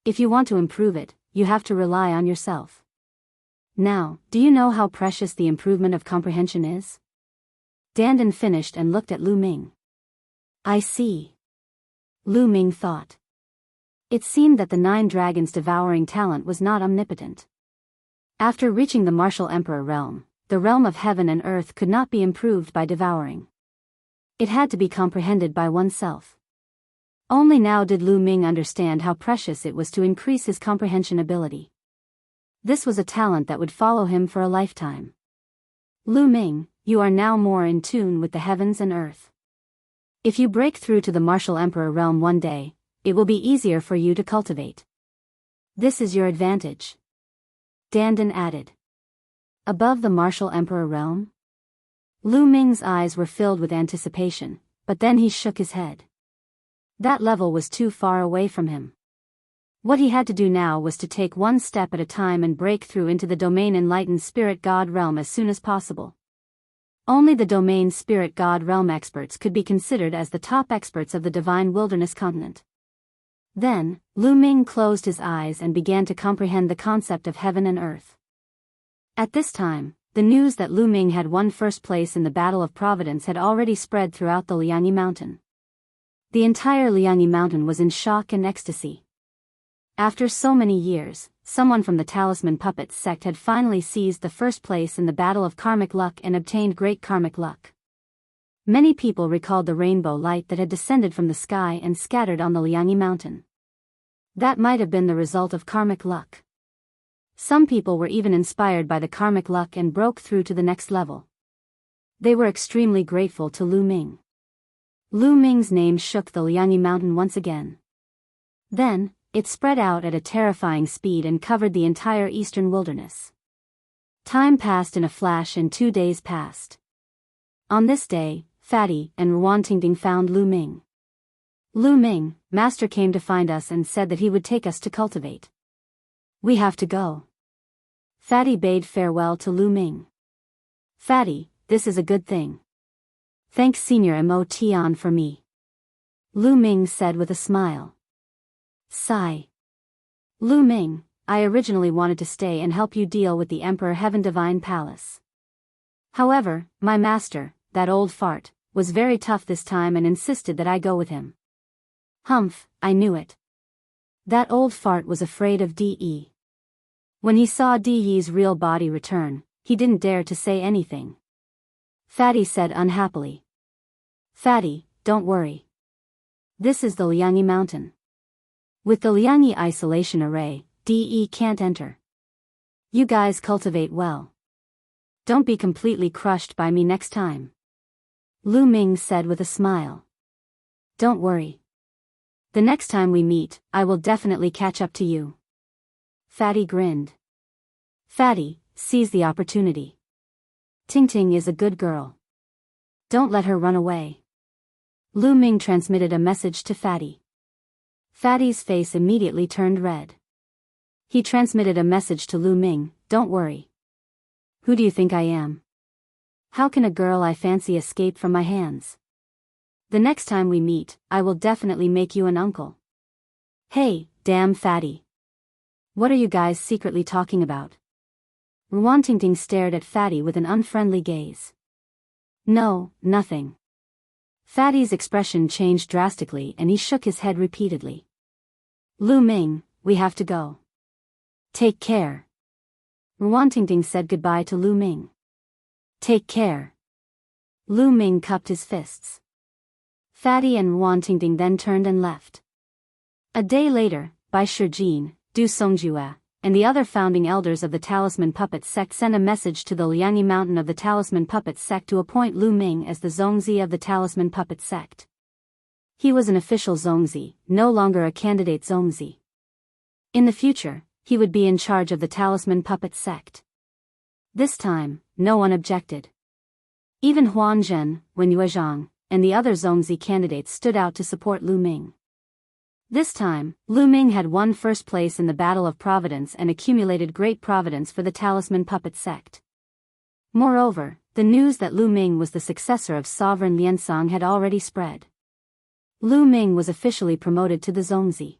If you want to improve it, you have to rely on yourself. Now, do you know how precious the improvement of comprehension is? Dandan finished and looked at Lu Ming. I see. Lu Ming thought. It seemed that the 9 dragons devouring talent was not omnipotent. After reaching the martial emperor realm, the realm of heaven and earth could not be improved by devouring. It had to be comprehended by oneself. Only now did Lu Ming understand how precious it was to increase his comprehension ability. This was a talent that would follow him for a lifetime. Lu Ming, you are now more in tune with the heavens and earth. If you break through to the martial emperor realm one day, it will be easier for you to cultivate. This is your advantage. Dandan added. Above the martial emperor realm? Lu Ming's eyes were filled with anticipation, but then he shook his head. That level was too far away from him. What he had to do now was to take one step at a time and break through into the domain enlightened spirit god realm as soon as possible. Only the domain spirit god realm experts could be considered as the top experts of the divine wilderness continent. Then, Lu Ming closed his eyes and began to comprehend the concept of heaven and earth. At this time, the news that Lu Ming had won first place in the Battle of Providence had already spread throughout the Liangyi Mountain. The entire Liangyi Mountain was in shock and ecstasy. After so many years, someone from the Talisman Puppets sect had finally seized the first place in the Battle of Karmic Luck and obtained great karmic luck. Many people recalled the rainbow light that had descended from the sky and scattered on the Liangyi Mountain. That might have been the result of karmic luck. Some people were even inspired by the karmic luck and broke through to the next level. They were extremely grateful to Lu Ming. Lu Ming's name shook the Liangyi Mountain once again. Then, it spread out at a terrifying speed and covered the entire eastern wilderness. Time passed in a flash and 2 days passed. On this day, Fatty and Ruantingding found Lu Ming. Lu Ming, Master came to find us and said that he would take us to cultivate. We have to go. Fatty bade farewell to Lu Ming. Fatty, this is a good thing. Thanks Senior Mo Tian for me. Lu Ming said with a smile. Sigh. Lu Ming, I originally wanted to stay and help you deal with the Emperor Heaven Divine Palace. However, my master, that old fart, was very tough this time and insisted that I go with him. Humph, I knew it. That old fart was afraid of D.E. When he saw D.E.'s real body return, he didn't dare to say anything. Fatty said unhappily. Fatty, don't worry. This is the Liangyi Mountain. With the Liangyi Isolation Array, D.E. can't enter. You guys cultivate well. Don't be completely crushed by me next time. Lu Ming said with a smile. Don't worry. The next time we meet, I will definitely catch up to you. Fatty grinned. Fatty, seize the opportunity. Tingting is a good girl. Don't let her run away. Lu Ming transmitted a message to Fatty. Fatty's face immediately turned red. He transmitted a message to Lu Ming, don't worry. Who do you think I am? How can a girl I fancy escape from my hands? The next time we meet, I will definitely make you an uncle. Hey, damn Fatty. What are you guys secretly talking about? Ruantingding stared at Fatty with an unfriendly gaze. No, nothing. Fatty's expression changed drastically and he shook his head repeatedly. Lu Ming, we have to go. Take care. Ruantingding said goodbye to Lu Ming. Take care. Lu Ming cupped his fists. Fatty and Ruantingding then turned and left. A day later, Bai Shijin, Du Songjue, and the other founding elders of the Talisman Puppet sect sent a message to the Liangyi Mountain of the Talisman Puppet sect to appoint Lu Ming as the Zongzi of the Talisman Puppet sect. He was an official Zongzi, no longer a candidate Zongzi. In the future, he would be in charge of the Talisman Puppet sect. This time, no one objected. Even Huan Zhen, Wen Yuezhang, and the other Zongzi candidates stood out to support Lu Ming. This time, Lu Ming had won first place in the Battle of Providence and accumulated great providence for the Talisman Puppet sect. Moreover, the news that Lu Ming was the successor of Sovereign Liansong had already spread. Lu Ming was officially promoted to the Zongzi.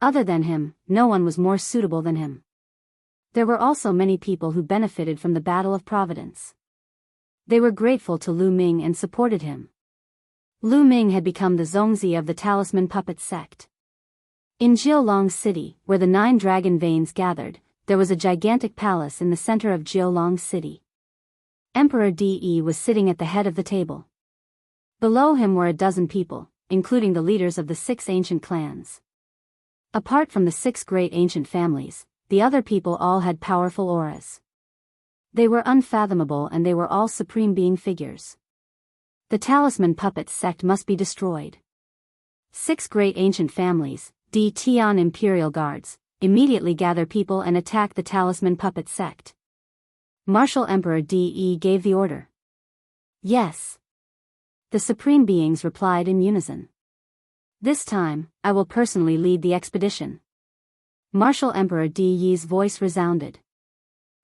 Other than him, no one was more suitable than him. There were also many people who benefited from the Battle of Providence. They were grateful to Lu Ming and supported him. Lu Ming had become the Zongzi of the Talisman Puppet sect. In Jiulong City, where the 9 dragon veins gathered, there was a gigantic palace in the center of Jiulong City. Emperor De was sitting at the head of the table. Below him were a dozen people, including the leaders of the 6 ancient clans. Apart from the 6 great ancient families, the other people all had powerful auras. They were unfathomable and they were all supreme being figures. The Talisman Puppet sect must be destroyed. 6 great ancient families, D Tian Imperial Guards, immediately gather people and attack the Talisman Puppet sect. Martial Emperor De gave the order. Yes. The supreme beings replied in unison. This time, I will personally lead the expedition. Martial Emperor De's voice resounded.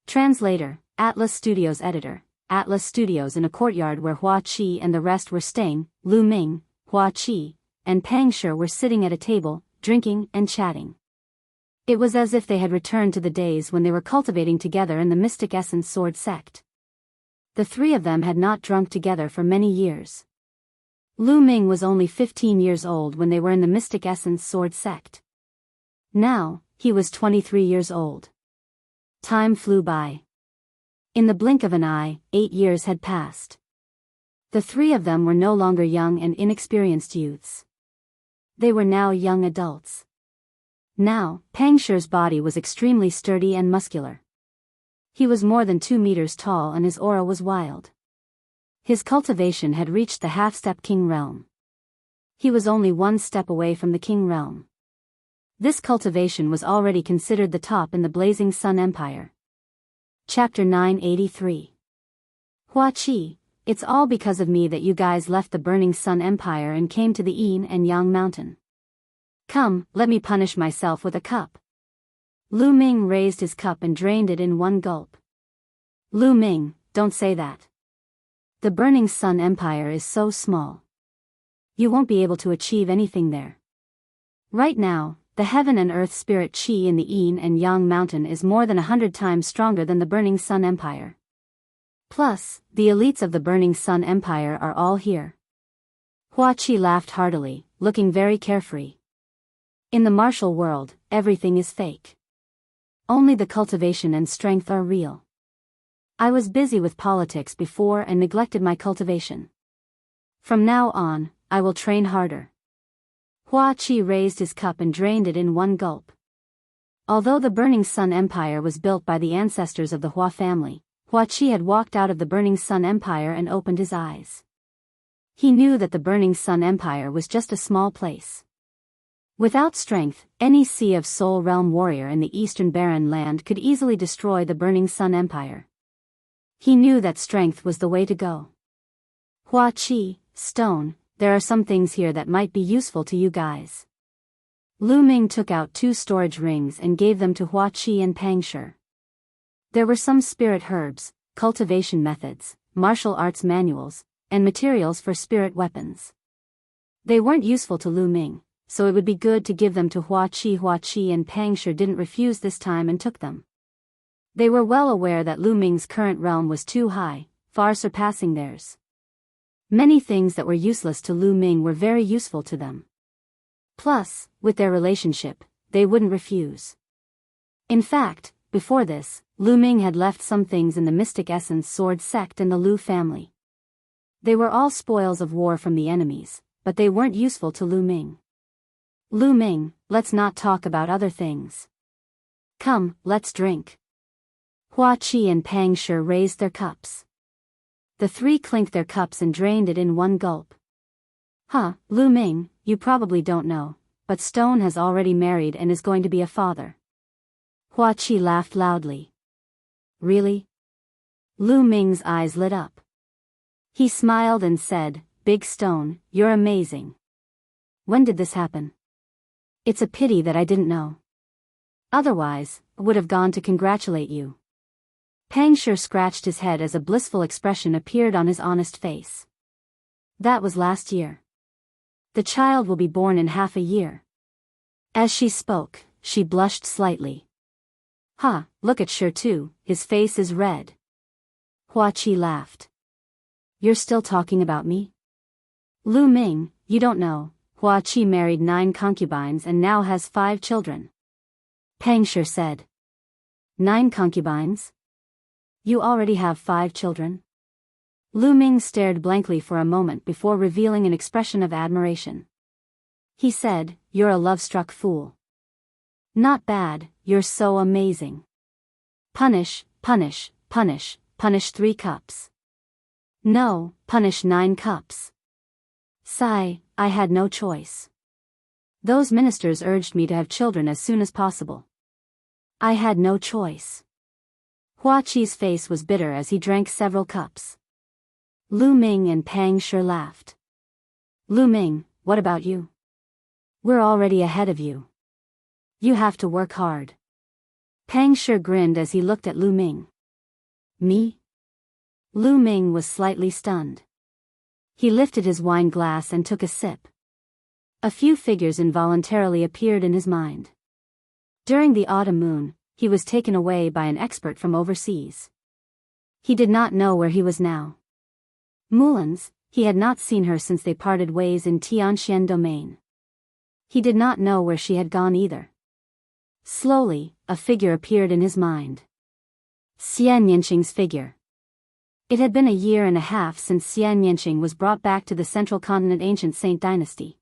Translator, Atlas Studios editor, Atlas Studios. In a courtyard where Hua Qi and the rest were staying, Lu Ming, Hua Qi, and Pang Shi were sitting at a table, drinking and chatting. It was as if they had returned to the days when they were cultivating together in the Mystic Essence Sword sect. The 3 of them had not drunk together for many years. Lu Ming was only 15 years old when they were in the Mystic Essence Sword sect. Now, he was 23 years old. Time flew by. In the blink of an eye, 8 years had passed. The 3 of them were no longer young and inexperienced youths. They were now young adults. Now, Pang Shi's body was extremely sturdy and muscular. He was more than 2 meters tall and his aura was wild. His cultivation had reached the half-step king realm. He was only 1 step away from the king realm. This cultivation was already considered the top in the Blazing Sun Empire. Chapter 983. Hua Qi, it's all because of me that you guys left the Burning Sun Empire and came to the Yin and Yang Mountain. Come, let me punish myself with a cup. Lu Ming raised his cup and drained it in 1 gulp. Lu Ming, don't say that. The Burning Sun Empire is so small. You won't be able to achieve anything there. Right now, the heaven and earth spirit Qi in the Yin and Yang Mountain is more than 100 times stronger than the Burning Sun Empire. Plus, the elites of the Burning Sun Empire are all here. Hua Qi laughed heartily, looking very carefree. In the martial world, everything is fake. Only the cultivation and strength are real. I was busy with politics before and neglected my cultivation. From now on, I will train harder. Hua Qi raised his cup and drained it in 1 gulp. Although the Burning Sun Empire was built by the ancestors of the Hua family, Hua Qi had walked out of the Burning Sun Empire and opened his eyes. He knew that the Burning Sun Empire was just a small place. Without strength, any Sea of Soul Realm warrior in the Eastern Barren Land could easily destroy the Burning Sun Empire. He knew that strength was the way to go. Hua Qi, Stone, there are some things here that might be useful to you guys. Lu Ming took out 2 storage rings and gave them to Hua Qi and Pang Shi. There were some spirit herbs, cultivation methods, martial arts manuals, and materials for spirit weapons. They weren't useful to Lu Ming, so it would be good to give them to Hua Qi. Hua Qi and Pang Shi didn't refuse this time and took them. They were well aware that Lu Ming's current realm was too high, far surpassing theirs. Many things that were useless to Lu Ming were very useful to them. Plus, with their relationship, they wouldn't refuse. In fact, before this, Lu Ming had left some things in the Mystic Essence Sword sect and the Lu family. They were all spoils of war from the enemies, but they weren't useful to Lu Ming. Lu Ming, let's not talk about other things. Come, let's drink. Hua Qi and Pang Shi raised their cups. The 3 clinked their cups and drained it in 1 gulp. Lu Ming, you probably don't know, but Stone has already married and is going to be a father. Hua Qi laughed loudly. Really? Lu Ming's eyes lit up. He smiled and said, Big Stone, you're amazing. When did this happen? It's a pity that I didn't know. Otherwise, I would have gone to congratulate you. Pang Shi scratched his head as a blissful expression appeared on his honest face. That was last year. The child will be born in half a year. As she spoke, she blushed slightly. Ha, look at Shi too, his face is red. Hua Qi laughed. You're still talking about me? Lu Ming, you don't know, Hua Qi married 9 concubines and now has 5 children. Pang Shi said. 9 concubines? You already have 5 children? Lu Ming stared blankly for a moment before revealing an expression of admiration. He said, You're a love-struck fool. Not bad, you're so amazing. Punish, punish, punish, punish 3 cups. No, punish 9 cups. Sigh, I had no choice. Those ministers urged me to have children as soon as possible. I had no choice. Hua Qi's face was bitter as he drank several cups. Lu Ming and Pang Shi laughed. Lu Ming, what about you? We're already ahead of you. You have to work hard. Pang Shi grinned as he looked at Lu Ming. Me? Lu Ming was slightly stunned. He lifted his wine glass and took a sip. A few figures involuntarily appeared in his mind. During the autumn moon, he was taken away by an expert from overseas. He did not know where he was now. Mulan's, he had not seen her since they parted ways in Tianxian domain. He did not know where she had gone either. Slowly, a figure appeared in his mind. Xian Yanqing's figure. It had been a year and a half since Xian Yanqing was brought back to the central continent ancient Saint dynasty.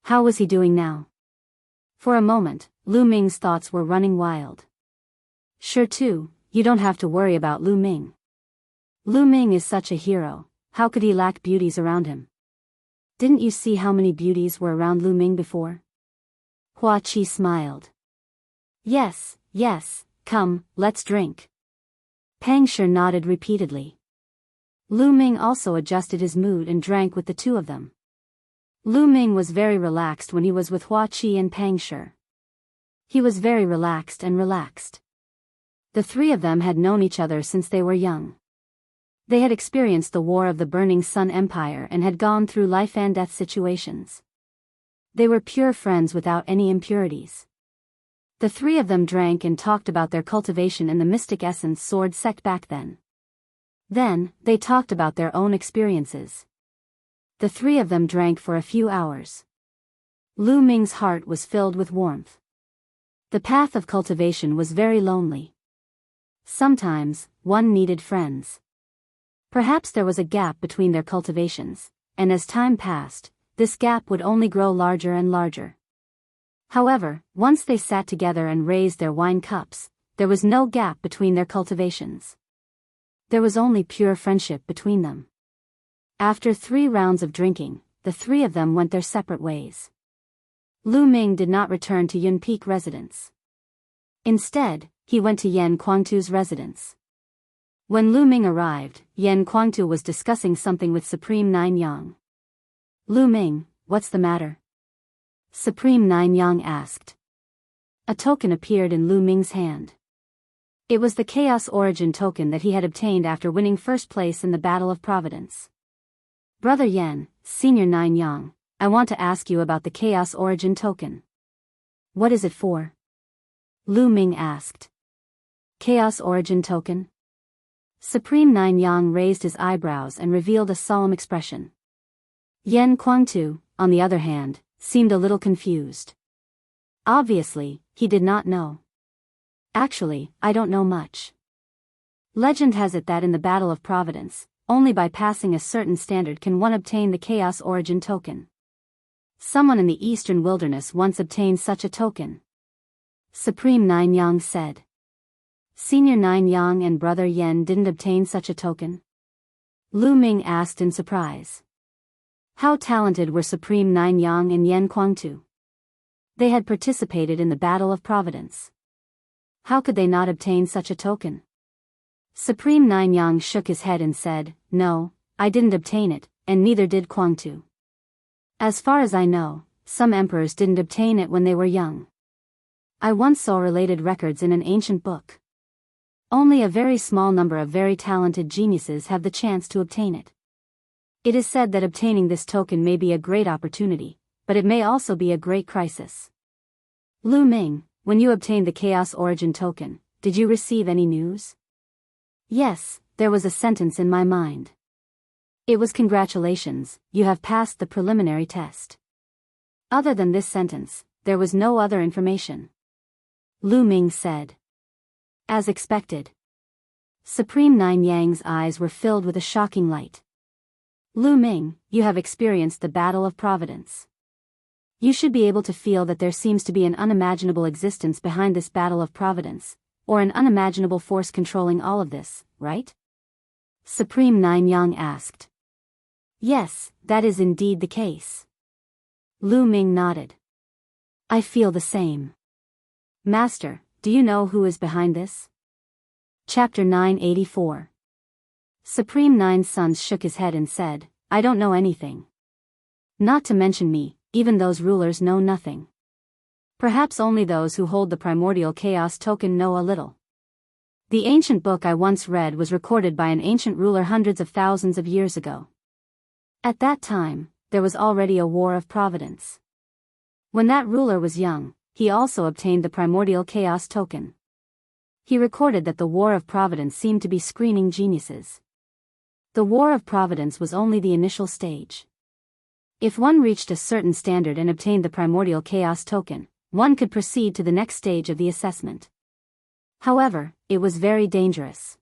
How was he doing now? For a moment, Lu Ming's thoughts were running wild. Sure too, you don't have to worry about Lu Ming. Lu Ming is such a hero, how could he lack beauties around him? Didn't you see how many beauties were around Lu Ming before? Hua Qi smiled. Yes, yes, come, let's drink. Pang Shi nodded repeatedly. Lu Ming also adjusted his mood and drank with the 2 of them. Lu Ming was very relaxed when he was with Hua Qi and Pang Shi. He was very relaxed and relaxed. The 3 of them had known each other since they were young. They had experienced the War of the Burning Sun Empire and had gone through life and death situations. They were pure friends without any impurities. The 3 of them drank and talked about their cultivation in the Mystic Essence Sword sect back then. Then, they talked about their own experiences. The 3 of them drank for a few hours. Lu Ming's heart was filled with warmth. The path of cultivation was very lonely. Sometimes, one needed friends. Perhaps there was a gap between their cultivations, and as time passed, this gap would only grow larger and larger. However, once they sat together and raised their wine cups, there was no gap between their cultivations. There was only pure friendship between them. After 3 rounds of drinking, the 3 of them went their separate ways. Lu Ming did not return to Yun Peak residence. Instead, he went to Yan Kuangtu's residence. When Lu Ming arrived, Yan Kuangtu was discussing something with Supreme Nine Yang. Lu Ming, what's the matter? Supreme Nine Yang asked. A token appeared in Lu Ming's hand. It was the Chaos Origin token that he had obtained after winning first place in the Battle of Providence. Brother Yan, Senior Nine Yang, I want to ask you about the Chaos Origin token. What is it for? Lu Ming asked. Chaos Origin token? Supreme Nine Yang raised his eyebrows and revealed a solemn expression. Yan Kuangtu, on the other hand, seemed a little confused. Obviously, he did not know. Actually, I don't know much. Legend has it that in the Battle of Providence, only by passing a certain standard can one obtain the Chaos Origin token. Someone in the Eastern Wilderness once obtained such a token. Supreme Nine Yang said. Senior Nine Yang and Brother Yen didn't obtain such a token? Lu Ming asked in surprise. How talented were Supreme Nine Yang and Yan Kuangtu? They had participated in the Battle of Providence. How could they not obtain such a token? Supreme Nine Yang shook his head and said, No, I didn't obtain it, and neither did Kuangtu. As far as I know, some emperors didn't obtain it when they were young. I once saw related records in an ancient book. Only a very small number of very talented geniuses have the chance to obtain it. It is said that obtaining this token may be a great opportunity, but it may also be a great crisis. Lu Ming, when you obtained the Chaos Origin token, did you receive any news? Yes, there was a sentence in my mind. It was congratulations, you have passed the preliminary test. Other than this sentence, there was no other information. Lu Ming said. As expected. Supreme Nine Yang's eyes were filled with a shocking light. Lu Ming, you have experienced the battle of providence. You should be able to feel that there seems to be an unimaginable existence behind this battle of providence, or an unimaginable force controlling all of this, right? Supreme Nine Yang asked. Yes, that is indeed the case. Lu Ming nodded. I feel the same. Master, do you know who is behind this? Chapter 984. Supreme Nine Sons shook his head and said, I don't know anything. Not to mention me, even those rulers know nothing. Perhaps only those who hold the primordial chaos token know a little. The ancient book I once read was recorded by an ancient ruler hundreds of thousands of years ago. At that time, there was already a war of providence. When that ruler was young, he also obtained the primordial chaos token. He recorded that the war of providence seemed to be screening geniuses. The war of providence was only the initial stage. If one reached a certain standard and obtained the primordial chaos token, one could proceed to the next stage of the assessment. However, it was very dangerous.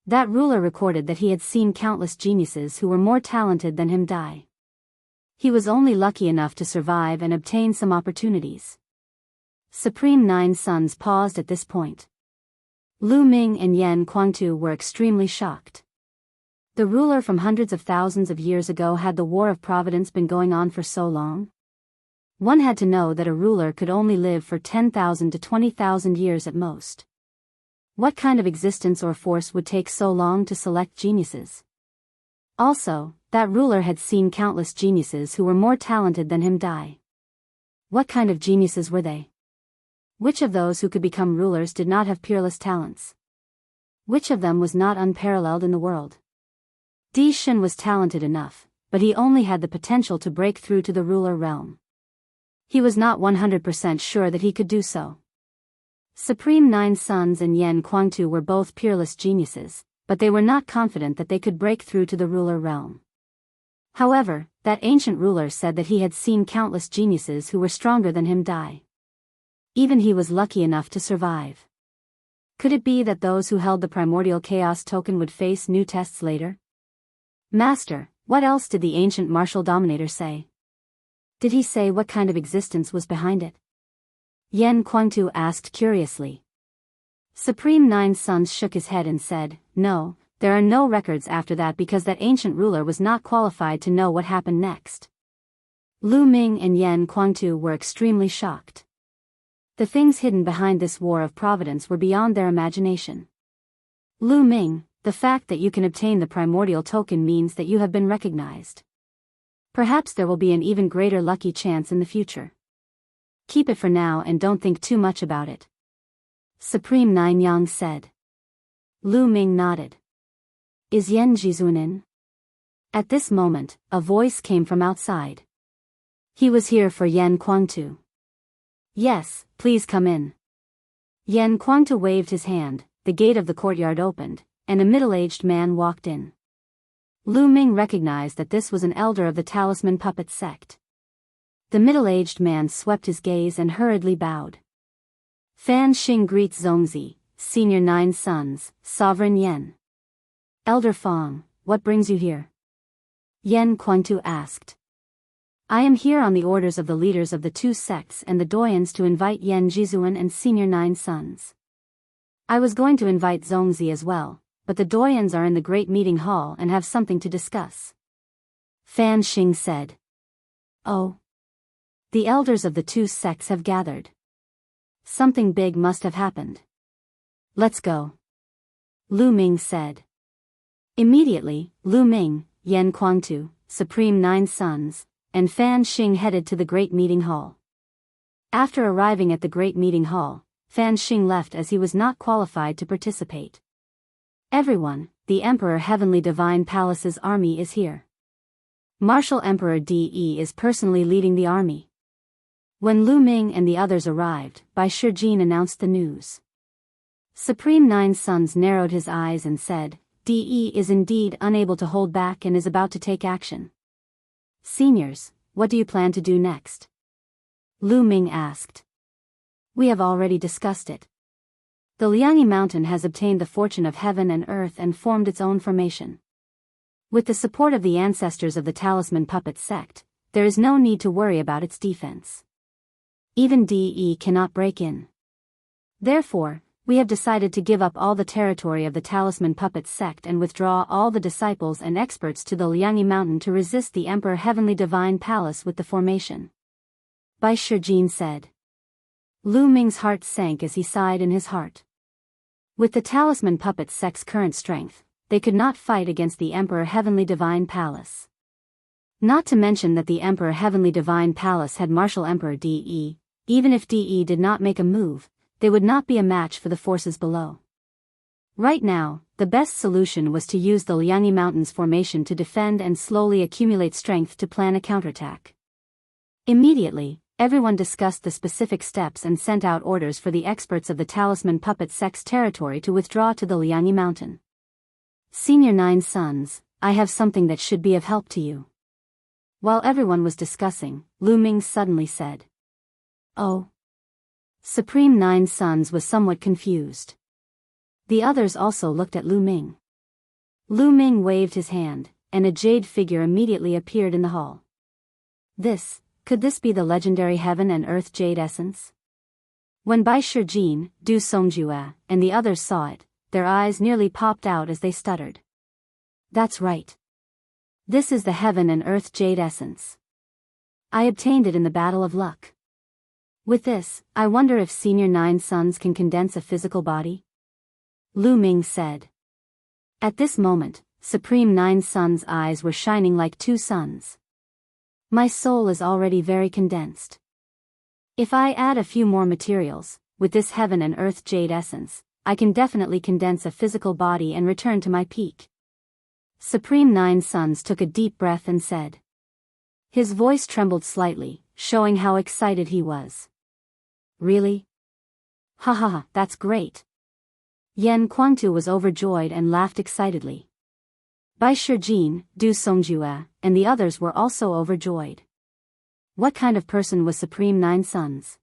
That ruler recorded that he had seen countless geniuses who were more talented than him die. He was only lucky enough to survive and obtain some opportunities. Supreme Nine Sons paused at this point. Lu Ming and Yan Kuangtu were extremely shocked. The ruler from hundreds of thousands of years ago, had the war of providence been going on for so long? One had to know that a ruler could only live for 10,000 to 20,000 years at most. What kind of existence or force would take so long to select geniuses? Also, that ruler had seen countless geniuses who were more talented than him die. What kind of geniuses were they? Which of those who could become rulers did not have peerless talents? Which of them was not unparalleled in the world? Di Shen was talented enough, but he only had the potential to break through to the ruler realm. He was not 100% sure that he could do so. Supreme Nine Sons and Yan Kuangtu were both peerless geniuses, but they were not confident that they could break through to the ruler realm. However, that ancient ruler said that he had seen countless geniuses who were stronger than him die. Even he was lucky enough to survive. Could it be that those who held the primordial chaos token would face new tests later? Master, what else did the ancient martial dominator say? Did he say what kind of existence was behind it? Yan Kuangtu asked curiously. Supreme Nine Sons shook his head and said, no, there are no records after that because that ancient ruler was not qualified to know what happened next. Lu Ming and Yan Kuangtu were extremely shocked. The things hidden behind this war of providence were beyond their imagination. Lu Ming, the fact that you can obtain the primordial token means that you have been recognized. Perhaps there will be an even greater lucky chance in the future. Keep it for now and don't think too much about it. Supreme Nine Yang said. Lu Ming nodded. Is Yan Jizun in? At this moment, a voice came from outside. He was here for Yan Kuangtu. Yes, please come in. Yan Kuangtu waved his hand, the gate of the courtyard opened, and a middle-aged man walked in. Lu Ming recognized that this was an elder of the Talisman Puppet sect. The middle-aged man swept his gaze and hurriedly bowed. Fan Xing greets Zongzi, Senior Nine Sons, Sovereign Yen. Elder Fong, what brings you here? Yan Kuangtu asked. I am here on the orders of the leaders of the two sects and the doyens to invite Yan Jizuan and Senior Nine Sons. I was going to invite Zongzi as well, but the doyens are in the great meeting hall and have something to discuss. Fan Xing said. Oh. The elders of the two sects have gathered. Something big must have happened. Let's go. Lu Ming said. Immediately, Lu Ming, Yan Kuangtu, Supreme Nine Sons, and Fan Xing headed to the great meeting hall. After arriving at the great meeting hall, Fan Xing left as he was not qualified to participate. Everyone, the Emperor Heavenly Divine Palace's army is here. Martial Emperor De is personally leading the army. When Lu Ming and the others arrived, Bai Shijin announced the news. Supreme Nine Sons narrowed his eyes and said, De is indeed unable to hold back and is about to take action. Seniors, what do you plan to do next? Lu Ming asked. We have already discussed it. The Liangyi Mountain has obtained the fortune of heaven and earth and formed its own formation. With the support of the ancestors of the Talisman Puppet sect, there is no need to worry about its defense. Even De cannot break in. Therefore, we have decided to give up all the territory of the Talisman Puppet sect and withdraw all the disciples and experts to the Liangyi Mountain to resist the Emperor Heavenly Divine Palace with the formation. Bai Shijin said. Lu Ming's heart sank as he sighed in his heart. With the Talisman Puppet sect's current strength, they could not fight against the Emperor Heavenly Divine Palace. Not to mention that the Emperor Heavenly Divine Palace had Martial Emperor De. Even if De did not make a move, they would not be a match for the forces below. Right now, the best solution was to use the Liangyi Mountain's formation to defend and slowly accumulate strength to plan a counterattack. Immediately, everyone discussed the specific steps and sent out orders for the experts of the Talisman Puppet sect's territory to withdraw to the Liangyi Mountain. Senior Nine Sons, I have something that should be of help to you. While everyone was discussing, Lu Ming suddenly said. Oh. Supreme Nine Sons was somewhat confused. The others also looked at Lu Ming. Lu Ming waved his hand, and a jade figure immediately appeared in the hall. Could this be the legendary Heaven and Earth Jade Essence? When Bai Shijin, Du Songjue, and the others saw it, their eyes nearly popped out as they stuttered. That's right. This is the Heaven and Earth Jade Essence. I obtained it in the Battle of Luck. With this, I wonder if Senior Nine Sons can condense a physical body? Lu Ming said. At this moment, Supreme Nine Sons' eyes were shining like two suns. My soul is already very condensed. If I add a few more materials, with this Heaven and Earth Jade Essence, I can definitely condense a physical body and return to my peak. Supreme Nine Sons took a deep breath and said. His voice trembled slightly, showing how excited he was. Really? Ha ha ha, that's great. Yan Kuangtu was overjoyed and laughed excitedly. Bai Shijin, Du Songjue, and the others were also overjoyed. What kind of person was Supreme Nine Sons?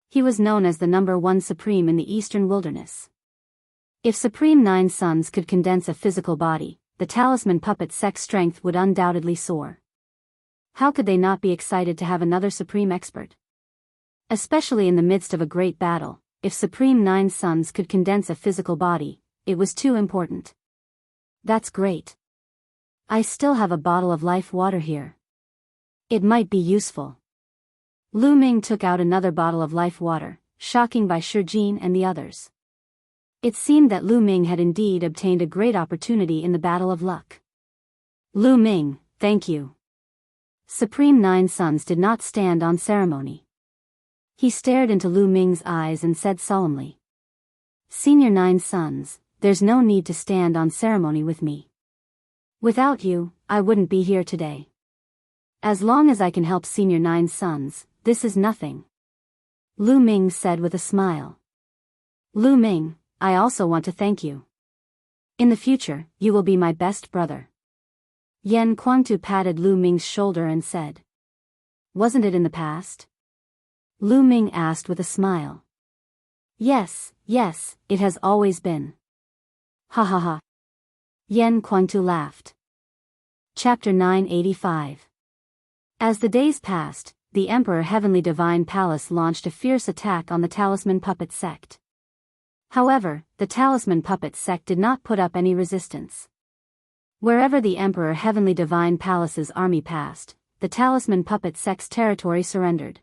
He was known as the #1 Supreme in the Eastern Wilderness. If Supreme Nine Sons could condense a physical body, the Talisman Puppet sect's strength would undoubtedly soar. How could they not be excited to have another Supreme expert? Especially in the midst of a great battle, if Supreme Nine Sons could condense a physical body, it was too important. That's great. I still have a bottle of life water here. It might be useful. Lu Ming took out another bottle of life water, shocking Bai Shijin and the others. It seemed that Lu Ming had indeed obtained a great opportunity in the Battle of Luck. Lu Ming, thank you. Supreme Nine Sons did not stand on ceremony. He stared into Lu Ming's eyes and said solemnly. Senior Nine Sons, there's no need to stand on ceremony with me. Without you, I wouldn't be here today. As long as I can help Senior Nine Sons, this is nothing. Lu Ming said with a smile. Lu Ming, I also want to thank you. In the future, you will be my best brother. Yan Kuangtu patted Lu Ming's shoulder and said. Wasn't it in the past? Lu Ming asked with a smile. Yes, it has always been. Ha ha ha. Yan Kuangtu laughed. Chapter 985. As the days passed, the Emperor Heavenly Divine Palace launched a fierce attack on the Talisman Puppet sect. However, the Talisman Puppet sect did not put up any resistance. Wherever the Emperor Heavenly Divine Palace's army passed, the Talisman Puppet sect's territory surrendered.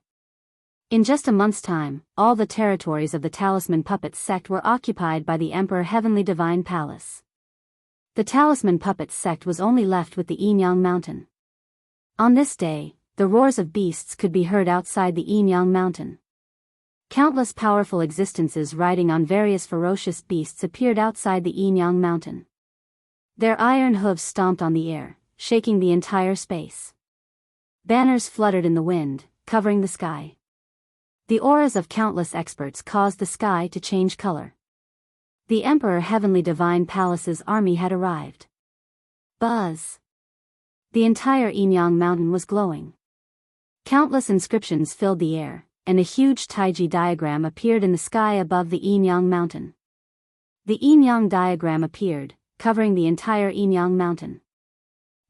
In just a month's time, all the territories of the Talisman Puppet sect were occupied by the Emperor Heavenly Divine Palace. The Talisman Puppet sect was only left with the Enyang Mountain. On this day, the roars of beasts could be heard outside the Enyang Mountain. Countless powerful existences riding on various ferocious beasts appeared outside the Enyang Mountain. Their iron hooves stomped on the air, shaking the entire space. Banners fluttered in the wind, covering the sky. The auras of countless experts caused the sky to change color. The Emperor Heavenly Divine Palace's army had arrived. Buzz! The entire Enyang mountain was glowing. Countless inscriptions filled the air, and a huge Taiji diagram appeared in the sky above the Enyang mountain. The Enyang diagram appeared, covering the entire Enyang mountain.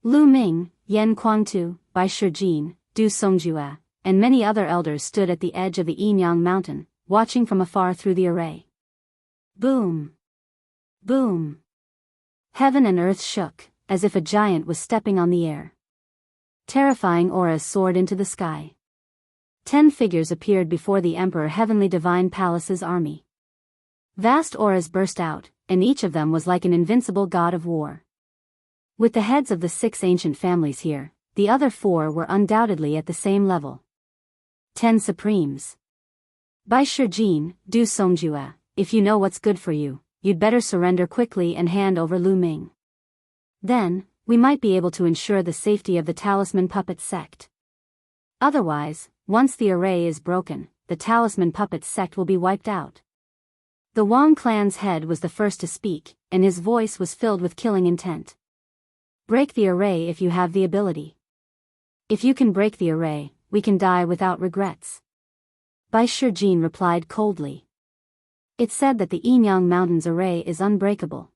Lu Ming, Yan Kuangtu, Bai Shijin, Du Songjue, and many other elders stood at the edge of the Enyang mountain, watching from afar through the array. Boom! Boom! Heaven and earth shook, as if a giant was stepping on the air. Terrifying auras soared into the sky. 10 figures appeared before the Emperor Heavenly Divine Palace's army. Vast auras burst out, and each of them was like an invincible god of war. With the heads of the 6 ancient families here, the other 4 were undoubtedly at the same level. 10 Supremes. Bai Shijin, Du Songjue, if you know what's good for you, you'd better surrender quickly and hand over Lu Ming. Then, we might be able to ensure the safety of the Talisman Puppet sect. Otherwise, once the array is broken, the Talisman Puppet sect will be wiped out. The Wang clan's head was the first to speak, and his voice was filled with killing intent. Break the array if you have the ability. If you can break the array, we can die without regrets. Bai Shijin replied coldly. It's said that the Enyang Mountain's array is unbreakable.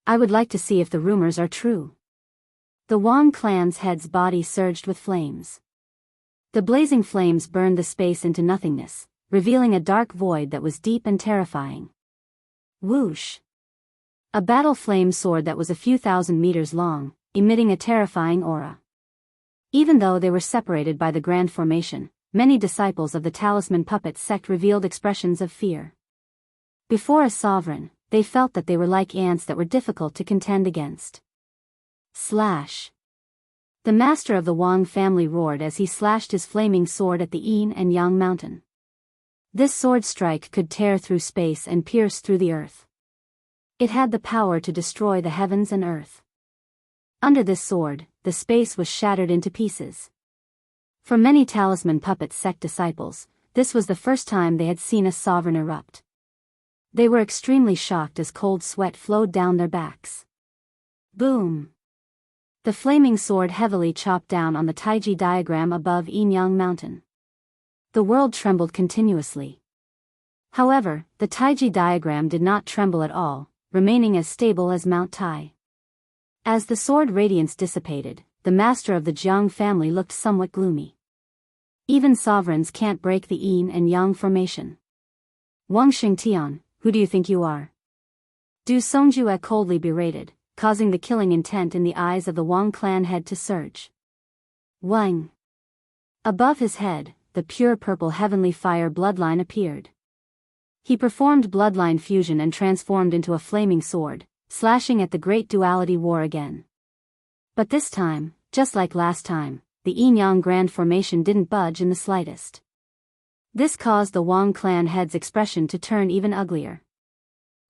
I would like to see if the rumors are true. The Wang clan's head's body surged with flames. The blazing flames burned the space into nothingness, revealing a dark void that was deep and terrifying. Whoosh! A battle flame soared that was a few thousand meters long, emitting a terrifying aura. Even though they were separated by the Grand Formation, many disciples of the Talisman Puppet sect revealed expressions of fear. Before a sovereign, they felt that they were like ants that were difficult to contend against. Slash! The master of the Wang family roared as he slashed his flaming sword at the Yin and Yang mountain. This sword strike could tear through space and pierce through the earth. It had the power to destroy the heavens and earth. Under this sword, the space was shattered into pieces. For many Talisman Puppet sect disciples, this was the first time they had seen a sovereign erupt. They were extremely shocked as cold sweat flowed down their backs. Boom! The flaming sword heavily chopped down on the Taiji diagram above Enyang mountain. The world trembled continuously. However, the Taiji diagram did not tremble at all, remaining as stable as Mount Tai. As the sword radiance dissipated, the master of the Jiang family looked somewhat gloomy. Even sovereigns can't break the Yin and Yang formation. Wang Xingtian, who do you think you are? Du Songjue coldly berated, causing the killing intent in the eyes of the Wang clan head to surge. Wang! Above his head, the pure purple heavenly fire bloodline appeared. He performed bloodline fusion and transformed into a flaming sword, slashing at the great duality war again. But this time, just like last time, the Yin-Yang Grand Formation didn't budge in the slightest. This caused the Wang clan head's expression to turn even uglier.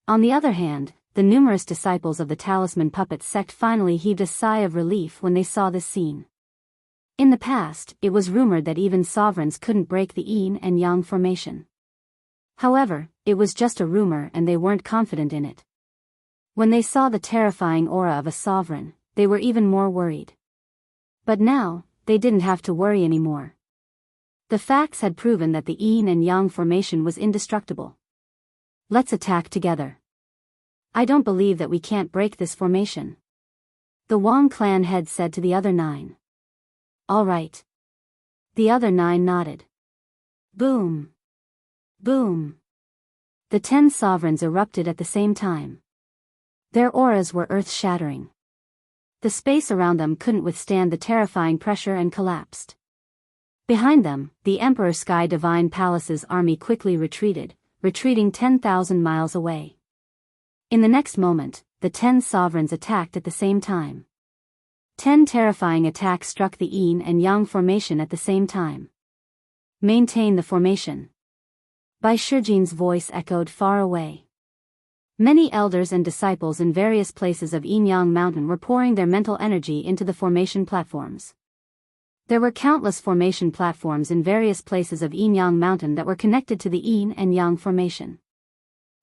On the other hand, the numerous disciples of the Talisman Puppet sect finally heaved a sigh of relief when they saw this scene. In the past, it was rumored that even sovereigns couldn't break the Yin and Yang formation. However, it was just a rumor and they weren't confident in it. When they saw the terrifying aura of a sovereign, they were even more worried. But now, they didn't have to worry anymore. The facts had proven that the Yin and Yang formation was indestructible. Let's attack together. I don't believe that we can't break this formation. The Wang clan head said to the other 9. All right. The other 9 nodded. Boom! Boom! The 10 sovereigns erupted at the same time. Their auras were earth-shattering. The space around them couldn't withstand the terrifying pressure and collapsed. Behind them, the Emperor Sky Divine Palace's army quickly retreated, retreating 10,000 miles away. In the next moment, the 10 sovereigns attacked at the same time. 10 terrifying attacks struck the Yin and Yang formation at the same time. Maintain the formation. Bai Shijin's voice echoed far away. Many elders and disciples in various places of Enyang Mountain were pouring their mental energy into the formation platforms. There were countless formation platforms in various places of Enyang Mountain that were connected to the Yin and Yang formation.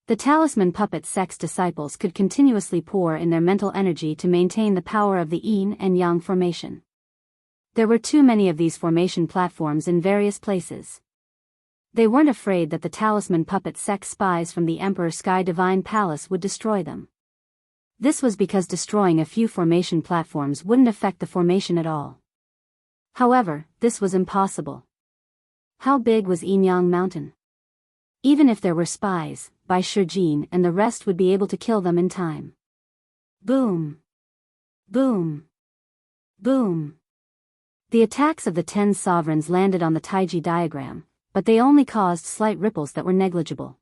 The talisman puppet sect's disciples could continuously pour in their mental energy to maintain the power of the Yin and Yang formation. There were too many of these formation platforms in various places. They weren't afraid that the talisman puppet sect spies from the Emperor Sky Divine Palace would destroy them. This was because destroying a few formation platforms wouldn't affect the formation at all. However, this was impossible. How big was Enyang Mountain? Even if there were spies, Bai Shijin and the rest would be able to kill them in time. Boom! Boom! Boom! The attacks of the 10 sovereigns landed on the Taiji diagram, but they only caused slight ripples that were negligible.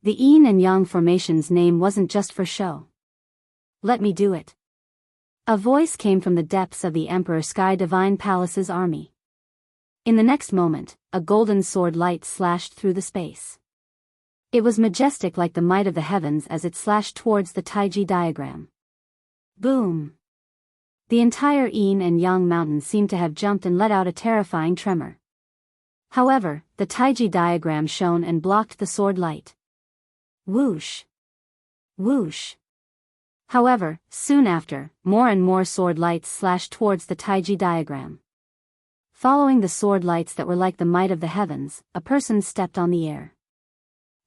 The Yin and Yang formation's name wasn't just for show. Let me do it. A voice came from the depths of the Emperor Sky Divine Palace's army. In the next moment, a golden sword light slashed through the space. It was majestic like the might of the heavens as it slashed towards the Taiji diagram. Boom! The entire Yin and Yang mountain seemed to have jumped and let out a terrifying tremor. However, the Taiji diagram shone and blocked the sword light. Whoosh! Whoosh! However, soon after, more and more sword lights slashed towards the Taiji diagram. Following the sword lights that were like the might of the heavens, a person stepped on the air.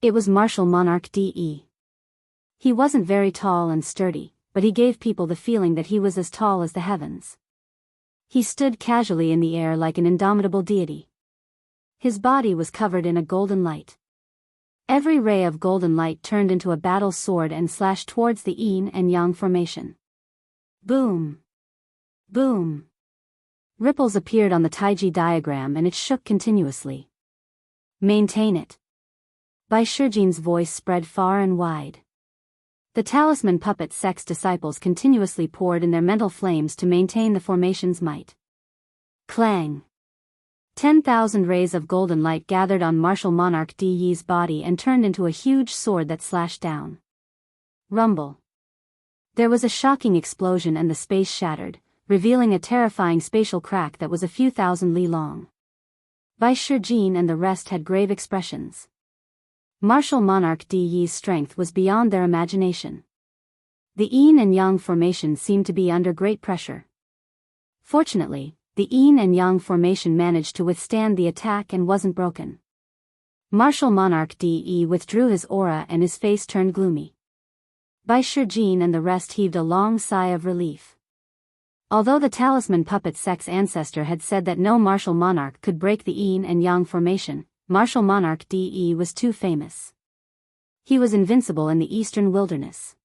It was Martial Monarch De. He wasn't very tall and sturdy, but he gave people the feeling that he was as tall as the heavens. He stood casually in the air like an indomitable deity. His body was covered in a golden light. Every ray of golden light turned into a battle sword and slashed towards the Yin and Yang formation. Boom! Boom! Ripples appeared on the Taiji diagram and it shook continuously. Maintain it. Bai Shijin's voice spread far and wide. The talisman puppet sect's disciples continuously poured in their mental flames to maintain the formation's might. Clang! 10,000 rays of golden light gathered on Martial Monarch De's body and turned into a huge sword that slashed down. Rumble. There was a shocking explosion and the space shattered, revealing a terrifying spatial crack that was a few thousand li long. Bai Shijin and the rest had grave expressions. Martial Monarch De's strength was beyond their imagination. The Yin and Yang formation seemed to be under great pressure. Fortunately, the Yin and Yang formation managed to withstand the attack and wasn't broken. Martial Monarch De withdrew his aura and his face turned gloomy. Bai Shijin and the rest heaved a long sigh of relief. Although the talisman puppet sect's ancestor had said that no martial monarch could break the Yin and Yang formation, Martial Monarch De was too famous. He was invincible in the eastern wilderness.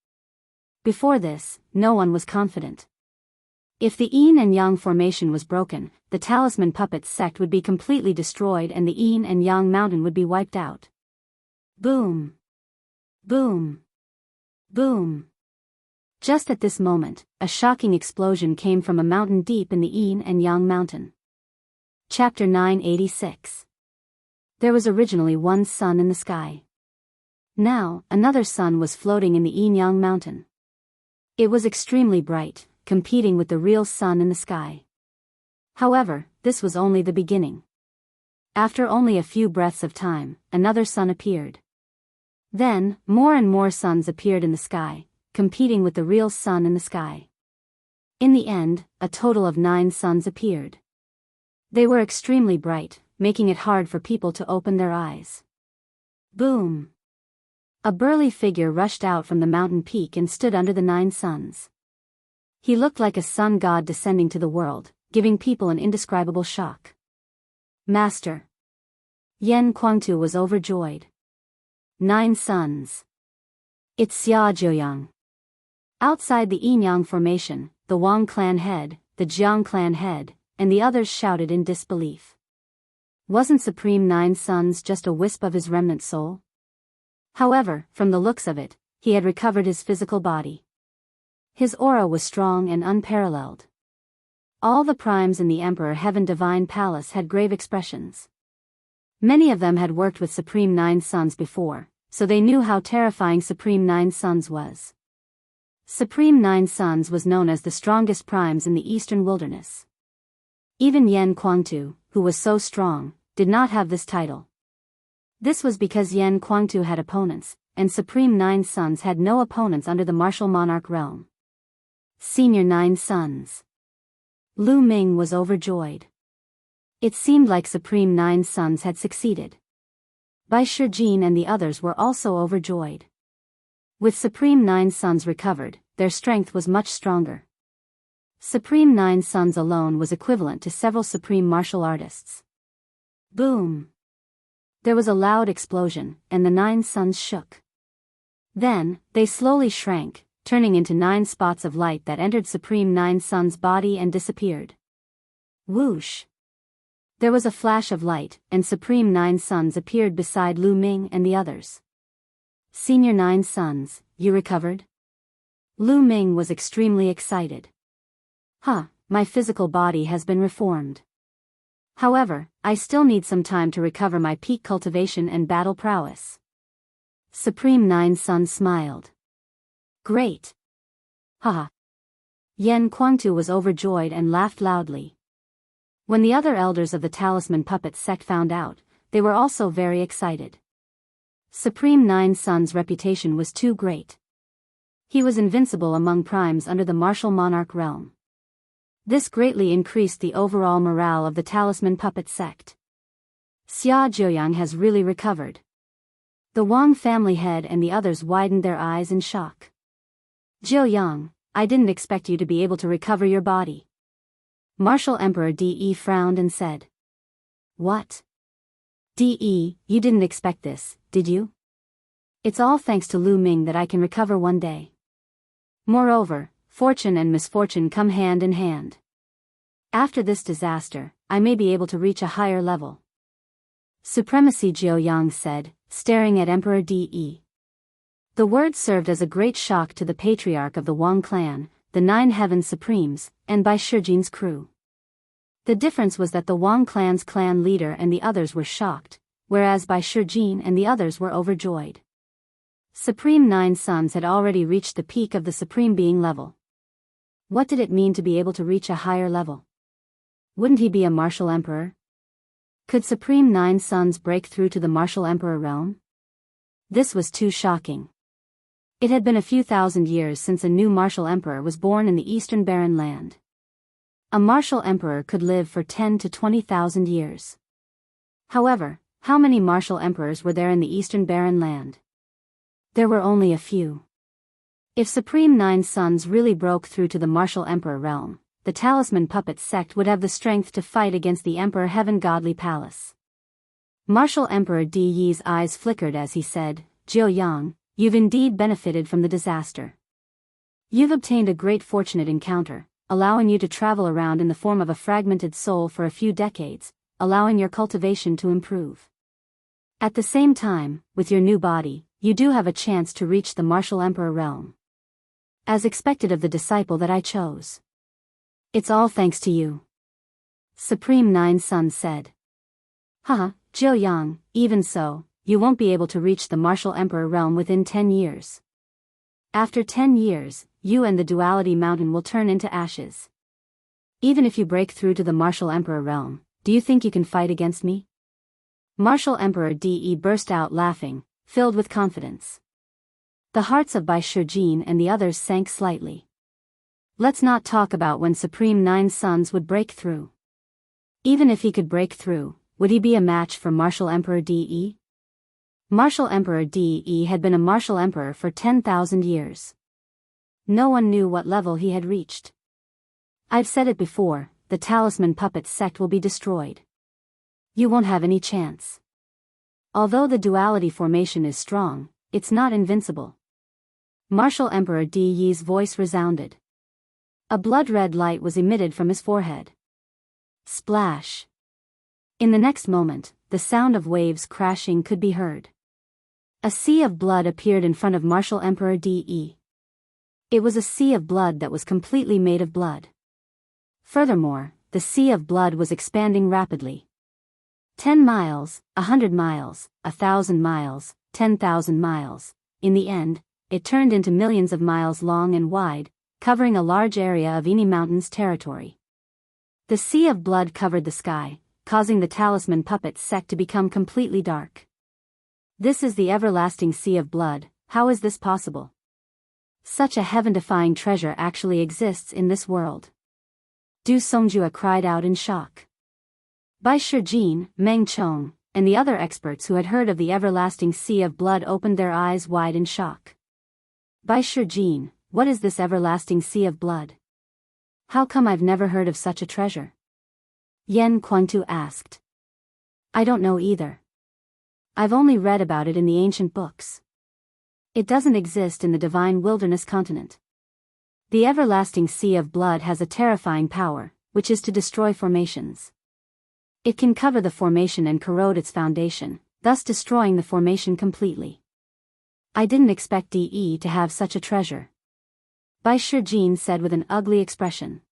Before this, no one was confident. If the Yin and Yang formation was broken, the talisman puppet sect would be completely destroyed and the Yin and Yang mountain would be wiped out. Boom! Boom! Boom! Just at this moment, a shocking explosion came from a mountain deep in the Yin and Yang mountain. Chapter 986. There was originally one sun in the sky. Now, another sun was floating in the Yin Yang mountain. It was extremely bright, competing with the real sun in the sky. However, this was only the beginning. After only a few breaths of time, another sun appeared. Then, more and more suns appeared in the sky, competing with the real sun in the sky. In the end, a total of 9 suns appeared. They were extremely bright, making it hard for people to open their eyes. Boom! A burly figure rushed out from the mountain peak and stood under the 9 suns. He looked like a sun god descending to the world, giving people an indescribable shock. Master! Yan Kuangtu was overjoyed. 9 suns. It's Xia Jiuyang. Outside the Enyang formation, the Wang clan head, the Jiang clan head, and the others shouted in disbelief. Wasn't Supreme 9 Suns just a wisp of his remnant soul? However, from the looks of it, he had recovered his physical body. His aura was strong and unparalleled. All the primes in the Emperor Heaven Divine Palace had grave expressions. Many of them had worked with Supreme 9 Suns before, so they knew how terrifying Supreme Nine Suns was. Supreme Nine Suns was known as the strongest primes in the eastern wilderness. Even Yen Kuangtu, who was so strong, did not have this title. This was because Yen Kuangtu had opponents, and Supreme Nine Suns had no opponents under the martial monarch realm. Senior Nine Suns. Lu Ming was overjoyed. It seemed like Supreme Nine Suns had succeeded. Bai Shijin and the others were also overjoyed. With Supreme Nine Suns recovered, their strength was much stronger. Supreme Nine Suns alone was equivalent to several supreme martial artists. Boom! There was a loud explosion, and the Nine Suns shook. Then, they slowly shrank, turning into 9 spots of light that entered Supreme Nine Suns' body and disappeared. Whoosh! There was a flash of light, and Supreme Nine Suns appeared beside Lu Ming and the others. Senior Nine Suns, you recovered? Lu Ming was extremely excited. My physical body has been reformed. However, I still need some time to recover my peak cultivation and battle prowess. Supreme Nine Suns smiled. Great! Yen Kuangtu was overjoyed and laughed loudly. When the other elders of the Talisman Puppet sect found out, they were also very excited. Supreme Nine Suns' reputation was too great. He was invincible among primes under the martial monarch realm. This greatly increased the overall morale of the Talisman Puppet sect. Xia Jiuyang has really recovered. The Wang family head and the others widened their eyes in shock. Jiuyang, I didn't expect you to be able to recover your body. Martial Emperor De frowned and said. What? De, you didn't expect this, did you? It's all thanks to Lu Ming that I can recover one day. Moreover, fortune and misfortune come hand in hand. After this disaster, I may be able to reach a higher level. Supremacy Jiuyang said, staring at Emperor De. The words served as a great shock to the patriarch of the Wang clan, the 9 Heaven Supremes, and Bai Shijin's crew. The difference was that the Wang clan's clan leader and the others were shocked, whereas Bai Shijin and the others were overjoyed. Supreme Nine Suns had already reached the peak of the Supreme Being level. What did it mean to be able to reach a higher level? Wouldn't he be a martial emperor? Could Supreme Nine Suns break through to the martial emperor realm? This was too shocking. It had been a few thousand years since a new martial emperor was born in the Eastern Barren Land. A martial emperor could live for 10 to 20,000 years. However, how many martial emperors were there in the Eastern Barren Land? There were only a few. If Supreme Nine Suns really broke through to the martial emperor realm, the Talisman Puppet sect would have the strength to fight against the Emperor Heaven Godly Palace. Martial Emperor Di Yi's eyes flickered as he said, Jiuyang, you've indeed benefited from the disaster. You've obtained a great fortunate encounter, allowing you to travel around in the form of a fragmented soul for a few decades, allowing your cultivation to improve. At the same time, with your new body, you do have a chance to reach the martial emperor realm. As expected of the disciple that I chose. It's all thanks to you. Supreme Nine Suns said. Jiuyang, even so, you won't be able to reach the martial emperor realm within 10 years. After 10 years, you and the Duality Mountain will turn into ashes. Even if you break through to the martial emperor realm, do you think you can fight against me? Martial Emperor De burst out laughing, filled with confidence. The hearts of Bai Shijin and the others sank slightly. Let's not talk about when Supreme Nine Suns would break through. Even if he could break through, would he be a match for Martial Emperor De? Martial Emperor De had been a martial emperor for 10,000 years. No one knew what level he had reached. I've said it before, the Talisman Puppet sect will be destroyed. You won't have any chance. Although the duality formation is strong, it's not invincible. Martial Emperor De's voice resounded. A blood-red light was emitted from his forehead. Splash. In the next moment, the sound of waves crashing could be heard. A sea of blood appeared in front of Martial Emperor De. It was a sea of blood that was completely made of blood. Furthermore, the sea of blood was expanding rapidly. 10 miles, 100 miles, 1,000 miles, 10,000 miles. In the end, it turned into millions of miles long and wide, covering a large area of Ini Mountains territory. The sea of blood covered the sky, causing the talisman puppet sect to become completely dark. This is the everlasting sea of blood. How is this possible? Such a heaven-defying treasure actually exists in this world. Du Songjue cried out in shock. Bai Shijin, Meng Chong, and the other experts who had heard of the everlasting sea of blood opened their eyes wide in shock. Bai Shijin, what is this everlasting sea of blood? How come I've never heard of such a treasure? Yan Kuangtu asked. I don't know either. I've only read about it in the ancient books. It doesn't exist in the divine wilderness continent. The everlasting sea of blood has a terrifying power, which is to destroy formations. It can cover the formation and corrode its foundation, thus destroying the formation completely. I didn't expect DE to have such a treasure. Bai Shijin said with an ugly expression.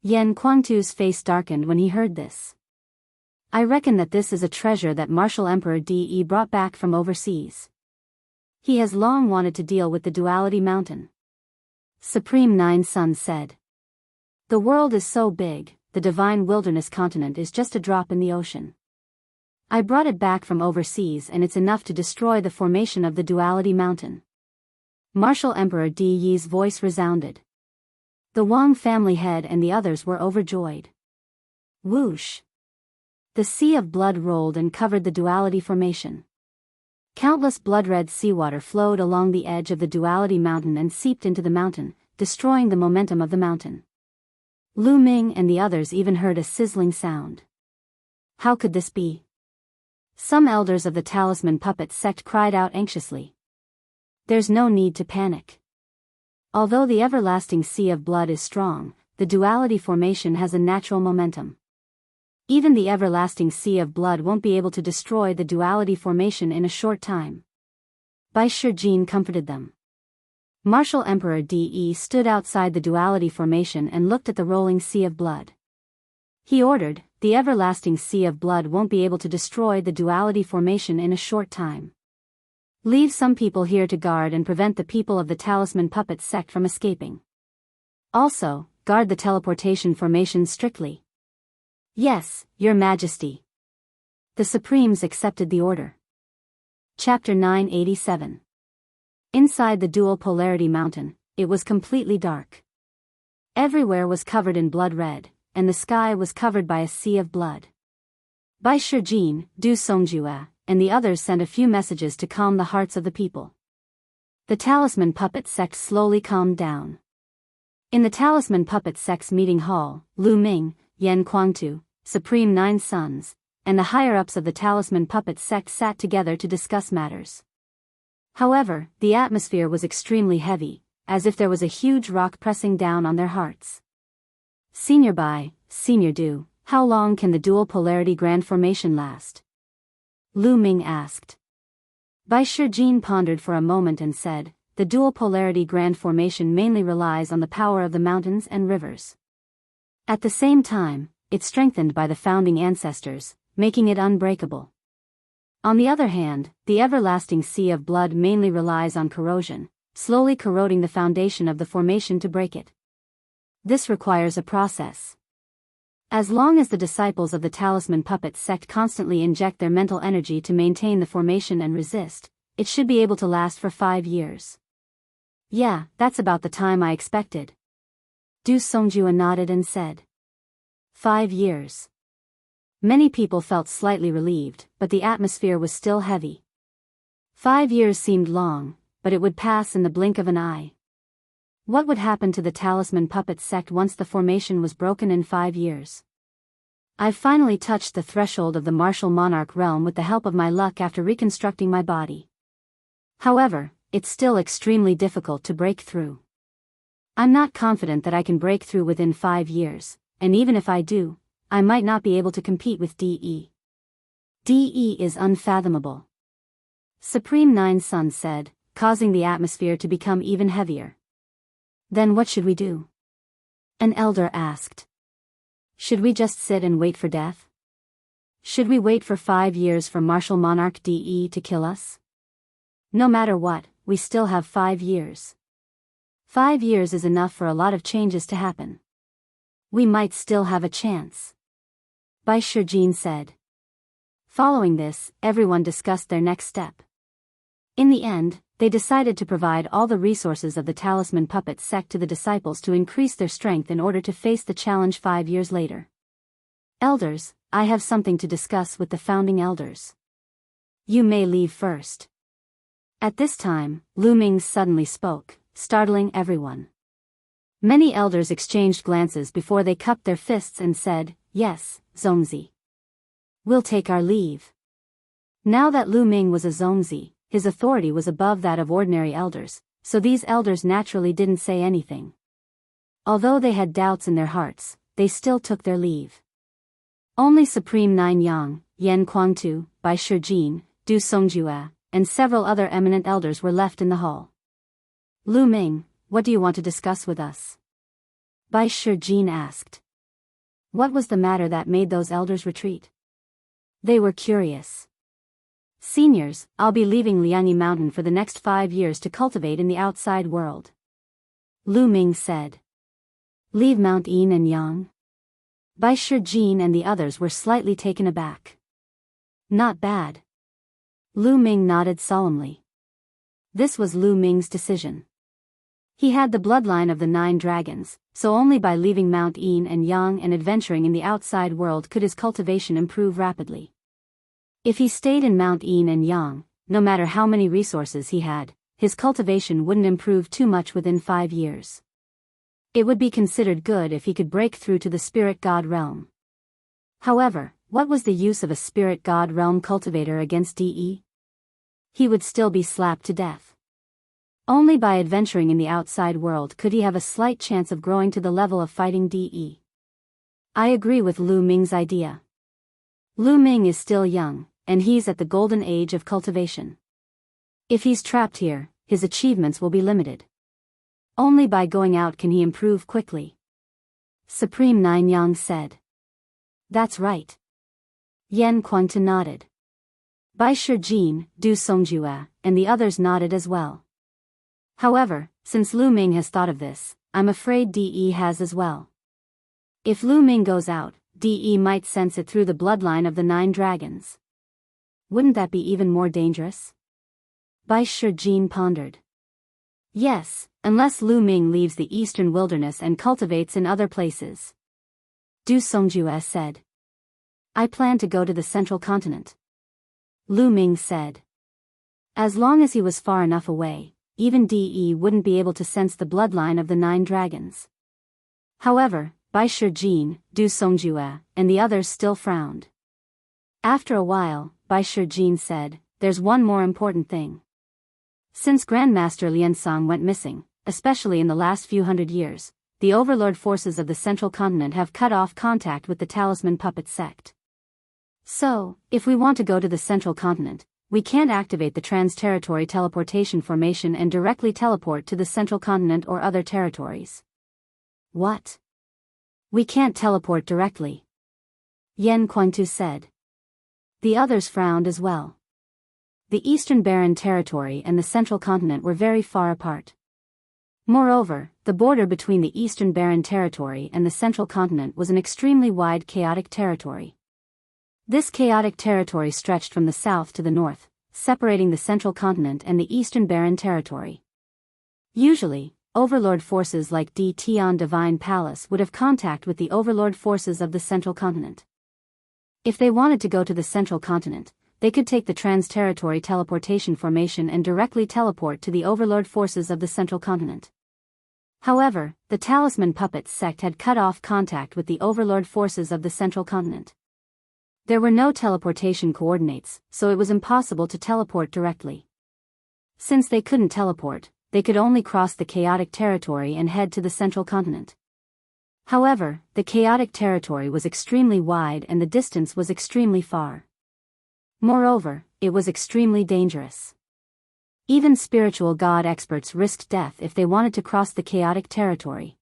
Yan Kuangtu's face darkened when he heard this. I reckon that this is a treasure that Martial Emperor DE brought back from overseas. He has long wanted to deal with the Duality Mountain. Supreme Nine Suns said. The world is so big, the divine wilderness continent is just a drop in the ocean. I brought it back from overseas and it's enough to destroy the formation of the Duality Mountain. Martial Emperor DE's voice resounded. The Wang family head and the others were overjoyed. Whoosh! The sea of blood rolled and covered the Duality formation. Countless blood-red seawater flowed along the edge of the Duality Mountain and seeped into the mountain, destroying the momentum of the mountain. Lu Ming and the others even heard a sizzling sound. How could this be? Some elders of the Talisman Puppet sect cried out anxiously. There's no need to panic. Although the everlasting sea of blood is strong, the Duality formation has a natural momentum. Even the everlasting sea of blood won't be able to destroy the Duality formation in a short time. Bai Shijin comforted them. Martial Emperor DE stood outside the Duality formation and looked at the rolling sea of blood. He ordered, the everlasting sea of blood won't be able to destroy the Duality formation in a short time. Leave some people here to guard and prevent the people of the Talisman Puppet sect from escaping. Also, guard the teleportation formation strictly. Yes, Your Majesty. The Supremes accepted the order. Chapter 987. Inside the Dual Polarity Mountain, it was completely dark. Everywhere was covered in blood red, and the sky was covered by a sea of blood. Bai Shijin, Du Songjue, and the others sent a few messages to calm the hearts of the people. The Talisman Puppet sect slowly calmed down. In the Talisman Puppet sect's meeting hall, Lu Ming, Yan Kuangtu, Supreme Nine Suns, and the higher-ups of the Talisman Puppet sect sat together to discuss matters. However, the atmosphere was extremely heavy, as if there was a huge rock pressing down on their hearts. Senior Bai, Senior Du, how long can the dual polarity grand formation last? Lu Ming asked. Bai Shijin pondered for a moment and said, the dual polarity grand formation mainly relies on the power of the mountains and rivers. At the same time, it's strengthened by the founding ancestors, making it unbreakable. On the other hand, the everlasting sea of blood mainly relies on corrosion, slowly corroding the foundation of the formation to break it. This requires a process. As long as the disciples of the Talisman Puppet sect constantly inject their mental energy to maintain the formation and resist, it should be able to last for 5 years. Yeah, that's about the time I expected. Du Songjue nodded and said. 5 years. Many people felt slightly relieved, but the atmosphere was still heavy. 5 years seemed long, but it would pass in the blink of an eye. What would happen to the Talisman Puppet sect once the formation was broken in 5 years? I've finally touched the threshold of the martial monarch realm with the help of my luck after reconstructing my body. However, it's still extremely difficult to break through. I'm not confident that I can break through within 5 years, and even if I do, I might not be able to compete with DE. DE is unfathomable. Supreme Nine Suns said, causing the atmosphere to become even heavier. Then what should we do? An elder asked. Should we just sit and wait for death? Should we wait for 5 years for martial monarch DE to kill us? No matter what, we still have 5 years. 5 years is enough for a lot of changes to happen. We might still have a chance. Bai Shijin said. Following this, everyone discussed their next step. In the end, they decided to provide all the resources of the Talisman Puppet sect to the disciples to increase their strength in order to face the challenge 5 years later. Elders, I have something to discuss with the founding elders. You may leave first. At this time, Lu Ming suddenly spoke, startling everyone. Many elders exchanged glances before they cupped their fists and said, "Yes, Zongzi. We'll take our leave." Now that Lu Ming was a Zongzi, his authority was above that of ordinary elders, so these elders naturally didn't say anything. Although they had doubts in their hearts, they still took their leave. Only Supreme Nine Yang, Yan Kuangtu, Bai Shijin, Du Songjue, and several other eminent elders were left in the hall. Lu Ming, what do you want to discuss with us? Bai Shijin asked. What was the matter that made those elders retreat? They were curious. Seniors, I'll be leaving Liangyi Mountain for the next 5 years to cultivate in the outside world. Lu Ming said. Leave Mount Yin and Yang? Bai Shijin and the others were slightly taken aback. Not bad. Lu Ming nodded solemnly. This was Lu Ming's decision. He had the bloodline of the 9 dragons, so only by leaving Mount Yin and Yang and adventuring in the outside world could his cultivation improve rapidly. If he stayed in Mount Yin and Yang, no matter how many resources he had, his cultivation wouldn't improve too much within 5 years. It would be considered good if he could break through to the spirit god realm. However, what was the use of a spirit god realm cultivator against DE? He would still be slapped to death. Only by adventuring in the outside world could he have a slight chance of growing to the level of fighting DE. I agree with Lu Ming's idea. Lu Ming is still young, and he's at the golden age of cultivation. If he's trapped here, his achievements will be limited. Only by going out can he improve quickly. Supreme Nine Yang said. That's right. Yan Kuangtu nodded. Bai Shijin, Du Songjue, and the others nodded as well. However, since Lu Ming has thought of this, I'm afraid DE has as well. If Lu Ming goes out, DE might sense it through the bloodline of the 9 dragons. Wouldn't that be even more dangerous? Bai Shijin pondered. Yes, unless Lu Ming leaves the eastern wilderness and cultivates in other places. Du Songjue said. I plan to go to the central continent. Lu Ming said. As long as he was far enough away, even DE wouldn't be able to sense the bloodline of the 9 dragons. However, Bai Shijin, Du Songjue, and the others still frowned. After a while, Bai Shijin said, there's one more important thing. Since Grandmaster Liansong went missing, especially in the last few hundred years, the overlord forces of the central continent have cut off contact with the Talisman Puppet sect. So, if we want to go to the central continent, we can't activate the trans-territory teleportation formation and directly teleport to the central continent or other territories. What? We can't teleport directly. Yan Kuangtu said. The others frowned as well. The Eastern Barren Territory and the Central Continent were very far apart. Moreover, the border between the Eastern Barren Territory and the Central Continent was an extremely wide chaotic territory. This chaotic territory stretched from the south to the north, separating the Central Continent and the Eastern Barren Territory. Usually, overlord forces like D. Tian Divine Palace would have contact with the overlord forces of the Central Continent. If they wanted to go to the Central Continent, they could take the trans-territory teleportation formation and directly teleport to the overlord forces of the Central Continent. However, the Talisman Puppet sect had cut off contact with the overlord forces of the Central Continent. There were no teleportation coordinates, so it was impossible to teleport directly. Since they couldn't teleport, they could only cross the chaotic territory and head to the Central Continent. However, the chaotic territory was extremely wide and the distance was extremely far. Moreover, it was extremely dangerous. Even spiritual god experts risked death if they wanted to cross the chaotic territory.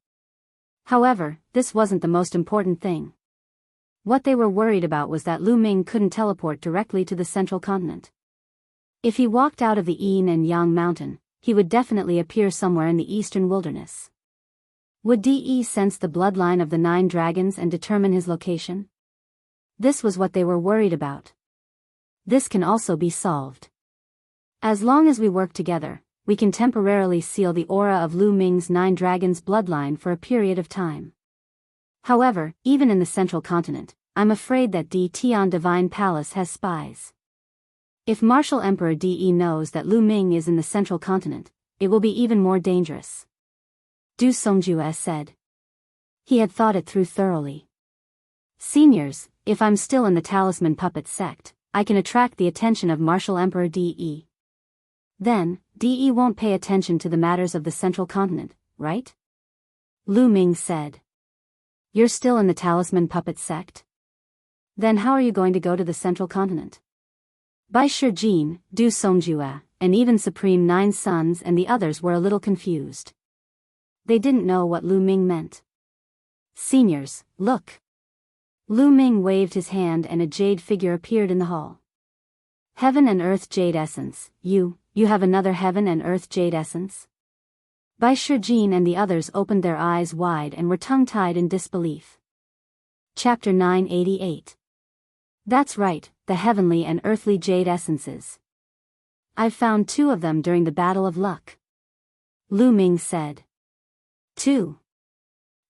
However, this wasn't the most important thing. What they were worried about was that Lu Ming couldn't teleport directly to the Central Continent. If he walked out of the Yin and Yang mountain, he would definitely appear somewhere in the eastern wilderness. Would De sense the bloodline of the 9 dragons and determine his location? This was what they were worried about. This can also be solved. As long as we work together, we can temporarily seal the aura of Lu Ming's 9 dragons bloodline for a period of time. However, even in the central continent, I'm afraid that De Tian Divine Palace has spies. If Martial Emperor De knows that Lu Ming is in the central continent, it will be even more dangerous. Du Songjue said. He had thought it through thoroughly. Seniors, if I'm still in the Talisman Puppet sect, I can attract the attention of Martial Emperor De. Then, De won't pay attention to the matters of the central continent, right? Lu Ming said. You're still in the Talisman Puppet sect? Then how are you going to go to the central continent? Bai Shijin, Du Songjue, and even Supreme 9 Sons and the others were a little confused. They didn't know what Lu Ming meant. Seniors, look. Lu Ming waved his hand and a jade figure appeared in the hall. Heaven and Earth Jade Essence, you have another Heaven and Earth Jade Essence? Bai Shijin and the others opened their eyes wide and were tongue-tied in disbelief. Chapter 988. That's right, the heavenly and earthly jade essences. I've found 2 of them during the Battle of Luck. Lu Ming said. 2.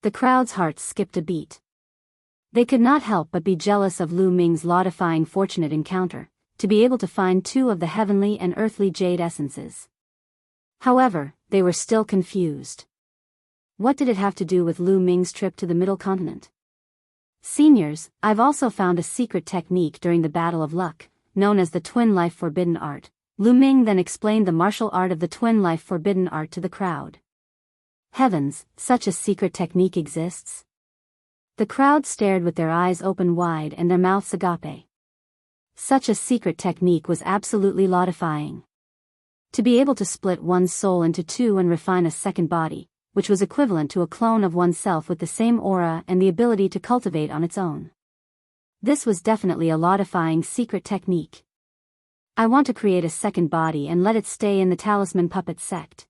The crowd's hearts skipped a beat. They could not help but be jealous of Lu Ming's law-defying fortunate encounter, to be able to find 2 of the heavenly and earthly jade essences. However, they were still confused. What did it have to do with Lu Ming's trip to the Middle Continent? Seniors, I've also found a secret technique during the Battle of Luck, known as the Twin Life Forbidden Art. Lu Ming then explained the martial art of the Twin Life Forbidden Art to the crowd. Heavens, such a secret technique exists? The crowd stared with their eyes open wide and their mouths agape. Such a secret technique was absolutely law-defying. To be able to split one's soul into 2 and refine a second body, which was equivalent to a clone of oneself with the same aura and the ability to cultivate on its own. This was definitely a law-defying secret technique. I want to create a second body and let it stay in the Talisman Puppet sect.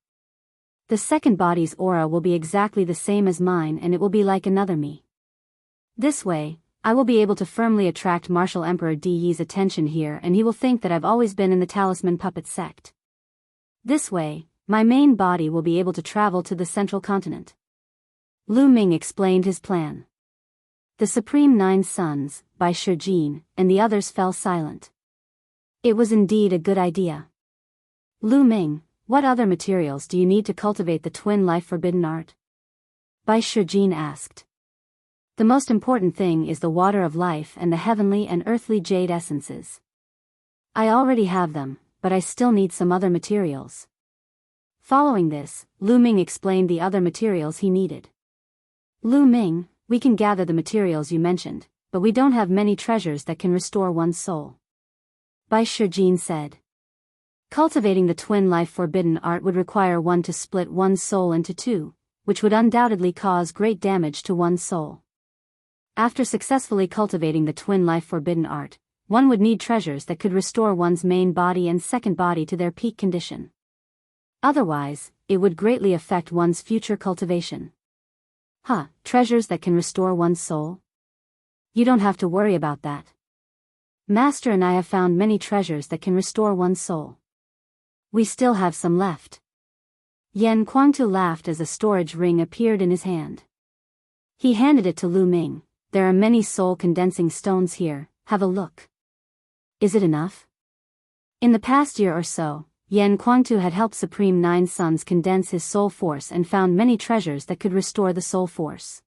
The second body's aura will be exactly the same as mine and it will be like another me. This way, I will be able to firmly attract Martial Emperor De's attention here and he will think that I've always been in the Talisman Puppet sect. This way, my main body will be able to travel to the central continent. Lu Ming explained his plan. The Supreme 9 Sons, Bai Shijin, and the others fell silent. It was indeed a good idea. Lu Ming, what other materials do you need to cultivate the Twin Life Forbidden Art? Bai Shijin asked. The most important thing is the water of life and the heavenly and earthly jade essences. I already have them, but I still need some other materials. Following this, Lu Ming explained the other materials he needed. Lu Ming, we can gather the materials you mentioned, but we don't have many treasures that can restore one's soul. Bai Shijin said. Cultivating the Twin Life Forbidden Art would require one to split one's soul into 2, which would undoubtedly cause great damage to one's soul. After successfully cultivating the Twin Life Forbidden Art, one would need treasures that could restore one's main body and second body to their peak condition. Otherwise, it would greatly affect one's future cultivation. Treasures that can restore one's soul? You don't have to worry about that. Master and I have found many treasures that can restore one's soul. We still have some left. Yan Kuangtu laughed as a storage ring appeared in his hand. He handed it to Lu Ming. There are many soul-condensing stones here, have a look. Is it enough? In the past year or so, Yan Kuangtu had helped Supreme 9 Sons condense his soul force and found many treasures that could restore the soul force.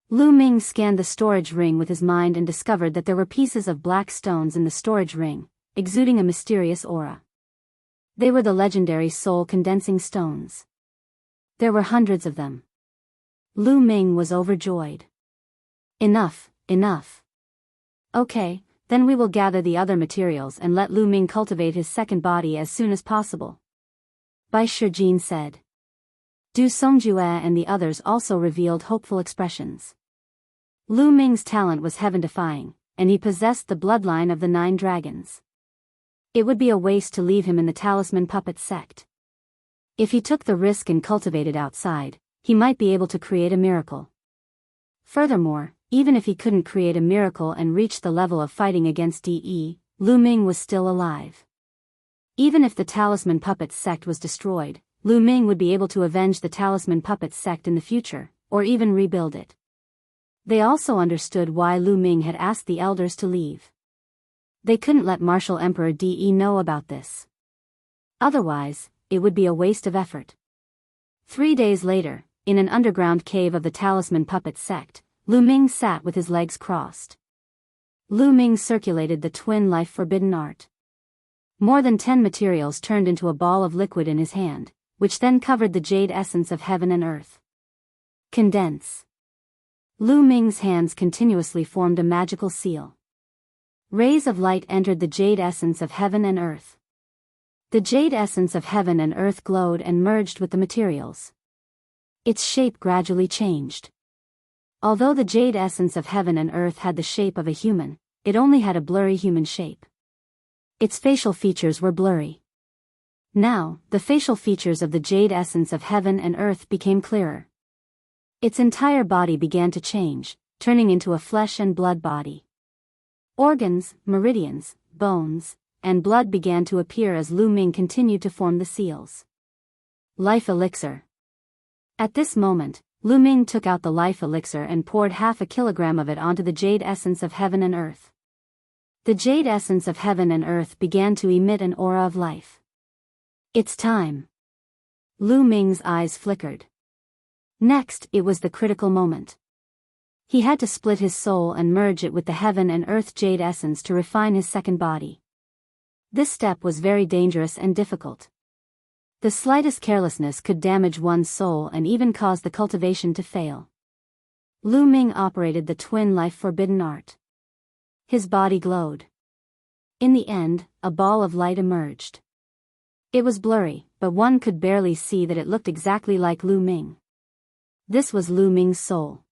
Lu Ming scanned the storage ring with his mind and discovered that there were pieces of black stones in the storage ring, exuding a mysterious aura. They were the legendary soul-condensing stones. There were hundreds of them. Lu Ming was overjoyed. Enough. Okay, then we will gather the other materials and let Lu Ming cultivate his second body as soon as possible. Bai Shijin said. Du Songjue and the others also revealed hopeful expressions. Lu Ming's talent was heaven-defying, and he possessed the bloodline of the 9 dragons. It would be a waste to leave him in the talisman puppet sect. If he took the risk and cultivated outside, he might be able to create a miracle. Furthermore, even if he couldn't create a miracle and reach the level of fighting against DE, Lu Ming was still alive. Even if the talisman puppet sect was destroyed, Lu Ming would be able to avenge the talisman puppet sect in the future, or even rebuild it. They also understood why Lu Ming had asked the elders to leave. They couldn't let Martial Emperor DE know about this. Otherwise, it would be a waste of effort. 3 days later, in an underground cave of the talisman puppet sect, Lu Ming sat with his legs crossed. Lu Ming circulated the twin life forbidden art. More than 10 materials turned into a ball of liquid in his hand, which then covered the jade essence of heaven and earth. Condense. Lu Ming's hands continuously formed a magical seal. Rays of light entered the jade essence of heaven and earth. The jade essence of heaven and earth glowed and merged with the materials. Its shape gradually changed. Although the jade essence of heaven and earth had the shape of a human, it only had a blurry human shape. Its facial features were blurry. Now, the facial features of the jade essence of heaven and earth became clearer. Its entire body began to change, turning into a flesh and blood body. Organs, meridians, bones, and blood began to appear as Lu Ming continued to form the seals. Life elixir. At this moment, Lu Ming took out the life elixir and poured 1/2 kilogram of it onto the jade essence of heaven and earth. The jade essence of heaven and earth began to emit an aura of life. It's time. Lu Ming's eyes flickered. Next, it was the critical moment. He had to split his soul and merge it with the heaven and earth jade essence to refine his second body. This step was very dangerous and difficult. The slightest carelessness could damage one's soul and even cause the cultivation to fail. Lu Ming operated the twin life forbidden art. His body glowed. In the end, a ball of light emerged. It was blurry, but one could barely see that it looked exactly like Lu Ming. This was Lu Ming's soul.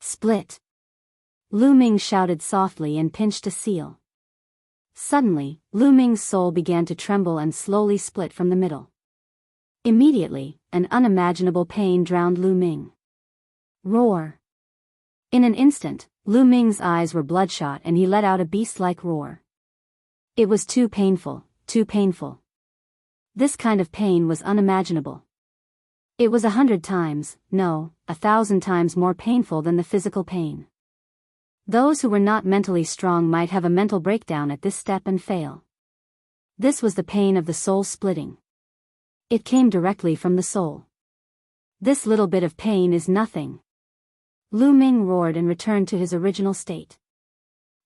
Split. Lu Ming shouted softly and pinched a seal. Suddenly, Lu Ming's soul began to tremble and slowly split from the middle. Immediately, an unimaginable pain drowned Lu Ming. Roar. In an instant, Lu Ming's eyes were bloodshot and he let out a beast-like roar. It was too painful, too painful. This kind of pain was unimaginable. It was 100 times, no, 1,000 times more painful than the physical pain. Those who were not mentally strong might have a mental breakdown at this step and fail. This was the pain of the soul splitting. It came directly from the soul. This little bit of pain is nothing. Lu Ming roared and returned to his original state.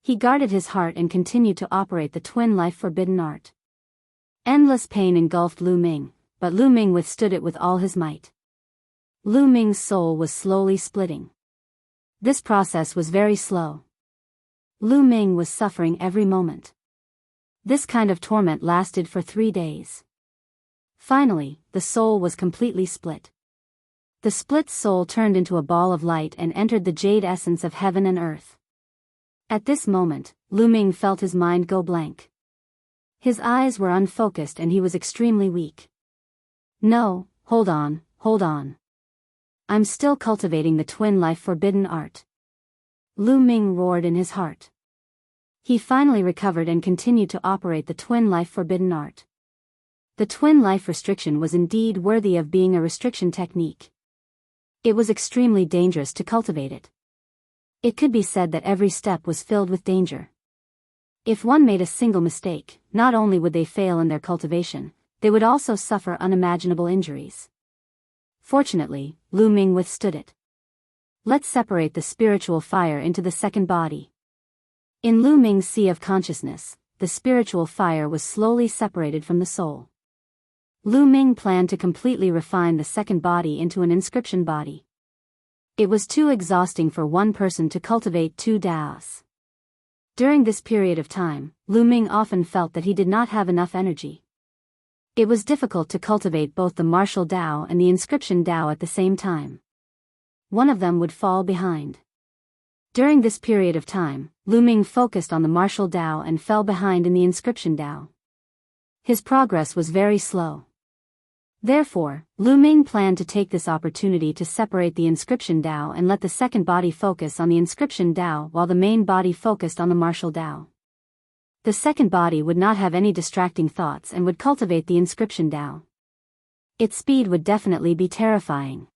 He guarded his heart and continued to operate the twin life forbidden art. Endless pain engulfed Lu Ming, but Lu Ming withstood it with all his might. Lu Ming's soul was slowly splitting. This process was very slow. Lu Ming was suffering every moment. This kind of torment lasted for 3 days. Finally, the soul was completely split. The split soul turned into a ball of light and entered the jade essence of heaven and earth. At this moment, Lu Ming felt his mind go blank. His eyes were unfocused and he was extremely weak. No, hold on, hold on. I'm still cultivating the twin life forbidden art. Lu Ming roared in his heart. He finally recovered and continued to operate the twin life forbidden art. The twin life restriction was indeed worthy of being a restriction technique. It was extremely dangerous to cultivate it. It could be said that every step was filled with danger. If one made a single mistake, not only would they fail in their cultivation, they would also suffer unimaginable injuries. Fortunately, Lu Ming withstood it. Let's separate the spiritual fire into the second body. In Lu Ming's sea of consciousness, the spiritual fire was slowly separated from the soul. Lu Ming planned to completely refine the second body into an inscription body. It was too exhausting for one person to cultivate 2 Daos. During this period of time, Lu Ming often felt that he did not have enough energy. It was difficult to cultivate both the martial Dao and the inscription Dao at the same time. One of them would fall behind. During this period of time, Lu Ming focused on the martial Dao and fell behind in the inscription Dao. His progress was very slow. Therefore, Lu Ming planned to take this opportunity to separate the inscription Dao and let the second body focus on the inscription Dao while the main body focused on the martial Dao. The second body would not have any distracting thoughts and would cultivate the inscription Dao. Its speed would definitely be terrifying.